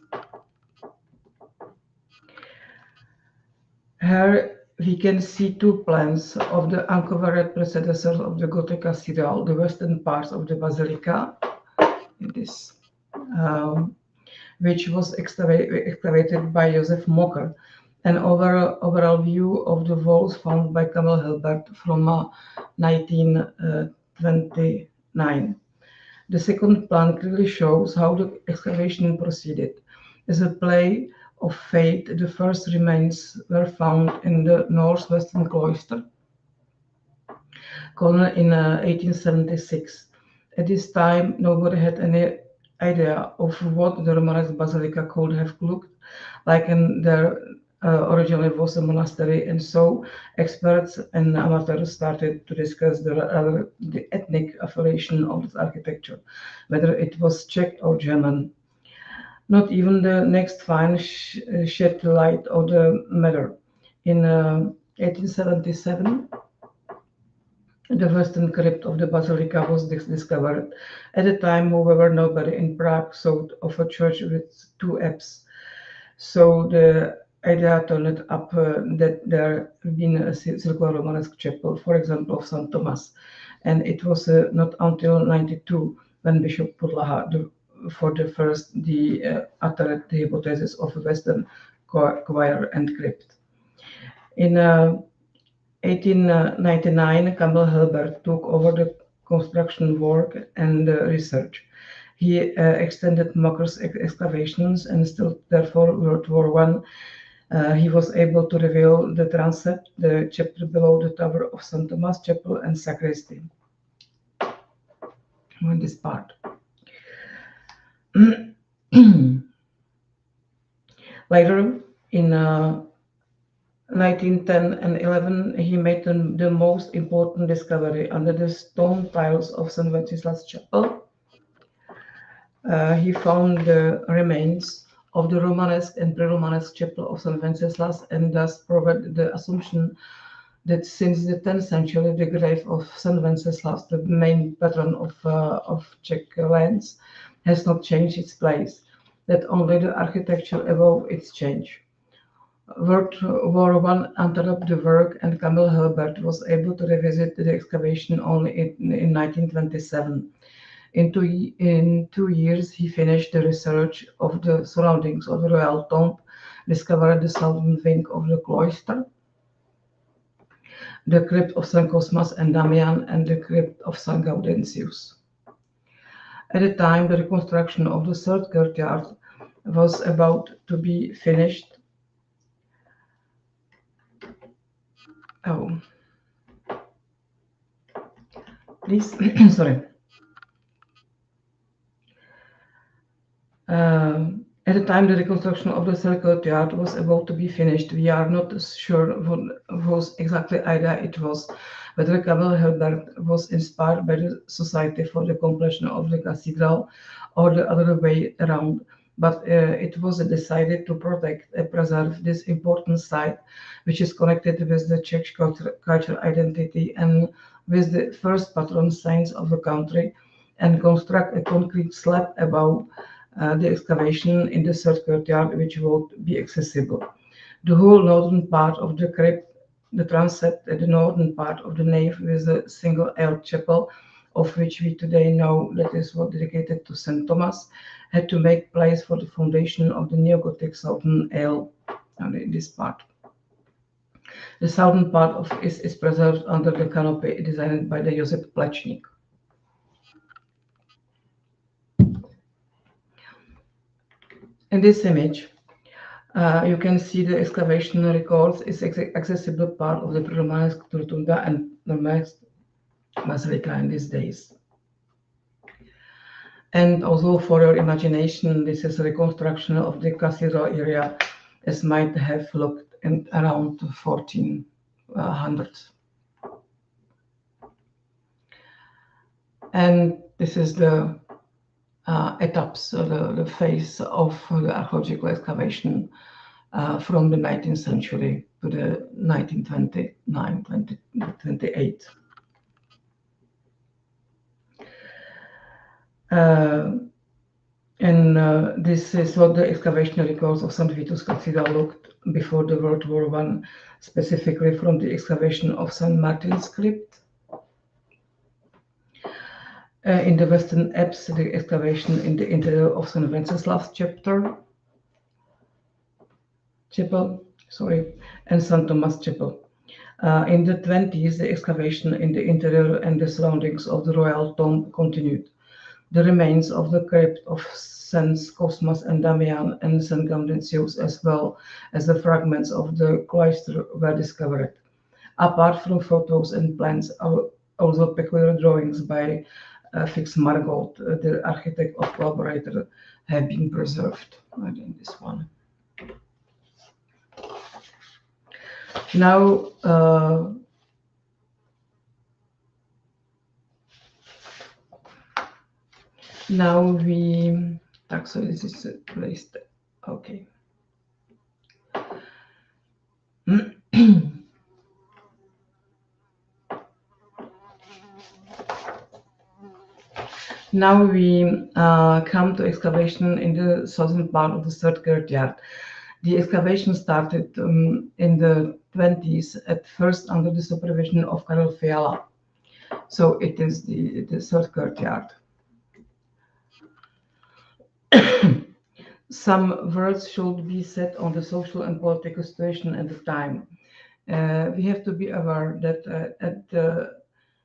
Here we can see two plans of the uncovered predecessors of the Gothic Cathedral, the western parts of the Basilica, which was excavated by Josef Mocker, an overall view of the walls found by Kamil Hilbert from 1929. The second plan clearly shows how the excavation proceeded. As a play of fate, the first remains were found in the northwestern cloister corner in 1876. At this time, nobody had any idea of what the Romanesque Basilica could have looked like, and there originally was a monastery, and so experts and amateurs started to discuss the ethnic affiliation of this architecture, whether it was Czech or German. Not even the next find shed light on the matter. In 1877, the western crypt of the Basilica was discovered. At the time, however, nobody in Prague thought of a church with two apses. So the idea turned up that there had been a circular Romanesque chapel, for example, of St. Thomas. And it was not until 92 when Bishop Podlaha for the first uttered the hypothesis of a western choir and crypt. In 1899, Kamil Hilbert took over the construction work and research. He extended Mocker's excavations, and still, therefore, World War I, he was able to reveal the transept, the chapel below the tower of St. Thomas Chapel, and sacristy. On this part. Later, in 1910 and 11, he made the most important discovery under the stone tiles of St. Wenceslas Chapel. He found the remains of the Romanesque and pre-Romanesque chapel of St. Wenceslas, and thus proved the assumption that since the 10th century, the grave of St. Wenceslas, the main patron of Czech lands, has not changed its place, that only the architecture above its change. World War I interrupted the work, and Kamil Hilbert was able to revisit the excavation only in 1927. In 2 years, he finished the research of the surroundings of the royal tomb, discovered the southern wing of the cloister, the crypt of St. Cosmas and Damian, and the crypt of St. Gaudentius. At the time, the reconstruction of the third courtyard was about to be finished. Please, sorry. At the time the reconstruction of the third courtyard was about to be finished, we are not sure what was exactly idea it was, whether Kamil Hilbert was inspired by the Society for the Completion of the Cathedral or the other way around, but it was decided to protect and preserve this important site, which is connected with the Czech cultural identity and with the first patron saints of the country, and construct a concrete slab above the excavation in the third courtyard, which would be accessible. The whole northern part of the crypt, the transept, and the northern part of the nave with a single aisle chapel, of which we today know that is what dedicated to St. Thomas, had to make place for the foundation of the neo-Gothic southern aisle in this part. The southern part is preserved under the canopy designed by the Josef Plečnik. In this image, you can see the excavation records is accessible part of the pre-Romanesque Rotunda and Romanesque Basilica in these days. And also for your imagination, this is a reconstruction of the cathedral area as might have looked in around 1400. And this is the etaps, the phase of the archaeological excavation from the 19th century to the 1929-28. This is what the excavation records of St. Vitus Cathedral looked before the World War I, specifically from the excavation of St. Martin's crypt. In the Western Apse, the excavation in the interior of St. Wenceslas Chapel, and St. Thomas Chapel. In the 20s, the excavation in the interior and the surroundings of the royal tomb continued. The remains of the crypt of Saints Cosmas and Damian and St. Gaudentius, as well as the fragments of the cloister, were discovered. Apart from photos and plans, also peculiar drawings by Fix Margot, the architect of collaborator, have been preserved. I think this one. Now, so this is placed. Okay. Now we come to excavation in the southern part of the third courtyard. The excavation started in the 20s, at first under the supervision of Karel Fiala. So it is the third courtyard. Some words should be said on the social and political situation at the time. We have to be aware that at the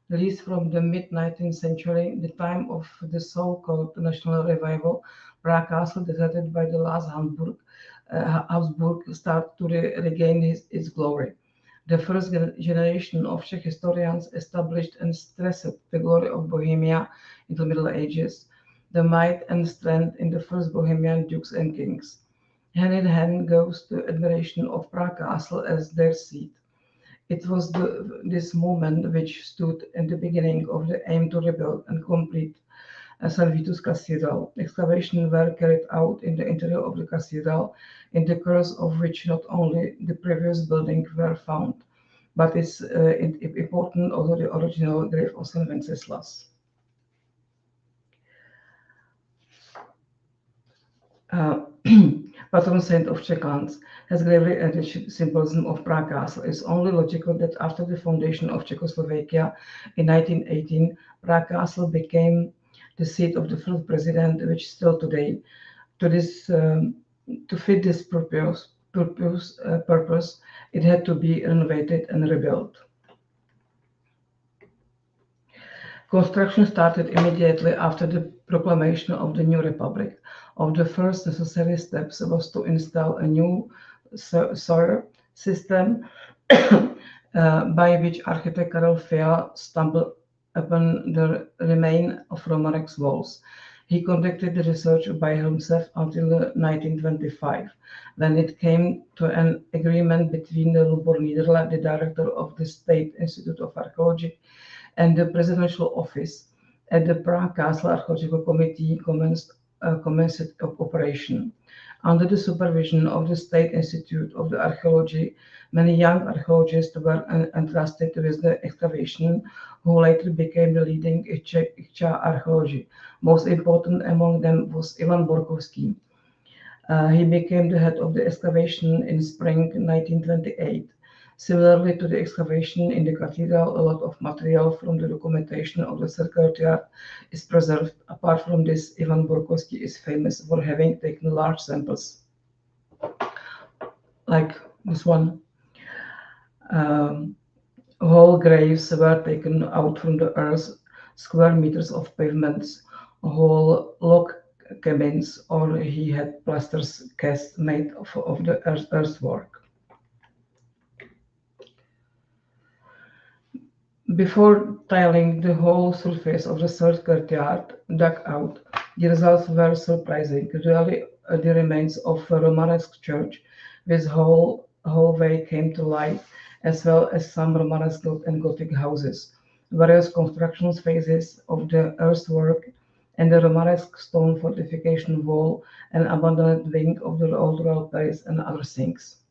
least from the mid-19th century, the time of the so-called national revival, Prague Castle, deserted by the last Habsburg, started to regain its glory. The first generation of Czech historians established and stressed the glory of Bohemia in the Middle Ages, the might and strength in the first Bohemian dukes and kings. Hand in hand goes the admiration of Prague Castle as their seat. It was this moment which stood in the beginning of the aim to rebuild and complete St. Vitus Cathedral. Excavations were carried out in the interior of the cathedral, in the course of which not only the previous buildings were found, but it's important also the original grave of St. Wenceslas. Patron saint of Czechans has gravely enriched symbolism of Prague Castle. It's only logical that after the foundation of Czechoslovakia in 1918, Prague Castle became the seat of the first president, which still today, to fit this purpose, it had to be renovated and rebuilt. Construction started immediately after the proclamation of the new republic. Of the first necessary steps was to install a new sewer system by which architect Karel Fiala stumbled upon the remains of Romanek's walls. He conducted the research by himself until 1925, when it came to an agreement between the Lubor Niederle, the director of the State Institute of Archaeology, and the presidential office. At the Prague Castle Archaeological Committee commenced operation. Under the supervision of the State Institute of the Archaeology, many young archaeologists were entrusted with the excavation, who later became the leading Czech archaeology. Most important among them was Ivan Borkovský. He became the head of the excavation in spring 1928. Similarly to the excavation in the cathedral, a lot of material from the documentation of the third courtyard is preserved. Apart from this, Ivan Borkovský is famous for having taken large samples, like this one. Whole graves were taken out from the earth, square meters of pavements, whole log cabins, or he had plasters cast made of the earthwork. Before tiling the whole surface of the third courtyard dug out, the results were surprising. Really, the remains of a Romanesque church This hallway came to light, as well as some Romanesque and Gothic houses, various construction phases of the earthwork, and the Romanesque stone fortification wall, an abandoned wing of the old royal palace, and other things.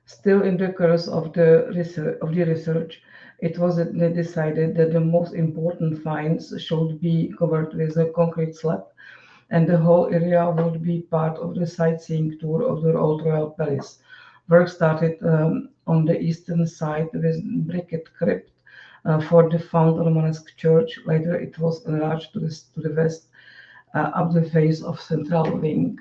Still in the course of the research, it was decided that the most important finds should be covered with a concrete slab, and the whole area would be part of the sightseeing tour of the old royal palace. Work started on the eastern side with bricked crypt for the found Romanesque church. Later it was enlarged to the west up the face of central wing.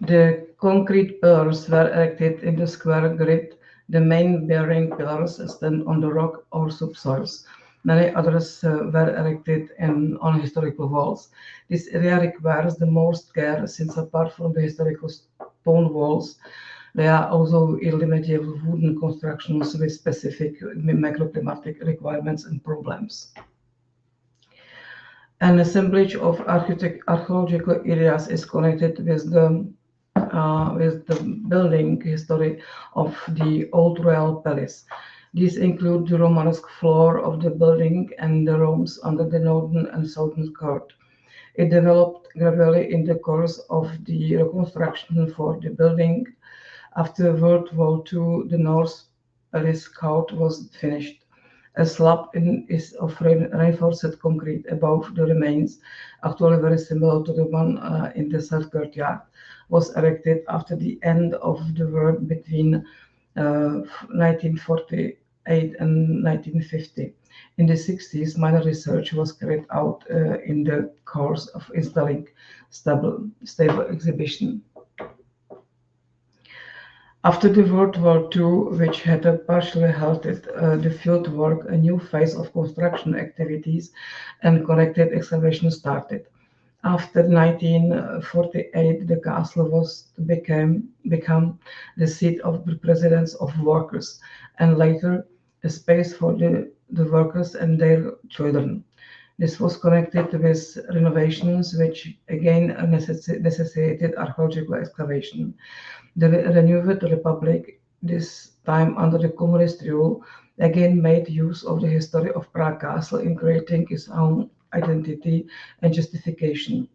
The concrete pillars were erected in the square grid. The main bearing pillars stand on the rock or subsoils. Many others were erected on historical walls. This area requires the most care, since apart from the historical stone walls, there are also early medieval wooden constructions with specific microclimatic requirements and problems. An assemblage of archaeological areas is connected with the building history of the old royal palace. These include the Romanesque floor of the building and the rooms under the northern and southern court. It developed gradually in the course of the reconstruction for the building. After World War II, the North Palace court was finished. A slab is of reinforced concrete above the remains, actually very similar to the one in the south courtyard, was erected after the end of the war between 1948 and 1950. In the 60s, minor research was carried out in the course of installing stable exhibition. After the World War II, which had partially halted the field work, a new phase of construction activities and connected excavation started. After 1948, the castle was to become the seat of the residence of workers, and later a space for the workers and their children. This was connected with renovations, which again necessitated archaeological excavation. The renewed republic, this time under the communist rule, again made use of the history of Prague Castle in creating its own identity and justification.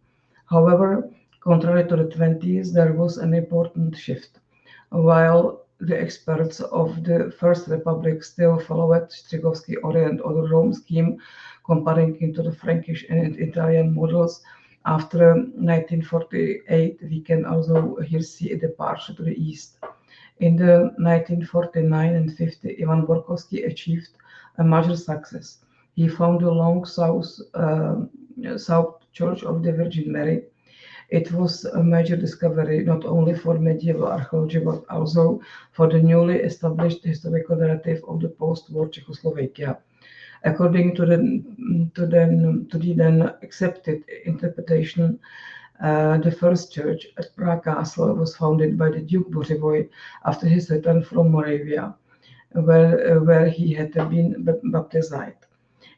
However, contrary to the 20s, there was an important shift. While the experts of the First Republic still followed Strykovsky Orient or the Rome scheme, comparing it to the Frankish and Italian models, after 1948, we can also here see a departure to the east. In the 1949 and 50, Ivan Borkovsky achieved a major success. He found the long south Church of the Virgin Mary. It was a major discovery not only for medieval archaeology but also for the newly established historical narrative of the post-war Czechoslovakia. According to the then accepted interpretation, the first church at Prague Castle was founded by the Duke Bořivoj after his return from Moravia, where he had been baptized.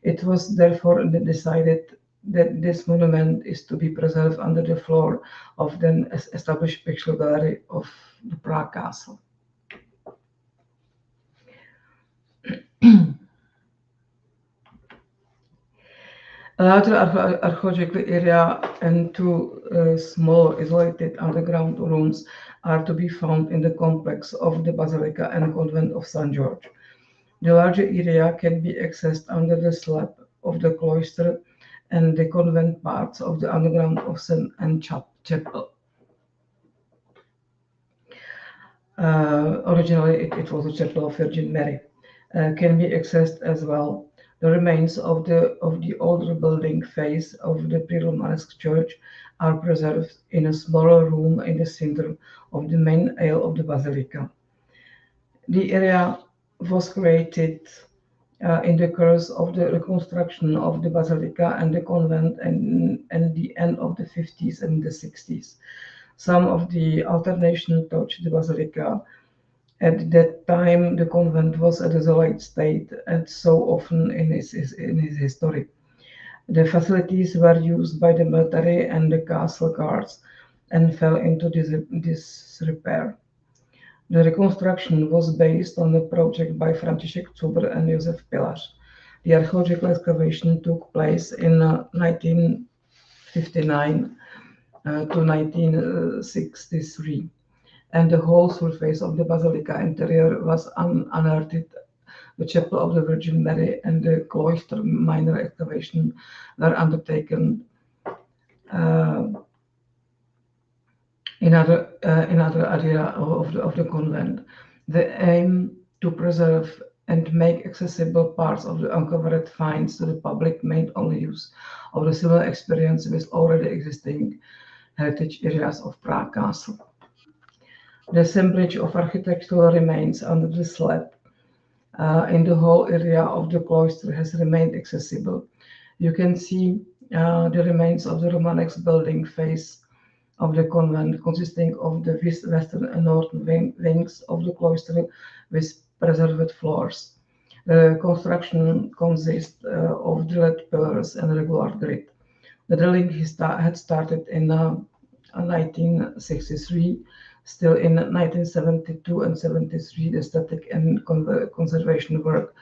It was therefore decided that this monument is to be preserved under the floor of the established picture gallery of the Prague Castle. A larger archaeological area and two small isolated underground rooms are to be found in the complex of the Basilica and Convent of St. George. The larger area can be accessed under the slab of the cloister and the convent parts of the underground of St. Anne Chapel. Originally, it was a chapel of Virgin Mary. Can be accessed as well. The remains of the older building face of the pre-Romanesque church are preserved in a smaller room in the center of the main aisle of the basilica. The area was created in the course of the reconstruction of the basilica and the convent and the end of the 50s and the 60s. Some of the alterations touched the basilica At that time, the convent was a desolate state, and so often in its history. The facilities were used by the military and the castle guards and fell into disrepair. The reconstruction was based on a project by František Zuber and Josef Pilař. The archaeological excavation took place in 1959 to 1963, and the whole surface of the basilica interior was unearthed. The chapel of the Virgin Mary and the cloister minor excavation were undertaken in other area of the convent. The aim to preserve and make accessible parts of the uncovered finds to the public made only use of the similar experience with already existing heritage areas of Prague Castle. The assemblage of architectural remains under the slab in the whole area of the cloister has remained accessible. You can see the remains of the Romanex building face of the convent, consisting of the western and northern wings of the cloister with preserved floors. The construction consists of drilled pillars and regular grid. The drilling had started in 1963. Still in 1972 and 73, the static and conservation work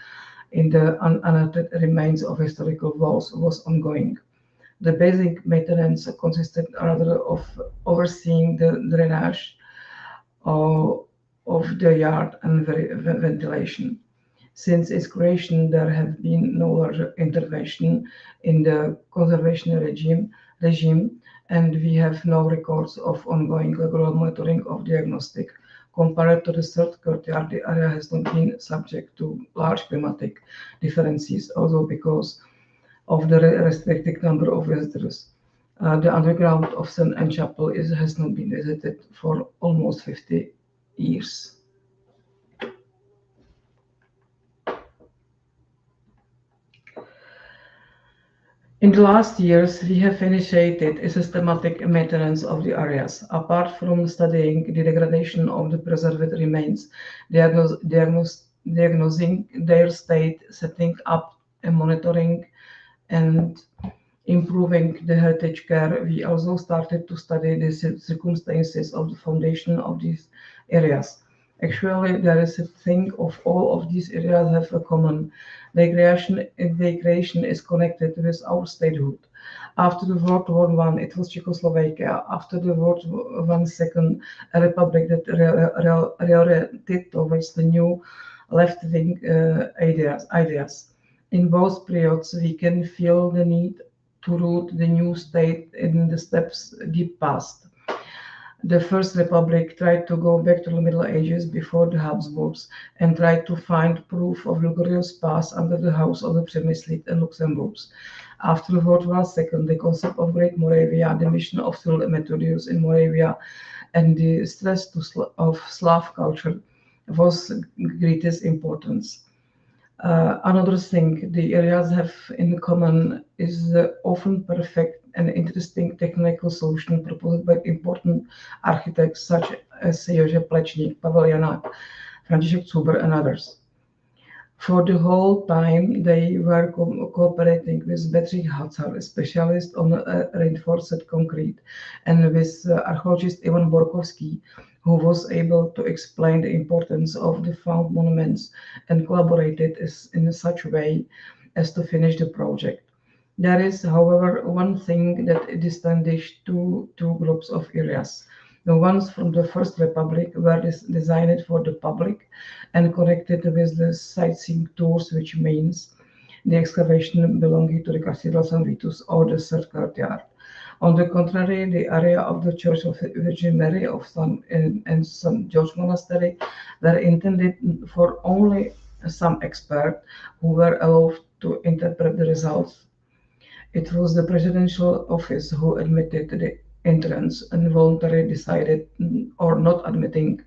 in the unearthed remains of historical walls was ongoing. The basic maintenance consisted rather of overseeing the drainage of the yard and ventilation. Since its creation, there have been no larger intervention in the conservation regime, and we have no records of ongoing regular monitoring of diagnostic. Compared to the third courtyard, the area has not been subject to large climatic differences, although because of the restricted number of visitors. The underground of St. Anne Chapel has not been visited for almost 50 years. In the last years, we have initiated a systematic maintenance of the areas. Apart from studying the degradation of the preserved remains, diagnosing their state, setting up and monitoring and improving the heritage care, we also started to study the circumstances of the foundation of these areas. Actually, there is a thing of all of these areas have a common. Their creation is connected with our statehood. After the World War I, it was Czechoslovakia. After the World War II, a republic that reoriented towards the new left-wing ideas. In both periods, we can feel the need to root the new state in the steppes deep past. The First Republic tried to go back to the Middle Ages before the Habsburgs and tried to find proof of luxurious past under the house of the Přemyslit and Luxemburgs. After World War II, the concept of Great Moravia, the mission of Cyril Methodius in Moravia, and the stress of Slav culture was greatest importance. Another thing the areas have in common is the often perfect and interesting technical solution proposed by important architects such as Josef Plečník, Pavel Janák, František Zuber, and others. For the whole time, they were cooperating with Bedřich Hacar, a specialist on reinforced concrete, and with archaeologist Ivan Borkovský, who was able to explain the importance of the found monuments and collaborated in such a way as to finish the project. There is, however, one thing that distinguished two groups of areas. The ones from the First Republic were designed for the public and connected with the sightseeing tours, which means the excavation belonging to the Cathedral St. Vitus or the third courtyard. On the contrary, the area of the Church of Virgin Mary and St. George Monastery were intended for only some experts who were allowed to interpret the results. It was the presidential office who admitted the entrance and voluntarily decided or not admitting.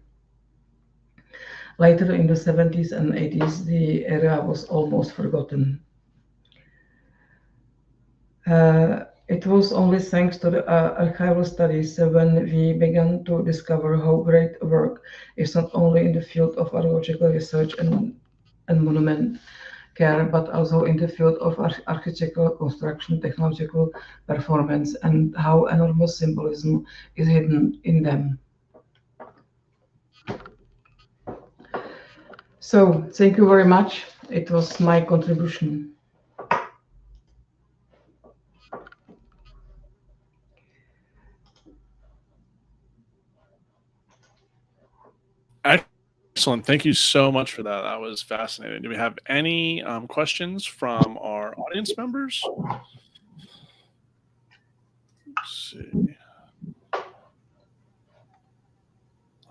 Later in the 70s and 80s, the area was almost forgotten. It was only thanks to the archival studies when we began to discover how great work is not only in the field of archaeological research and monument care, but also in the field of architectural construction, technological performance, and how enormous symbolism is hidden in them. So, thank you very much. It was my contribution. Excellent. Thank you so much for that. That was fascinating. Do we have any questions from our audience members? Let's see.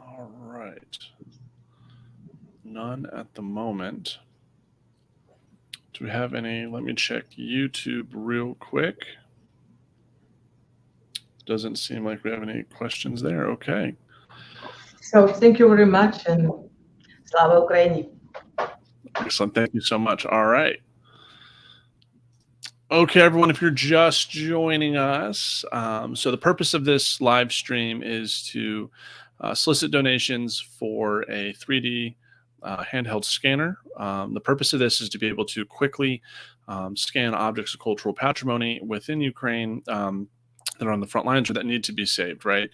All right. None at the moment. Do we have any? Let me check YouTube real quick. Doesn't seem like we have any questions there. Okay. So thank you very much, and Slava Ukraini. Excellent. Thank you so much. All right. Okay, everyone, if you're just joining us, so the purpose of this live stream is to solicit donations for a 3D handheld scanner. The purpose of this is to be able to quickly scan objects of cultural patrimony within Ukraine that are on the front lines or that need to be saved, right?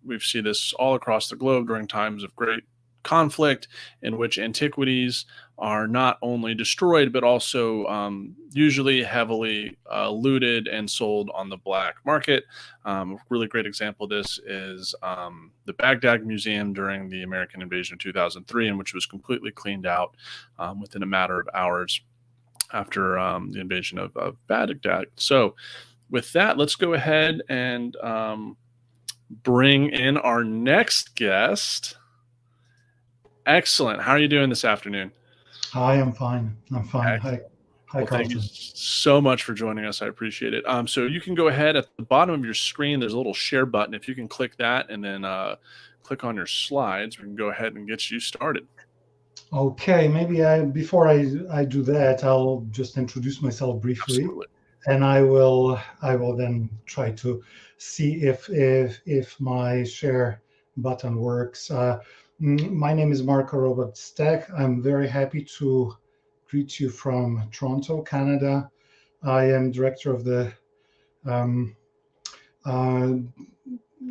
We see this all across the globe during times of great conflict in which antiquities are not only destroyed, but also usually heavily looted and sold on the black market. A really great example of this is the Baghdad Museum during the American invasion of 2003, in which was completely cleaned out within a matter of hours after the invasion of Baghdad. So with that, let's go ahead and bring in our next guest. Excellent. How are you doing this afternoon? Hi, I'm fine. I'm fine. Excellent. Hi, well, Carlton. thank you so much for joining us. I appreciate it. So you can go ahead at the bottom of your screen. There's a little share button. If you can click that and then click on your slides, we can go ahead and get you started. Okay, maybe before I do that, I'll just introduce myself briefly. Absolutely. And I will then try to see if my share button works. My name is Marko Stech. I'm very happy to greet you from Toronto, Canada. I am director of the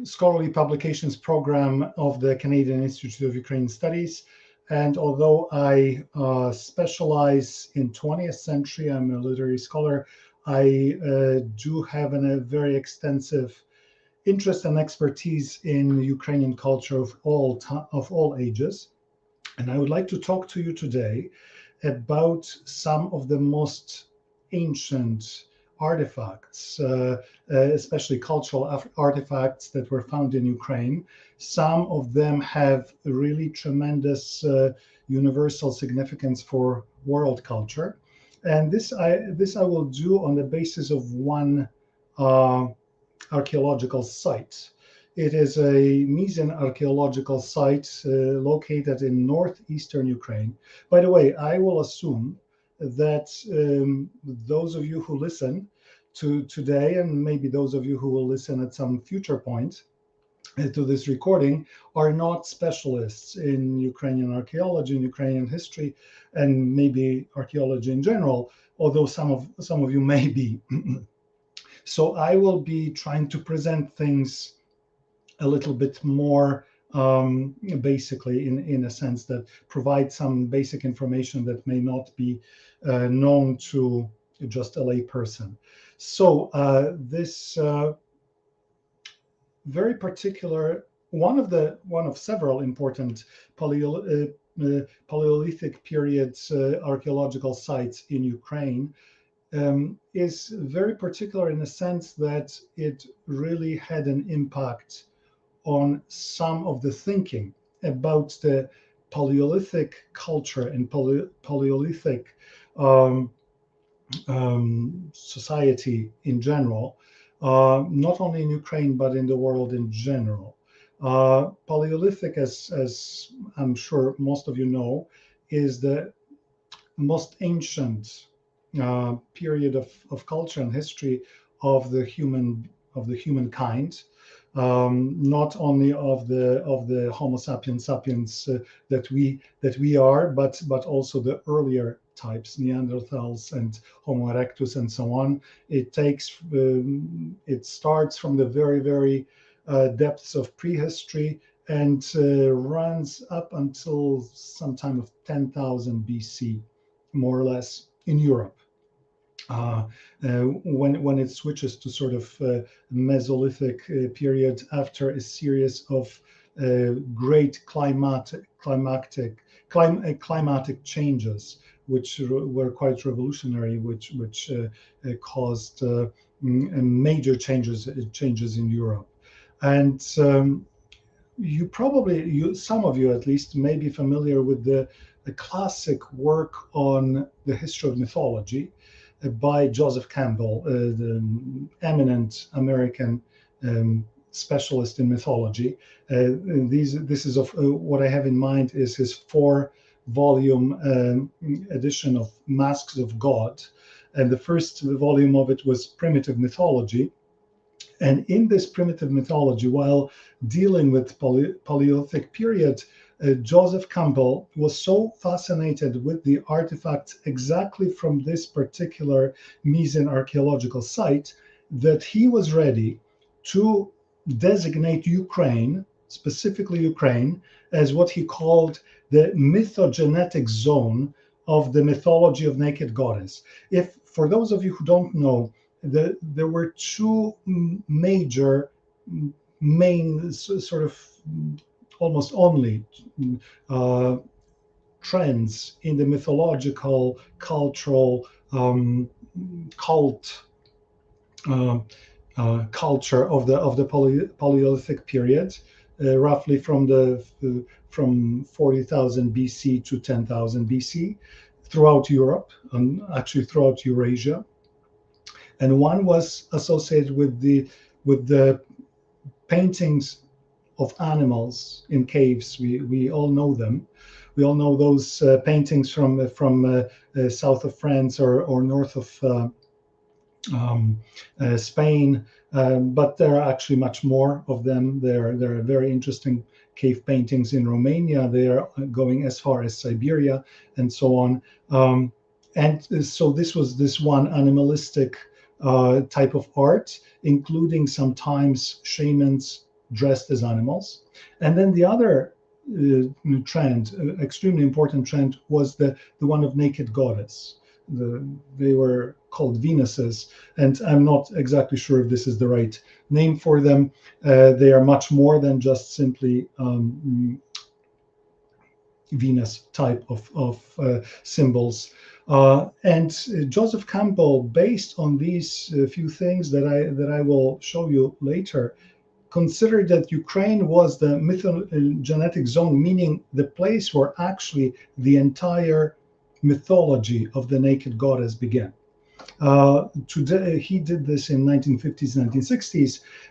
Scholarly Publications Program of the Canadian Institute of Ukrainian Studies. And although I specialize in 20th century, I'm a literary scholar, I do have a very extensive interest and expertise in Ukrainian culture of all ages. And I would like to talk to you today about some of the most ancient artifacts, especially cultural artifacts that were found in Ukraine. Some of them have really tremendous universal significance for world culture. And this I will do on the basis of one archaeological site. It is a Mysian archaeological site located in northeastern Ukraine. By the way, I will assume that those of you who listen to today, and maybe those of you who will listen at some future point to this recording, are not specialists in Ukrainian archaeology, in Ukrainian history, and maybe archaeology in general, although some of you may be. So I will be trying to present things a little bit more basically in a sense that provide some basic information that may not be known to just a lay person. So this very particular one of several important Paleolithic periods archaeological sites in Ukraine is very particular in the sense that it really had an impact on some of the thinking about the Paleolithic culture and Paleolithic society in general, not only in Ukraine, but in the world in general. Paleolithic, as I'm sure most of you know, is the most ancient period of culture and history of the humankind, not only of the Homo sapiens sapiens that we are, but also the earlier types, Neanderthals and Homo erectus and so on. It starts from the very depths of prehistory and runs up until some time of 10,000 BC, more or less, in Europe. When it switches to sort of Mesolithic period after a series of great climatic changes, which were quite revolutionary, which caused major changes in Europe. And some of you at least may be familiar with the classic work on the history of mythology by Joseph Campbell, the eminent American specialist in mythology. This is of what I have in mind is his 4-volume edition of Masks of God, and the first volume of it was Primitive Mythology. And in this primitive mythology, while dealing with Paleolithic period, Joseph Campbell was so fascinated with the artifacts exactly from this particular Mysian archaeological site that he was ready to designate Ukraine, specifically Ukraine, as what he called the mythogenetic zone of the mythology of naked goddess. If, for those of you who don't know, there were two main sort of almost only trends in the mythological, cultural, cult culture of the Paleolithic period, roughly from 40,000 BC to 10,000 BC, throughout Europe and actually throughout Eurasia. And one was associated with the paintings of animals in caves. We all know them. We all know those paintings from south of France or north of Spain, but there are actually much more of them. There are very interesting cave paintings in Romania. They are going as far as Siberia and so on. And so this was this one animalistic type of art, including sometimes shamans dressed as animals. And then the other trend, extremely important trend, was the one of naked goddess. They were called Venuses, and I'm not exactly sure if this is the right name for them. They are much more than just simply Venus type of symbols. And Joseph Campbell, based on these few things that I will show you later, considered that Ukraine was the mythogenetic zone, meaning the place where actually the entire mythology of the naked goddess began. Today, he did this in 1950s,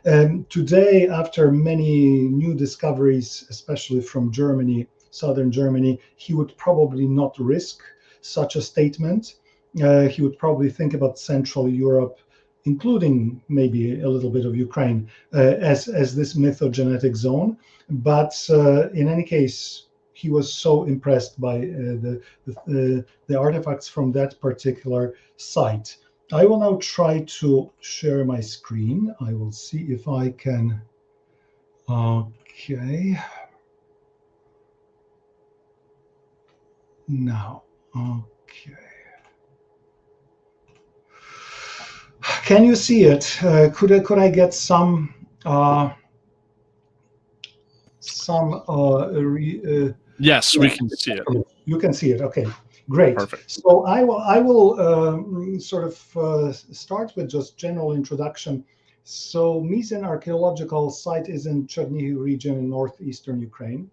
1960s. Today, after many new discoveries, especially from Germany, southern Germany, he would probably not risk such a statement. He would probably think about Central Europe, including maybe a little bit of Ukraine, as this mythogenetic zone. But in any case, he was so impressed by the artifacts from that particular site. I will now try to share my screen. I will see if I can. Okay. Now, okay. Can you see it? Could I get some yes, we can see it. You can see it. Okay, great. Perfect. So I will sort of start with just general introduction. So Mysian archaeological site is in Chernihiv region in northeastern Ukraine.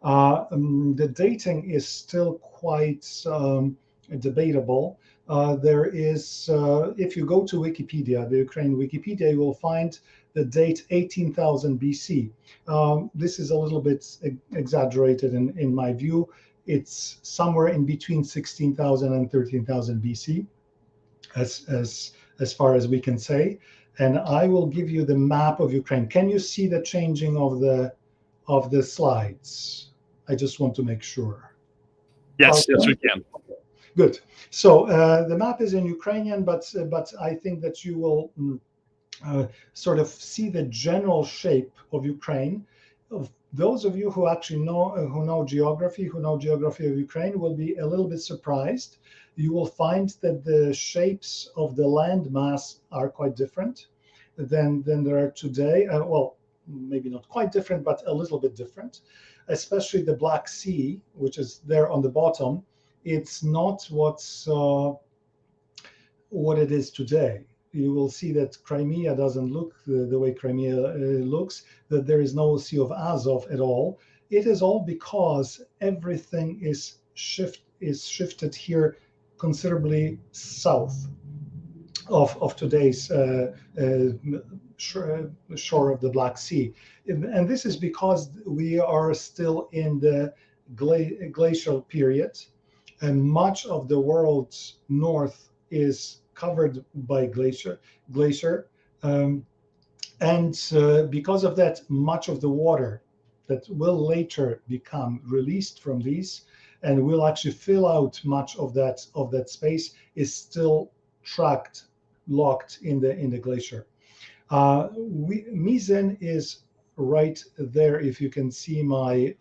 The dating is still quite debatable. There is, if you go to Wikipedia, the Ukrainian Wikipedia, you will find the date 18,000 BC. This is a little bit exaggerated in my view. It's somewhere in between 16,000 and 13,000 BC, as as far as we can say. And I will give you the map of Ukraine. Can you see the changing of the slides? I just want to make sure. Yes, yes, we can. Good. So the map is in Ukrainian, but I think that you will sort of see the general shape of Ukraine. Those of you who actually know geography of Ukraine will be a little bit surprised. You will find that the shapes of the land mass are quite different than there are today. Well, maybe not quite different, but a little bit different. Especially the Black Sea, which is there on the bottom. It's not what it is today. You will see that Crimea doesn't look the way Crimea looks, that there is no Sea of Azov at all. It is all because everything is shifted here considerably south of today's shore of the Black Sea. And this is because we are still in the glacial period, and much of the world's north is covered by glacier. And because of that, much of the water that will later become released from these and will actually fill out much of that space is still locked in the glacier. Mizen is right there. If you can see my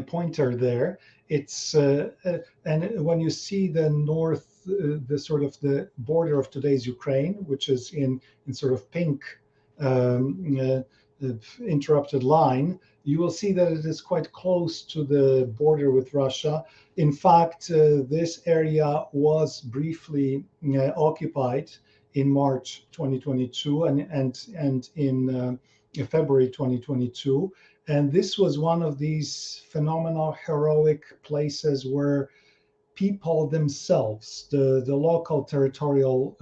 pointer there, it's and when you see the north, the sort of the border of today's Ukraine, which is in sort of pink interrupted line, you will see that it is quite close to the border with Russia. In fact, this area was briefly occupied in March 2022 and in February 2022. And this was one of these phenomenal, heroic places where people themselves, the local territorial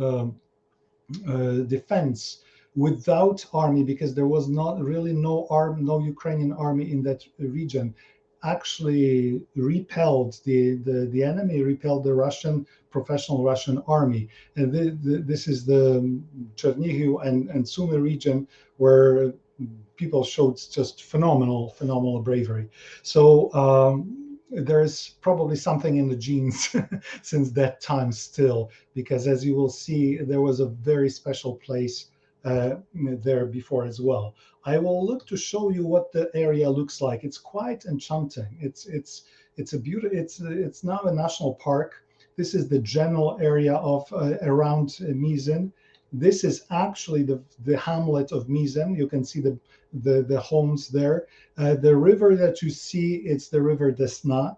defense, without army, because there was not really no Ukrainian army in that region, actually repelled the enemy, repelled the professional Russian army. And this is the Chernihiv and Sumy region where people showed just phenomenal bravery. So there's probably something in the genes since that time still, because as you will see, there was a very special place there before as well. I will look to show you what the area looks like. It's quite enchanting. It's a beautiful. It's now a national park. This is the general area of around Mizen. This is actually the hamlet of Mizen. You can see the homes there. The river that you see, it's the river Desna,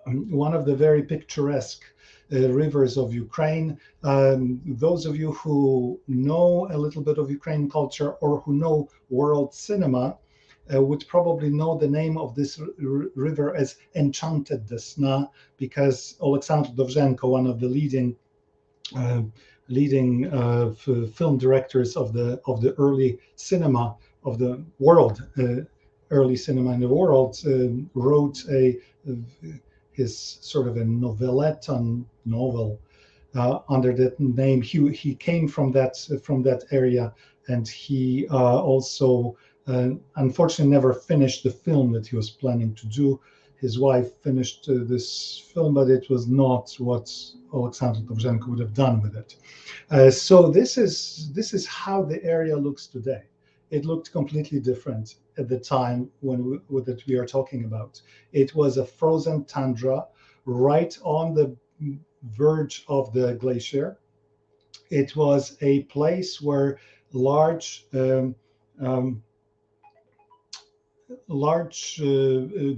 one of the very picturesque rivers of Ukraine. Those of you who know a little bit of Ukrainian culture or who know world cinema would probably know the name of this river as Enchanted Desna, because Oksana Lifantii, one of the leading film directors of the early cinema of the world, early cinema in the world, wrote his sort of a novel under that name. He came from that area, and he also unfortunately never finished the film that he was planning to do. His wife finished this film, but it was not what Oksana Lifantii would have done with it. So this is how the area looks today. It looked completely different at the time that we are talking about. It was a frozen tundra right on the verge of the glacier. It was a place where large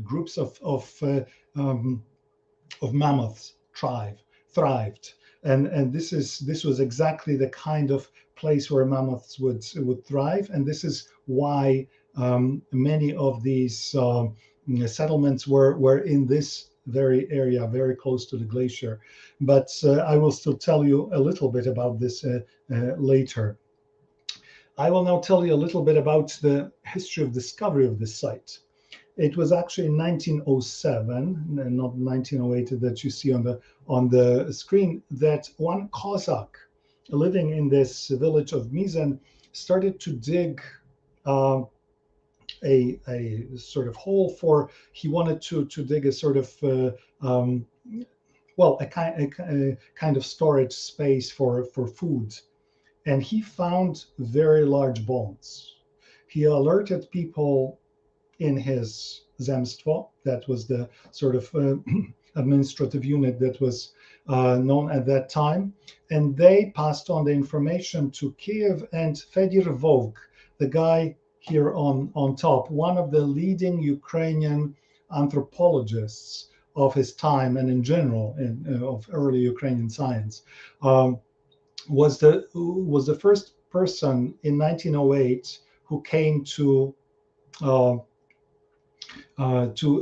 groups of mammoths thrived, and this was exactly the kind of place where mammoths would thrive, and this is why many of these settlements were in this very area, very close to the glacier. But I will still tell you a little bit about this later. I will now tell you a little bit about the history of discovery of this site. It was actually in 1907, and not 1908 that you see on the screen, that one Cossack living in this village of Mizan, started to dig a sort of hole for, he wanted to dig a sort of well, a kind of storage space for food, and he found very large bones. He alerted people in his zemstvo, that was the sort of administrative unit that was known at that time, and they passed on the information to Kiev. And Fedir Vovk, the guy here on top, one of the leading Ukrainian anthropologists of his time and in general of early Ukrainian science, was the first person in 1908 who came to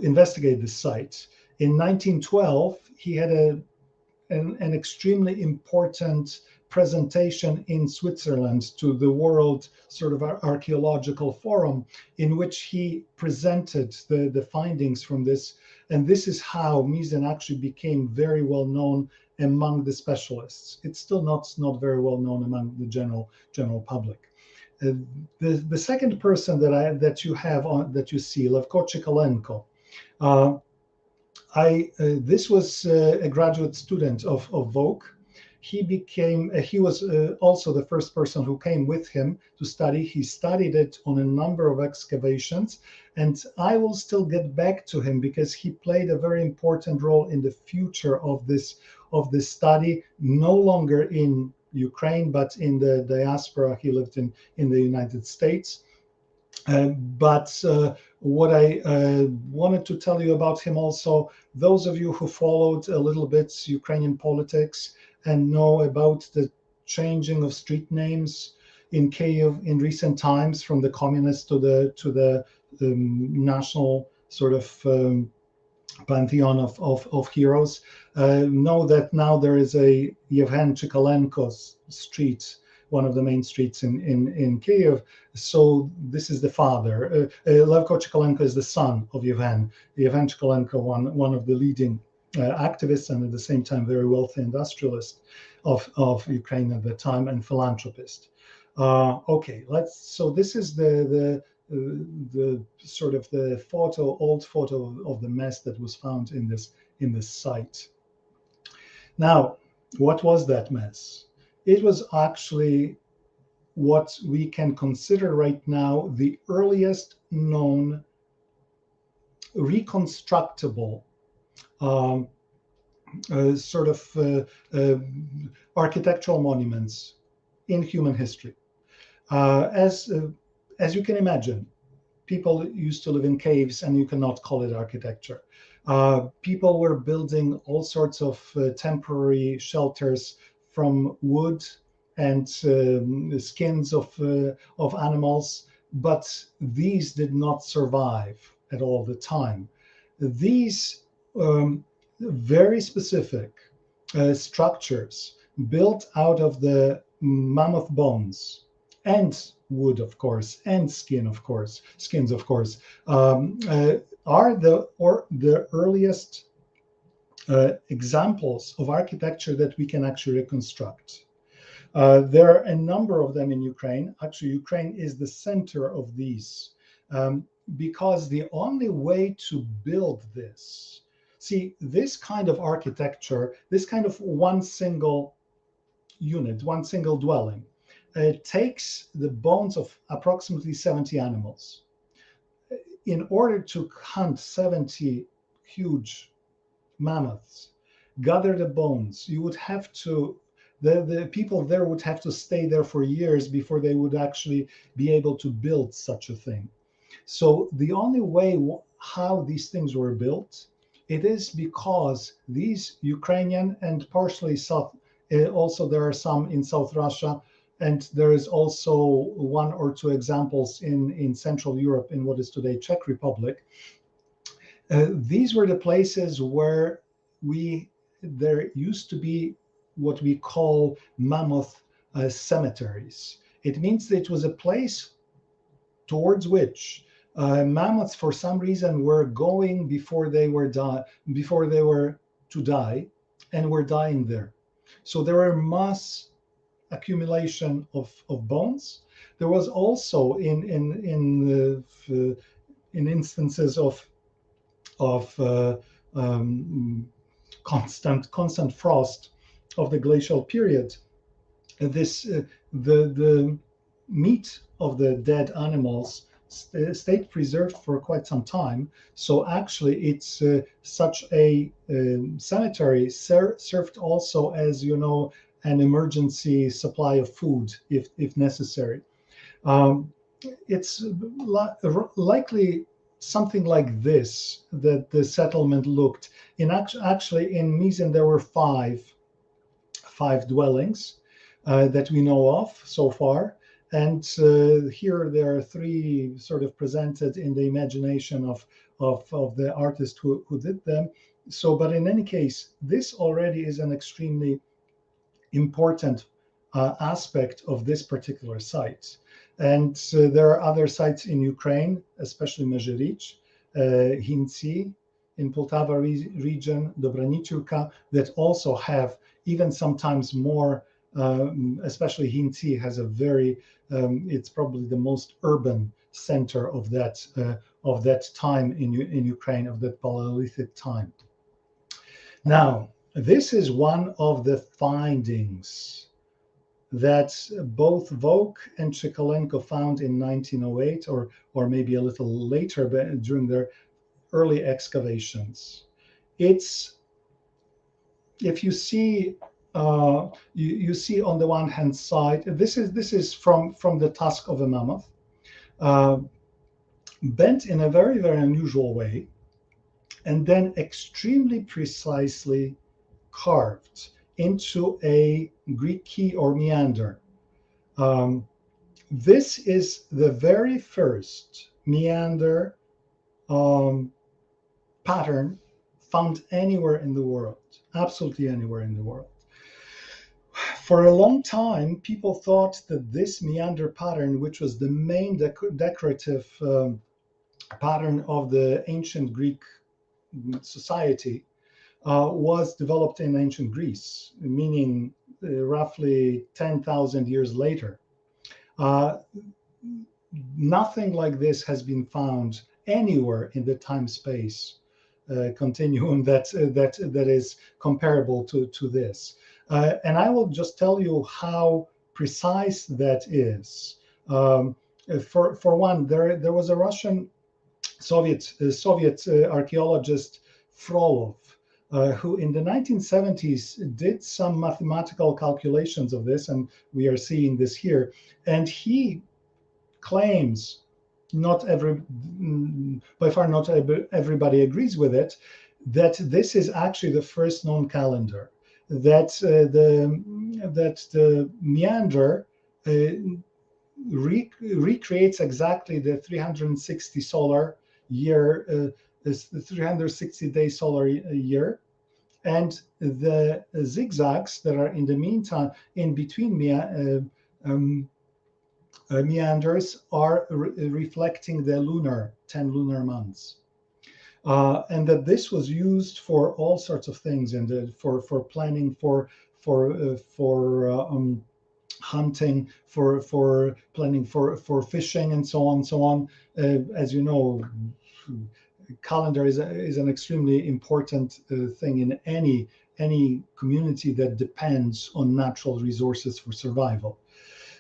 investigate the site. In 1912, he had an extremely important presentation in Switzerland to the World sort of Archaeological Forum, in which he presented the findings from this. And this is how Mizan actually became very well known among the specialists. It's still not very well known among the general public. The second person that you have that you see, Levko Chikalenko. This was a graduate student of Vovk. He was also the first person who came with him to study. He studied it on a number of excavations, and I will still get back to him because he played a very important role in the future of this study, no longer in Ukraine, but in the diaspora. He lived in the United States. But what I wanted to tell you about him also, those of you who followed a little bit Ukrainian politics and know about the changing of street names in Kyiv in recent times, from the communist to the national sort of pantheon of heroes, know that now there is a Yevhen Chikalenko's street, one of the main streets in Kyiv. So this is the father. Levko Chikalenko is the son of Yevhen. Yevhen Chikalenko, one of the leading activists and at the same time very wealthy industrialist of Ukraine at the time and philanthropist. Okay, so this is the sort of the old photo of the mess that was found in this site. Now, what was that mess? It was actually what we can consider right now the earliest known reconstructable sort of architectural monuments in human history. As you can imagine, people used to live in caves, and you cannot call it architecture. People were building all sorts of temporary shelters from wood and skins of animals, but these did not survive at all the time. These very specific structures built out of the mammoth bones and wood, of course, and skins, of course, are the earliest examples of architecture that we can actually reconstruct. There are a number of them in Ukraine. Actually, Ukraine is the center of these, because the only way to build this, this kind of architecture, this kind of one single unit, one single dwelling, takes the bones of approximately 70 animals. In order to hunt 70 huge mammoths, gather the bones, you would have to, the people there would have to stay there for years before they would actually be able to build such a thing. So the only way how these things were built, it is because these Ukrainian and partially South, also there are some in South Russia, and there is also one or two examples in Central Europe, in what is today Czech Republic. These were the places where there used to be what we call mammoth cemeteries. It means that it was a place towards which mammoths, for some reason, were going before they were to die, and were dying there. So there were mass accumulation of bones. There was also in instances of constant frost of the glacial period, the meat of the dead animals stayed preserved for quite some time. So actually, it's such a cemetery served also as, you know, an emergency supply of food if necessary. It's likely something like this that the settlement looked. Actually, in Mizen there were five dwellings that we know of so far. And here there are three sort of presented in the imagination of the artist who did them. So, but in any case, this already is an extremely important aspect of this particular site. And there are other sites in Ukraine, especially Mezherich, Hinci, in Poltava region, Dobranichivka, that also have even sometimes more, especially Hinci has a very, it's probably the most urban center of that time in Ukraine, of that Paleolithic time. Now, this is one of the findings that both Vok and Chikolenko found in 1908, or maybe a little later, but during their early excavations. It's, if you see, you see on the one hand side, this is from the tusk of a mammoth, bent in a very, very unusual way, and then extremely precisely carved into a Greek key or meander. This is the very first meander pattern found anywhere in the world, absolutely anywhere in the world. For a long time, people thought that this meander pattern, which was the main decorative pattern of the ancient Greek society, was developed in ancient Greece, meaning roughly 10,000 years later. Nothing like this has been found anywhere in the time-space continuum that is comparable to this. And I will just tell you how precise that is. For one, there was a Russian Soviet archaeologist Frolov, who in the 1970s did some mathematical calculations of this, and we are seeing this here. And he claims, by far not everybody agrees with it, that this is actually the first known calendar, that the meander recreates exactly the 360 solar year, this 360-day solar year, and the zigzags that are in the meantime in between meanders are reflecting the 10 lunar months, and that this was used for all sorts of things, and for planning, for hunting, for planning, for fishing, and so on. As you know, calendar is an extremely important thing in any community that depends on natural resources for survival.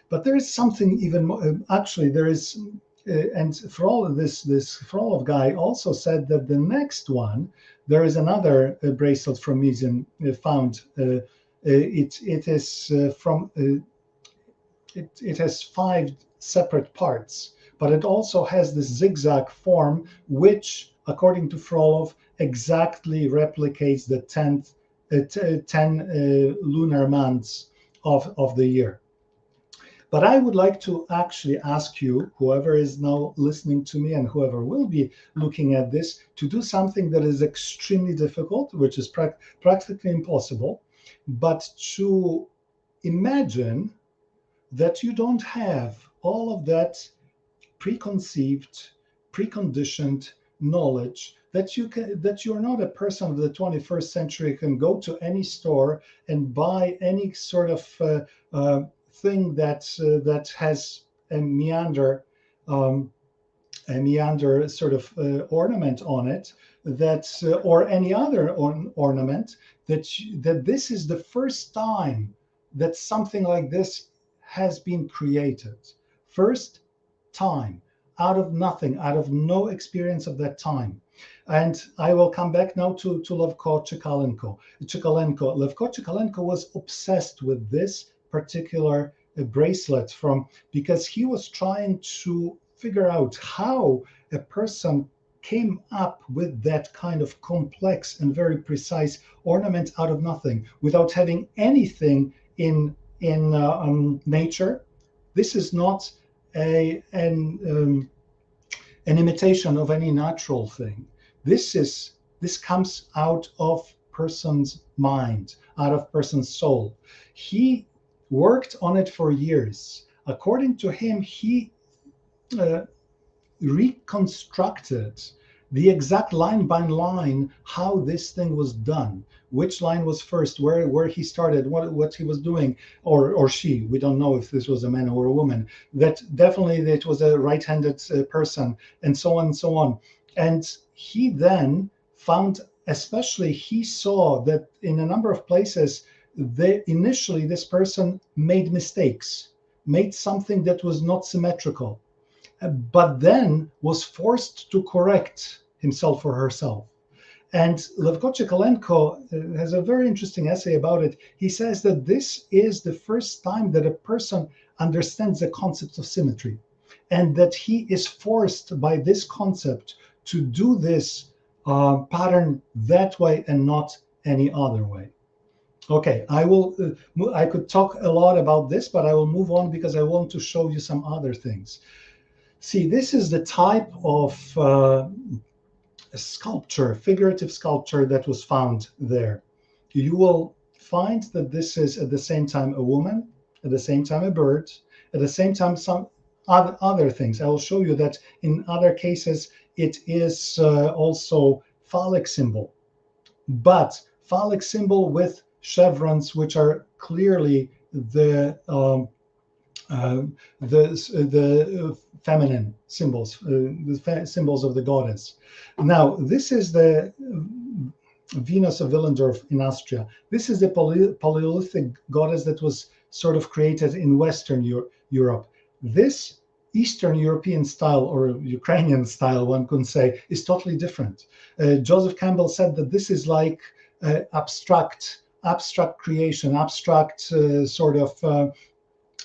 But there is something even more. Actually, there is, and for all of this Frolov guy also said that the next one, there is another bracelet from Mizen found. It has 5 separate parts, but it also has this zigzag form, which, according to Frolov, exactly replicates the 10 lunar months of the year. But I would like to actually ask you, whoever is now listening to me and whoever will be looking at this, to do something that is extremely difficult, which is practically impossible, but to imagine that you don't have all of that preconceived, preconditioned knowledge, that you're not a person of the 21st century who can go to any store and buy any sort of thing that has a meander sort of ornament on it, or any other ornament, that this is the first time that something like this has been created. First time, out of nothing, out of no experience of that time. And I will come back now to Levko Chekalenko. Levko Chekalenko was obsessed with this particular bracelet because he was trying to figure out how a person came up with that kind of complex and very precise ornament out of nothing without having anything in nature. This is not an imitation of any natural thing. This comes out of person's mind, out of person's soul. He worked on it for years. According to him, he reconstructed the exact line by line how this thing was done, which line was first, where he started, what he was doing, or she. We don't know if this was a man or a woman. That definitely it was a right-handed person, and so on and so on. And he then found, especially he saw that in a number of places, initially this person made mistakes, made something that was not symmetrical, but then was forced to correct himself or herself. And Levko Chekalenko has a very interesting essay about it. He says that this is the first time that a person understands the concept of symmetry, and that he is forced by this concept to do this pattern that way and not any other way. Okay, I could talk a lot about this, but I will move on because I want to show you some other things. See, this is the type of sculpture, figurative sculpture that was found there. You will find that this is at the same time a woman, at the same time a bird, at the same time some other things. I will show you that in other cases it is also phallic symbol, but phallic symbol with chevrons, which are clearly the feminine symbols, the symbols of the goddess. Now, this is the Venus of Willendorf in Austria. This is the Paleolithic goddess that was sort of created in Western Europe. This Eastern European style, or Ukrainian style, one could say, is totally different. Joseph Campbell said that this is like abstract creation, abstract sort of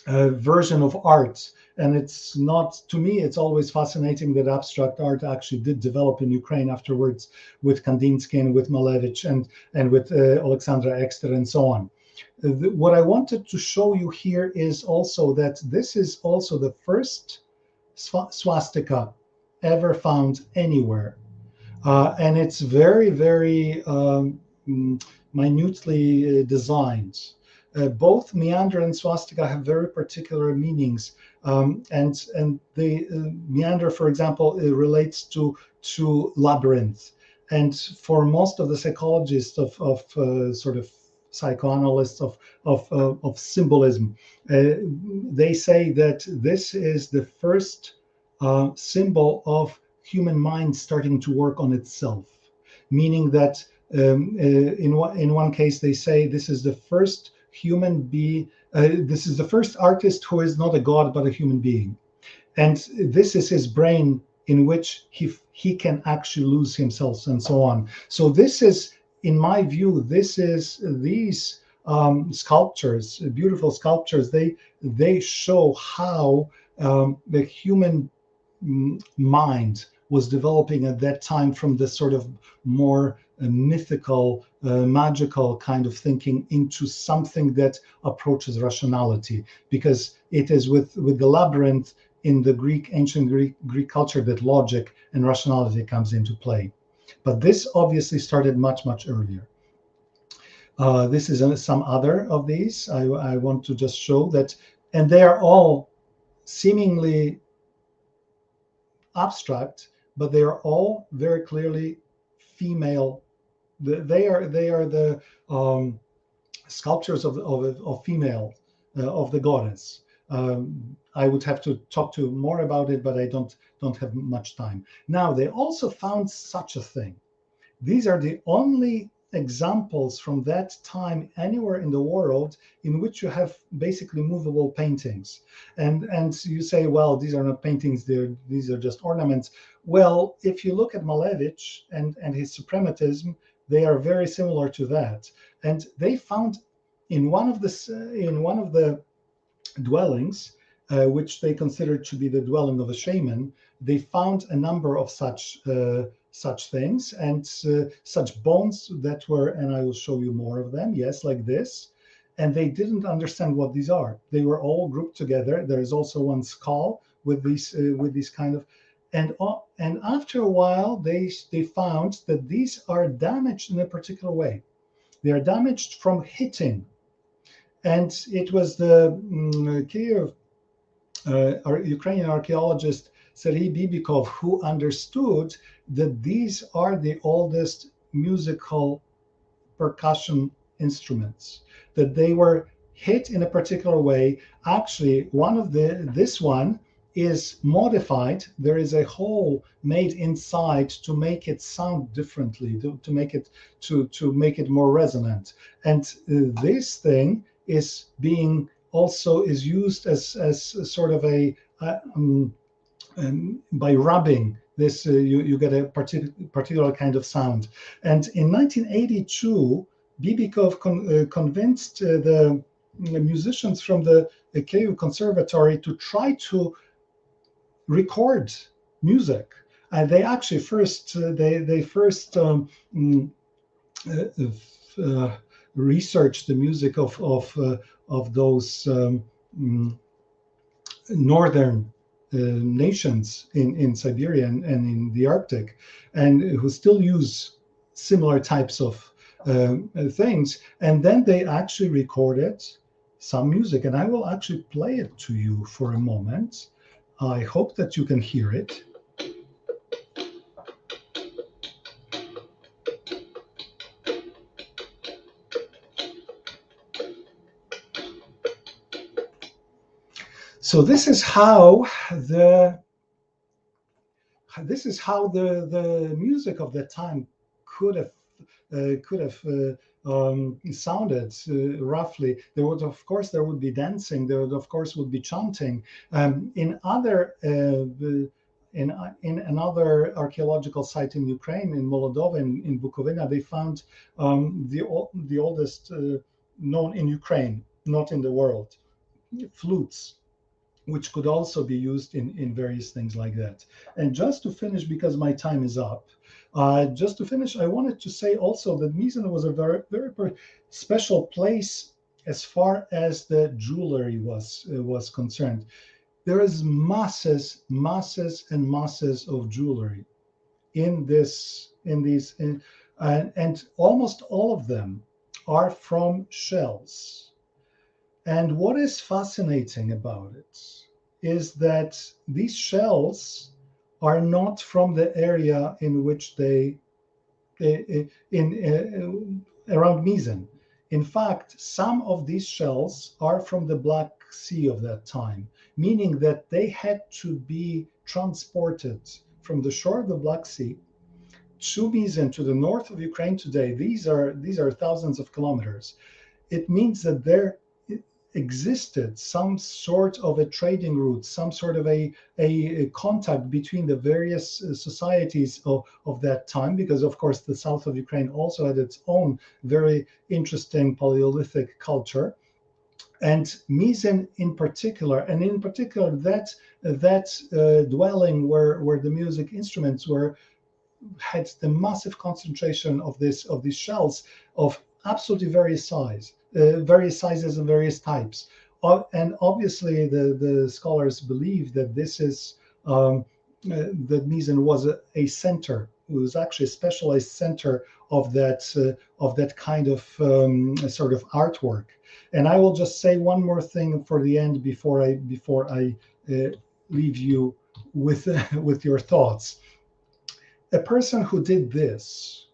version of art. And it's not, to me, it's always fascinating that abstract art actually did develop in Ukraine afterwards with Kandinsky and with Malevich and with Alexandra Exter and so on. What I wanted to show you here is also that this is also the first swastika ever found anywhere. And it's very, very minutely designed. Both meander and swastika have very particular meanings, and the meander, for example, relates to labyrinth. And for most of the psychologists of sort of psychoanalysts of symbolism, they say that this is the first symbol of human mind starting to work on itself, meaning that in one case they say this is the first human being, this is the first artist who is not a god but a human being, and this is his brain in which he can actually lose himself and so on. So this is, in my view, these sculptures, beautiful sculptures, they show how the human mind was developing at that time from this sort of more mythical, magical kind of thinking into something that approaches rationality, because it is with the labyrinth in the ancient Greek culture that logic and rationality comes into play. But this obviously started much, much earlier. This is some other of these. I want to just show that, and they are all seemingly abstract, but they are all very clearly female. They are the sculptures of female of the goddess. I would have to talk to more about it, but I don't have much time. Now, they also found such a thing. These are the only examples from that time anywhere in the world in which you have basically movable paintings. And you say, well, these are not paintings, these are just ornaments. Well, if you look at Malevich and his suprematism, they are very similar to that. And they found in one of the dwellings, which they considered to be the dwelling of a shaman, they found a number of such things and such bones that were, and I will show you more of them, yes, like this. And they didn't understand what these are. They were all grouped together. There is also one skull with these kind of, and after a while, they found that these are damaged in a particular way. They are damaged from hitting. And it was the Kiev Ukrainian archaeologist Serhiy Bibikov who understood that these are the oldest musical percussion instruments, that they were hit in a particular way. Actually, this one is modified. There is a hole made inside to make it sound differently, to make it more resonant. And this thing is used as sort of a by rubbing this, you get a particular kind of sound. And in 1982, Bibikov convinced the musicians from the Kyiv Conservatory to try to record music. And they actually first researched the music of those northern nations in Siberia and in the Arctic, and who still use similar types of things. And then they actually recorded some music, and I will actually play it to you for a moment. I hope that you can hear it. So this is how the music of that time could have sounded roughly. There would be dancing. There would be chanting. In another archaeological site in Ukraine, in Molodova, in Bukovina, they found the oldest known in Ukraine, not in the world, flutes, which could also be used in various things like that. And just to finish, because my time is up, I wanted to say also that Mizin was a very, very special place as far as the jewelry was concerned. There is masses and masses of jewelry in these, and almost all of them are from shells. And what is fascinating about it is that these shells are not from the area in which around Mizin. In fact, some of these shells are from the Black Sea of that time, meaning that they had to be transported from the shore of the Black Sea to Mizin, to the north of Ukraine today. These are thousands of kilometers. It means that there existed some sort of a trading route, some sort of a contact between the various societies of that time, because of course the south of Ukraine also had its own very interesting Paleolithic culture. And Mizin in particular, that dwelling where the music instruments had the massive concentration of these shells of absolutely various sizes and various types. And obviously the scholars believe that this is that Mizin was a center. It was actually a specialized center of that kind of sort of artwork. And I will just say one more thing for the end before I leave you with your thoughts. A person who did this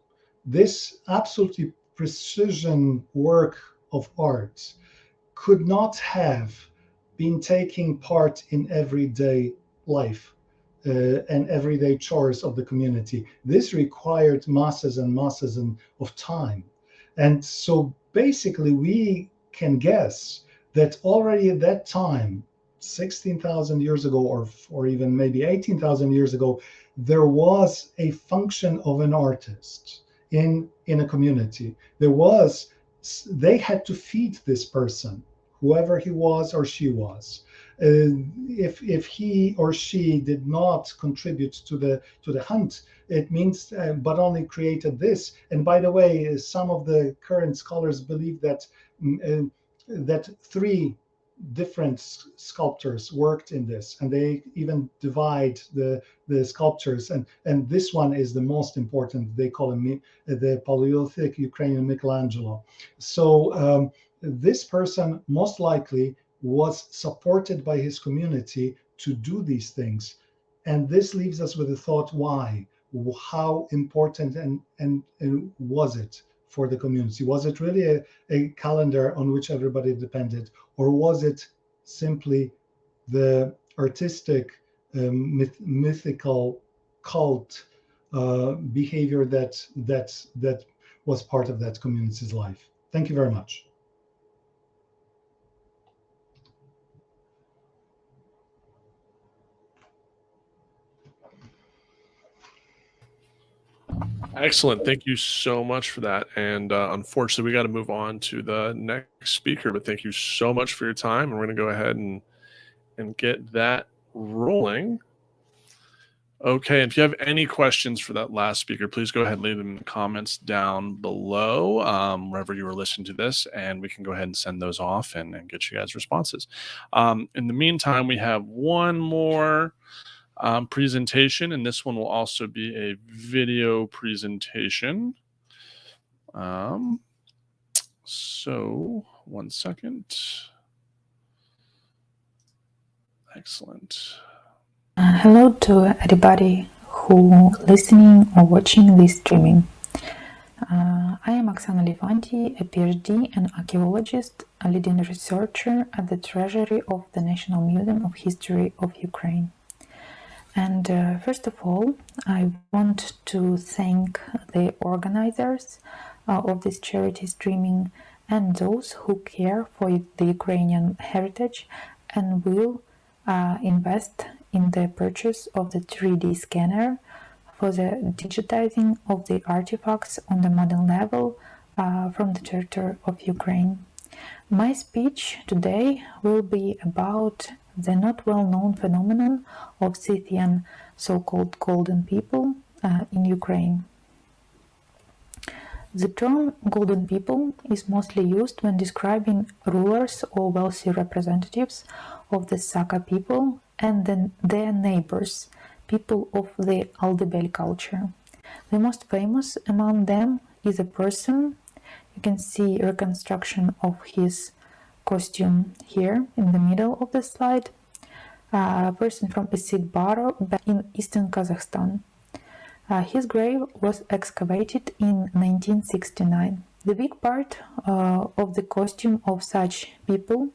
absolutely precision work of art could not have been taking part in everyday life and everyday chores of the community. This required masses and masses of time. And so basically we can guess that already at that time, 16,000 years ago, or even maybe 18,000 years ago, there was a function of an artist in a community. They had to feed this person, whoever he was or she was. If he or she did not contribute to the hunt, it means but only created this. And by the way, some of the current scholars believe that that 3 different sculptors worked in this, and they even divide the sculptures, and this one is the most important. They call him the Paleolithic Ukrainian Michelangelo. So this person most likely was supported by his community to do these things, and this leaves us with the thought, why? How important and was it for the community? Was it really a calendar on which everybody depended, or was it simply the artistic, mythical cult behavior that was part of that community's life? Thank you very much. Excellent. Thank you so much for that. And unfortunately, we got to move on to the next speaker, but thank you so much for your time. And we're going to go ahead and get that rolling. Okay, and if you have any questions for that last speaker, please go ahead and leave them in the comments down below, wherever you are listening to this, and we can go ahead and send those off and get you guys responses. In the meantime, we have one more presentation, and this one will also be a video presentation. So, one second. Excellent. Hello to everybody who listening or watching this streaming. I am Oksana Lifantii, a PhD and archaeologist, a leading researcher at the Treasury of the National Museum of History of Ukraine. And first of all, I want to thank the organizers of this charity streaming and those who care for the Ukrainian heritage and will invest in the purchase of the 3D scanner for the digitizing of the artifacts on the modern level from the territory of Ukraine. My speech today will be about the not well-known phenomenon of Scythian so-called golden people in Ukraine. The term golden people is mostly used when describing rulers or wealthy representatives of the Saka people and then their neighbors, people of the Aldebel culture. The most famous among them is a person. You can see reconstruction of his costume here in the middle of the slide. A person from Isyk-Baro in eastern Kazakhstan. His grave was excavated in 1969. The big part of the costume of such people,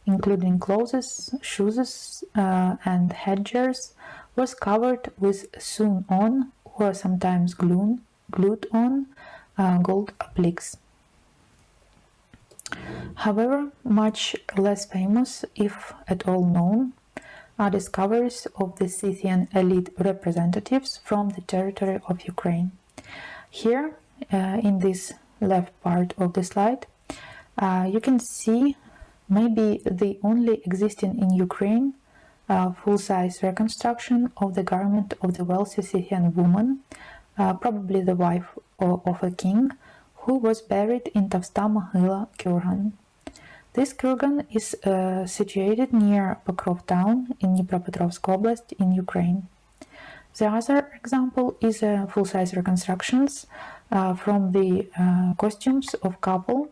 including clothes, shoes, and headgears, was covered with sewn on or sometimes glued on gold appliques. However, much less famous, if at all known, are discoveries of the Scythian elite representatives from the territory of Ukraine. Here, in this left part of the slide, you can see maybe the only existing in Ukraine full-size reconstruction of the garment of the wealthy Scythian woman, probably the wife of a king, who was buried in Tavsta Mohyla kurgan. This kurgan is situated near Pokrov town in Dnipropetrovsk Oblast in Ukraine. The other example is full-size reconstructions from the costumes of couple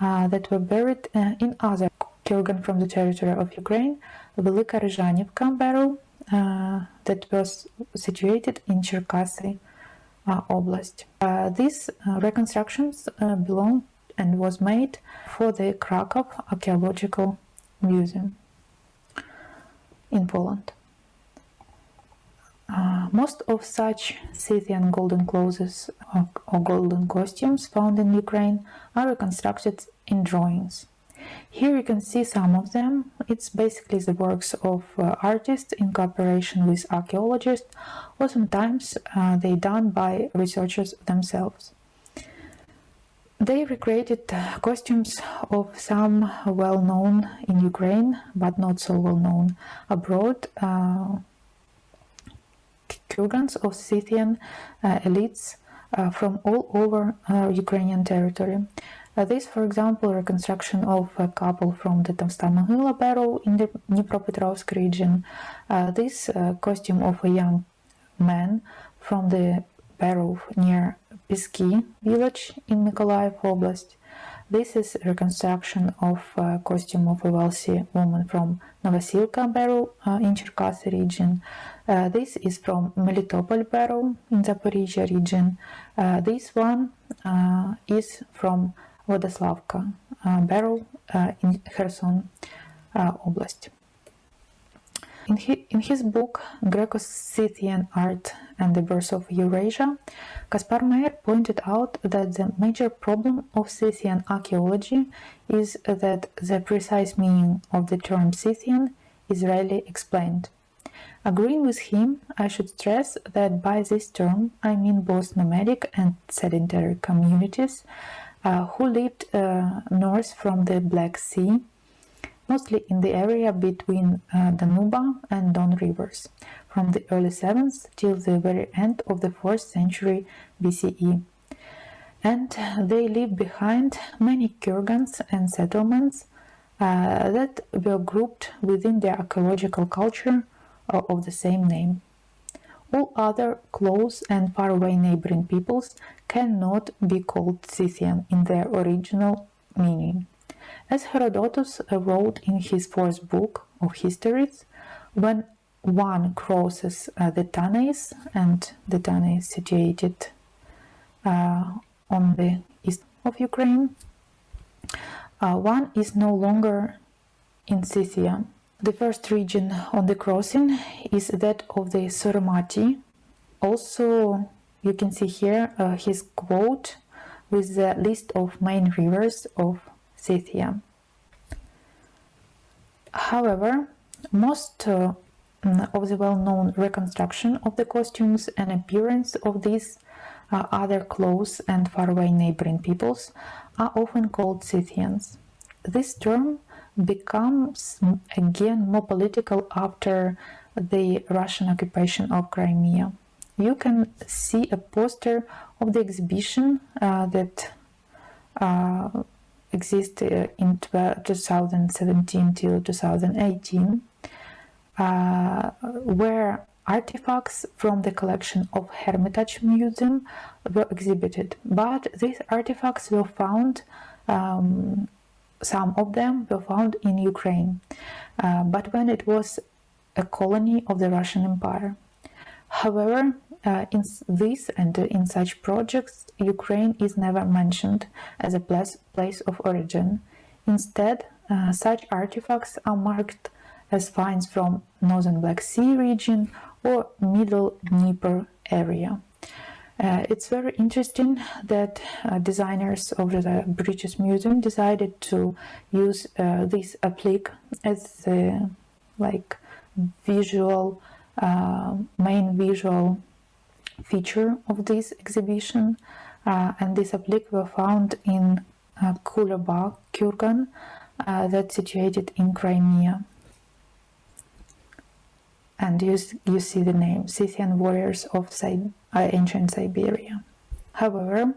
that were buried in other kurgan from the territory of Ukraine, Velika Ryzhanivka barrow that was situated in Cherkasy Oblast. These reconstructions belong and was made for the Krakow Archaeological Museum in Poland. Most of such Scythian golden clothes or golden costumes found in Ukraine are reconstructed in drawings. Here you can see some of them. It's basically the works of artists in cooperation with archaeologists, or sometimes they done by researchers themselves. They recreated costumes of some well-known in Ukraine, but not so well-known abroad, kurgans of Scythian elites from all over Ukrainian territory. This, for example, reconstruction of a couple from the Tavsta-Mohyla barrow in the Dnipropetrovsk region. This costume of a young man from the barrow near Pisky village in Mykolaiv Oblast. This is a reconstruction of a costume of a wealthy woman from Novosilka barrow in Cherkasy region. This is from Melitopol barrow in Zaporizhia region. This one is from Vodoslavka barrow in Kherson Oblast. In his book Greco-Scythian Art and the Birth of Eurasia, Kaspar Meyer pointed out that the major problem of Scythian archaeology is that the precise meaning of the term Scythian is rarely explained. Agreeing with him, I should stress that by this term I mean both nomadic and sedentary communities who lived north from the Black Sea, mostly in the area between Danube and Don rivers, from the early 7th till the very end of the 4th century BCE. And they leave behind many kurgans and settlements that were grouped within the archaeological culture of the same name. All other close and faraway neighboring peoples cannot be called Scythian in their original meaning. As Herodotus wrote in his 4th book of histories, when one crosses the Tanais, and the Tanais is situated on the east of Ukraine, one is no longer in Scythia. The first region on the crossing is that of the Surmati. Also, you can see here his quote with the list of main rivers of Scythia. However, most of the well-known reconstruction of the costumes and appearance of these other close and faraway neighboring peoples are often called Scythians. This term becomes again more political after the Russian occupation of Crimea. You can see a poster of the exhibition that existed in 2017 till 2018, where artifacts from the collection of Hermitage Museum were exhibited. But these artifacts were found, some of them were found in Ukraine, but when it was a colony of the Russian Empire. However, in this and in such projects, Ukraine is never mentioned as a place of origin. Instead, such artifacts are marked as finds from northern Black Sea region or middle Dnieper area. It's very interesting that designers of the British Museum decided to use this applique as the visual main visual feature of this exhibition, and this applique were found in Kuleba kurgan that's situated in Crimea. And you see the name Scythian warriors of ancient Siberia. However,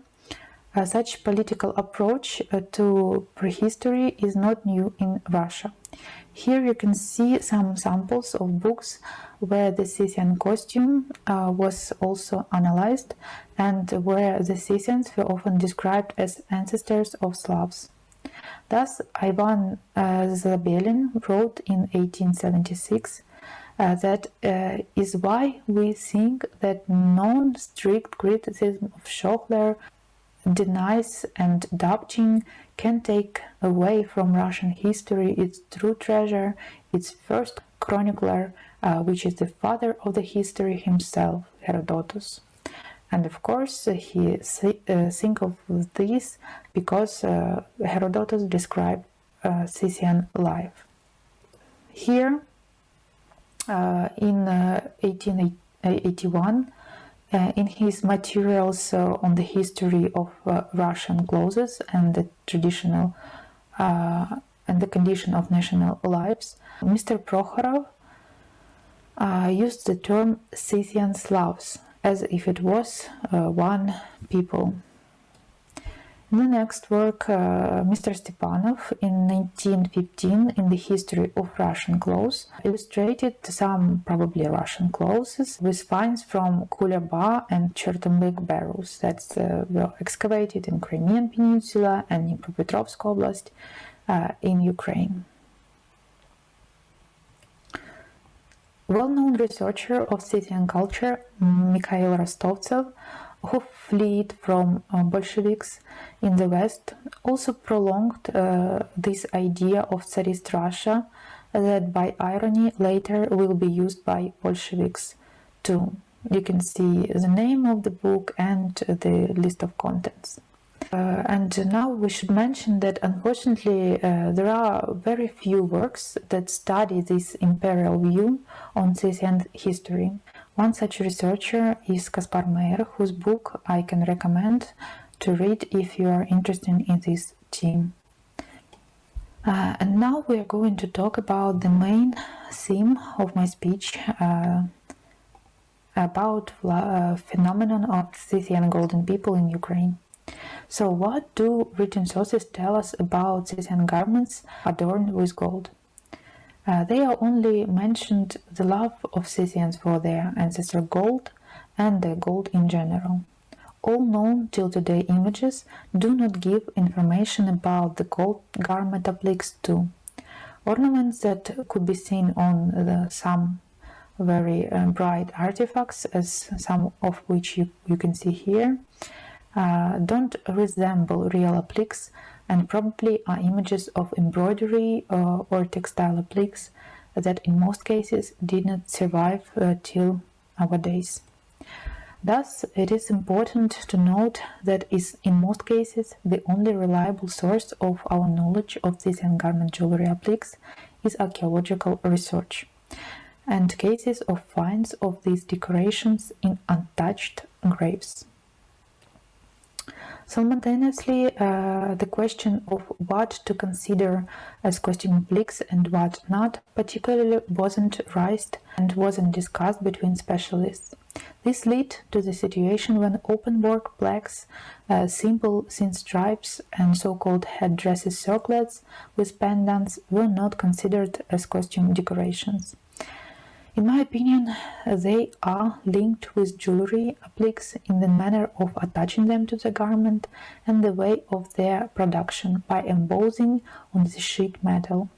such political approach to prehistory is not new in Russia. Here you can see some samples of books where the Scythian costume was also analyzed, and where the Scythians were often described as ancestors of Slavs. Thus, Ivan Zabelin wrote in 1876 that is why we think that non-strict criticism of Schochler denies and doubting can take away from Russian history its true treasure, its first chronicler, which is the father of the history himself, Herodotus. And of course, he think of this because Herodotus described Scythian life. Here, in 1881, in his materials on the history of Russian clothes and the traditional and the condition of national lives, Mr. Prokhorov used the term Scythian Slavs as if it was one people. In the next work, Mr. Stepanov, in 1915, in the history of Russian clothes, illustrated some probably Russian clothes with finds from Kulaba and Chertomlik barrows that were excavated in Crimean Peninsula and Dnipropetrovsk Oblast in Ukraine. Well-known researcher of Scythian culture, Mikhail Rostovtsev, who fled from Bolsheviks in the West, also prolonged this idea of Tsarist Russia that by irony later will be used by Bolsheviks too. You can see the name of the book and the list of contents. And now we should mention that unfortunately there are very few works that study this imperial view on Scythian history. One such researcher is Kaspar Meyer, whose book I can recommend to read if you are interested in this theme. And now we are going to talk about the main theme of my speech about phenomenon of Scythian golden people in Ukraine. So what do written sources tell us about Scythian garments adorned with gold? They are only mentioned the love of Scythians for their ancestral gold and their gold in general. All known till today images do not give information about the gold garment appliques too. Ornaments that could be seen on some very bright artifacts, as some of which you can see here, don't resemble real appliques and probably are images of embroidery or textile appliques that in most cases did not survive till our days. Thus, it is important to note that is in most cases the only reliable source of our knowledge of Scythian garment jewelry appliques is archaeological research and cases of finds of these decorations in untouched graves. Simultaneously, the question of what to consider as costume appliques and what not particularly wasn't raised and wasn't discussed between specialists. This led to the situation when open-work plaques, simple thin stripes and so-called headdresses circlets with pendants were not considered as costume decorations. In my opinion, they are linked with jewelry appliques in the manner of attaching them to the garment and the way of their production by embossing on the sheet metal.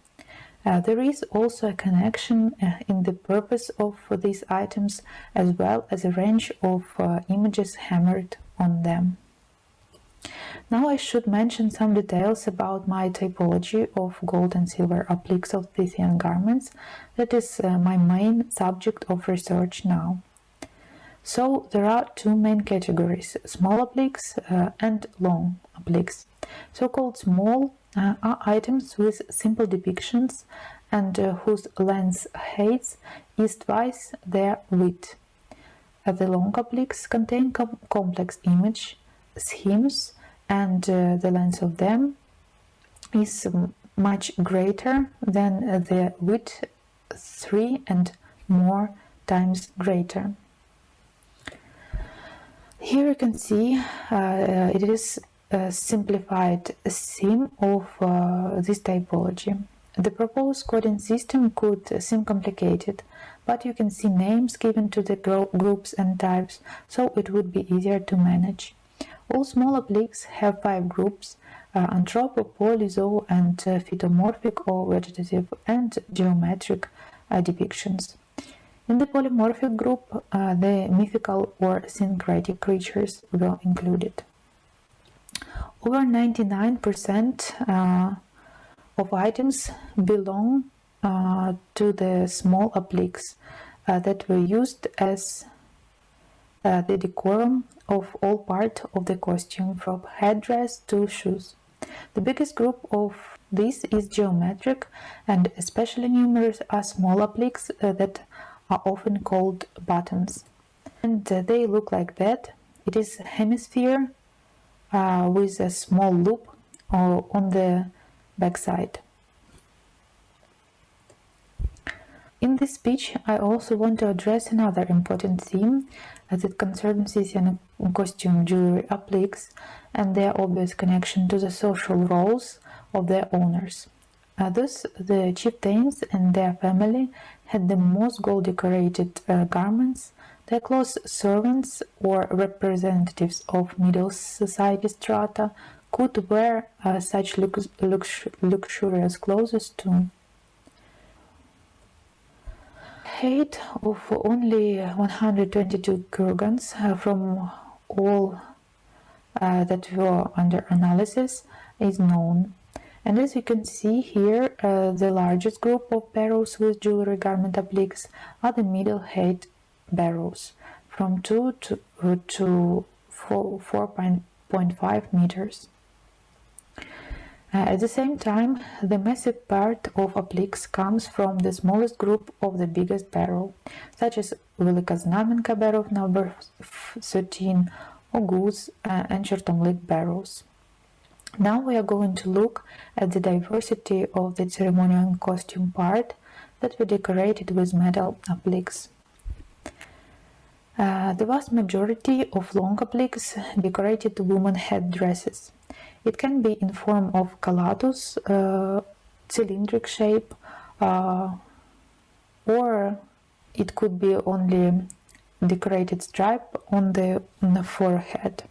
There is also a connection in the purpose of these items as well as a range of images hammered on them. Now I should mention some details about my typology of gold and silver appliques of Scythian garments. That is my main subject of research now. So there are two main categories, small appliques and long appliques. So-called small are items with simple depictions and whose length height is twice their width. The long appliques contain complex image schemes and the length of them is much greater than the width, 3 and more times greater. Here you can see it is a simplified theme of this typology. The proposed coding system could seem complicated, but you can see names given to the groups and types, so it would be easier to manage. All small appliques have 5 groups, anthropo, poly, zoo, and phytomorphic or vegetative and geometric depictions. In the polymorphic group, the mythical or syncretic creatures were included. Over 99% of items belong to the small appliques that were used as the decorum of all parts of the costume, from headdress to shoes. The biggest group of these is geometric, and especially numerous are small appliques that are often called buttons. And they look like that. It is a hemisphere with a small loop on the backside. In this speech, I also want to address another important theme that concerns Scythian costume jewelry appliques and their obvious connection to the social roles of their owners. Thus, the chieftains and their family had the most gold-decorated garments. Their close servants or representatives of middle society strata could wear such luxurious clothes too. Height of only 122 kurgans from all that were under analysis is known. And as you can see here, the largest group of barrows with jewelry garment appliques are the middle height barrows, from 2 to 4.5 meters. At the same time, the massive part of appliques comes from the smallest group of the biggest barrow, such as Velikoznamenka barrow number 13, or Goose and Chertomlik barrows. Now we are going to look at the diversity of the ceremonial costume part that were decorated with metal appliques. The vast majority of long appliques decorated women headdresses. It can be in form of calatus, cylindric shape, or it could be only decorated stripe on the forehead.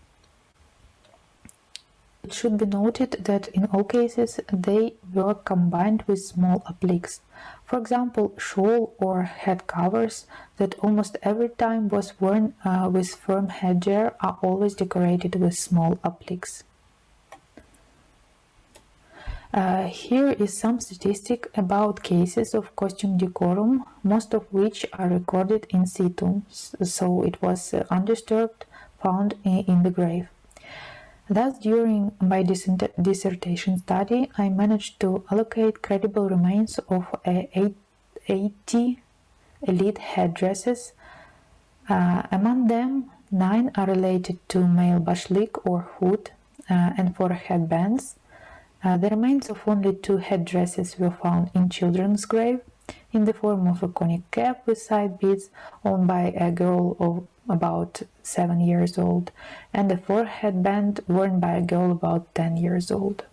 It should be noted that in all cases they were combined with small appliques. For example, shawl or head covers that almost every time was worn with firm headgear are always decorated with small appliques. Here is some statistic about cases of costume decorum, most of which are recorded in situ, so it was undisturbed, found in the grave. Thus, during my dissertation study, I managed to allocate credible remains of 80 elite headdresses. Among them, 9 are related to male bashlik or hood and forehead bands. The remains of only 2 headdresses were found in children's grave, in the form of a conic cap with side beads, owned by a girl of about 7 years old, and a forehead band worn by a girl about 10 years old.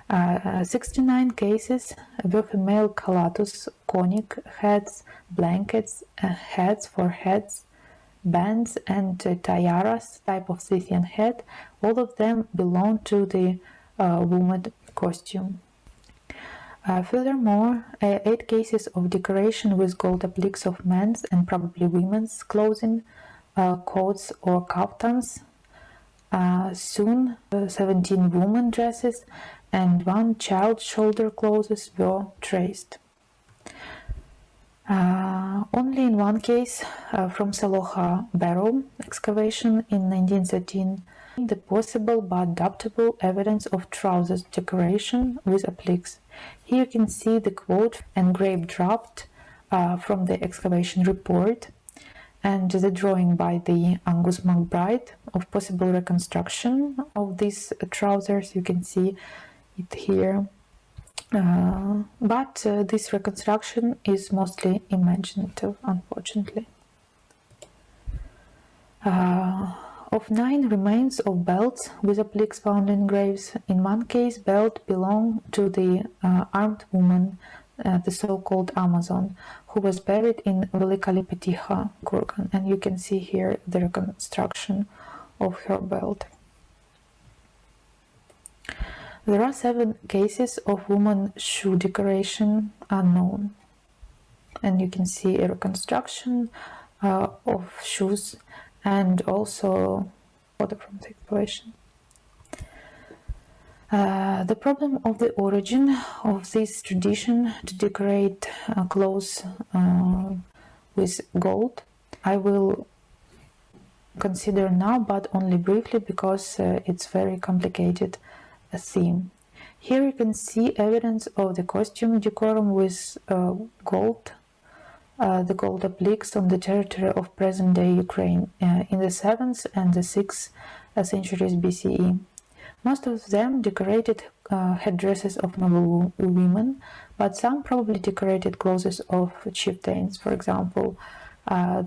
69 cases were female calatus, conic heads, blankets, heads, foreheads, bands, and tiaras, type of Scythian head. All of them belong to the woman costume. Furthermore, 8 cases of decoration with gold appliques of men's and probably women's clothing, coats or kaftans, soon 17 women dresses and 1 child shoulder clothes were traced. Only in 1 case, from Saloha barrow excavation in 1913, the possible but doubtable evidence of trousers decoration with appliques. Here you can see the quote engraved draft from the excavation report and the drawing by the Angus McBride of possible reconstruction of these trousers. You can see it here. But this reconstruction is mostly imaginative, unfortunately. Of 9 remains of belts with appliques found in graves, in 1 case belt belonged to the armed woman, the so-called Amazon, who was buried in Velikalipetiha kurgan, and you can see here the reconstruction of her belt. There are 7 cases of woman shoe decoration unknown, and you can see a reconstruction of shoes and also photo from the excavation. The problem of the origin of this tradition to decorate clothes with gold I will consider now, but only briefly because it's very complicated theme. Here you can see evidence of the costume decorum with gold, the gold appliques on the territory of present-day Ukraine in the 7th and the 6th centuries BCE. Most of them decorated headdresses of noble women, but some probably decorated clothes of chieftains, for example,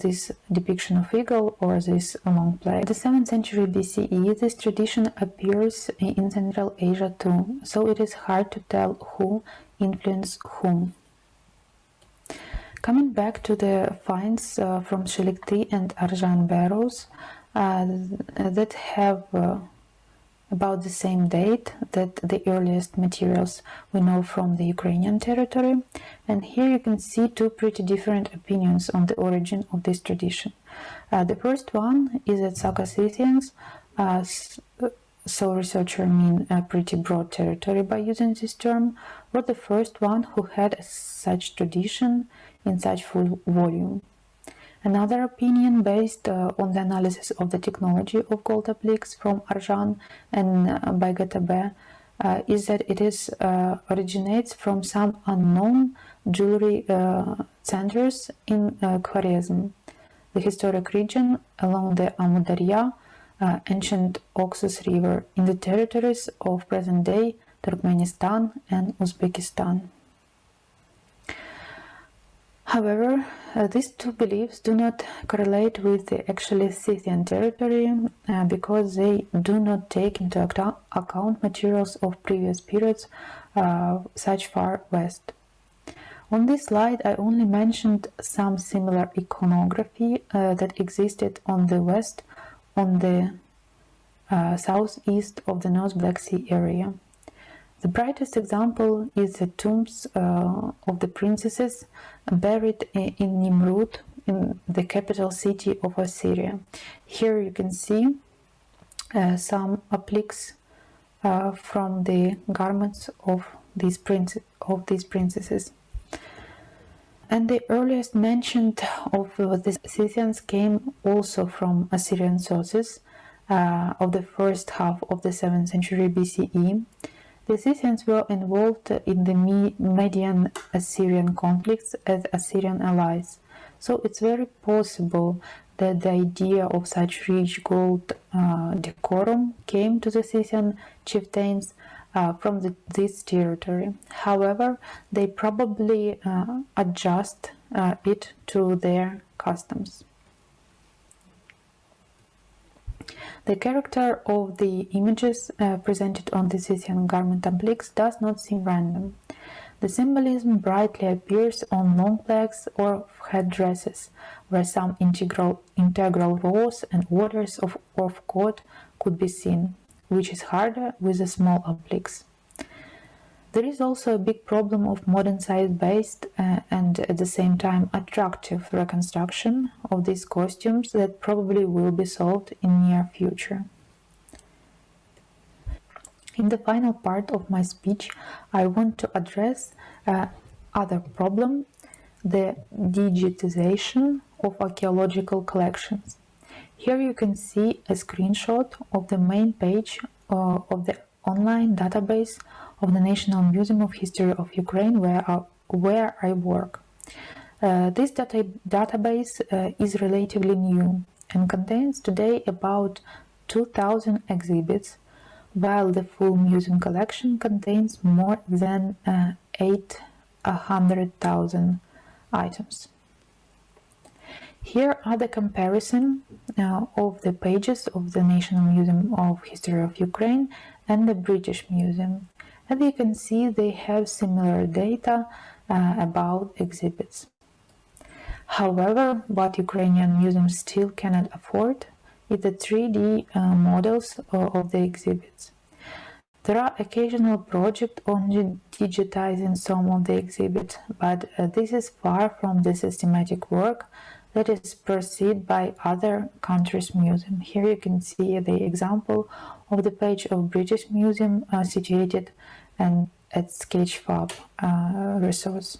this depiction of eagle or this long plaque. In the 7th century BCE, this tradition appears in Central Asia too, so it is hard to tell who influenced whom. Coming back to the finds from Shelikty and Arjan barrows that have about the same date that the earliest materials we know from the Ukrainian territory, and here you can see two pretty different opinions on the origin of this tradition. The first one is that Saka-Scythians, so researchers mean a pretty broad territory by using this term, were the first one who had such tradition in such full volume. Another opinion based on the analysis of the technology of gold appliques from Arjan and by Gatabe is that it originates from some unknown jewelry centers in Khwarezm, the historic region along the Amudarya, ancient Oxus River, in the territories of present-day Turkmenistan and Uzbekistan. However, these two beliefs do not correlate with the actually Scythian territory because they do not take into account materials of previous periods such far west. On this slide, I only mentioned some similar iconography that existed on the west, on the southeast of the North Black Sea area. The brightest example is the tombs of the princesses buried in Nimrud, in the capital city of Assyria. Here you can see some appliques from the garments of these princesses. And the earliest mention of the Scythians came also from Assyrian sources of the first half of the 7th century BCE. The Scythians were involved in the Median-Assyrian conflicts as Assyrian allies, so it's very possible that the idea of such rich gold decorum came to the Scythian chieftains from this territory. However, they probably adjust it to their customs. The character of the images presented on the Scythian garment appliques does not seem random. The symbolism brightly appears on long plaques or headdresses, where some integral rows and orders of code could be seen, which is harder with the small appliques. There is also a big problem of modern science-based and at the same time attractive reconstruction of these costumes that probably will be solved in near future. In the final part of my speech, I want to address other problem, the digitization of archaeological collections. Here you can see a screenshot of the main page of the online database of the National Museum of History of Ukraine, where I work. This database is relatively new and contains today about 2,000 exhibits, while the full museum collection contains more than 800,000 items. Here are the comparison of the pages of the National Museum of History of Ukraine and the British Museum. As you can see, they have similar data about exhibits. However, what Ukrainian museums still cannot afford is the 3D models of the exhibits. There are occasional projects on digitizing some of the exhibits, but this is far from the systematic work that is pursued by other countries' museums. Here you can see the example of the page of British Museum situated and at Sketchfab resource.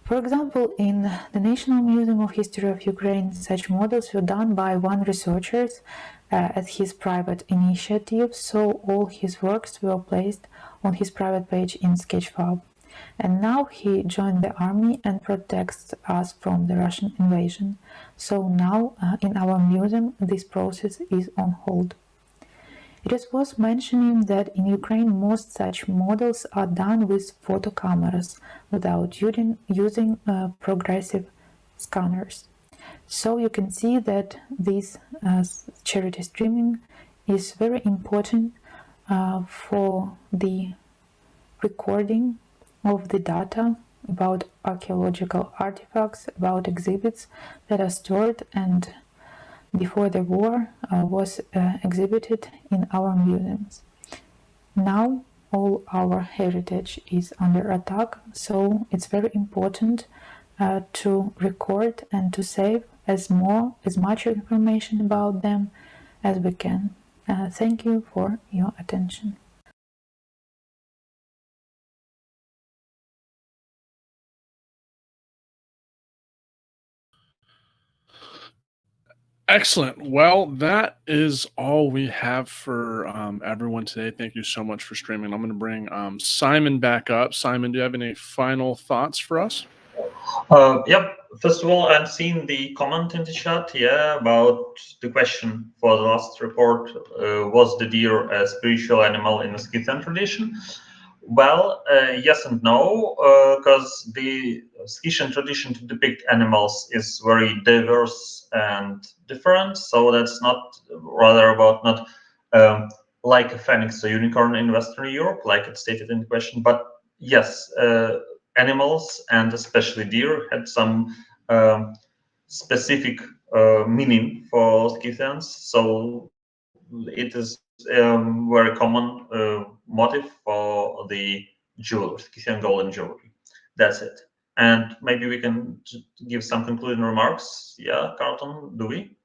For example, in the National Museum of History of Ukraine, such models were done by one researcher at his private initiative, so all his works were placed on his private page in Sketchfab. And now he joined the army and protects us from the Russian invasion. So now in our museum this process is on hold. It is worth mentioning that in Ukraine most such models are done with photo cameras without using progressive scanners. So you can see that this charity streaming is very important for the recording of the data about archaeological artifacts, about exhibits that are stored and before the war was exhibited in our museums. Now all our heritage is under attack, so it's very important to record and to save as much information about them as we can. Thank you for your attention. Excellent. Well, that is all we have for everyone today. Thank you so much for streaming. I'm going to bring Simon back up. Simon, do you have any final thoughts for us? Yep. First of all, I've seen the comment in the chat, about the question for the last report, was the deer a spiritual animal in the Scythian tradition? Well, yes and no, because the Scythian tradition to depict animals is very diverse and different. So that's not like a phoenix or unicorn in Western Europe, like it's stated in the question. But yes, animals and especially deer had some specific meaning for Scythians. So it is very common motive for the jewelry, Scythian golden jewelry. That's it. And maybe we can give some concluding remarks. Yeah, Carlton, do we?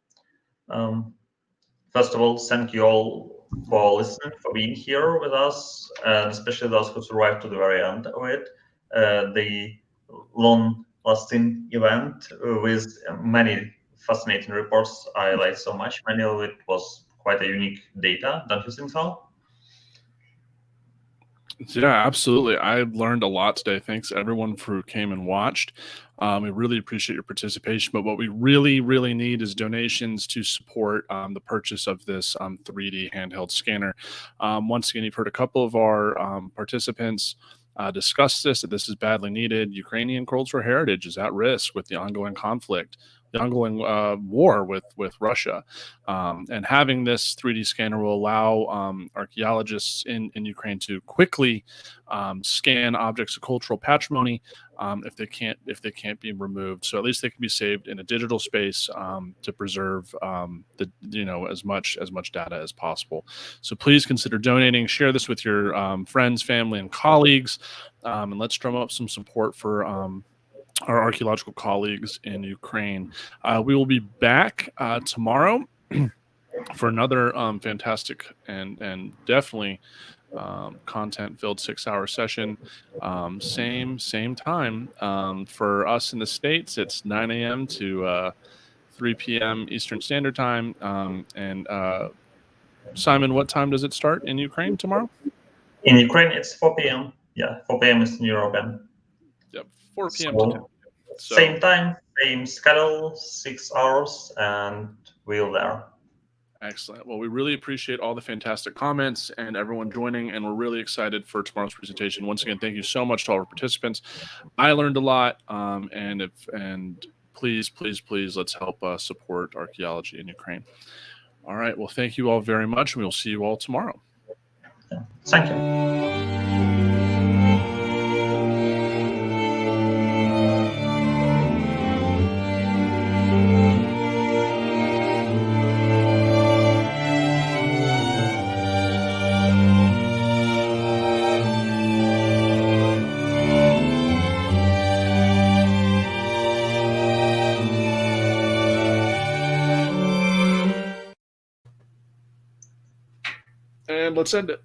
First of all, thank you all for listening, for being here with us, and especially those who survived to the very end of it. The long-lasting event with many fascinating reports I liked so much. Many of it was quite a unique data, don't you think so? Yeah, absolutely. I learned a lot today. Thanks everyone who came and watched. We really appreciate your participation, but what we really, really need is donations to support the purchase of this 3D handheld scanner. Once again, you've heard a couple of our participants discuss this, that this is badly needed. Ukrainian cultural heritage is at risk with the ongoing conflict, the ongoing war with Russia. And having this 3D scanner will allow archaeologists in Ukraine to quickly scan objects of cultural patrimony if they can't be removed. So at least they can be saved in a digital space to preserve as much data as possible. So please consider donating. Share this with your friends, family, and colleagues, and let's drum up some support for our archaeological colleagues in Ukraine. We will be back tomorrow for another fantastic and definitely content-filled 6-hour session. Same time. For us in the States, it's 9 a.m. to 3 p.m. Eastern Standard Time. And Simon, what time does it start in Ukraine tomorrow? In Ukraine, it's 4 p.m. Yeah, 4 p.m. Eastern European. Yep, 4 p.m. to 10. So, same time, same schedule, 6 hours, and we're there. Excellent. Well, we really appreciate all the fantastic comments and everyone joining, and we're really excited for tomorrow's presentation. Once again, thank you so much to all our participants. I learned a lot, and please, let's help support archaeology in Ukraine. All right. Well, thank you all very much, and we'll see you all tomorrow. Thank you. let's end it.